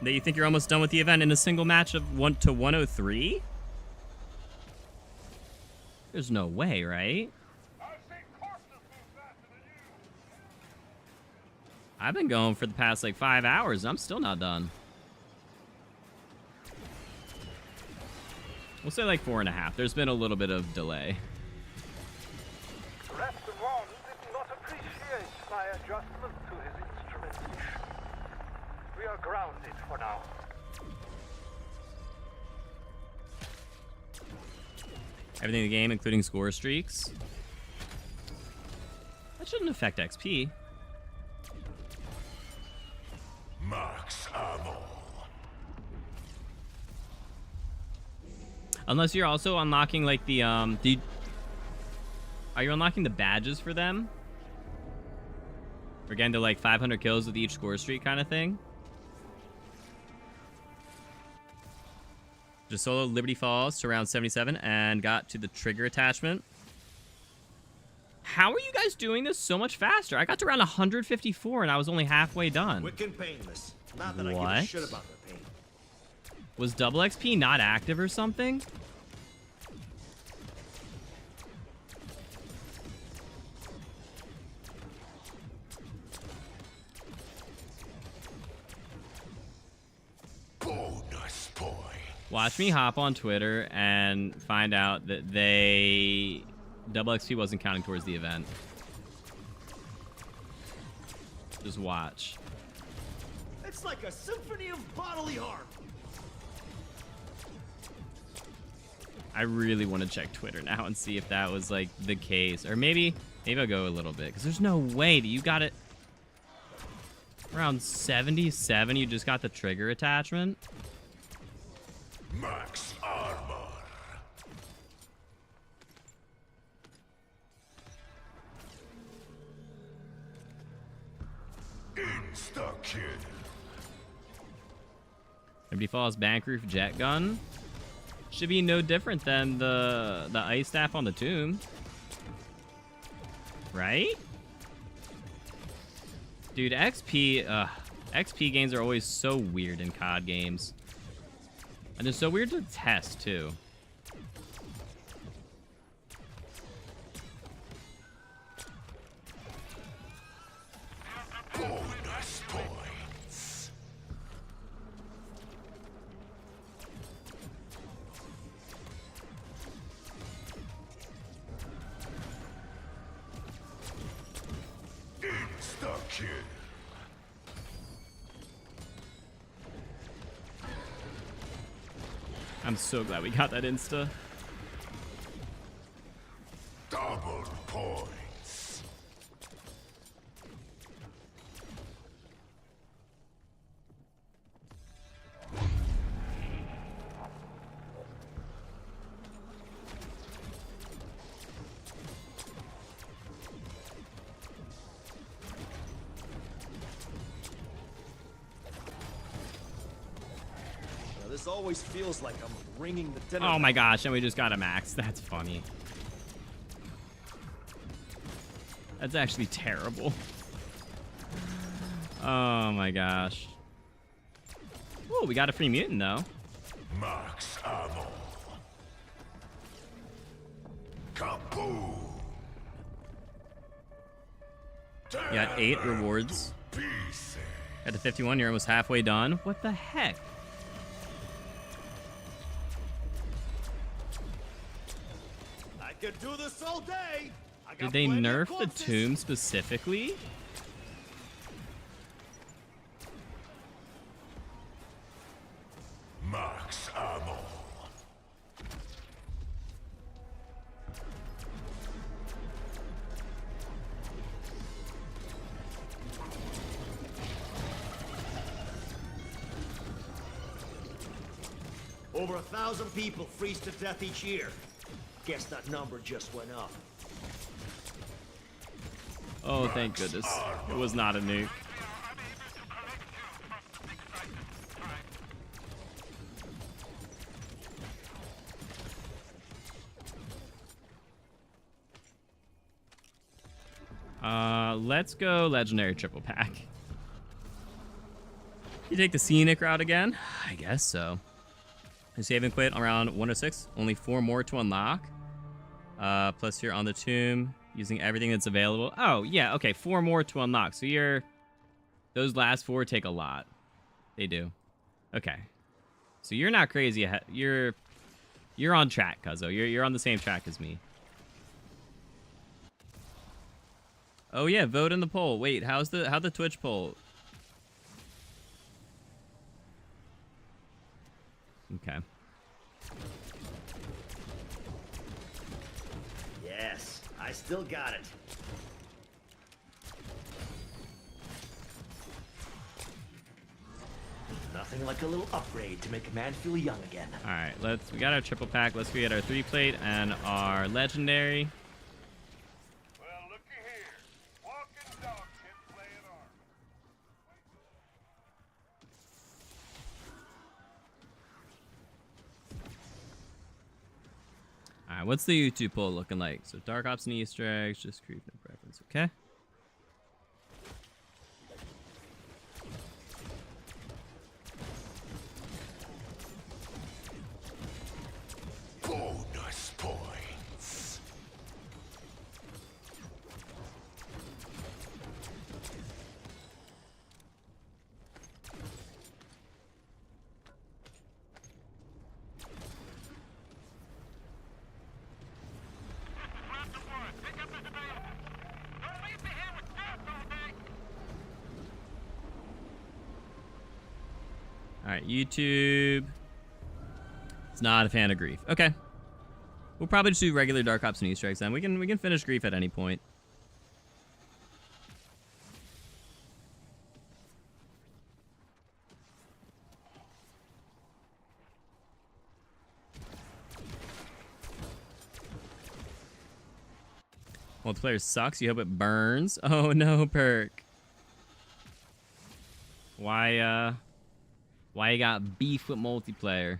That you think you're almost done with the event in a single match of 1 to 103? There's no way, right? I've been going for the past like 5 hours and I'm still not done. We'll say like 4.5. There's been a little bit of delay. Raptor 1 did not appreciate my adjustment to his instrumentation. We are grounded for now. Everything in the game, including score streaks. That shouldn't affect XP. Max ammo. Unless you're also unlocking like the are you unlocking the badges for them? We're getting to like 500 kills with each score streak kind of thing. Just solo Liberty Falls to round 77 and got to the trigger attachment. How are you guys doing this so much faster? I got to round 154 and I was only halfway done. Quick and painless. Not that I give What? a shit about their pain. Was double XP not active or something? Bonus point. Watch me hop on Twitter and find out that double XP wasn't counting towards the event. Just watch. It's like a symphony of bodily harm. I really want to check Twitter now and see if that was like the case. Or maybe I'll go a little bit, because there's no way that you got it around 77. You just got the trigger attachment. Max armor. Insta-kill. Gravity Falls Bankroof Jet Gun. Should be no different than the ice staff on the tomb. Right? Dude, XP games are always so weird in COD games. And they're so weird to test, too. Bonus points. Insta-kill. I'm so glad we got that insta. Double points. Now, this always feels like I'm ringing the dinner. Oh my gosh, and we just got a max. That's funny. That's actually terrible. Oh my gosh. Oh, we got a free mutant though. Max ammo. Kaboom. You got 8 rewards. Pieces. At the 51, you're almost halfway done. What the heck? I could do this all day. I got Did they plenty of nerf the corpses. tomb specifically? Max ammo. Over 1,000 people freeze to death each year. Guess that number just went up. Oh, thank goodness. It was not a nuke. Let's go legendary triple pack. You take the scenic route again? I guess so. You save and quit around 106. Only 4 more to unlock. Plus you're on the tomb using everything that's available. Oh, yeah, okay. 4 more to unlock. So those last 4 take a lot. They do. Okay. So you're not crazy ahead. You're on track, Cuzzo. You're on the same track as me. Oh yeah, vote in the poll. Wait, how'd the Twitch poll? Okay. Yes, I still got it. Nothing like a little upgrade to make a man feel young again. All right, we got our triple pack. Let's get our 3 plate and our legendary. Well, looky here. Walking dog can play an arm. All right, what's the YouTube poll looking like? So Dark Ops and Easter eggs, just creep no preference. Okay. Bonus points. All right, YouTube. It's not a fan of grief. Okay. We'll probably just do regular Dark Ops and Easter eggs then. We can finish Grief at any point. Multiplayer sucks. You hope it burns. Oh no, Perk. Why you got beef with multiplayer?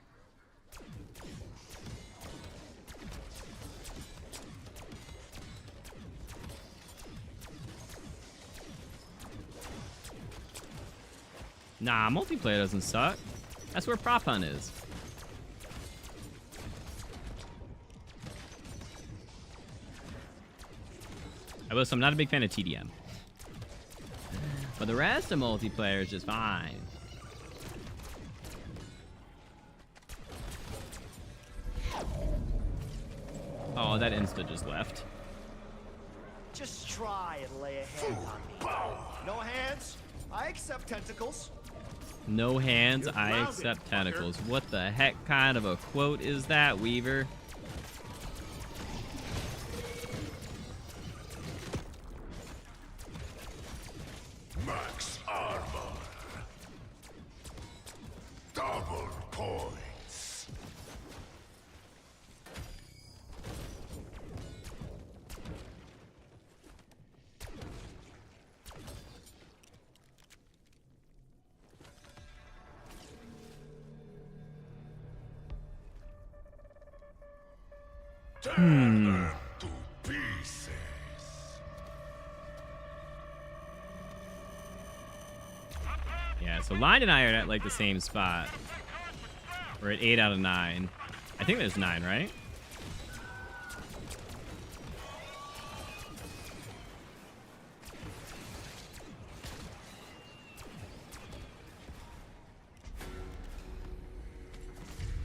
Nah, multiplayer doesn't suck. That's where Prop Hunt is. I will say I'm not a big fan of TDM. But the rest of multiplayer is just fine. Oh, that insta just left. Just try and lay a hand on me. No hands? I accept tentacles. No hands, You're I grounded, accept fucker. tentacles. What the heck kind of a quote is that, Weaver? Max armor. Double points. Tear them to pieces. Yeah, so Line and I are at like the same spot. We're at 8 out of 9. I think there's 9, right?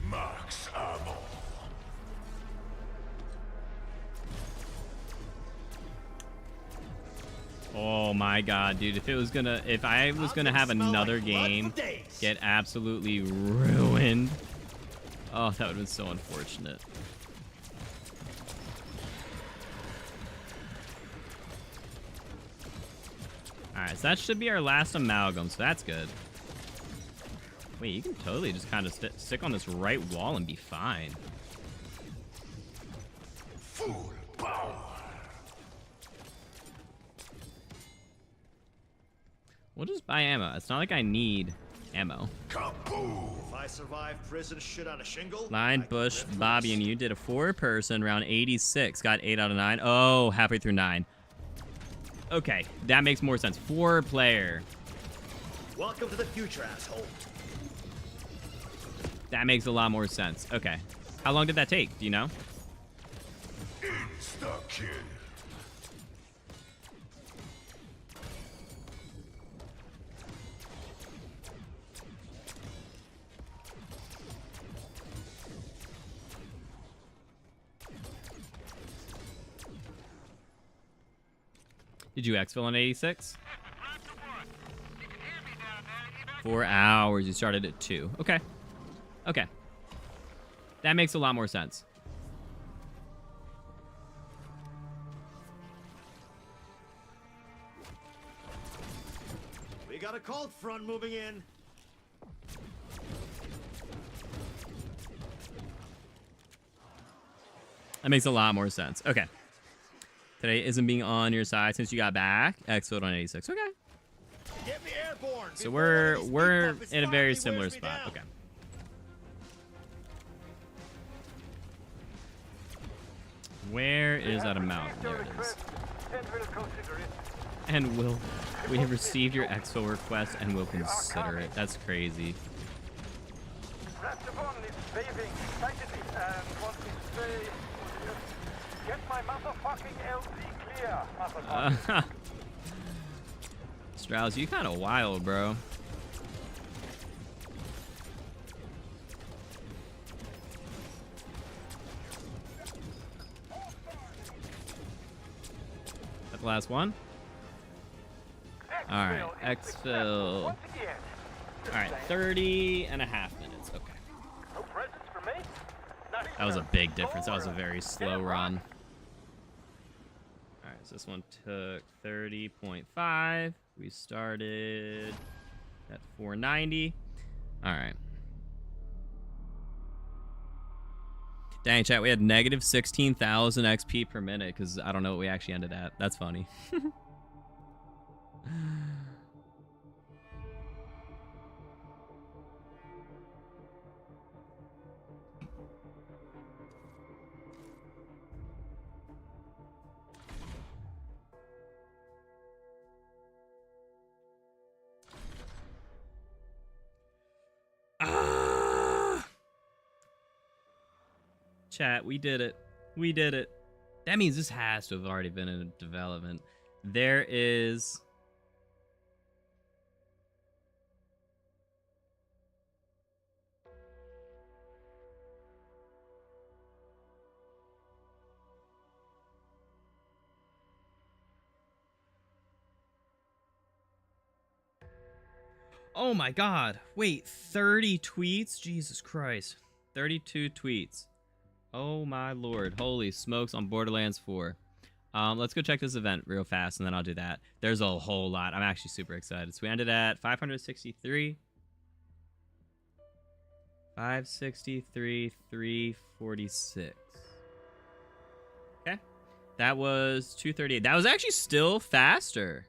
Max ammo. Oh my god, dude. If I was gonna have another game get absolutely ruined. Oh, that would have been so unfortunate. Alright, so that should be our last amalgam, so that's good. Wait, you can totally just kind of stick on this right wall and be fine. Full power. We'll just buy ammo. It's not like I need ammo. Kaboom. If I survive prison shit on a shingle, Line, I can Bush, rip Bobby, loose. and you did a 4-person round 86. Got 8 out of 9. Oh, halfway through 9. Okay, that makes more sense. 4-player. Welcome to the future, asshole. That makes a lot more sense. Okay. How long did that take? Do you know? Insta-kill. Did you exfil on 86? 4 hours. You started at 2. Okay. Okay. That makes a lot more sense. We got a cold front moving in. That makes a lot more sense. Okay. Today isn't being on your side since you got back. Exfilled on 86. Okay. Get me airborne. So before we're one of these we're beat puppets in a very finally similar wears me spot. down. Okay. Where is that amount? There it is. And we'll consider it. And we have received your exfil request and will consider it. That's crazy. Raptor is waving excitedly and wants me to say, get my motherfucking LZ clear, motherfucker. Strauss, you kind of wild, bro. That the last one? Alright, exfil. Once again. Alright, 30 and a half minutes. Okay. No presents for me? Not even That was a big difference. That was a very slow run. All right, so this one took 30.5. We started at 490. All right. Dang, chat, we had negative 16,000 XP per minute because I don't know what we actually ended at. That's funny. Chat, we did it. We did it. That means this has to have already been in development. There is... Oh my god. Wait, 30 tweets? Jesus Christ. 32 tweets. Oh my lord. Holy smokes on Borderlands 4. Let's go check this event real fast, and then I'll do that. There's a whole lot. I'm actually super excited. So we ended at 563. 563, 346. Okay. That was 238. That was actually still faster.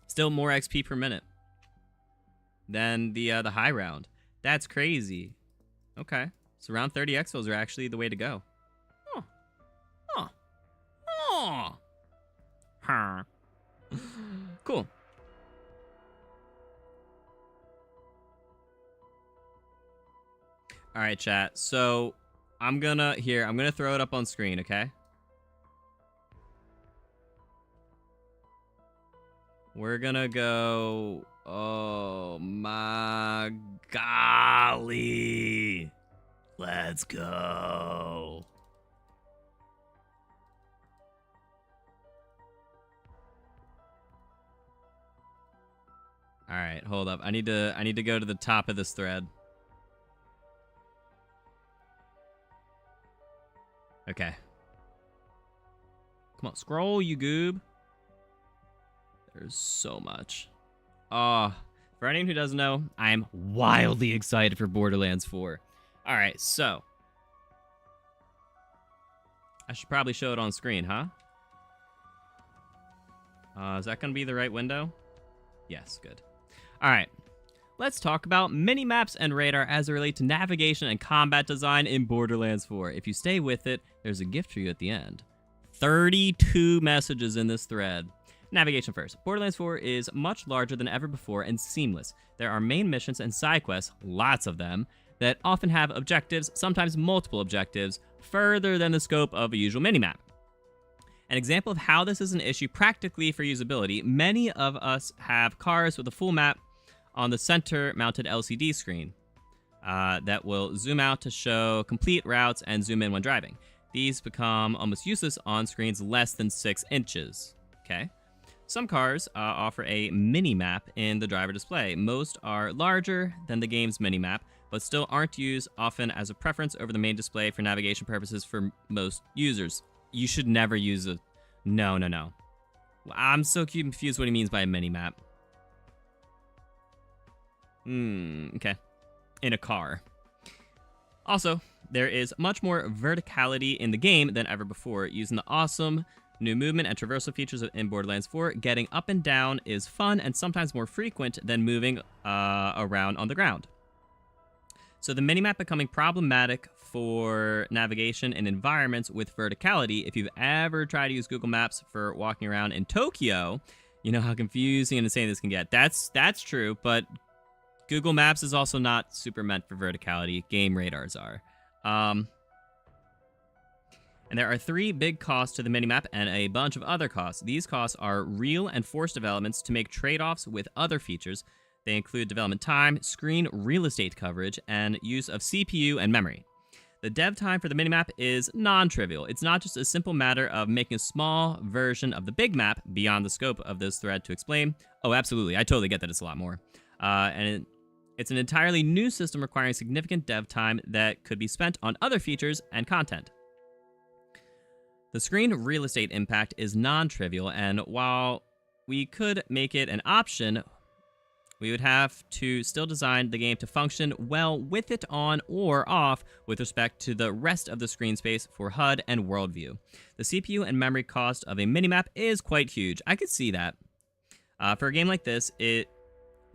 Still more XP per minute than the high round. That's crazy. Okay. So around 30 exfils are actually the way to go. Huh. Huh. Huh. Huh. Cool. All right, chat. So I'm gonna throw it up on screen, okay? We're gonna go. Oh my golly. Let's go. All right, hold up. I need to go to the top of this thread. Okay. Come on, scroll, you goob. There's so much. For anyone who doesn't know, I am wildly excited for Borderlands 4. All right, so I should probably show it on screen, huh? Is that going to be the right window? Yes, good. All right, let's talk about mini-maps and radar as they relate to navigation and combat design in Borderlands 4. If you stay with it, there's a gift for you at the end. 32 messages in this thread. Navigation first. Borderlands 4 is much larger than ever before and seamless. There are main missions and side quests, lots of them, that often have objectives, sometimes multiple objectives, further than the scope of a usual minimap. An example of how this is an issue practically for usability, many of us have cars with a full map on the center-mounted LCD screen that will zoom out to show complete routes and zoom in when driving. These become almost useless on screens less than 6 inches. Okay. Some cars offer a mini-map in the driver display. Most are larger than the game's mini-map, but still aren't used often as a preference over the main display for navigation purposes for most users. You should never use a... No. I'm so confused what he means by a mini-map. Okay. In a car. Also, there is much more verticality in the game than ever before. Using the awesome new movement and traversal features in Borderlands 4, getting up and down is fun and sometimes more frequent than moving around on the ground. So the minimap becoming problematic for navigation in environments with verticality. If you've ever tried to use Google Maps for walking around in Tokyo, you know how confusing and insane this can get. That's true, but Google Maps is also not super meant for verticality. Game radars are. And there are 3 big costs to the minimap and a bunch of other costs. These costs are real and forced developments to make trade-offs with other features. They include development time, screen real estate coverage, and use of CPU and memory. The dev time for the minimap is non-trivial. It's not just a simple matter of making a small version of the big map beyond the scope of this thread to explain. Oh, absolutely. I totally get that it's a lot more. And It's an entirely new system requiring significant dev time that could be spent on other features and content. The screen real estate impact is non-trivial, and while we could make it an option, we would have to still design the game to function well with it on or off with respect to the rest of the screen space for HUD and worldview. The CPU and memory cost of a minimap is quite huge. I could see that. For a game like this, it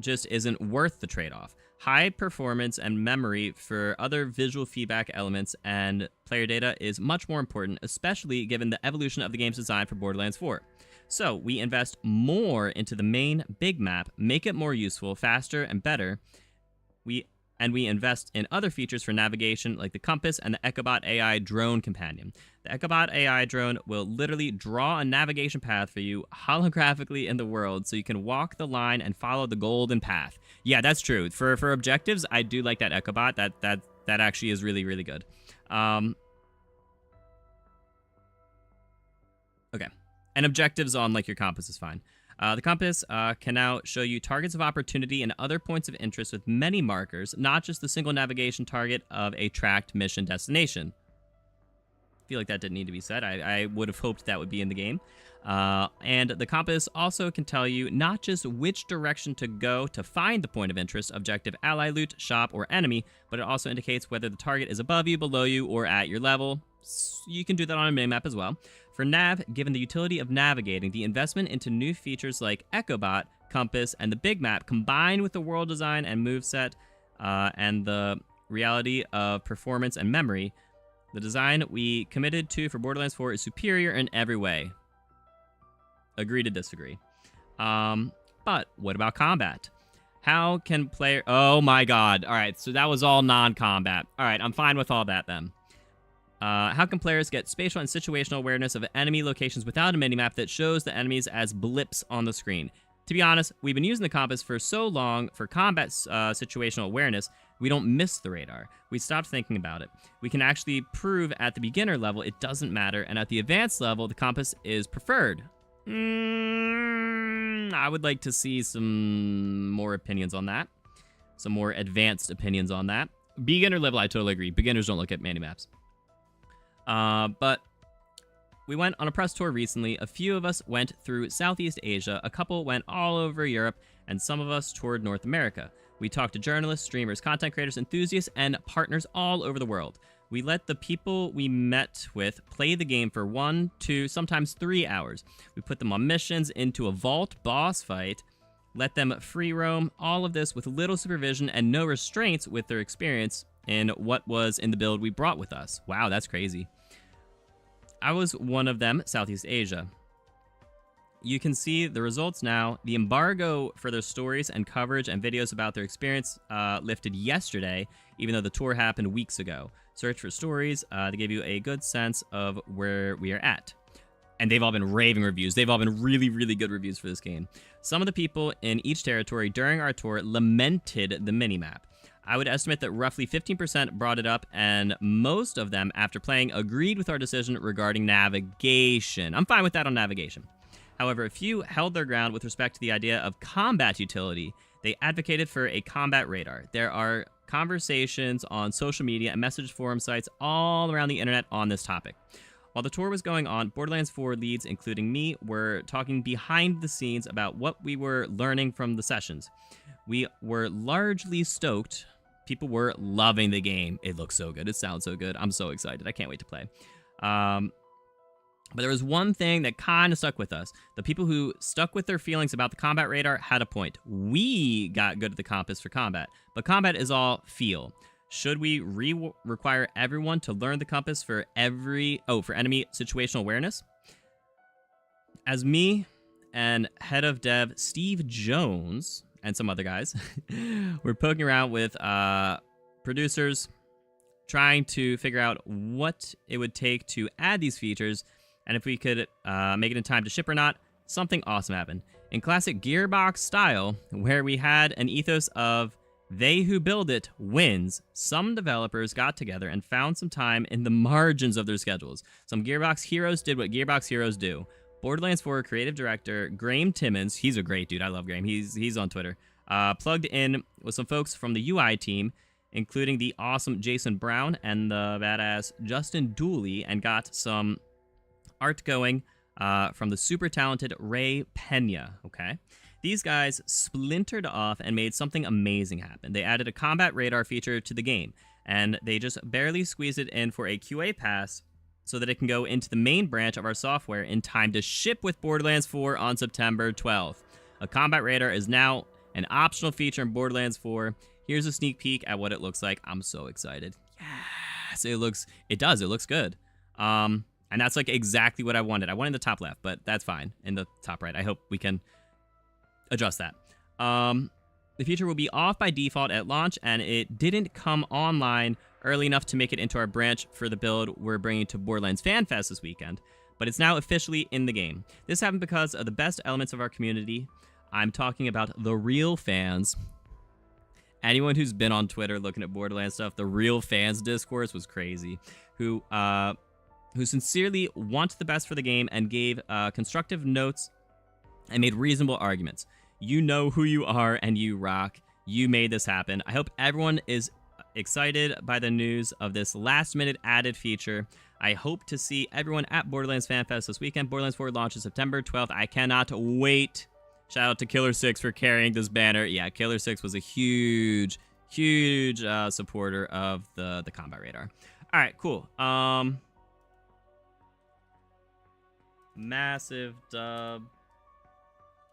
just isn't worth the trade-off. High performance and memory for other visual feedback elements and player data is much more important, especially given the evolution of the game's design for Borderlands 4. So we invest more into the main big map, make it more useful, faster, and better. We invest in other features for navigation like the compass and the Echobot AI drone companion. The Echobot AI drone will literally draw a navigation path for you holographically in the world so you can walk the line and follow the golden path. Yeah, that's true. For objectives, I do like that Echobot. That actually is really, really good. Okay. And objectives on like your compass is fine. The compass can now show you targets of opportunity and other points of interest with many markers, not just the single navigation target of a tracked mission destination. I feel like that didn't need to be said. I would have hoped that would be in the game. And the compass also can tell you not just which direction to go to find the point of interest, objective, ally, loot, shop, or enemy, but it also indicates whether the target is above you, below you, or at your level. You can do that on a minimap as well. For nav, given the utility of navigating, the investment into new features like Echobot, compass, and the big map, combined with the world design and moveset, and the reality of performance and memory, the design we committed to for Borderlands 4 is superior in every way. Agree to disagree. But what about combat? How can player... Oh my god. All right, so that was all non-combat. All right, I'm fine with all that then. How can players get spatial and situational awareness of enemy locations without a minimap that shows the enemies as blips on the screen? To be honest, we've been using the compass for so long for combat situational awareness, we don't miss the radar. We stopped thinking about it. We can actually prove at the beginner level it doesn't matter, and at the advanced level, the compass is preferred. I would like to see some more opinions on that. Some more advanced opinions on that. Beginner level, I totally agree. Beginners don't look at minimaps. But we went on a press tour recently. A few of us went through Southeast Asia, a couple went all over Europe, and some of us toured North America. We talked to journalists, streamers, content creators, enthusiasts, and partners all over the world. We let the people we met with play the game for 1, 2, sometimes 3 hours. We put them on missions, into a vault boss fight, let them free roam, all of this with little supervision and no restraints with their experience in what was in the build we brought with us. Wow, that's crazy. I was one of them, Southeast Asia. You can see the results now. The embargo for their stories and coverage and videos about their experience lifted yesterday, even though the tour happened weeks ago. Search for stories to give you a good sense of where we are at. And they've all been raving reviews. They've all been really, really good reviews for this game. Some of the people in each territory during our tour lamented the minimap. I would estimate that roughly 15% brought it up, and most of them, after playing, agreed with our decision regarding navigation. I'm fine with that on navigation. However, a few held their ground with respect to the idea of combat utility. They advocated for a combat radar. There are conversations on social media and message forum sites all around the internet on this topic. While the tour was going on, Borderlands 4 leads, including me, were talking behind the scenes about what we were learning from the sessions. We were largely stoked. People were loving the game. It looks so good. It sounds so good. I'm so excited. I can't wait to play. But there was one thing that kind of stuck with us. The people who stuck with their feelings about the combat radar had a point. We got good at the compass for combat, but combat is all feel. Should we require everyone to learn the compass for enemy situational awareness? As me and head of dev Steve Jones and some other guys were poking around with producers, trying to figure out what it would take to add these features, and if we could make it in time to ship or not, something awesome happened. In classic Gearbox style, where we had an ethos of they who build it wins, some developers got together and found some time in the margins of their schedules. Some Gearbox heroes did what Gearbox heroes do. Borderlands 4 creative director Graham Timmons, he's a great dude, I love Graham, he's on Twitter, plugged in with some folks from the UI team, including the awesome Jason Brown and the badass Justin Dooley, and got some art going from the super talented Ray Pena, okay? These guys splintered off and made something amazing happen. They added a combat radar feature to the game, and they just barely squeezed it in for a QA pass so that it can go into the main branch of our software in time to ship with Borderlands 4 on September 12th. A combat radar is now an optional feature in Borderlands 4. Here's a sneak peek at what it looks like. I'm so excited. Yes, it looks good. And that's like exactly what I wanted. I wanted the top left, but that's fine. In the top right, I hope we can adjust that. The feature will be off by default at launch, and it didn't come online early enough to make it into our branch for the build we're bringing to Borderlands Fan Fest this weekend, but it's now officially in the game. This happened because of the best elements of our community. I'm talking about the real fans. Anyone who's been on Twitter looking at Borderlands stuff, the real fans discourse was crazy. Who sincerely want the best for the game and gave constructive notes and made reasonable arguments. You know who you are and you rock. You made this happen. I hope everyone is excited by the news of this last-minute added feature. I hope to see everyone at Borderlands Fan Fest this weekend. Borderlands 4 launches September 12th. I cannot wait. Shout out to Killer 6 for carrying this banner. Yeah, Killer 6 was a huge supporter of the combat radar. All right, cool. Massive dub.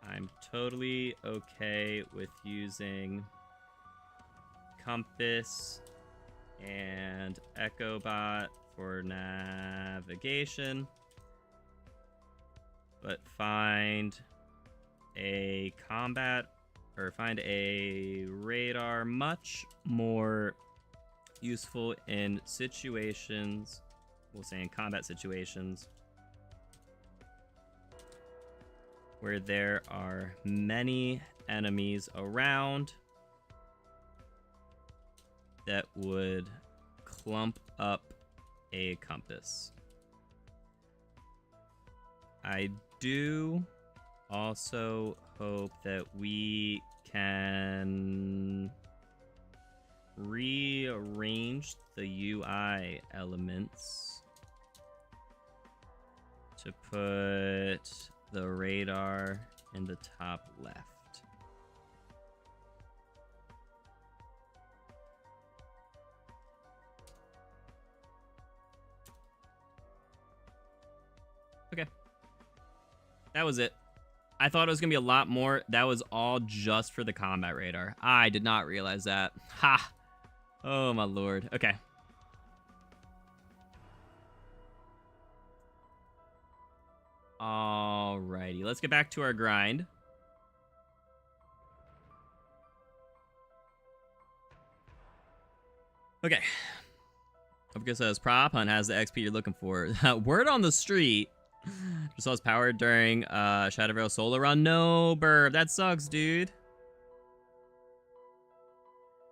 I'm totally okay with using Compass and EchoBot for navigation, but find a radar much more useful in situations, we'll say in combat situations, where there are many enemies around that would clump up a compass. I do also hope that we can rearrange the UI elements to put the radar in the top left. Okay. That was it. I thought it was going to be a lot more. That was all just for the combat radar. I did not realize that. Ha! Oh, my lord. Okay. Alrighty, let's get back to our grind. Okay. Focus says prop hunt has the XP you're looking for. Word on the street. Just lost power during Shatter solo run. No, Burb, that sucks, dude.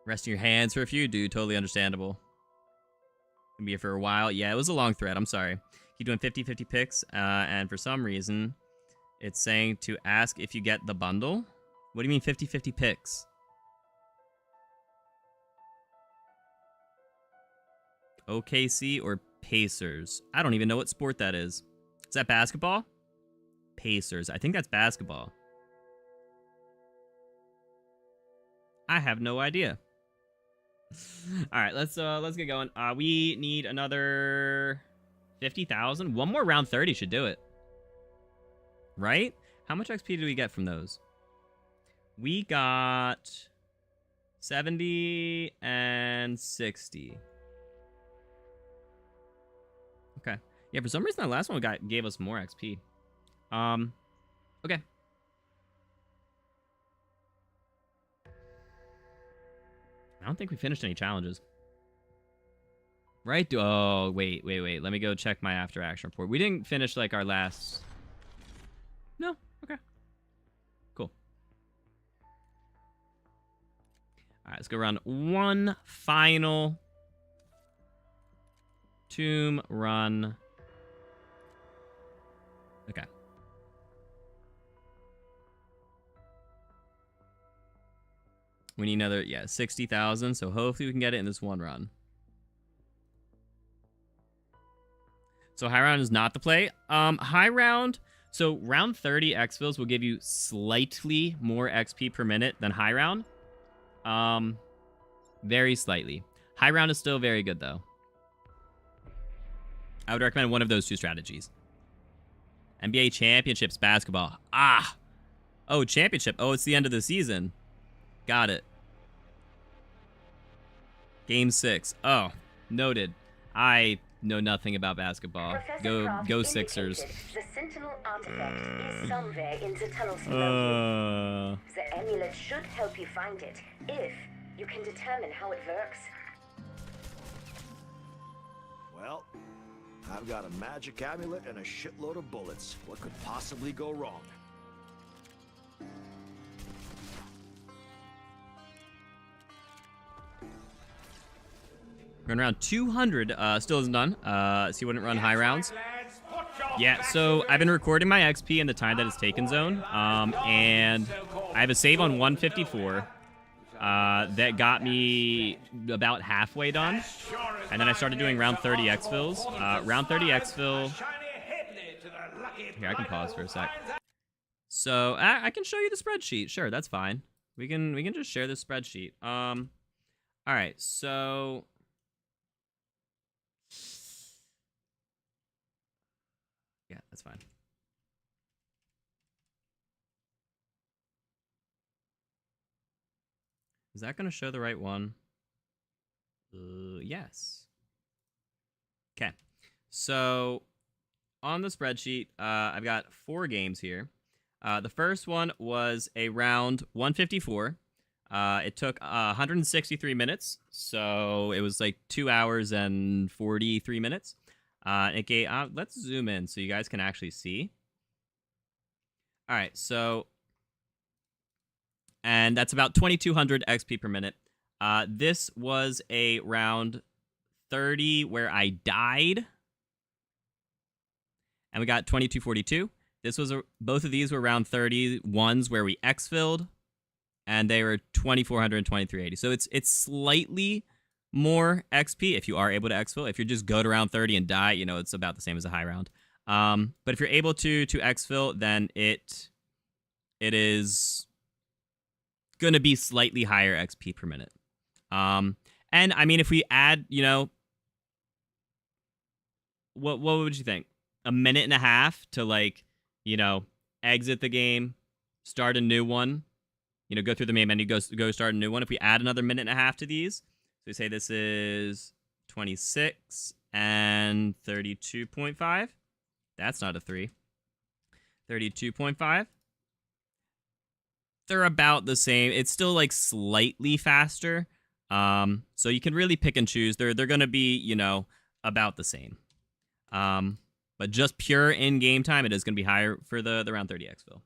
Resting your hands for a few, dude. Totally understandable. Gonna be here for a while. Yeah, it was a long thread. I'm sorry. Keep doing 50-50 picks, and for some reason, it's saying to ask if you get the bundle. What do you mean 50-50 picks? OKC or Pacers? I don't even know what sport that is. Is that basketball? Pacers. I think that's basketball. I have no idea. All right, let's get going. We need another 50,000. One more round 30 should do it. Right? How much XP did we get from those? We got 70 and 60. Okay. Yeah, for some reason that last one gave us more XP. Okay. I don't think we finished any challenges. Right? Oh, wait. Let me go check my after action report. We didn't finish, like, our last... No? Okay. Cool. Alright, let's go run one final tomb run. Okay. We need another, yeah, 60,000. So hopefully we can get it in this one run. So high round is not the play. High round, so round 30 exfils will give you slightly more XP per minute than high round. Very slightly. High round is still very good though. I would recommend one of those two strategies. NBA Championships basketball. Ah! Oh, championship. Oh, it's the end of the season. Got it. Game 6. Oh, noted. I know nothing about basketball. Go Sixers. The Sentinel artifact is somewhere in the tunnels below you. The amulet should help you find it, if you can determine how it works. Well, I've got a magic amulet and a shitload of bullets. What could possibly go wrong? Run around 200. Still isn't done. So you wouldn't run high rounds. Yeah, so I've been recording my XP in the time that it's taken zone. And I have a save on 154. That got me about halfway done. And then I started doing round 30 exfils. Round 30 exfil. Here, I can pause for a sec. So I can show you the spreadsheet. Sure, that's fine. We can just share the spreadsheet. All right, so yeah, that's fine. Is that going to show the right one? Yes. Okay. So on the spreadsheet, I've got 4 games here. The first one was a round 154. It took 163 minutes, so it was like 2 hours and 43 minutes. Let's zoom in so you guys can actually see. All right, so, and that's about 2,200 XP per minute. This was a round 30 where I died, and we got 2242. This was both of these were round 30 ones where we exfilled, and they were 2,400 and 2,380. So it's slightly more XP if you are able to exfil. If you just go to round 30 and die, you know, it's about the same as a high round. But if you're able to exfil, then it is going to be slightly higher XP per minute. And I mean, if we add, you know, what would you think? A minute and a half to, like, you know, exit the game, start a new one, you know, go through the main menu, go start a new one. If we add another minute and a half to these, so we say this is 26 and 32.5. That's not a 3. 32.5. They're about the same. It's still like slightly faster. So you can really pick and choose. They're going to be, you know, about the same. But just pure in-game time, it is going to be higher for the round 30 exfil.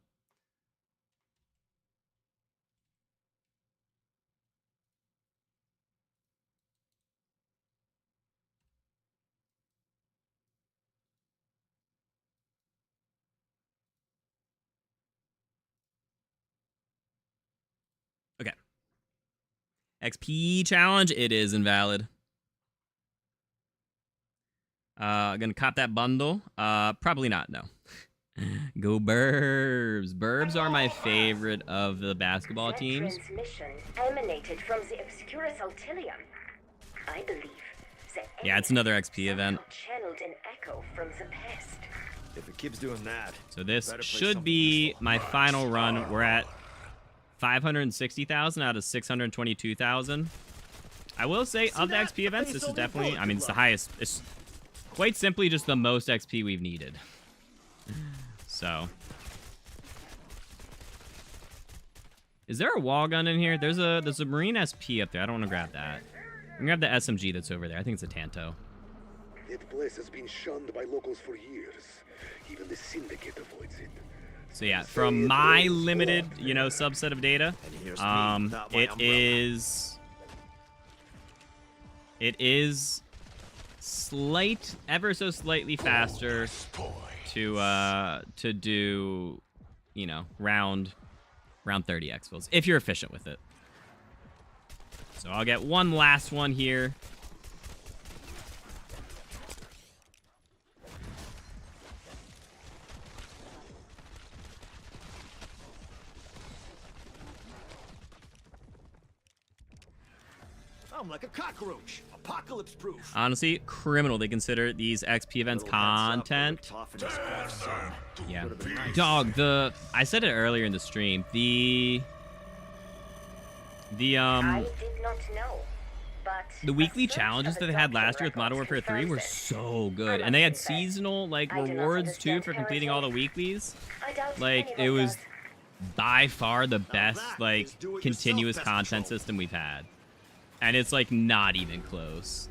Okay. XP challenge, it is invalid. Gonna cop that bundle. Probably not, no. Go Burbs. Burbs are my favorite of the basketball teams. Transmission emanated from the Obscurus Altilium. I believe yeah, it's another XP event. Channeled an echo from the past. If it keeps doing that, so this should be my final run. We're at 560,000 out of 622,000. I will say, of the XP events, this is definitely, I mean, it's the highest. It's quite simply just the most XP we've needed. So. Is there a wall gun in here? There's a Marine SP up there. I don't want to grab that. I'm going to grab the SMG that's over there. I think it's a Tanto. That place has been shunned by locals for years. Even the Syndicate avoids it. So yeah, from my limited, you know, subset of data, it is ever so slightly faster to do, you know, round 30 exfils if you're efficient with it. So I'll get one last one here. I'm like a cockroach. Apocalypse proof. Honestly, criminal they consider these XP events content. Yeah. Dog, I said it earlier in the stream. I did not know, but the weekly challenges that they had last year with Modern Warfare 3 were so good. And they had seasonal like rewards too for completing all the weeklies. Like it was by far the best like continuous content system we've had. And it's like not even close.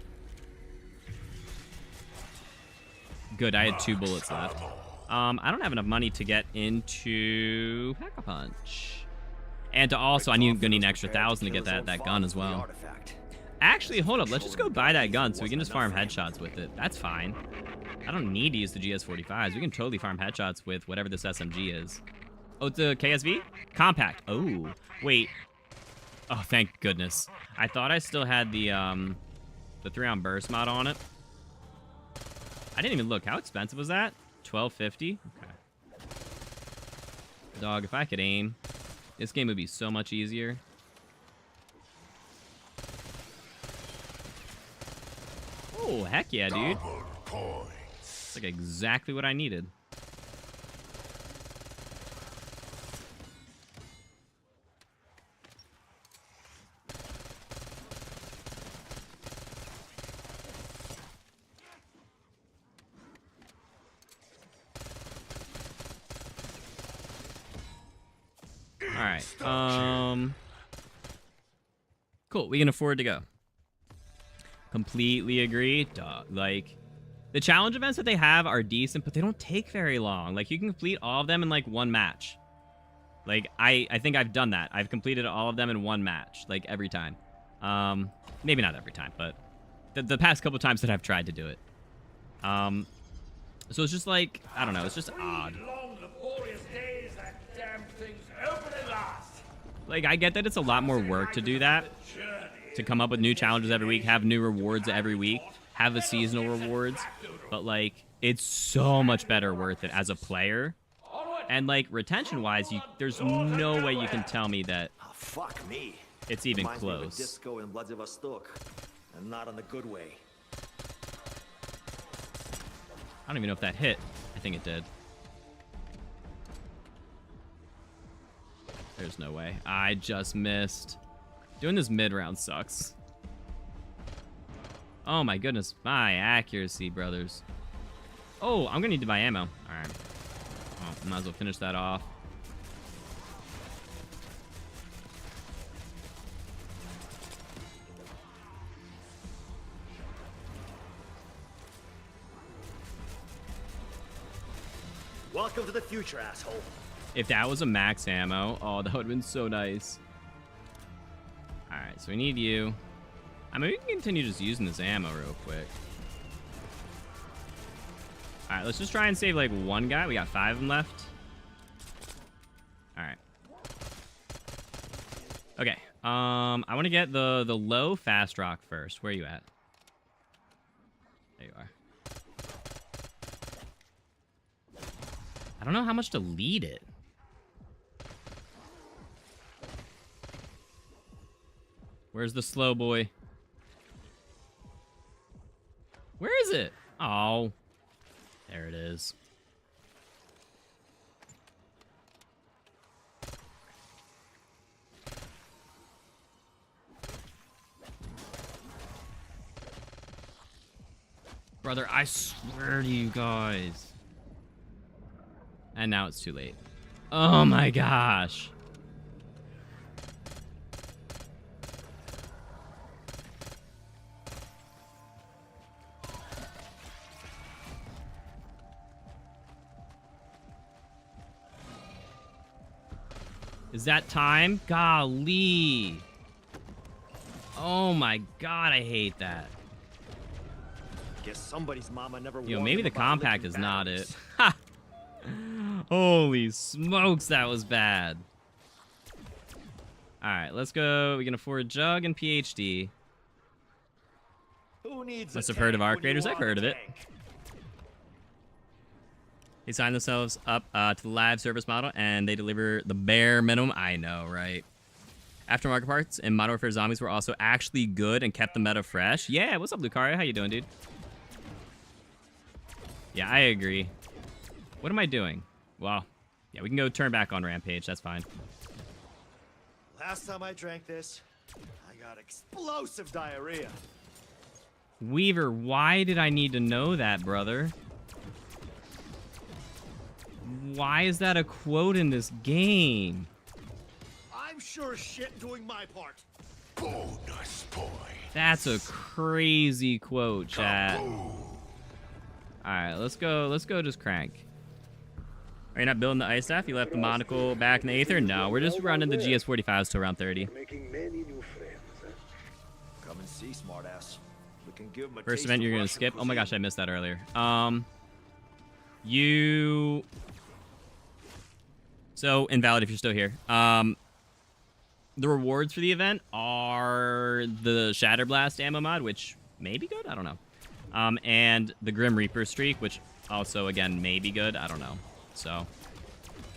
Good, I had 2 bullets left. I don't have enough money to get into Pack-a-Punch. And to also, gonna need an extra 1,000 to get that gun as well. Actually, hold up, let's just go buy that gun so we can just farm headshots with it. That's fine. I don't need to use the GS45s. We can totally farm headshots with whatever this SMG is. Oh, it's a KSV? Compact. Oh, wait. Oh, thank goodness. I thought I still had the 3-round burst mod on it. I didn't even look. How expensive was that? $12.50? Okay. Dog, if I could aim, this game would be so much easier. Oh, heck yeah, dude. It's like exactly what I needed. Cool, we can afford to go. Completely agree. Duh. Like, the challenge events that they have are decent, but they don't take very long. Like, you can complete all of them in, like, one match. Like, I think I've done that. I've completed all of them in one match, like, every time. Maybe not every time, but the past couple times that I've tried to do it. So it's just like, I don't know, it's just odd. Like, I get that it's a lot more work to do that, to come up with new challenges every week, have new rewards every week, have the seasonal rewards, but, like, it's so much better worth it as a player. And, like, retention-wise, there's no way you can tell me that Fuck me. It's even Reminds me of a close. disco in Vladivostok, and not in the good way. I don't even know if that hit. I think it did. There's no way. I just missed. Doing this mid-round sucks. Oh my goodness. My accuracy, brothers. Oh, I'm gonna need to buy ammo. Alright. Well, might as well finish that off. Welcome to the future, asshole. If that was a max ammo, oh, that would have been so nice. Alright, so we need you. I mean, we can continue just using this ammo real quick. Alright, let's just try and save, like, one guy. We got 5 of them left. Alright. Okay, I want to get the low fast rock first. Where are you at? There you are. I don't know how much to lead it. Where's the slow boy? Where is it? Oh. There it is. Brother, I swear to you guys. And now it's too late. Oh my gosh. Is that time? Golly. Oh my god, I hate that. Guess somebody's mama never Yo, warned maybe them the about compact licking is not batteries. it. Ha! Holy smokes, that was bad. Alright, let's go. We can afford Jug and PhD. Who needs Must a have heard of tank Arc when you Raiders. I've want a heard of it. tank? They sign themselves up to the live service model, and they deliver the bare minimum. I know, right? Aftermarket parts and Modern Warfare Zombies were also actually good and kept the meta fresh. Yeah, what's up, Lucario? How you doing, dude? Yeah, I agree. What am I doing? Well, yeah, we can go turn back on Rampage. That's fine. Last time I drank this, I got explosive diarrhea. Weaver, why did I need to know that, brother? Why is that a quote in this game? I'm sure as shit doing my part. Bonus point. That's a crazy quote, chat. Alright, let's go just crank. Are you not building the ice staff? You left the monocle back in the Aether? No, we're just running the GS45s to around 30. Making many new friends, huh? Come and see, smartass. We can give 'em a First taste event of you're gonna Russian skip? Oh my cuisine. gosh, I missed that earlier. You... So, invalid if you're still here. The rewards for the event are the Shatter Blast ammo mod, which may be good, I don't know. And the Grim Reaper streak, which also, again, may be good, I don't know. So,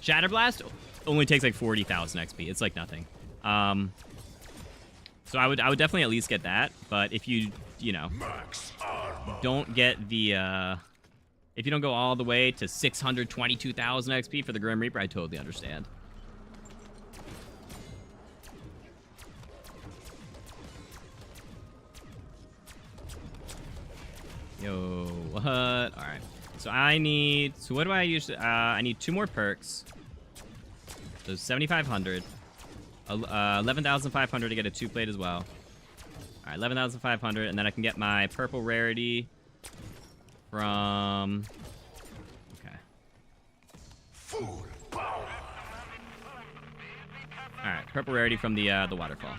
Shatter Blast only takes like 40,000 XP. It's like nothing. So I would definitely at least get that. But if you know, don't get the if you don't go all the way to 622,000 XP for the Grim Reaper, I totally understand. Yo, what? All right. So I need. So what do I usually? I need 2 more perks. So 7,500. 11,500 to get a 2-plate as well. All right, 11,500, and then I can get my purple rarity from. Okay. Full power. All right, purple rarity from the waterfall.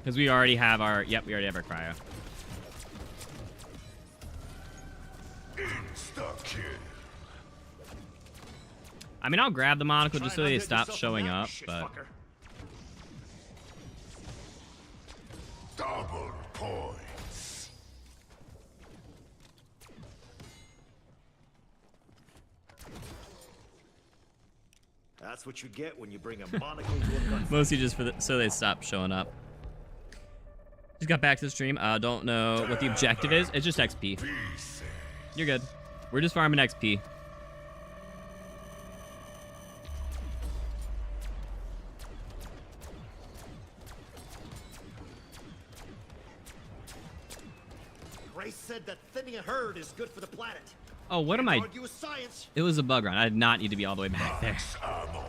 Because we already have our. Yep, we already have our cryo. Insta-kill. I mean, I'll grab the monocle just so Try and they unhit stop yourself showing in that, up, shit but. fucker. Double points. That's what you get when you bring a monocle to a gunfight. Mostly just for so they stop showing up. Just got back to the stream. Don't know what the objective is. It's just XP. You're good. We're just farming XP. Grace said that thinning a herd is good for the planet. Oh, what am I? Argue with science. It was a bug run. I did not need to be all the way back there. Ammo.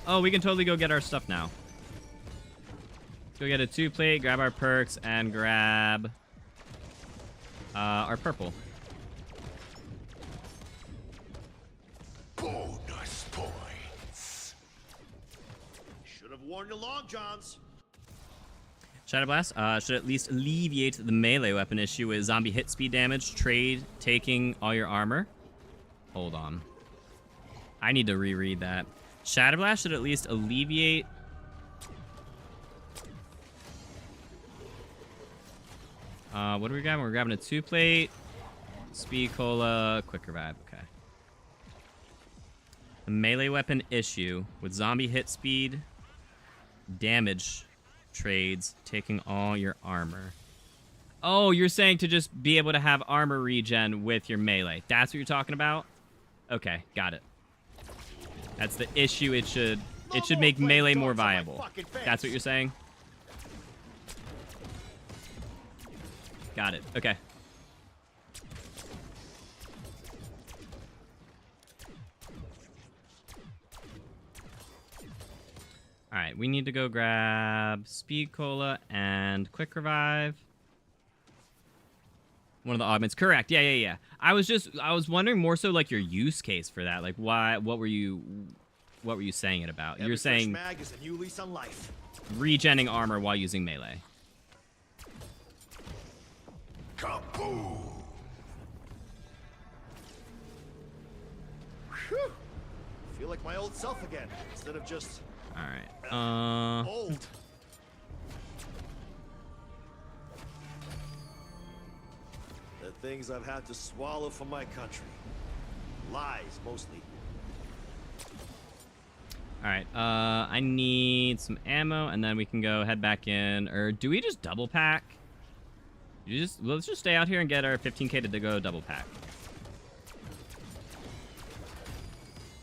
Oh, we can totally go get our stuff now. Let's go get a 2-plate, grab our perks, and grab our purple. Bonus points. Should have worn your long johns. Shatter Blast should at least alleviate the melee weapon issue with zombie hit speed damage, trade, taking all your armor. Hold on. I need to reread that. Shatter Blast should at least alleviate... what are we grabbing? We're grabbing a 2-plate, speed cola, quick revive. Okay. The melee weapon issue with zombie hit speed, damage trades, taking all your armor. Oh, you're saying to just be able to have armor regen with your melee. That's what you're talking about? Okay, got it. That's the issue. It should make melee more viable. That's what you're saying? Got it. Okay. All right, we need to go grab speed cola and quick revive. One of the augments. Correct. Yeah. I was wondering more so like your use case for that. Like what were you what were you saying it about? Every You're fresh saying mag is a new lease on life. regenning armor while using melee. Kaboom! Whew. Feel like my old self again, instead of just All right. old. The things I've had to swallow for my country. Lies, mostly. All right. I need some ammo, and then we can go head back in. Or do we just double pack? Let's just stay out here and get our 15K to go double pack.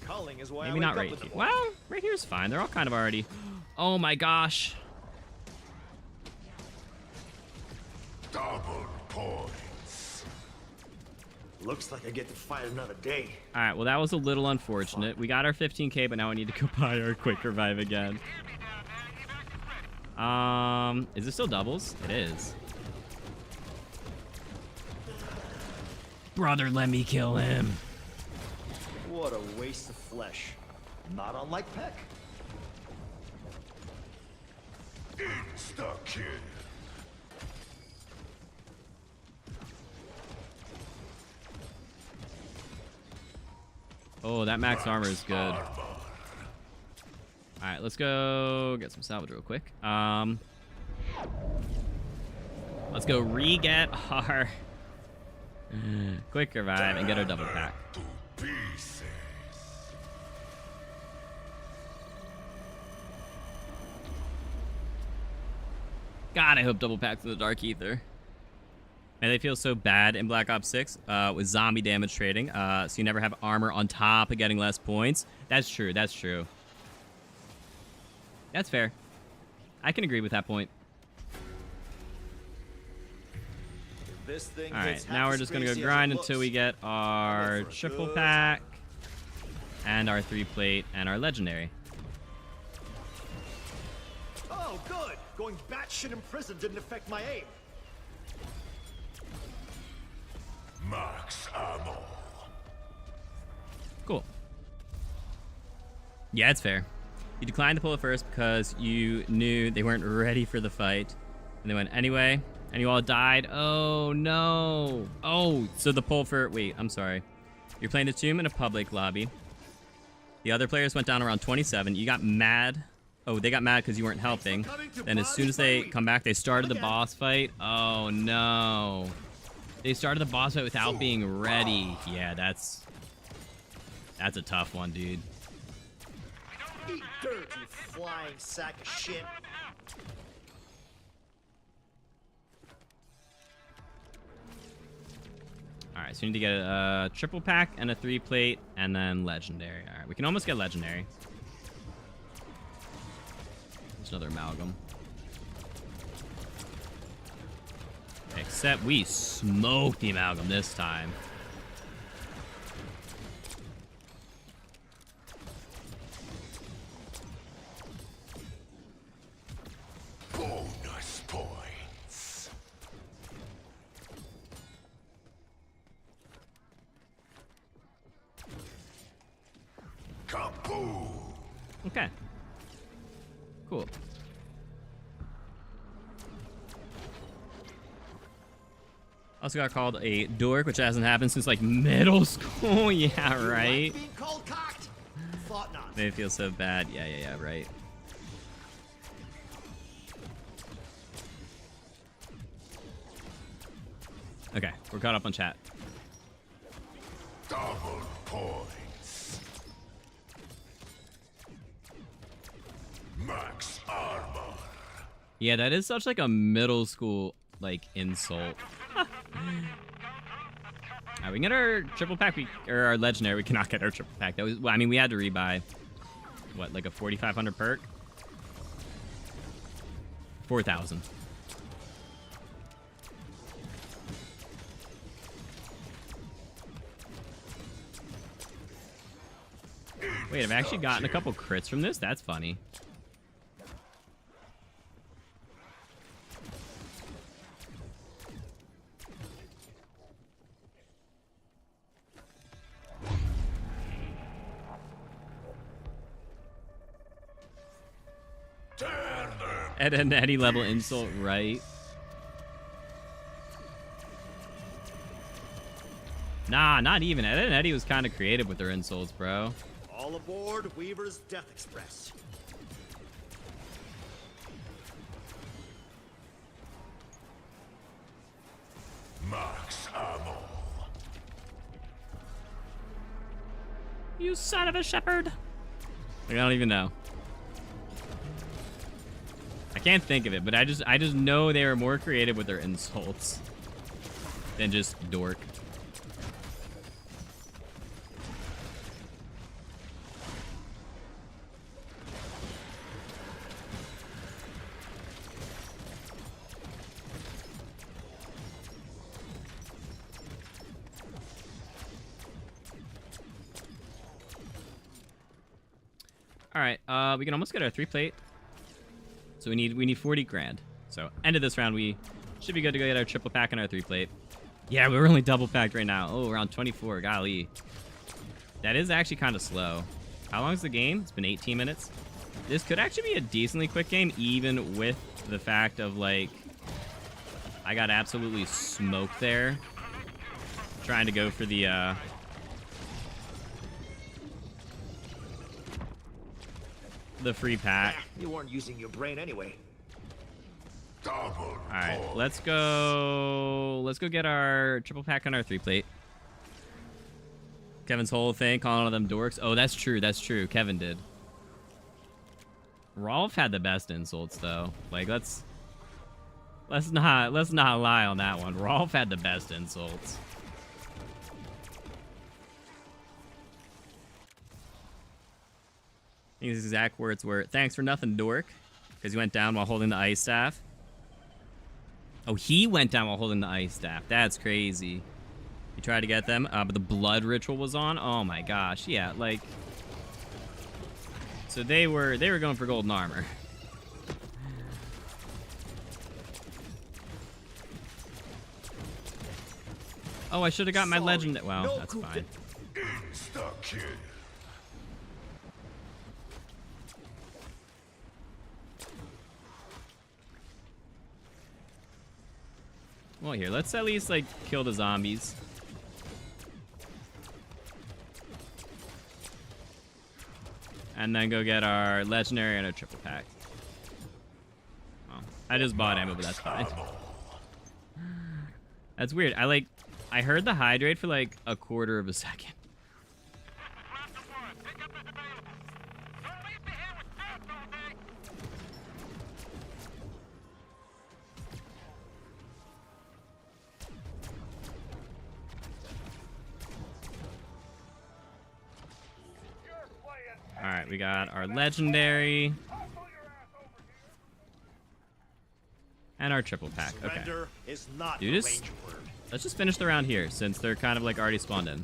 Culling is why Maybe I not wake right up in here. the morning. Well, right here's fine. They're all kind of already. Oh my gosh. Double points. Looks like I get to fight another day. All right. Well, that was a little unfortunate. We got our 15K, but now we need to go buy our quick revive again. Is it still doubles? It is. Brother, let me kill him. What a waste of flesh. Not unlike Peck. Insta-kill. Oh, that max armor is good. Armor. All right, let's go get some salvage real quick. Let's go re-get our quick revive and get our double pack. To pieces. God, I hope double packs in the Dark Ether. And they feel so bad in Black Ops 6 with zombie damage trading. So you never have armor on top of getting less points. That's true. That's true. That's fair. I can agree with that point. This thing All right, hits half now we're as just going to go crazy as grind it until looks. we get our for a triple good pack and our 3-plate and our legendary. Oh, good. Going batshit in prison didn't affect my aim. Max ammo. Cool. Yeah, it's fair. You declined to pull it first because you knew they weren't ready for the fight. And they went anyway, and you all died. Oh, no. Oh, so the pull for... Wait, I'm sorry. You're playing the Tomb in a public lobby. The other players went down around 27. You got mad. Oh, they got mad because you weren't helping. Then as soon as they come back, they started the boss fight. Oh, no. They started the boss fight without being ready. Yeah, that's a tough one, dude. Eat dirt, you flying sack of shit. All right, so we need to get a triple pack and a 3-plate and then legendary. All right, we can almost get legendary. There's another amalgam. Except we smoked the amalgam this time. Bonus points. Kaboom. Okay. Cool. Also got called a dork, which hasn't happened since like middle school. Yeah, You right. like being called cocked? Thought not. They feel so bad. Yeah, right. Okay, we're caught up on chat. Double points. Max armor. Yeah, that is such like a middle school like insult. Alright, we can get our triple pack, or our legendary. We cannot get our triple pack. That was, well, I mean, we had to rebuy, what, like a 4,500 perk? 4,000. Wait, I've actually gotten a couple crits from this? That's funny. At an Eddie level insult, right? Nah, not even. Ed and Eddie was kind of creative with their insults, bro. All aboard Weaver's Death Express. Max ammo. You son of a shepherd. Like, I don't even know. I can't think of it, but I just know they were more creative with their insults than just dork. All right, we can almost get our 3 plate. So we need 40 grand. So end of this round, we should be good to go get our triple pack and our 3 plate. Yeah, we're only double packed right now. Oh, around 24. Golly, that is actually kind of slow. How long is the game? It's been 18 minutes. This could actually be a decently quick game, even with the fact of like I got absolutely smoked there, trying to go for the free pack. You weren't using your brain anyway. Double. All right, let's go get our triple pack on our 3 plate. Kevin's whole thing, calling all them dorks. Oh, that's true. That's true. Kevin did. Rolf had the best insults though. Like let's not lie on that one. Rolf had the best insults. I think his exact words were, "Thanks for nothing, dork," because he went down while holding the ice staff. Oh, he went down while holding the ice staff. That's crazy. He tried to get them, but the blood ritual was on. Oh my gosh, yeah, like. So they were going for golden armor. Oh, I should have got my legend. Well, No that's coup fine. Insta-kill. Well, here, let's at least, like, kill the zombies. And then go get our legendary and our triple pack. Well, I just bought ammo, but that's fine. That's weird. I heard the hydrate for, like, a quarter of a second. All right, we got our legendary and our triple pack. Okay, Surrender is not Dude, a this- range word. let's just finish the round here since they're kind of like already spawned in.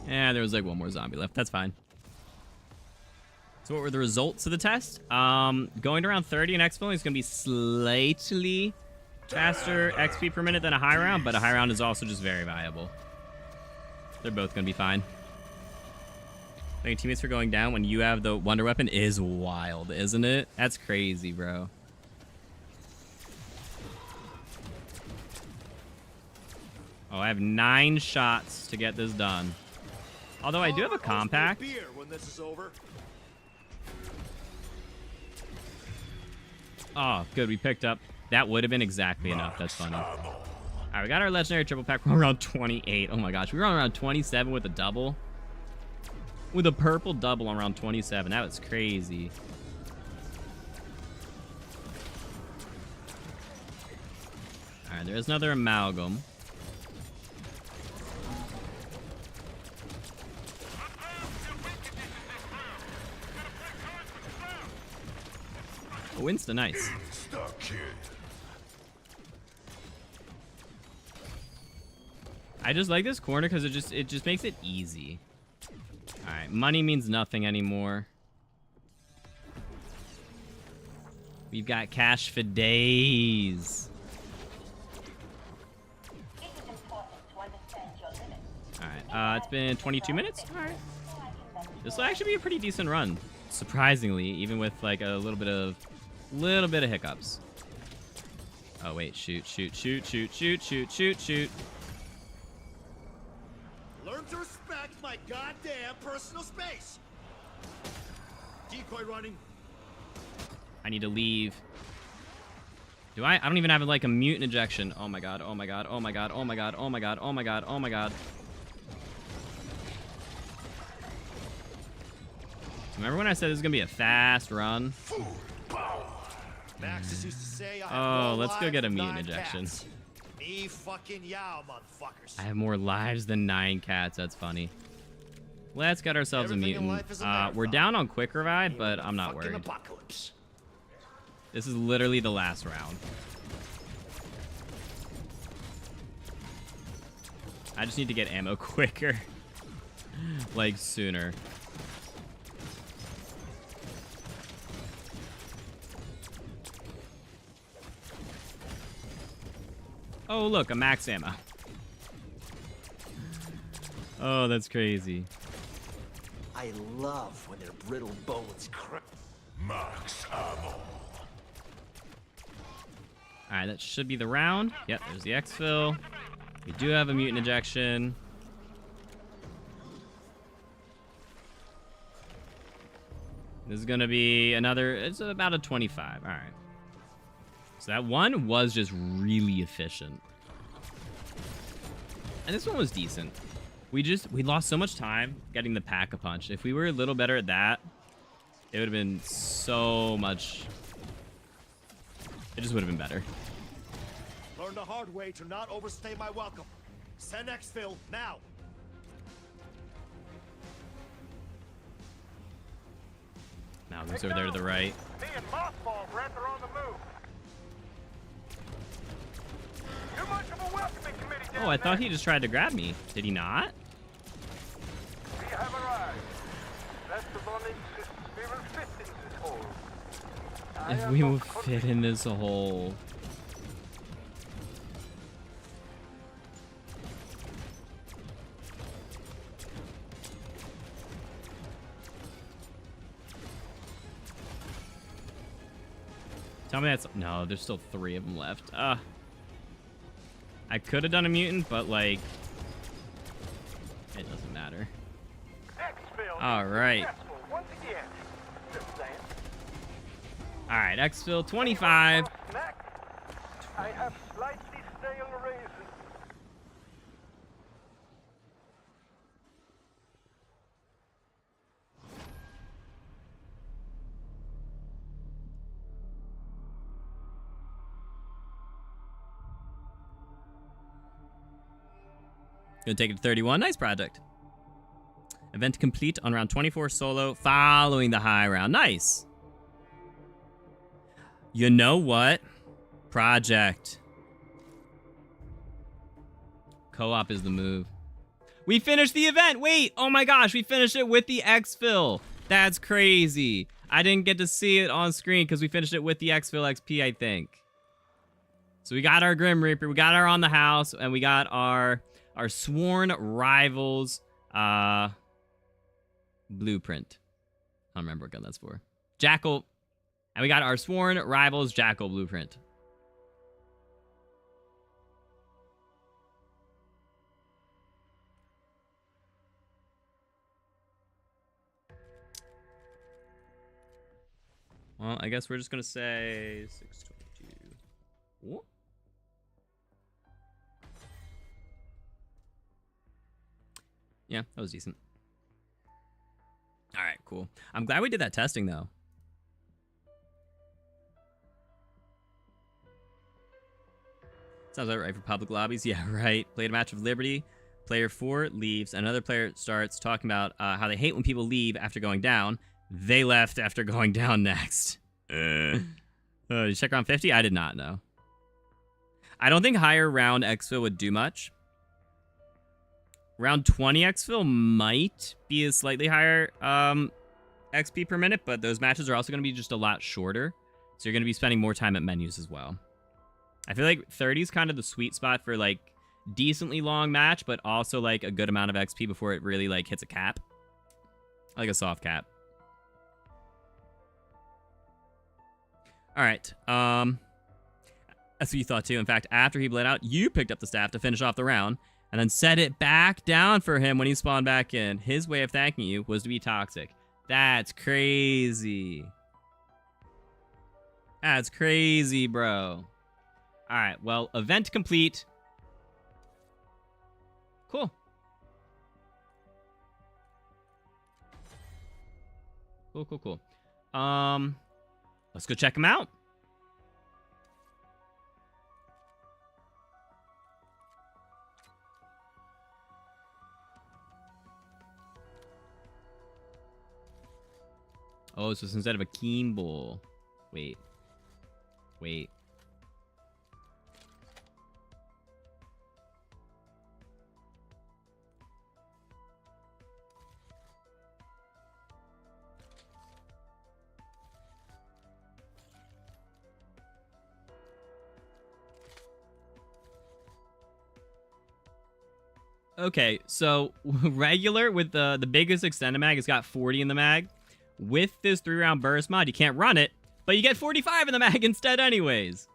Yeah, there was like one more zombie left. That's fine. So what were the results of the test? Going to around 30 in exfil is going to be slightly faster XP per minute than a high round, but a high round is also just very viable. They're both going to be fine. Thank you, teammates, for going down when you have the wonder weapon is wild, isn't it? That's crazy, bro. Oh, I have 9 shots to get this done. Although I do have a compact. Beer when this is over. Oh, good. We picked up. That would have been exactly enough. That's funny. All right, we got our legendary triple pack. We're around 28. Oh my gosh, we were on around 27 with a double. With a purple double on around 27. That was crazy. All right, there's another amalgam. Winston, nice. I just like this corner because it just makes it easy. All right, money means nothing anymore. We've got cash for days. Alright, it's been 22 minutes. Alright. This will actually be a pretty decent run. Surprisingly, even with like a little bit of hiccups. Oh wait, shoot. Learn to respect my goddamn personal space. Decoy running. I need to leave. Do I? I don't even have like a mutant ejection. Oh my god. Remember when I said this is gonna be a fast run? Max used to say, Oh, let's go get a mutant ejection. Me fucking yow, motherfuckers. I have more lives than 9 cats. That's funny. Let's get ourselves Everything a in mutant. life is a marathon. We're down on quick revive, but I'm not Fucking worried. apocalypse. This is literally the last round. I just need to get ammo quicker. Like, sooner. Oh, look, a max ammo. Oh, that's crazy. I love when their brittle bones crack. Max ammo. Alright, that should be the round. Yep, there's the exfil. We do have a mutant ejection. This is gonna be another, it's about a 25. Alright. So that one was just really efficient. And this one was decent. We lost so much time getting the pack-a-punch. If we were a little better at that, it would have been so much. It just would have been better. Learn the hard way to not overstay my welcome. Send exfil now. Now who's over there to the right? Me and Mothball Brent are on the move. Too much of a welcoming committee down Oh, I thought there. he just tried to grab me. Did he not? We have arrived. Vestibule insists we will fit in this hole. I If am we not will fit in this hole. Tell me that's... No, there's still 3 of them left. I could have done a mutant, but, like... It doesn't matter. Exfil All right. successful once again. Just saying. Alright, exfil 25. Snack. I have slightly stale raisins. Gonna take it to 31. Nice project. Event complete on round 24 solo, following the high round. Nice. You know what? Project. Co-op is the move. We finished the event. Wait. Oh my gosh. We finished it with the exfil. That's crazy. I didn't get to see it on screen because we finished it with the exfil XP, I think. So we got our Grim Reaper. We got our On the House. And we got our Sworn Rivals blueprint. I don't remember what gun that's for. Jackal. And we got our Sworn Rivals Jackal blueprint. Well, I guess we're just going to say 622. What? Yeah, that was decent. All right, cool. I'm glad we did that testing, though. Sounds about right for public lobbies. Yeah, right. Played a match of Liberty. Player 4 leaves. Another player starts talking about how they hate when people leave after going down. They left after going down next. Did you check round 50? I did not know. I don't think higher round exfil would do much. Round 20 exfil might be a slightly higher XP per minute, but those matches are also going to be just a lot shorter. So you're going to be spending more time at menus as well. I feel like 30 is kind of the sweet spot for like decently long match, but also like a good amount of XP before it really like hits a cap. Like a soft cap. All right. That's what you thought too. In fact, after he bled out, you picked up the staff to finish off the round and then set it back down for him when he spawned back in. His way of thanking you was to be toxic. That's crazy. That's crazy, bro. All right, well, event complete. Cool. Cool. Let's go check him out. Oh, so it's instead of a Keen Bowl. Wait. Okay, so regular with the biggest extended mag has got 40 in the mag. With this 3-round burst mod, you can't run it, but you get 45 in the mag instead anyways.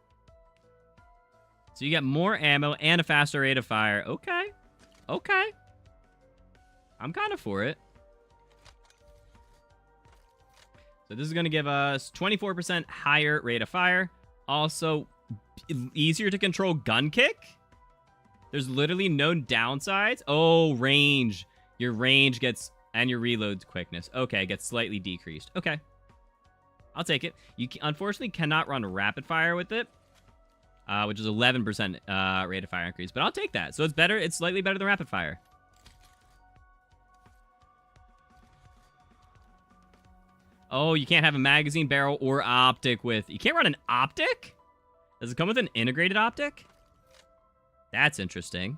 So you get more ammo and a faster rate of fire. Okay. I'm kind of for it. So this is going to give us 24% higher rate of fire. Also, easier to control gun kick. There's literally no downsides. Oh, range. Your range gets... and your reload quickness. Okay, gets slightly decreased. Okay. I'll take it. You unfortunately cannot run rapid fire with it, which is 11% rate of fire increase. But I'll take that. So it's better. It's slightly better than rapid fire. Oh, you can't have a magazine, barrel, or optic with... You can't run an optic? Does it come with an integrated optic? That's interesting.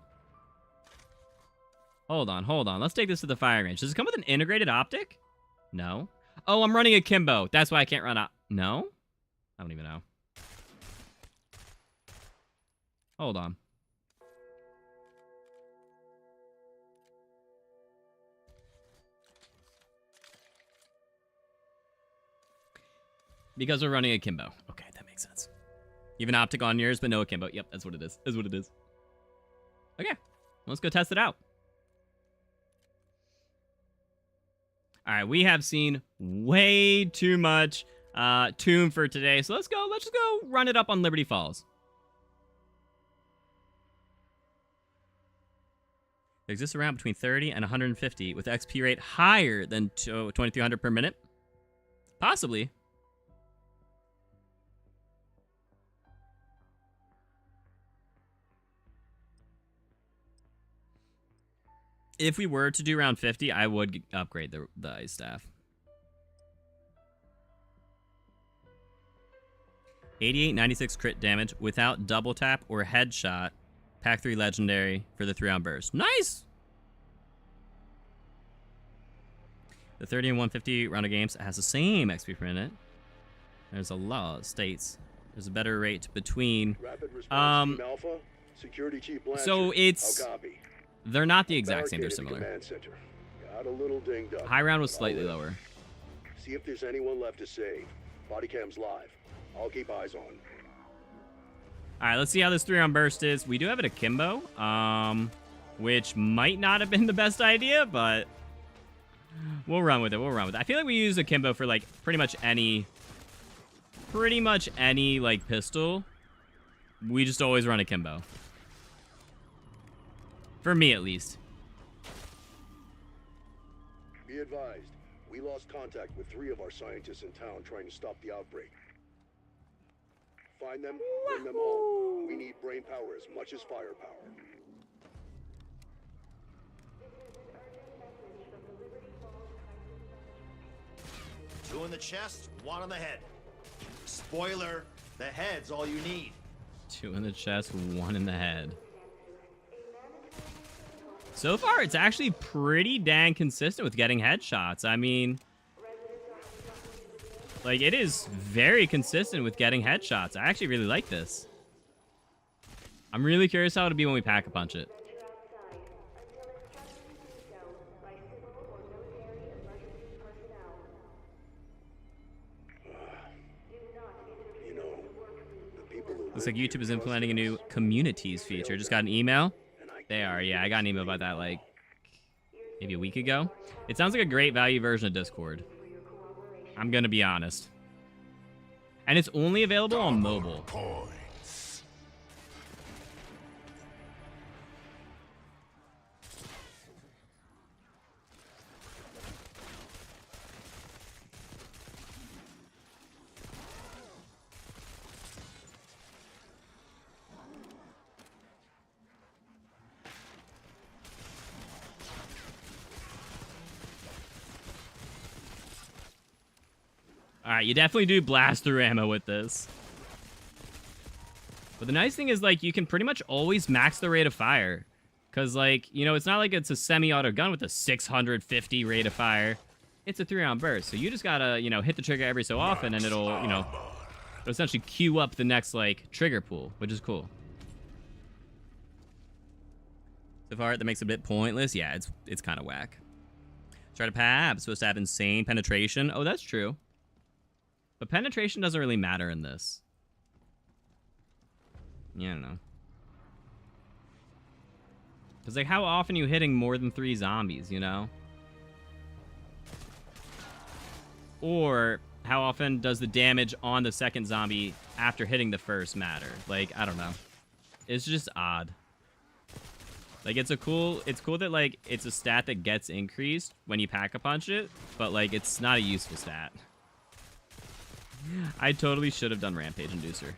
Hold on. Let's take this to the firing range. Does it come with an integrated optic? No. Oh, I'm running a Kimbo. That's why I can't run No? I don't even know. Hold on. Because we're running a Kimbo. Okay, that makes sense. You have an optic on yours, but no akimbo. Yep, that's what it is. That's what it is. Okay, let's go test it out. All right, we have seen way too much Tomb for today, so let's just go run it up on Liberty Falls. It exists around between 30 and 150 with XP rate higher than 2,300 per minute. Possibly. If we were to do round 50, I would upgrade the ice staff. 88, 96 crit damage without double tap or headshot. Pack 3 legendary for the 3-round burst. Nice! The 30 and 150 round of games has the same XP per minute. There's a law that states there's a better rate between... Alpha, Security Chief Blanchard. So it's... I'll copy. They're not the exact same, they're similar. Got a little dinged up. High round was slightly lower. See if there's anyone left to save. Body cam's live. I'll keep eyes on. Alright, let's see how this 3-round burst is. We do have it akimbo, which might not have been the best idea, but we'll run with it. I feel like we use akimbo for like pretty much any like pistol. We just always run akimbo. For me, at least. Be advised, we lost contact with 3 of our scientists in town trying to stop the outbreak. Find them, bring them home. We need brain power as much as firepower. 2 in the chest, 1 on the head. Spoiler, The head's all you need. 2 in the chest, 1 in the head. So far, it's actually pretty dang consistent with getting headshots. I mean, like, it is very consistent with getting headshots. I actually really like this. I'm really curious how it'll be when we pack-a-punch it. Looks like YouTube is implementing a new communities feature. Just got an email. They are, yeah. I got an email about that, like, maybe a week ago. It sounds like a great value version of Discord. I'm gonna be honest. And it's only available on mobile. Alright, you definitely do blast through ammo with this. But the nice thing is, like, you can pretty much always max the rate of fire. Because, like, you know, it's not like it's a semi-auto gun with a 650 rate of fire. It's a 3-round burst. So you just gotta, you know, hit the trigger every so often and it'll, you know, it'll essentially queue up the next, like, trigger pool, which is cool. So far, that makes it a bit pointless. Yeah, it's kind of whack. Stryder Pab, supposed to have insane penetration. Oh, that's true. But penetration doesn't really matter in this. Yeah, I don't know. Because, like, how often are you hitting more than 3 zombies, you know? Or how often does the damage on the second zombie after hitting the first matter? Like, I don't know. It's just odd. Like, it's cool that, like, it's a stat that gets increased when you pack-a-punch it, but, like, it's not a useful stat. I totally should have done Rampage Inducer.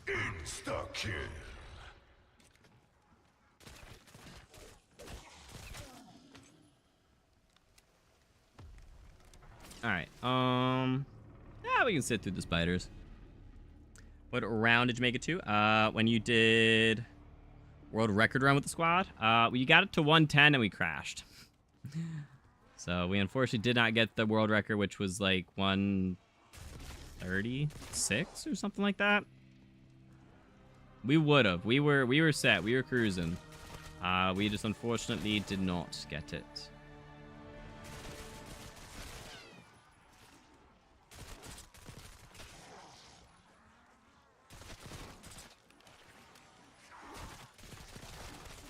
Insta-kill. Alright, yeah, we can sit through the spiders. What round did you make it to? When you did world record run with the squad, you got it to 110 and we crashed. So we unfortunately did not get the world record, which was like 136 or something like that. We would have. We were set. We were cruising. We just unfortunately did not get it.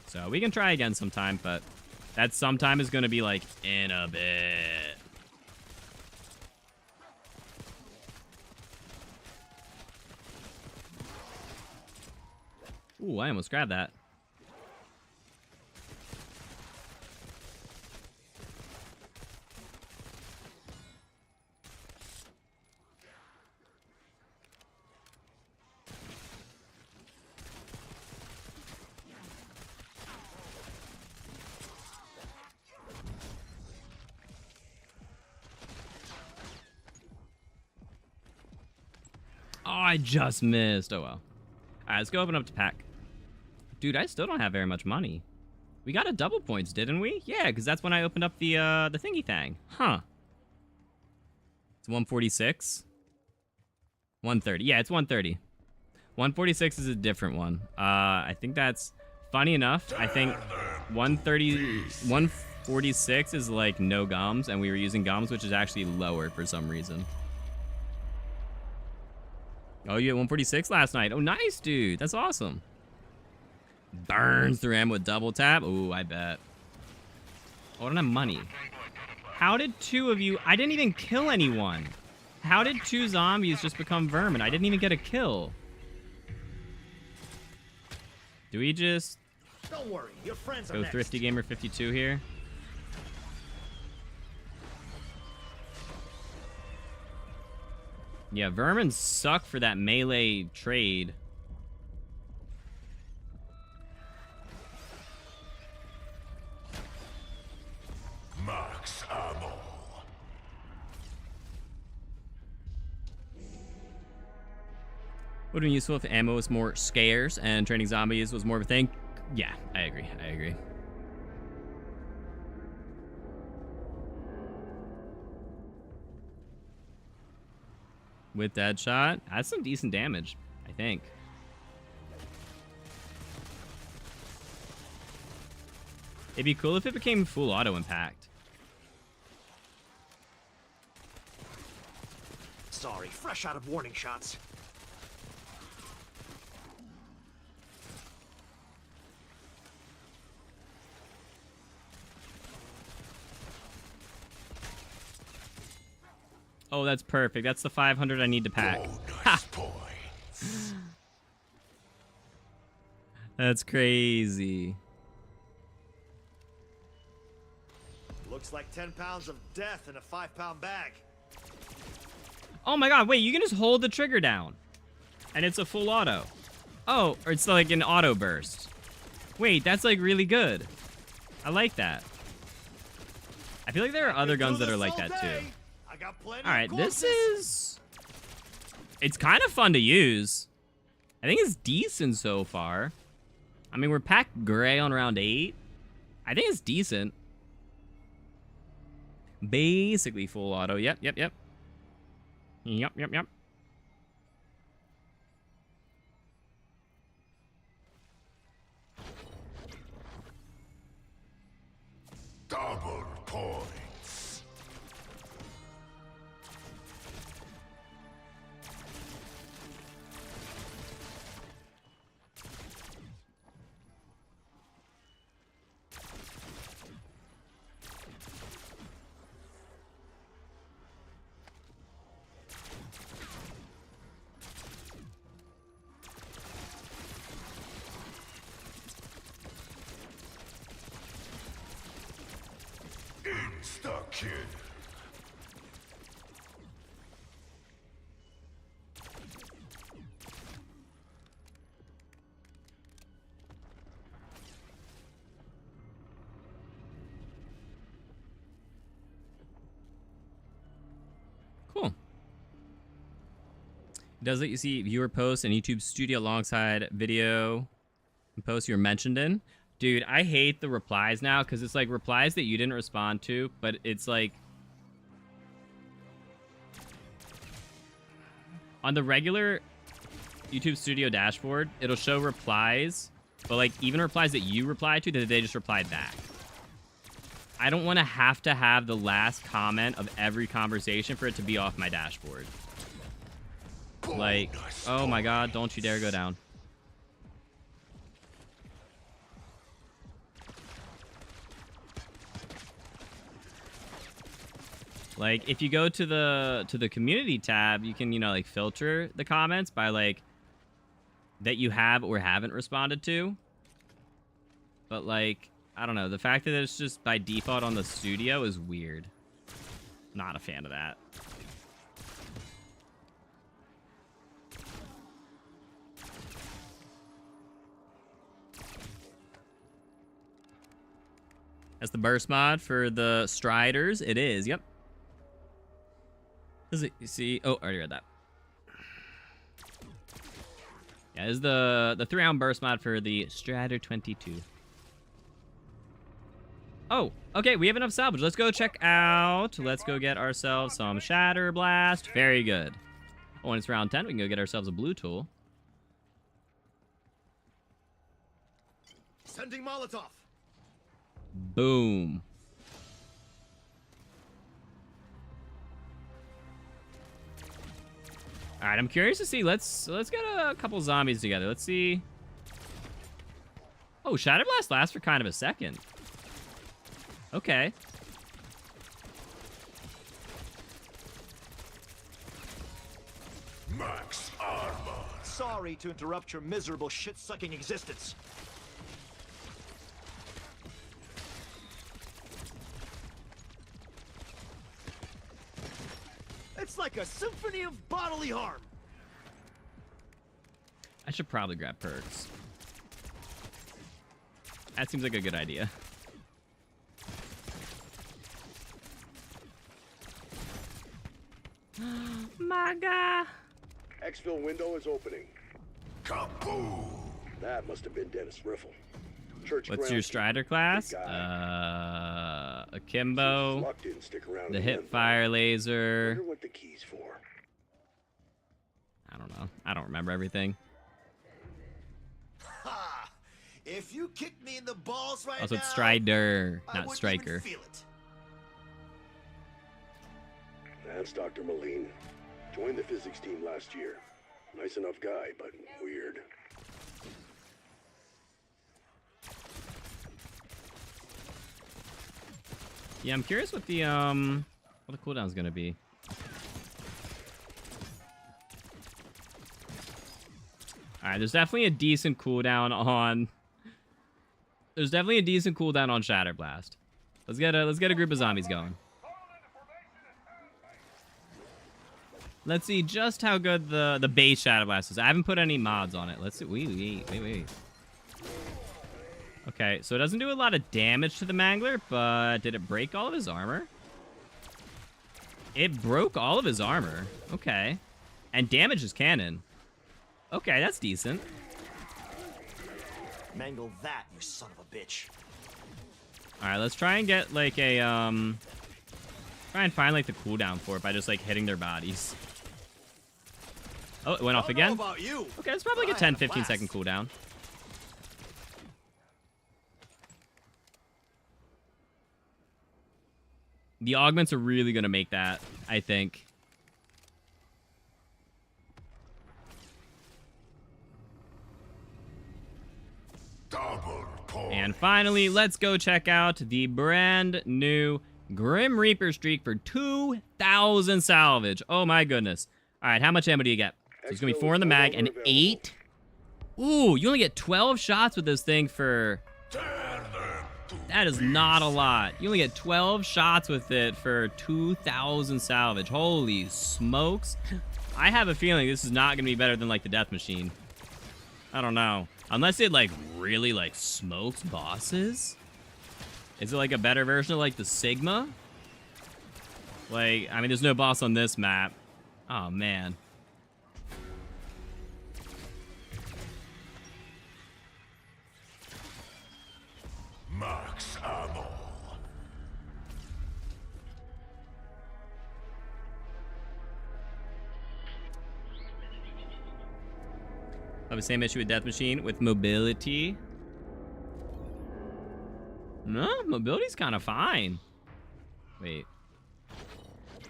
So we can try again sometime, but that sometime is going to be like in a bit. Ooh, I almost grabbed that. Oh, I just missed. Oh, well. All right, let's go open up the pack. Dude, I still don't have very much money. We got a double points, didn't we? Yeah, because that's when I opened up the thingy thing. Huh. It's 146. 130. Yeah, it's 130. 146 is a different one. I think that's funny enough. I think 146 is like no gums, and we were using gums, which is actually lower for some reason. Oh, you had 146 last night. Oh, nice, dude. That's awesome. Burns through ammo with double tap. Ooh, I bet. Oh, I don't have money. How did 2 of you... I didn't even kill anyone. How did 2 zombies just become vermin? I didn't even get a kill. Do we just... Don't worry, your friends are go next. Thrifty Gamer 52 here? Yeah, vermin suck for that melee trade. Would have been useful if ammo was more scarce and training zombies was more of a thing. Yeah, I agree. I agree. With that shot, that's some decent damage, I think. It'd be cool if it became full auto impact. Sorry, fresh out of warning shots. Oh, that's perfect. That's the 500 I need to pack. Bonus points. That's crazy. Looks like 10 pounds of death in a 5-pound bag. Oh my god, wait, you can just hold the trigger down. And it's a full auto. Oh, or it's like an auto burst. Wait, that's like really good. I like that. I feel like there are other guns that are like that too. I got plenty. Alright, this is... It's kind of fun to use. I think it's decent so far. I mean, we're packed gray on round 8. I think it's decent. Basically full auto. Yep. Yep. Double points. Insta-kill. Cool. It does let you see viewer posts and YouTube Studio alongside video and posts you're mentioned in. Dude, I hate the replies now because it's like replies that you didn't respond to, but it's like on the regular YouTube Studio dashboard, it'll show replies, but like even replies that you replied to that they just replied back. I don't want to have the last comment of every conversation for it to be off my dashboard. Like, oh my god, don't you dare go down. Like, if you go to the community tab, you can, you know, like filter the comments by like that you have or haven't responded to. But like, I don't know, the fact that it's just by default on the studio is weird. Not a fan of that. That's the burst mod for the Stryders. It is, yep. Does it, you see? Oh, I already read that. Yeah, this is the 3-round burst mod for the Strider 22. Oh, okay, we have enough salvage. Let's go check out. Let's go get ourselves some Shatter Blast. Very good. Oh, and it's round 10. We can go get ourselves a blue tool. Sending Molotov. Boom. All right, I'm curious to see. Let's get a couple zombies together. Let's see. Oh, Shatter Blast lasts for kind of a second. Okay. Max armor. Sorry to interrupt your miserable shit-sucking existence. It's like a symphony of bodily harm. I should probably grab perks. That seems like a good idea. My God. Exfil window is opening. That must have been Dennis Riffle. Church What's your groundskeeper, Stryder class? big guy. Akimbo, Luck didn't stick around the in hip end, fire though. laser. Wonder what the key's for. I don't know. I don't remember everything. Ha! If you kicked me in the balls right Also, now, it's Stryder, I not wouldn't Striker. even feel it. That's Dr. Moline. Joined the physics team last year. Nice enough guy, but weird. Yeah, I'm curious what the cooldown's gonna be. All right, there's definitely a decent cooldown on. There's definitely a decent cooldown on Shatter Blast. Let's get a group of zombies going. Let's see just how good the base Shatter Blast is. I haven't put any mods on it. Let's see. Wait. Okay, so it doesn't do a lot of damage to the Mangler, but did it break all of his armor? It broke all of his armor. Okay. And damage his cannon. Okay, that's decent. Mangle that, you son of a bitch. Alright, let's try and get like a try and find like the cooldown for it by just like hitting their bodies. Oh, it went off again? About you. Okay, it's probably like a 10-15 second cooldown. The augments are really gonna make that, I think. And finally, let's go check out the brand new Grim Reaper streak for 2,000 salvage. Oh my goodness. All right, how much ammo do you get? So it's gonna be 4 in the mag and 8. Ooh, you only get 12 shots with this thing for... That is not a lot. You only get 12 shots with it for 2,000 salvage. Holy smokes. I have a feeling this is not gonna be better than like the Death Machine. I don't know. Unless it like really like smokes bosses. Is it like a better version of like the Sigma? Like, I mean, there's no boss on this map. Oh man. Max ammo. I have the same issue with Death Machine with mobility. No, mobility's kind of fine. Wait.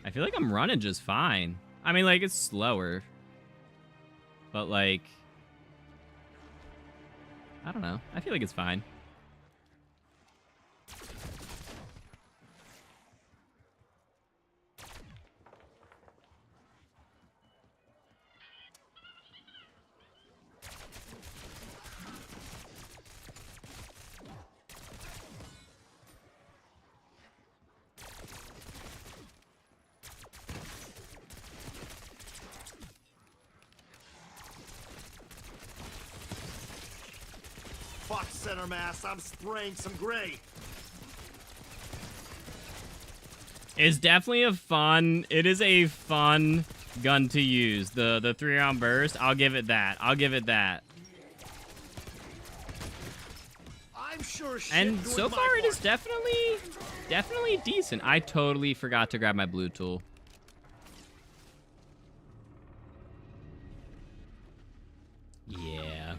I feel like I'm running just fine. I mean, like, it's slower. But, like... I don't know. I feel like it's fine. Fuck center mass, I'm spraying some gray. It's definitely a fun... It is a fun gun to use. The 3-round burst. I'll give it that. I'll give it that. I'm sure shit And doing so my far, it is part. definitely decent. I totally forgot to grab my blue tool. Yeah.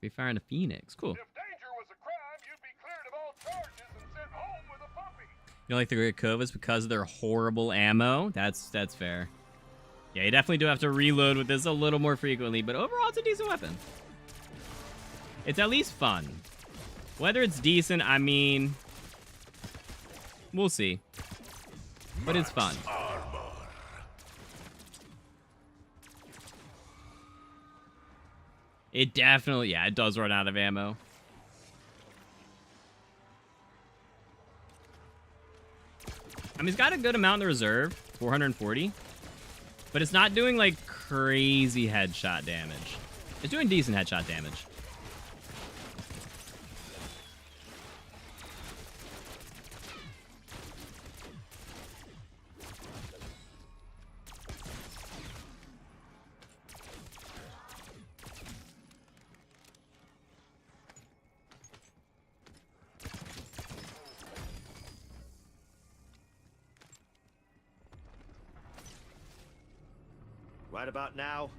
We firing a Phoenix. Cool. If danger was a crime, you'd be cleared of all charges and sent home with a puppy. You don't like the Great Covas because of their horrible ammo? That's fair. Yeah, you definitely do have to reload with this a little more frequently, but overall, it's a decent weapon. It's at least fun. Whether it's decent, I mean... We'll see. But it's fun. It definitely... Yeah, it does run out of ammo. I mean, it's got a good amount in the reserve. 440. But it's not doing, like, crazy headshot damage. It's doing decent headshot damage. Right about now,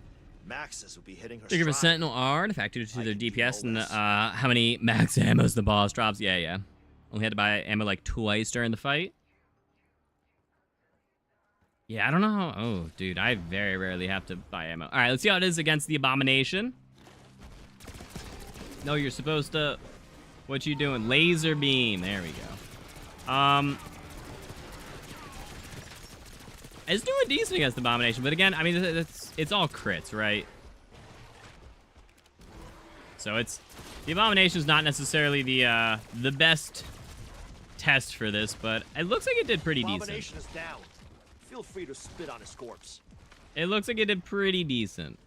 Maxis will be hitting her Trigger of a stride. Sentinel artifact due to I their can do DPS all and this. how many max ammos the boss drops. Yeah. Only had to buy ammo like twice during the fight. Yeah, I don't know how... Oh, dude, I very rarely have to buy ammo. All right, let's see how it is against the Abomination. No, you're supposed to... What you doing? Laser beam. There we go. It's doing decent against the Abomination, but again, I mean, it's all crits, right? So it's... The Abomination is not necessarily the best test for this, but it looks like it did pretty decent. Abomination is down. Feel free to spit on his corpse. It looks like it did pretty decent.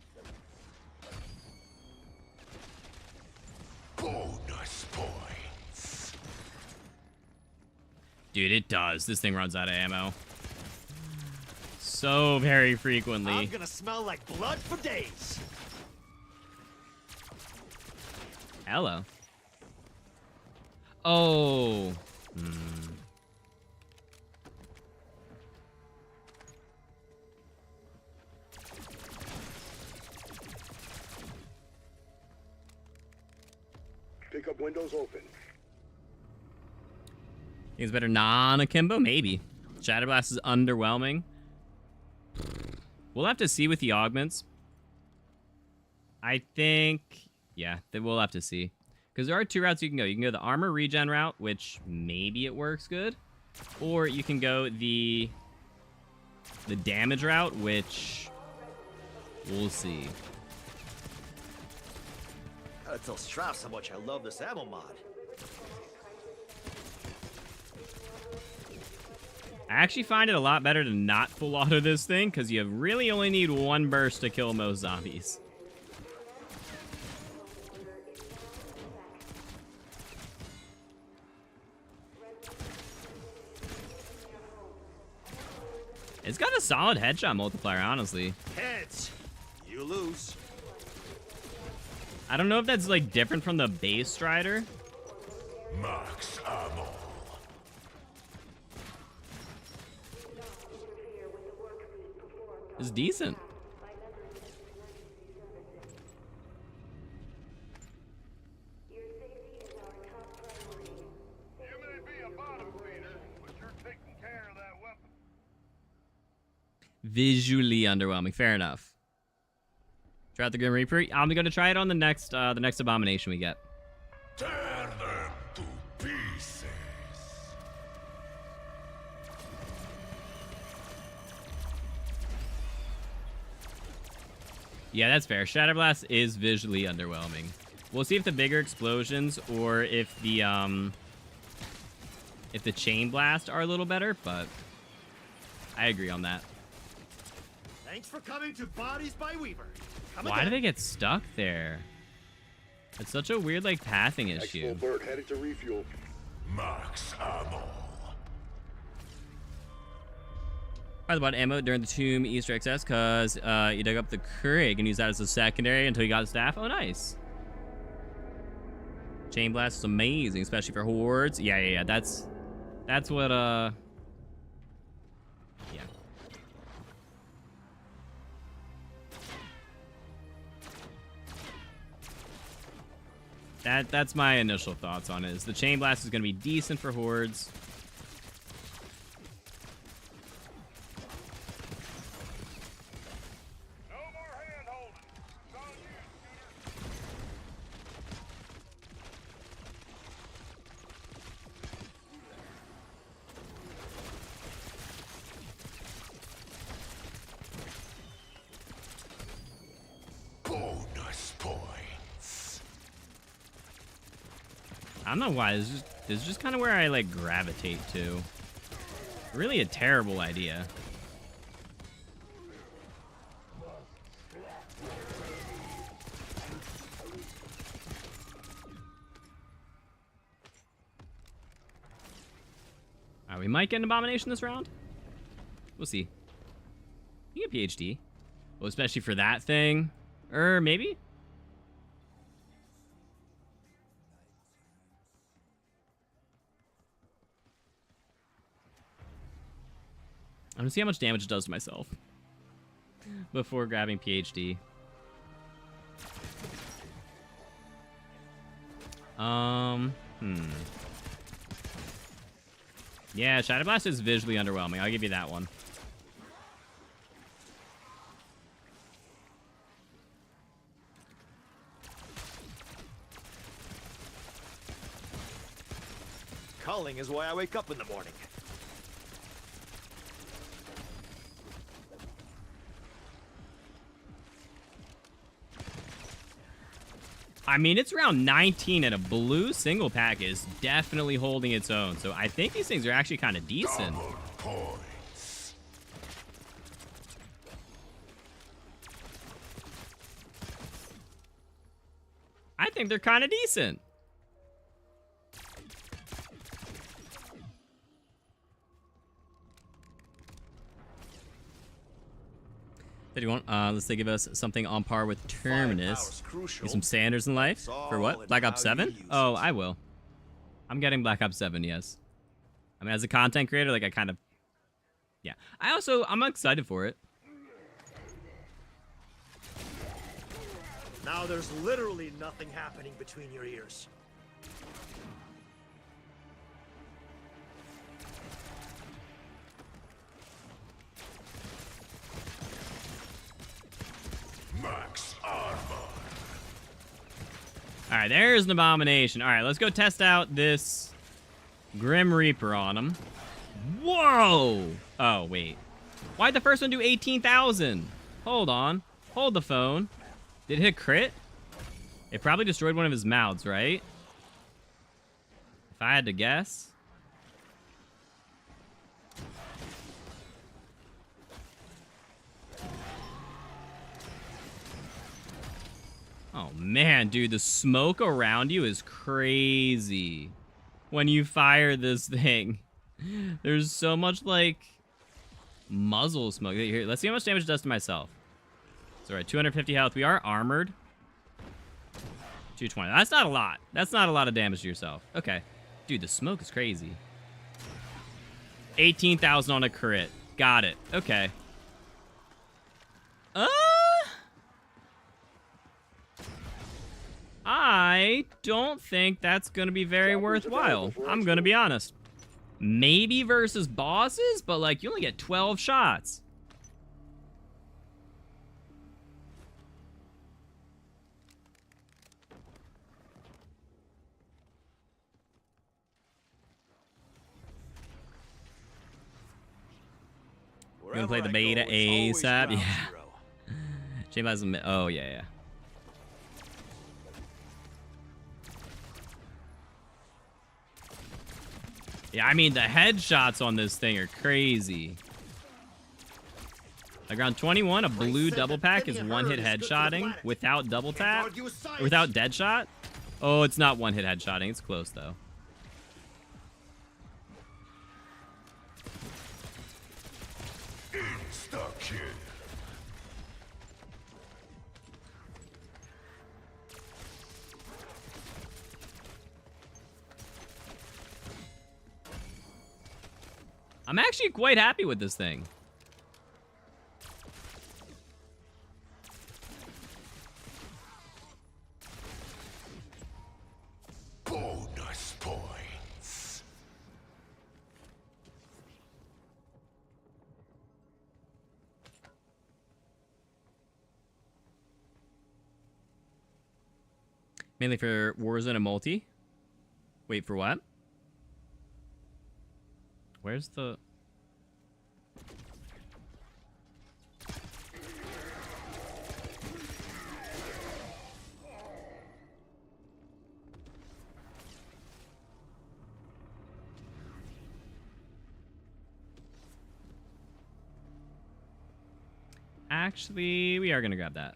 Bonus points. Dude, it does. This thing runs out of ammo. So very frequently. I'm gonna smell like blood for days. Hello. Oh. Pickup windows open. Think it's better non-akimbo? Maybe. Shatter Blast is underwhelming. We'll have to see with the augments. I think... Yeah, we'll have to see. Because there are two routes you can go. You can go the armor regen route, which maybe it works good. Or you can go the damage route, which we'll see. Gotta tell Strauss how much I love this ammo mod. I actually find it a lot better to not full auto this thing, because you really only need one burst to kill most zombies. It's got a solid headshot multiplier, honestly. Heads, you lose. I don't know if that's like different from the base Stryder. Max ammo. It's decent. You may be a bottom feeder, but you're taking care of that weapon. Visually underwhelming. Fair enough. Try out the Grim Reaper. I'm going to try it on the next Abomination we get. Tear them to pieces. Yeah, that's fair. Shatter Blast is visually underwhelming. We'll see if the bigger explosions or if the Chain Blast are a little better, but I agree on that. Thanks for coming to Bodies by Weaver. Come Why do again. they get stuck there? It's such a weird, like, pathing issue. Expo bird headed to refuel. Max ammo. I bought ammo during the Tomb Easter XS because you dug up the Krig and used that as a secondary until you got the staff. Oh, nice. Chain Blast is amazing, especially for hordes. Yeah. That's what, yeah. That's my initial thoughts on it. Is the Chain Blast is going to be decent for hordes. No more hand-holding. It's on you, Scooter. Bonus points. I don't know why. This is just kind of where I, like, gravitate to. Really a terrible idea. Alright, we might get an Abomination this round. We'll see. You get PhD. Well, especially for that thing. Maybe? I'm gonna see how much damage it does to myself. before grabbing PhD. Yeah, Shatter Blast is visually underwhelming. I'll give you that one. Culling is why I wake up in the morning. I mean, it's round 19 and a blue single pack is definitely holding its own. So I think these things are actually kind of decent. Double points. I think they're kind of decent. Let's say give us something on par with Terminus. Get some Sanders in life. For what? Black Ops 7? Oh, I will. I'm getting Black Ops 7, yes. I mean, as a content creator, like, I kind of... Yeah. I'm excited for it. Now there's literally nothing happening between your ears. Max armor. All right, there's an abomination. All right, let's go test out this Grim Reaper on him. Whoa! Oh, wait. Why'd the first one do 18,000? Hold on. Hold the phone. Did it hit crit? It probably destroyed one of his mouths, right? If I had to guess. Oh, man, dude, the smoke around you is crazy. When you fire this thing, there's so much, like, muzzle smoke. Here, let's see how much damage it does to myself. It's all right, 250 health. We are armored. 220. That's not a lot. That's not a lot of damage to yourself. Okay. Dude, the smoke is crazy. 18,000 on a crit. Got it. Okay. I don't think that's going to be very worthwhile. I'm going to be honest. Maybe versus bosses, but, like, you only get 12 shots. We're gonna play the beta ASAP. Yeah. Shame has a... Oh, yeah, yeah. Yeah, I mean, the headshots on this thing are crazy. Like, round 21, a blue double pack is one-hit headshotting without double tap. Without dead shot. Oh, it's not one-hit headshotting. It's close, though. Insta-kill. I'm actually quite happy with this thing. Bonus points. Mainly for Warzone and multi. Wait, for what? Where's the... Actually, we are going to grab that.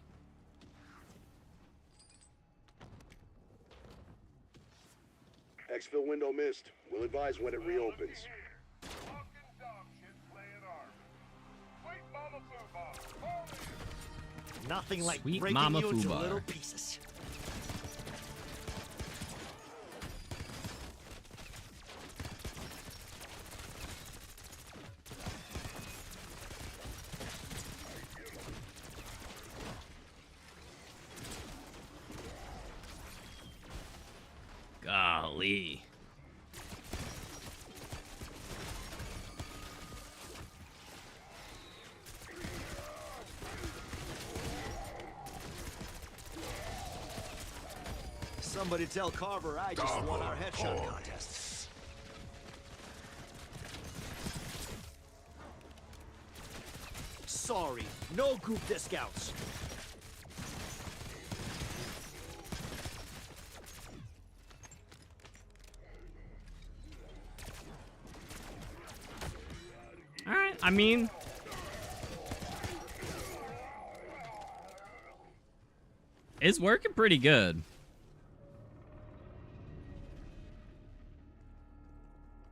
Exfil window missed. We'll advise when it reopens. Nothing like Sweet breaking Mama you into Fubar. little pieces. Golly. Somebody tell Carver I just won our headshot Double contest. Sorry, no group discounts. All right, I mean, it's working pretty good.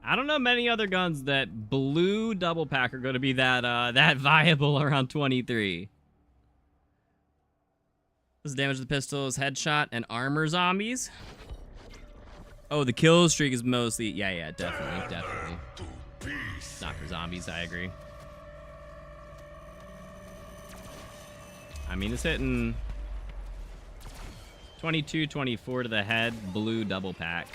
I don't know many other guns that blue double pack are going to be that that viable around 23. This is damage to the pistols, headshot, and armor zombies. Oh, the kill streak is mostly... Yeah, definitely. Not for zombies, I agree. I mean, it's hitting 22, 24 to the head, blue double pack.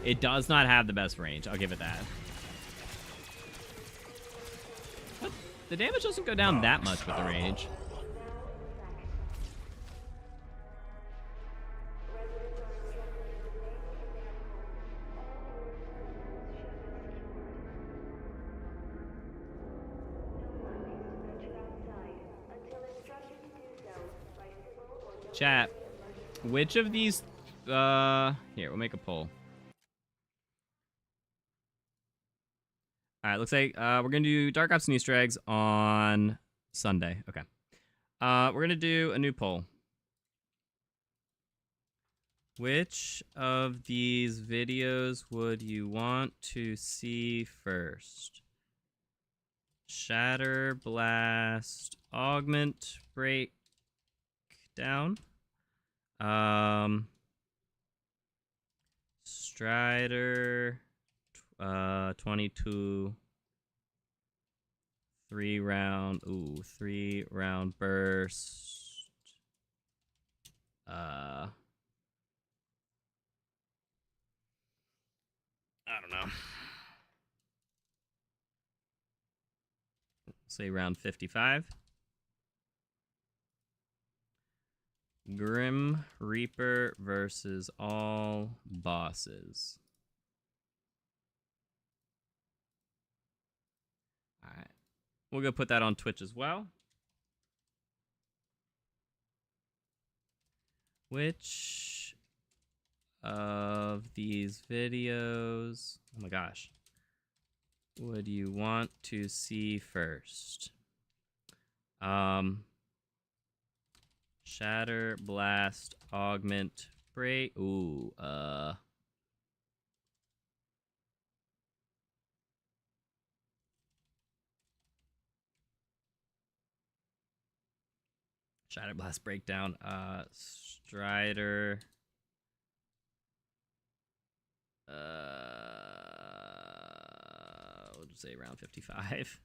It does not have the best range. I'll give it that. But the damage doesn't go down that much with the range. Chat, which of these... here, we'll make a poll. All right, looks like we're going to do Dark Ops and Easter eggs on Sunday. Okay. We're going to do a new poll. Which of these videos would you want to see first? Shatter Blast, Augment, Breakdown. Stryder... 22 3 round burst. I don't know. Say round 55. Grim Reaper versus all bosses. Alright. We'll go put that on Twitch as well. Which of these videos, oh my gosh, would you want to see first? Shatter, Blast, Augment, Break. Ooh, Shatter Blast Breakdown, Stryder. We'll just say around 55.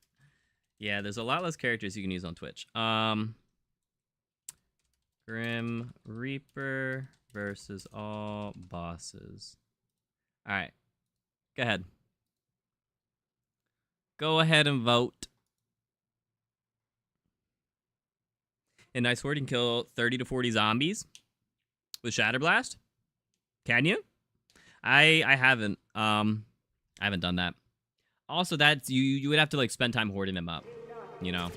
Yeah, there's a lot less characters you can use on Twitch. Grim Reaper versus all bosses. All right, go ahead. Go ahead and vote. In Night Sword, you can kill 30 to 40 zombies with Shatter Blast. Can you? I haven't. I haven't done that. Also, that's you would have to like spend time hoarding them up, you know.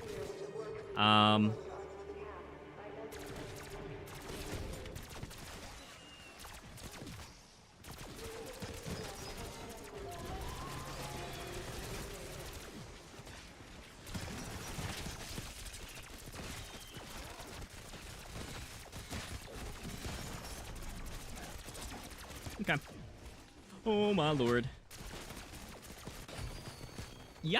Okay. Oh my lord. Yeah.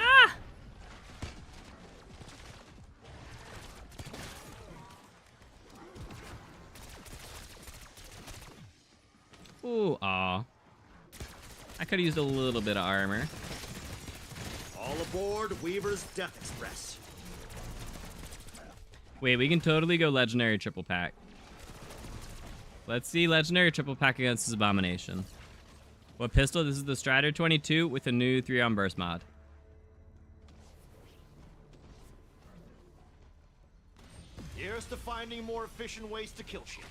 Ooh, aw. I could have used a little bit of armor. All aboard Weaver's Death Express. Wait, we can totally go legendary triple pack. Let's see legendary triple pack against this abomination. What pistol? This is the Stryder 22 with a new 3-round burst mod. Here's to finding more efficient ways to kill shit.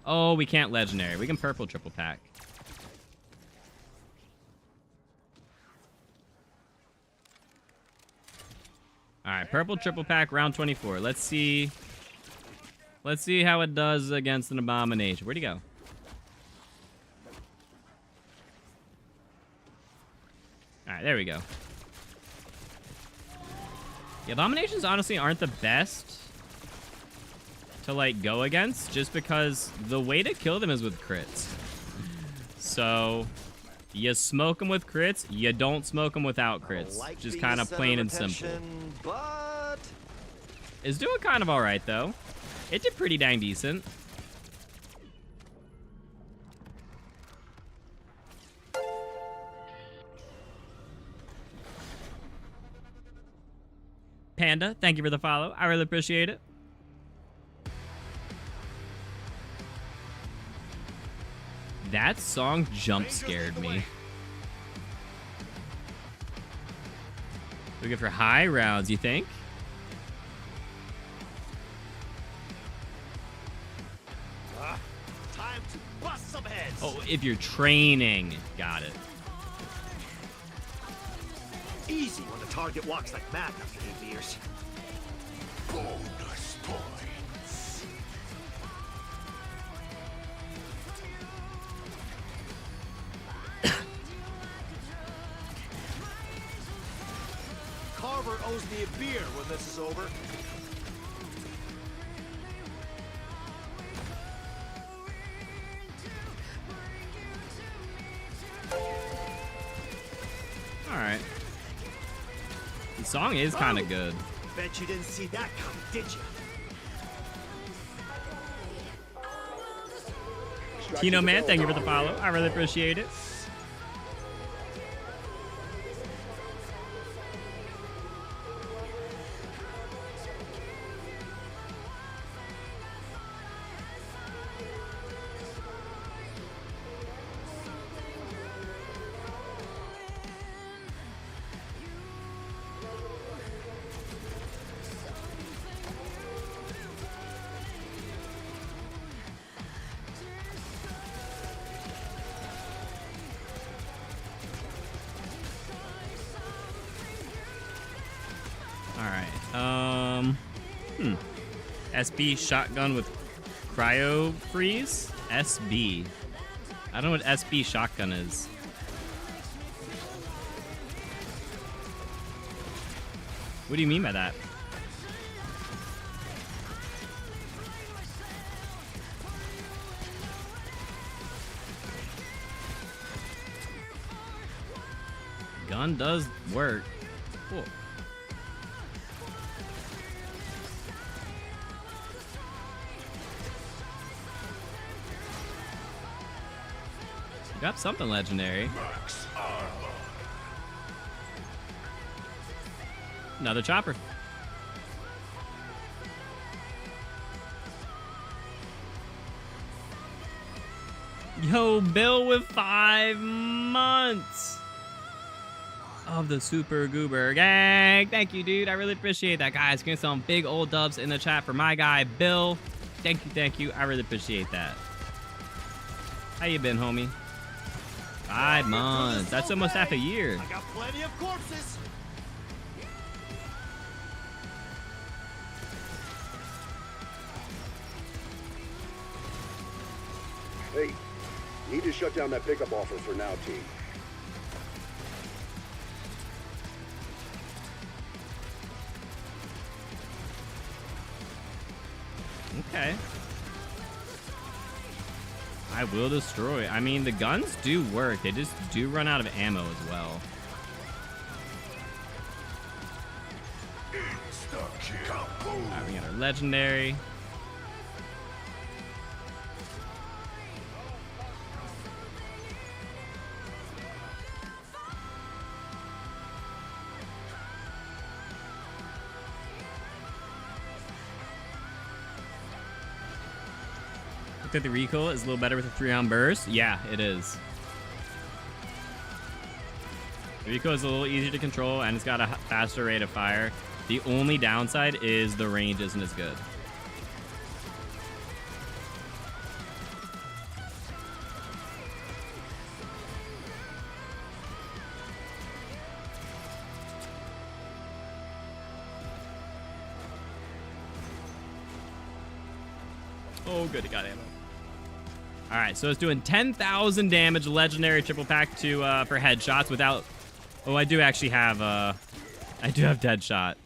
Oh, we can't legendary. We can purple triple pack. All right, purple triple pack, round 24. Let's see how it does against an abomination. Where'd he go? All right, there we go. The abominations honestly aren't the best to like go against, just because the way to kill them is with crits. So you smoke them with crits, you don't smoke them without crits. Like just being kind the of center plain and attention, simple. But It's doing kind of all right though. It did pretty dang decent. Panda, thank you for the follow. I really appreciate it. That song jump scared me. We go for high rounds, you think? time to bust some heads. Oh, if you're training. Got it. Easy when the target walks like mad after 8 years. Bonus points. Carver owes me a beer when this is over. Alright. The song is kind of good. Bet you didn't see that coming, did you? Tino Man, thank you for the follow. I really appreciate it. SB shotgun with cryo freeze? SB. I don't know what SB shotgun is. What do you mean by that? Gun does work. Cool. Got something legendary. Max armor. Another chopper. Yo, Bill with 5 months of the Super Goober Gang. Thank you, dude. I really appreciate that, guys. Getting some big old dubs in the chat for my guy, Bill. Thank you, thank you. I really appreciate that. How you been, homie? 5 months. That's almost half a year. I got plenty of corpses. Hey, need to shut down that pickup offer for now, team. Okay. I will destroy. I mean, the guns do work. They just do run out of ammo as well. Alright, we got our legendary. Look at the recoil is a little better with a 3-round burst. Yeah, it is. The recoil is a little easier to control, and it's got a faster rate of fire. The only downside is the range isn't as good. Oh, good, it got ammo. All right, so it's doing 10,000 damage, legendary triple pack to for headshots without. Oh, I do actually have I do have dead shot,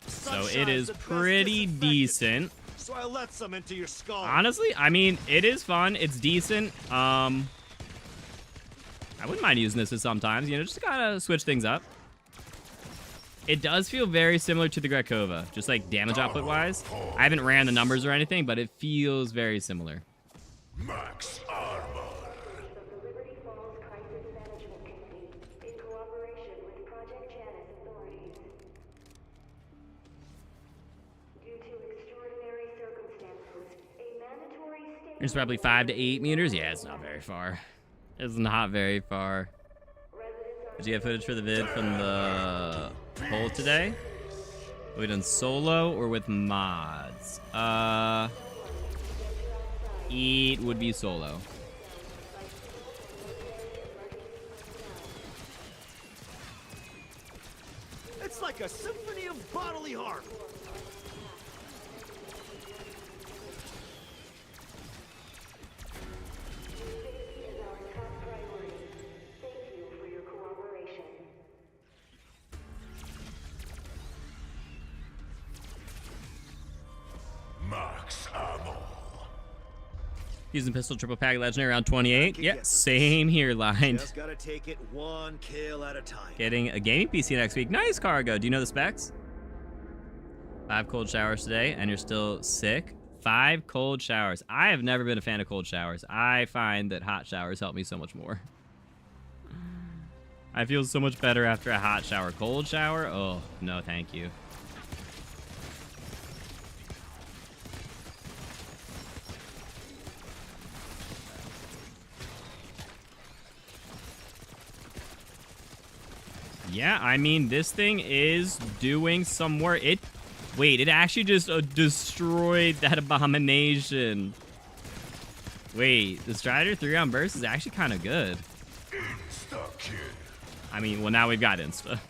so it is pretty decent. So I let some into your skull. Honestly, I mean, it is fun. It's decent. I wouldn't mind using this sometimes, you know, just to kind of switch things up. It does feel very similar to the Grekova, just like damage output wise. I haven't ran the numbers or anything, but it feels very similar. Max armor. The Liberty Falls Crisis Management Committee, in cooperation with Project Janus authorities. Due to extraordinary circumstances, a mandatory state... It's probably 5 to 8 meters. Yeah, it's not very far. It's not very far. Did you get footage for the vid from the poll today? Are we done solo or with mods? It would be solo. It's like a symphony of bodily harm. is our top priority. Thank you for your cooperation. Max ammo. Using pistol triple pack legendary around 28. Yep, same here, lined. Just gotta take it one kill at a time. Getting a gaming PC next week. Nice, Cargo. Do you know the specs? 5 cold showers today, and you're still sick. 5 cold showers. I have never been a fan of cold showers. I find that hot showers help me so much more. I feel so much better after a hot shower. Cold shower? Oh, no, thank you. Yeah, I mean, this thing is doing some work. Wait, it actually just destroyed that abomination. Wait, the Stryder 3-round burst is actually kind of good. Insta-kill. I mean, well, now we've got Insta.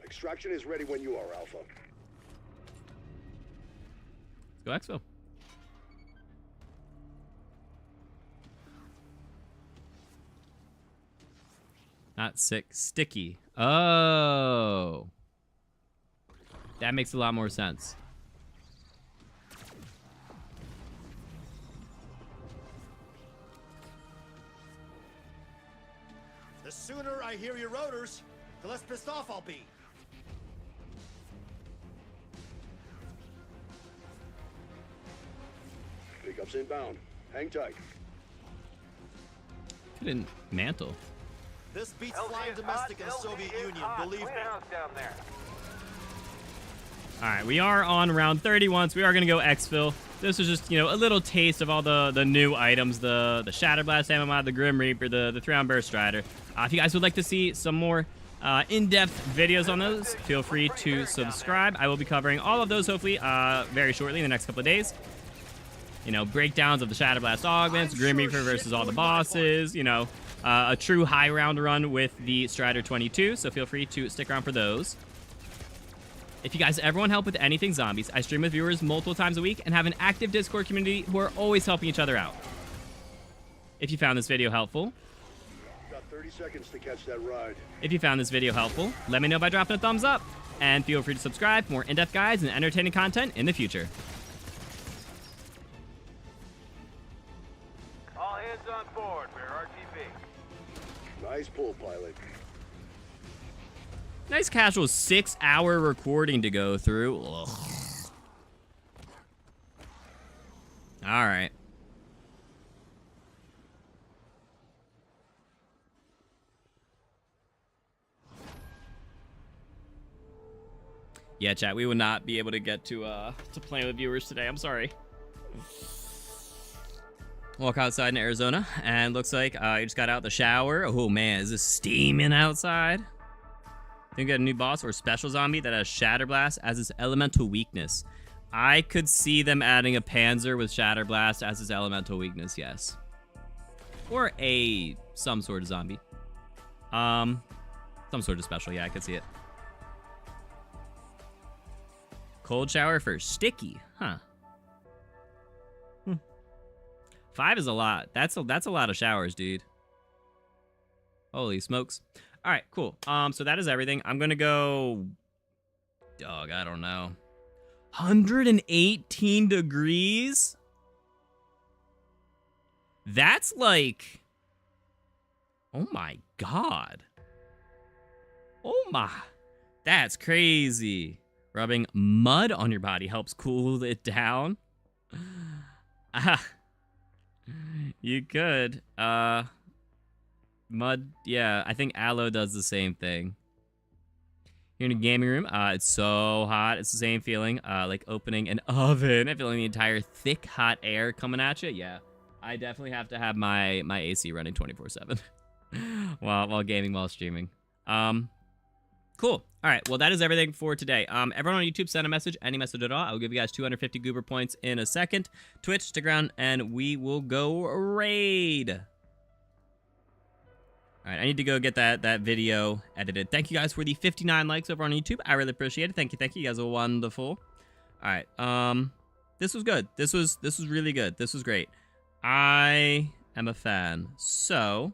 Extraction is ready when you are, Alpha. Let's go, Expo. Not sick, sticky. Oh. That makes a lot more sense. The sooner I hear your rotors, the less pissed off I'll be. Pickups inbound. Hang tight. Couldn't mantle. This beats flying domestic in the Soviet Union, believe me. Down there. All right, we are on round 31, so we are going to go exfil. This is just, you know, a little taste of all the new items, the Shatter Blast ammo mod, the Grim Reaper, the 3-round burst Stryder. If you guys would like to see some more in-depth videos on those, feel free to subscribe. I will be covering all of those, hopefully, very shortly in the next couple of days. You know, breakdowns of the Shatter Blast augments, Grim Reaper versus all the bosses, you know, a true high round run with the Stryder 22, so feel free to stick around for those. If you guys ever want help with anything zombies, I stream with viewers multiple times a week and have an active Discord community who are always helping each other out. If you found this video helpful, Got 30 seconds to catch that ride. if you found this video helpful, let me know by dropping a thumbs up, and feel free to subscribe for more in-depth guides and entertaining content in the future. All hands on board. We're RTV. Nice pull, pilot. Nice casual 6-hour recording to go through. Ugh. All right. Yeah, chat, we would not be able to get to play with viewers today. I'm sorry. Walk outside in Arizona, and looks like I just got out the shower. Oh man, is this steaming outside? Think we got a new boss or special zombie that has Shatter Blast as its elemental weakness. I could see them adding a Panzer with Shatter Blast as its elemental weakness, yes. Or some sort of zombie. Some sort of special, yeah, I could see it. Cold shower for Sticky, huh? 5 is a lot. That's a lot of showers, dude. Holy smokes. All right, cool. So that is everything. I'm gonna go, dog, I don't know. 118 degrees? That's like, oh my God. Oh my, that's crazy. Rubbing mud on your body helps cool it down. You could. Mud, yeah, I think aloe does the same thing. Here in a gaming room, it's so hot. It's the same feeling, like opening an oven and feeling the entire thick, hot air coming at you. Yeah, I definitely have to have my AC running 24/7 while gaming, while streaming. Cool. All right, well, that is everything for today. Everyone on YouTube, send a message, any message at all. I'll give you guys 250 goober points in a second. Twitch, stick around, and we will go raid. All right, I need to go get that video edited. Thank you guys for the 59 likes over on YouTube. I really appreciate it. Thank you, thank you. You guys are wonderful. All right, this was good. This was really good. This was great. I am a fan. So,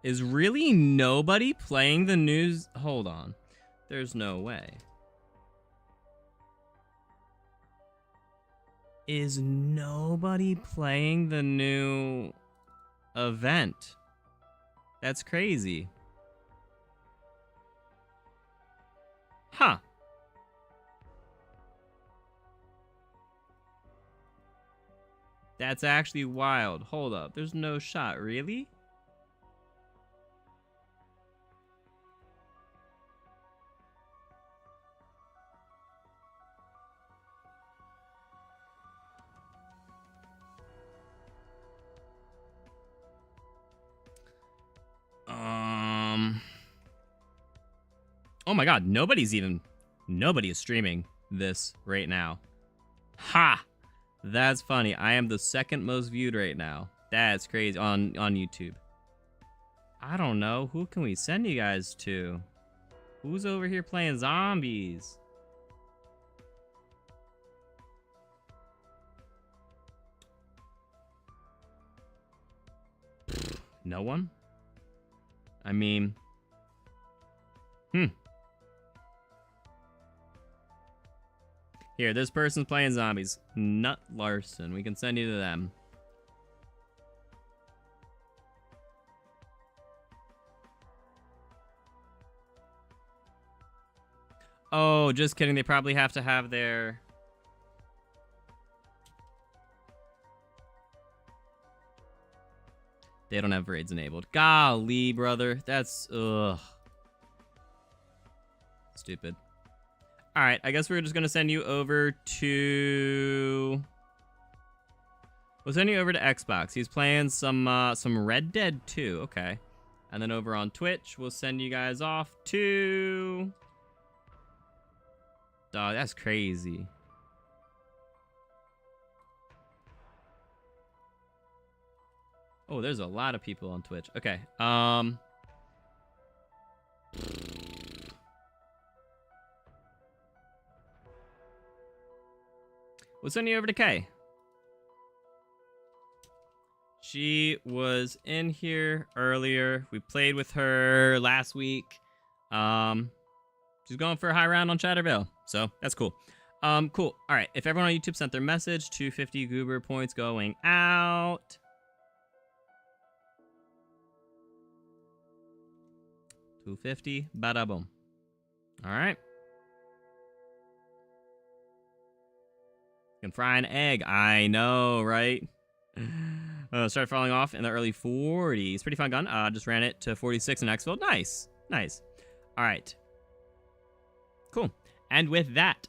is really nobody playing the news? Hold on. There's no way. Is nobody playing the new event? That's crazy. Huh. That's actually wild. Hold up. There's no shot. Really? Oh my God, nobody is streaming this right now. Ha! That's funny. I am the second most viewed right now. That's crazy on YouTube. I don't know. Who can we send you guys to? Who's over here playing zombies? No one? I mean, Here, this person's playing zombies. Nut Larson. We can send you to them. Oh, just kidding. They probably have to have their... They don't have raids enabled. Golly, brother. That's... Ugh. Stupid. Alright, I guess we're just gonna send you over to... We'll send you over to Xbox. He's playing some Red Dead 2. Okay. And then over on Twitch, we'll send you guys off to... Dog, that's crazy. Oh, there's a lot of people on Twitch. Okay. We'll send you over to Kay. She was in here earlier. We played with her last week. She's going for a high round on Chatterville. So that's cool. Cool. All right. If everyone on YouTube sent their message, 250 goober points going out. 250. Bada boom. All right. You can fry an egg. I know, right? Started falling off in the early 40s. Pretty fun gun. Just ran it to 46 in Exfil. Nice. Nice. All right. Cool. And with that,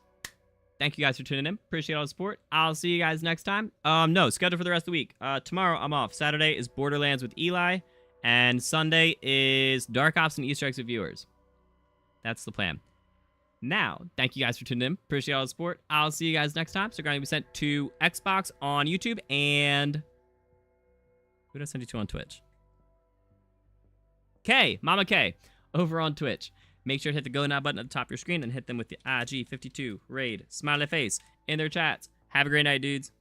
thank you guys for tuning in. Appreciate all the support. I'll see you guys next time. No, schedule for the rest of the week. Tomorrow I'm off. Saturday is Borderlands with Eli. And Sunday is Dark Ops and Easter eggs with viewers. That's the plan. Now, thank you guys for tuning in. Appreciate all the support. I'll see you guys next time. So, going to be sent to Xbox on YouTube and... Who did I send you to on Twitch? K, Mama K, over on Twitch. Make sure to hit the go now button at the top of your screen and hit them with the IG52 raid smiley face in their chats. Have a great night, dudes.